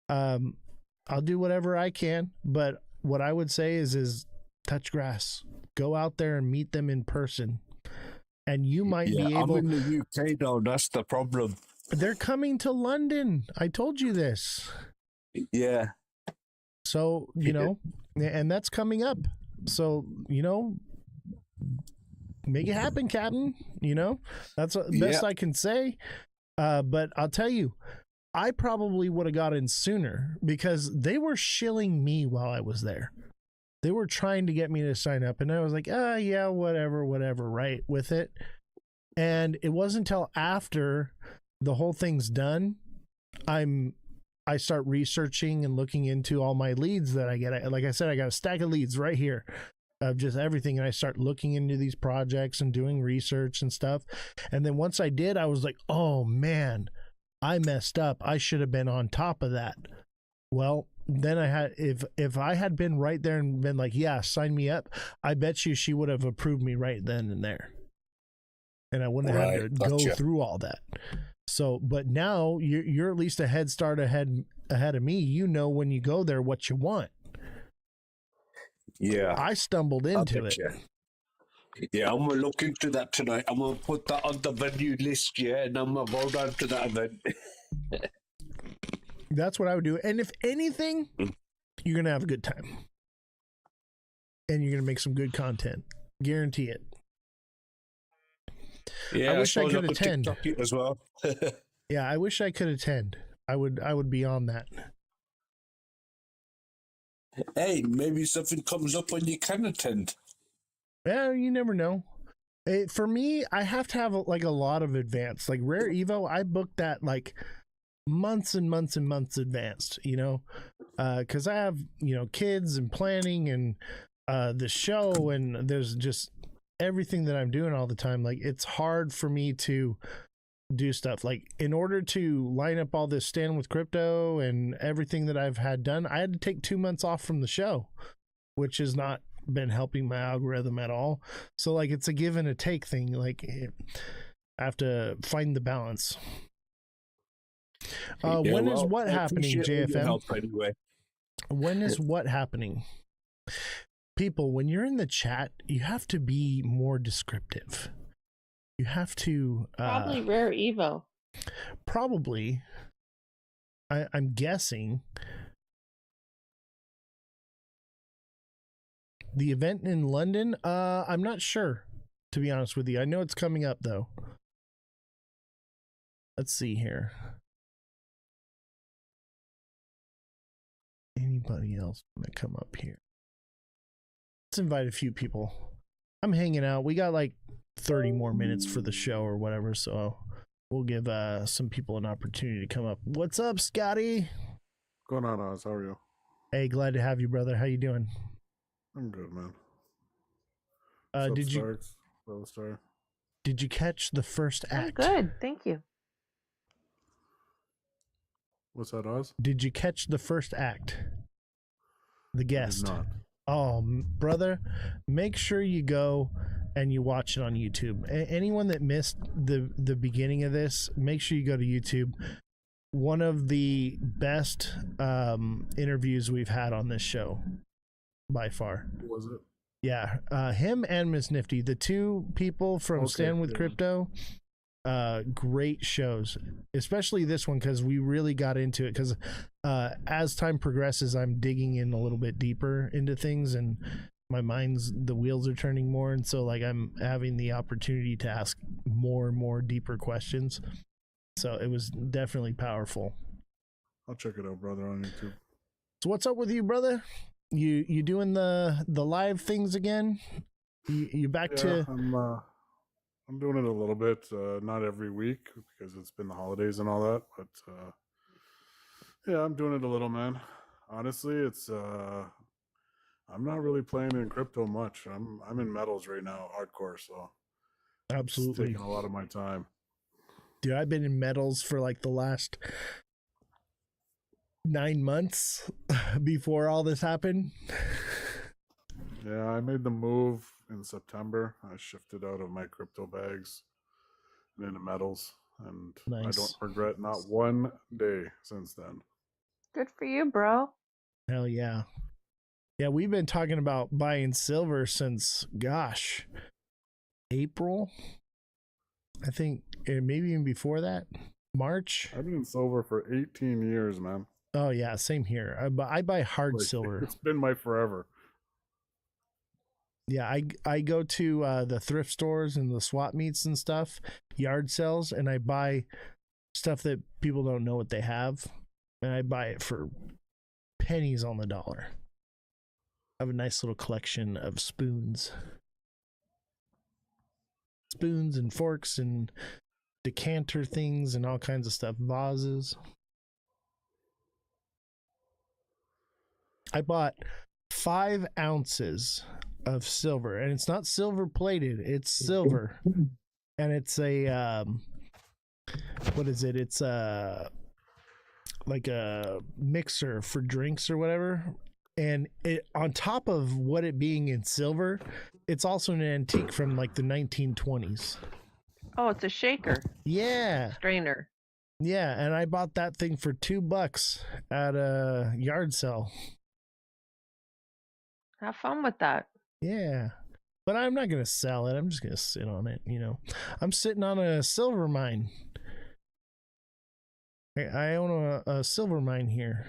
I'll do whatever I can, but what I would say is touch grass. Go out there and meet them in person. And you might be able... I'm in the UK though, that's the problem. They're coming to London. I told you this. Yeah. So, you know, and that's coming up. So, you know, make it happen, Captain. You know, that's the best I can say. But I'll tell you, I probably would have got in sooner because they were shilling me while I was there. They were trying to get me to sign up, and I was like, yeah, whatever, right, with it. And it wasn't until after the whole thing's done, I start researching and looking into all my leads that I get. Like I said, I got a stack of leads right here of just everything. And I start looking into these projects and doing research and stuff. And then once I did, I was like, oh man, I messed up. I should have been on top of that. Well, then I had, if I had been right there and been like, yeah, sign me up, I bet you she would have approved me right then and there. And I wouldn't have had to go through all that. So, but now you're at least a head start ahead of me. You know, when you go there, what you want. Yeah. I stumbled into it. You. Yeah, I'm gonna look into that tonight. I'm gonna put that on the venue list, yeah, and I'm gonna go down to that event. That's what I would do. And if anything, you're gonna have a good time. And you're gonna make some good content. Guarantee it. Yeah, I wish I suppose could attend TikTok it as well. Yeah, I wish I could attend. I would be on that. Hey, maybe something comes up when you can attend. Yeah, you never know. For me, I have to have like a lot of advance. Like Rare Evo, I booked that like months and months and months advanced, you know, because I have, you know, kids and planning and the show, and there's just everything that I'm doing all the time. Like it's hard for me to do stuff. Like in order to line up all this Stand with Crypto and everything that I've had done, I had to take 2 months off from the show, which has not been helping my algorithm at all. So like it's a give and a take thing. Like I have to find the balance. When is what happening, JFM? Anyway. When is what happening? People, when you're in the chat, you have to be more descriptive. You have to Probably Rare Evo. Probably. I'm guessing. The event in London, I'm not sure, to be honest with you. I know it's coming up though. Let's see here. Anybody else want to come up here? Let's invite a few people. I'm hanging out. We got like 30 more minutes for the show or whatever, so we'll give some people an opportunity to come up. What's up, Scotty? What's going on, Oz? How are you? Hey, glad to have you, brother. How you doing? I'm good, man. Did you catch the first act? I'm good, thank you. What's that, Oz? Did you catch the first act? The guest. I did not. Oh, brother, make sure you go and you watch it on YouTube. Anyone that missed the beginning of this, make sure you go to YouTube. One of the best interviews we've had on this show by far. What was it? Yeah, him and Miss Nifty, the two people from Stand with Crypto, great shows, especially this one because we really got into it. Because as time progresses, I'm digging in a little bit deeper into things, and the wheels are turning more, and so like I'm having the opportunity to ask more and more deeper questions. So it was definitely powerful. I'll check it out, brother, on YouTube. So what's up with you, brother? You doing the live things again? You back to? I'm doing it a little bit, not every week because it's been the holidays and all that, but yeah, I'm doing it a little, man. Honestly, it's I'm not really playing in crypto much. I'm in metals right now, hardcore, so absolutely it's taking a lot of my time. Dude, I've been in metals for like the last 9 months before all this happened. Yeah, I made the move in September. I shifted out of my crypto bags and into metals, and I don't regret not one day since then. Good for you, bro. Hell yeah. Yeah, we've been talking about buying silver since, gosh, April. I think maybe even before that, March. I've been in silver for 18 years, man. Oh yeah, same here. I buy hard silver. It's been my forever. Yeah, I go to the thrift stores and the swap meets and stuff, yard sales, and I buy stuff that people don't know what they have, and I buy it for pennies on the dollar. I have a nice little collection of spoons and forks and decanter things and all kinds of stuff, vases. I bought 5 ounces of silver, and it's not silver plated, it's silver, and it's a what is it? It's like a mixer for drinks or whatever. And it, on top of what it being in silver, it's also an antique from like the 1920s. Oh, it's a shaker. Yeah. Strainer. Yeah, and I bought that thing for $2 at a yard sale. Have fun with that. Yeah. But I'm not going to sell it. I'm just going to sit on it, you know. I'm sitting on a silver mine. I own a silver mine here.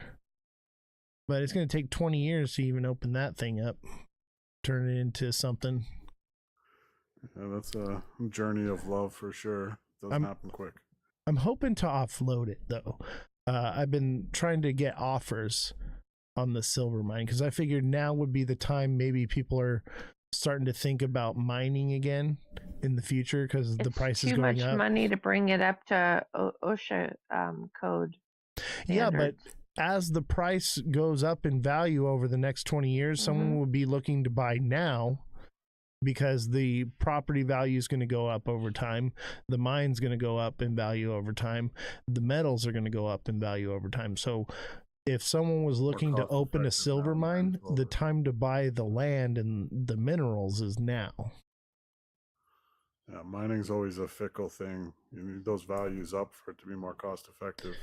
But it's going to take 20 years to even open that thing up. Turn it into something. Yeah, that's a journey of love for sure. Doesn't happen quick. I'm hoping to offload it, though. I've been trying to get offers on the silver mine because I figured now would be the time maybe people are starting to think about mining again in the future because the price is going up. Too much money to bring it up to OSHA code standards. Yeah, but as the price goes up in value over the next 20 years, someone will be looking to buy now because the property value is going to go up over time. The mine's going to go up in value over time. The metals are going to go up in value over time. So if someone was looking to open a silver mine, the time to buy the land and the minerals is now. Yeah, mining's always a fickle thing. You need those values up for it to be more cost effective.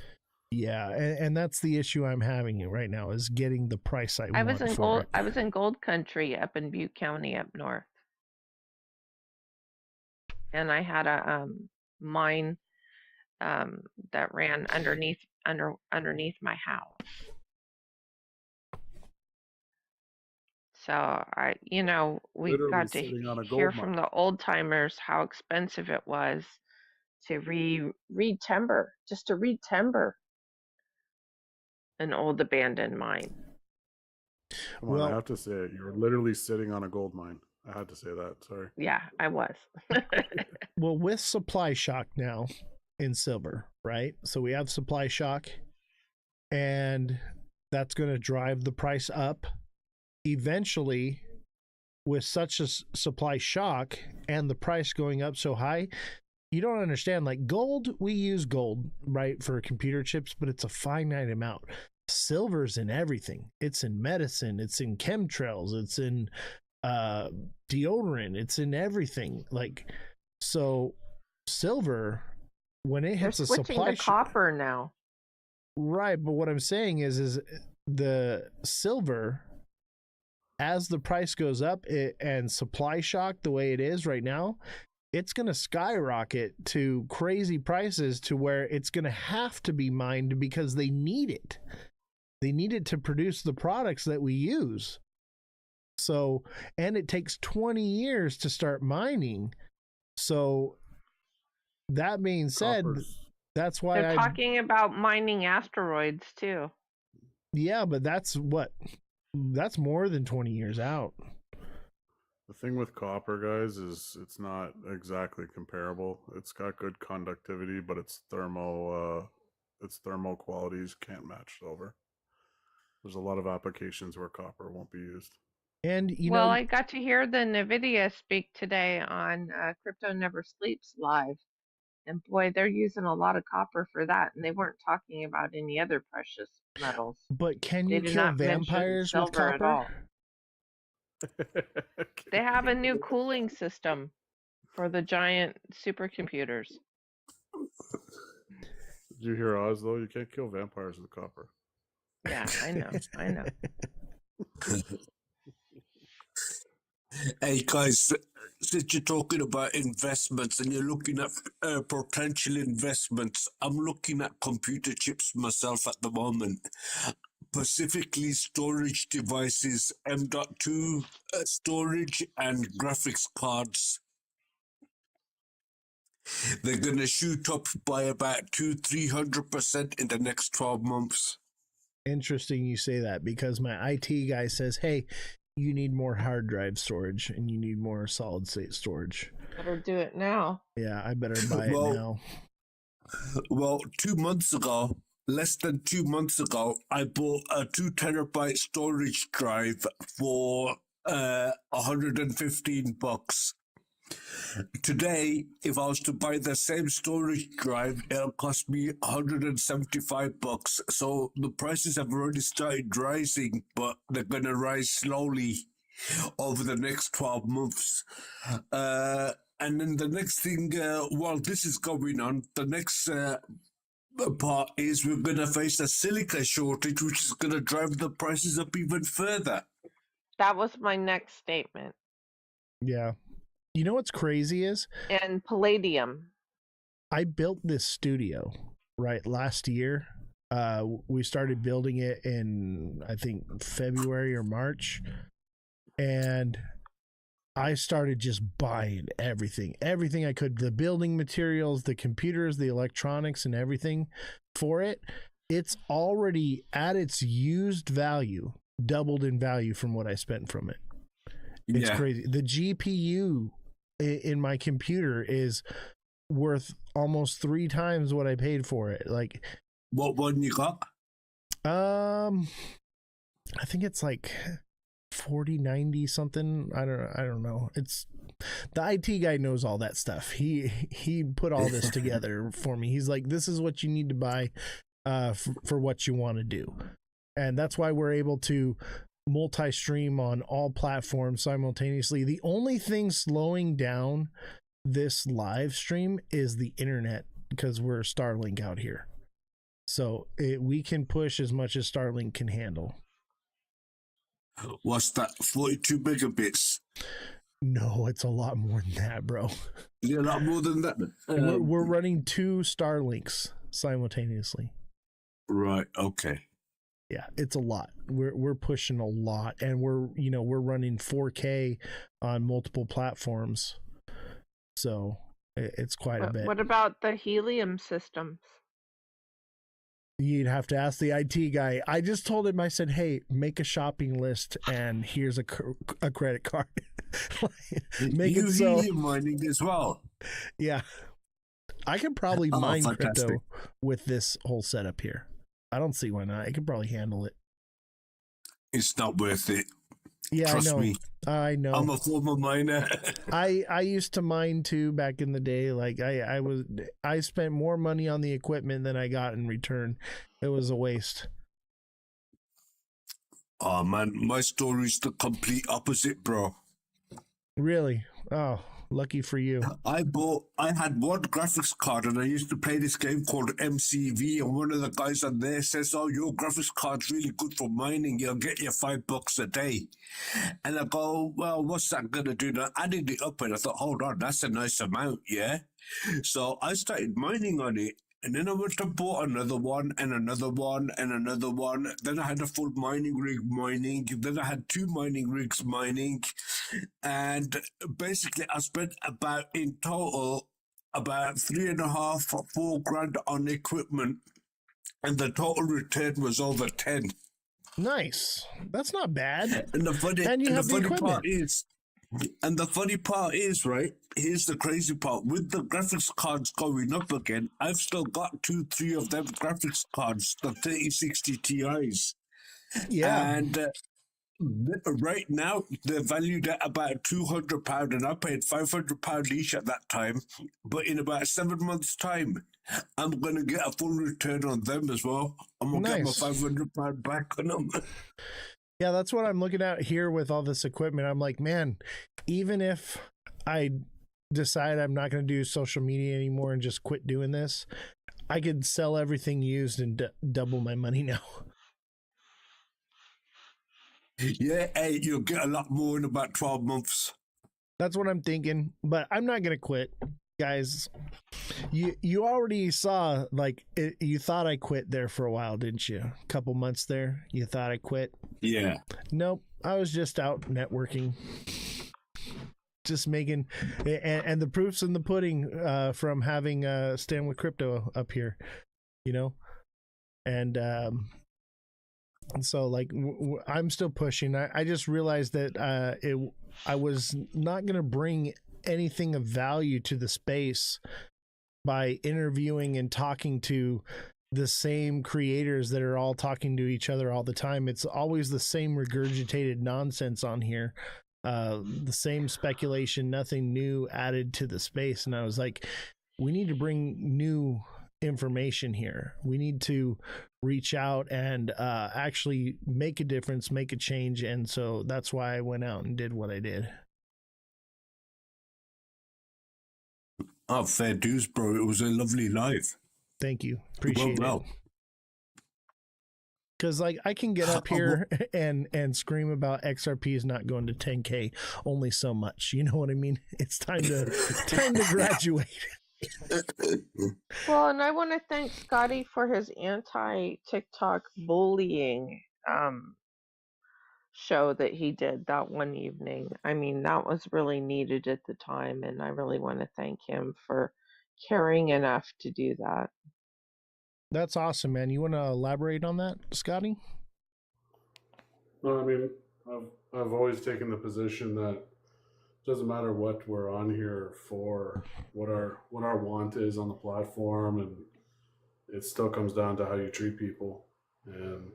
Yeah, and that's the issue I'm having right now is getting the price I want for it. I was in gold country up in Butte County up north. And I had a mine that ran underneath my house. So we Literally got to sitting on a hear gold from mine. the old timers how expensive it was to re-timber, just to re-timber an old abandoned mine. Come on, I have to say it. You're literally sitting on a gold mine. I had to say that. Sorry. Yeah, I was. Well, with supply shock now in silver, right? So we have supply shock, and that's going to drive the price up. Eventually, with such a supply shock and the price going up so high, you don't understand. Like gold, we use gold, right, for computer chips, but it's a finite amount. Silver's in everything. It's in medicine. It's in chemtrails. It's in deodorant. It's in everything. Like, so silver, when it hits a supply to copper now. Right, but what I'm saying is the silver, as the price goes up and supply shock the way it is right now, it's going to skyrocket to crazy prices to where it's going to have to be mined because they need it. They need it to produce the products that we use. So, and it takes 20 years to start mining. So, that being said, that's why they're talking about mining asteroids too. Yeah, but that's more than 20 years out. The thing with copper, guys, is it's not exactly comparable. It's got good conductivity, but its thermal qualities can't match silver. There's a lot of applications where copper won't be used. And I got to hear the NVIDIA speak today on Crypto Never Sleeps live, and boy, they're using a lot of copper for that, and they weren't talking about any other precious metals. But can you kill vampires with copper? At all. They have a new cooling system for the giant supercomputers. Did you hear Oz, though? You can't kill vampires with copper. Yeah, I know. Hey guys, since you're talking about investments and you're looking at potential investments, I'm looking at computer chips myself at the moment. Specifically storage devices, M.2 storage and graphics cards. They're going to shoot up by about 200-300% in the next 12 months. Interesting you say that, because my IT guy says, hey, you need more hard drive storage and you need more solid state storage. Better do it now. Yeah, I better buy it now. Well, 2 months ago, less than 2 months ago, I bought a 2 terabyte storage drive for $115. Today, if I was to buy the same storage drive, it'll cost me $175. So the prices have already started rising, but they're going to rise slowly over the next 12 months. And then the next thing, while this is going on, the next part is we're going to face a silica shortage, which is going to drive the prices up even further. That was my next statement. Yeah. You know what's crazy is? And palladium. I built this studio, right, last year. We started building it in, I think, February or March. And I started just buying everything I could, the building materials, the computers, the electronics, and everything for it. It's already at its used value, doubled in value from what I spent from it. It's crazy. The GPU in my computer is worth almost 3 times what I paid for it. Like, what one you got? I think it's like 4090 something. I don't know. It's the IT guy knows all that stuff. He put all this together for me. He's like, this is what you need to buy for what you want to do. And that's why we're able to multi-stream on all platforms simultaneously. The only thing slowing down this live stream is the internet, because we're Starlink out here. So we can push as much as Starlink can handle. What's that? 42 megabits? No, it's a lot more than that, bro. Yeah, a lot more than that. We're running 2 Starlinks simultaneously. Right. Okay. Yeah, it's a lot. We're pushing a lot, and we're running 4K on multiple platforms. So it's quite a bit. What about the helium systems? You'd have to ask the IT guy. I just told him, I said, hey, make a shopping list and here's a credit card. Make you it so. Helium mining as well. Yeah. I could probably mine crypto with this whole setup here. I don't see why not. I could probably handle it. It's not worth it. Yeah, Trust I know. me. I know. I'm a former miner. I used to mine too back in the day. Like I spent more money on the equipment than I got in return. It was a waste. Oh man, my story's the complete opposite, bro. Really? Oh, lucky for you. I had one graphics card and I used to play this game called MCV, and one of the guys on there says, oh, your graphics card's really good for mining, you'll get you $5 a day. And I go, well, what's that gonna do? And I added it up and I thought, hold on, that's a nice amount, yeah? So I started mining on it. And then I went and bought another one and another one and another one. Then I had a full mining rig mining. Then I had 2 mining rigs mining. And basically I spent in total, about 3.5 or 4 grand on equipment. And the total return was over 10. Nice. That's not bad. And the funny, and you and have the the funny equipment. part is, and the funny part is, right, here's the crazy part. With the graphics cards going up again, I've still got 2-3 of them graphics cards, the 3060 Ti's. Yeah. And right now, they're valued at about £200, and I paid £500 each at that time. But in about 7 months' time, I'm going to get a full return on them as well. I'm going to get my £500 back on them. Yeah, that's what I'm looking at here with all this equipment. I'm like, man, even if I decide I'm not going to do social media anymore and just quit doing this, I could sell everything used and double my money now. Yeah, hey, you'll get a lot more in about 12 months. That's what I'm thinking, but I'm not going to quit. Guys, you already saw, like, you thought I quit there for a while, didn't you? A couple months there, you thought I quit? Yeah. Nope, I was just out networking. Just making, and the proof's in the pudding from having Stand with Crypto up here, you know? And so, like, I'm still pushing. I just realized that I was not going to bring anything of value to the space by interviewing and talking to the same creators that are all talking to each other all the time. It's always the same regurgitated nonsense on here, the same speculation, nothing new added to the space. And I was like, we need to bring new information here. We need to reach out and actually make a difference, make a change. And so that's why I went out and did what I did. Oh, fair dues, bro. It was a lovely live. Thank you. Appreciate it. Because like I can get up here and scream about XRP is not going to 10K only so much. You know what I mean? It's time to graduate. Well, and I want to thank Scotty for his anti-TikTok bullying show that he did that one evening. I mean, that was really needed at the time, and I really want to thank him for caring enough to do that. That's awesome, man. You want to elaborate on that, Scotty? No, I mean, I've always taken the position that it doesn't matter what we're on here for, what our want is on the platform, and it still comes down to how you treat people. And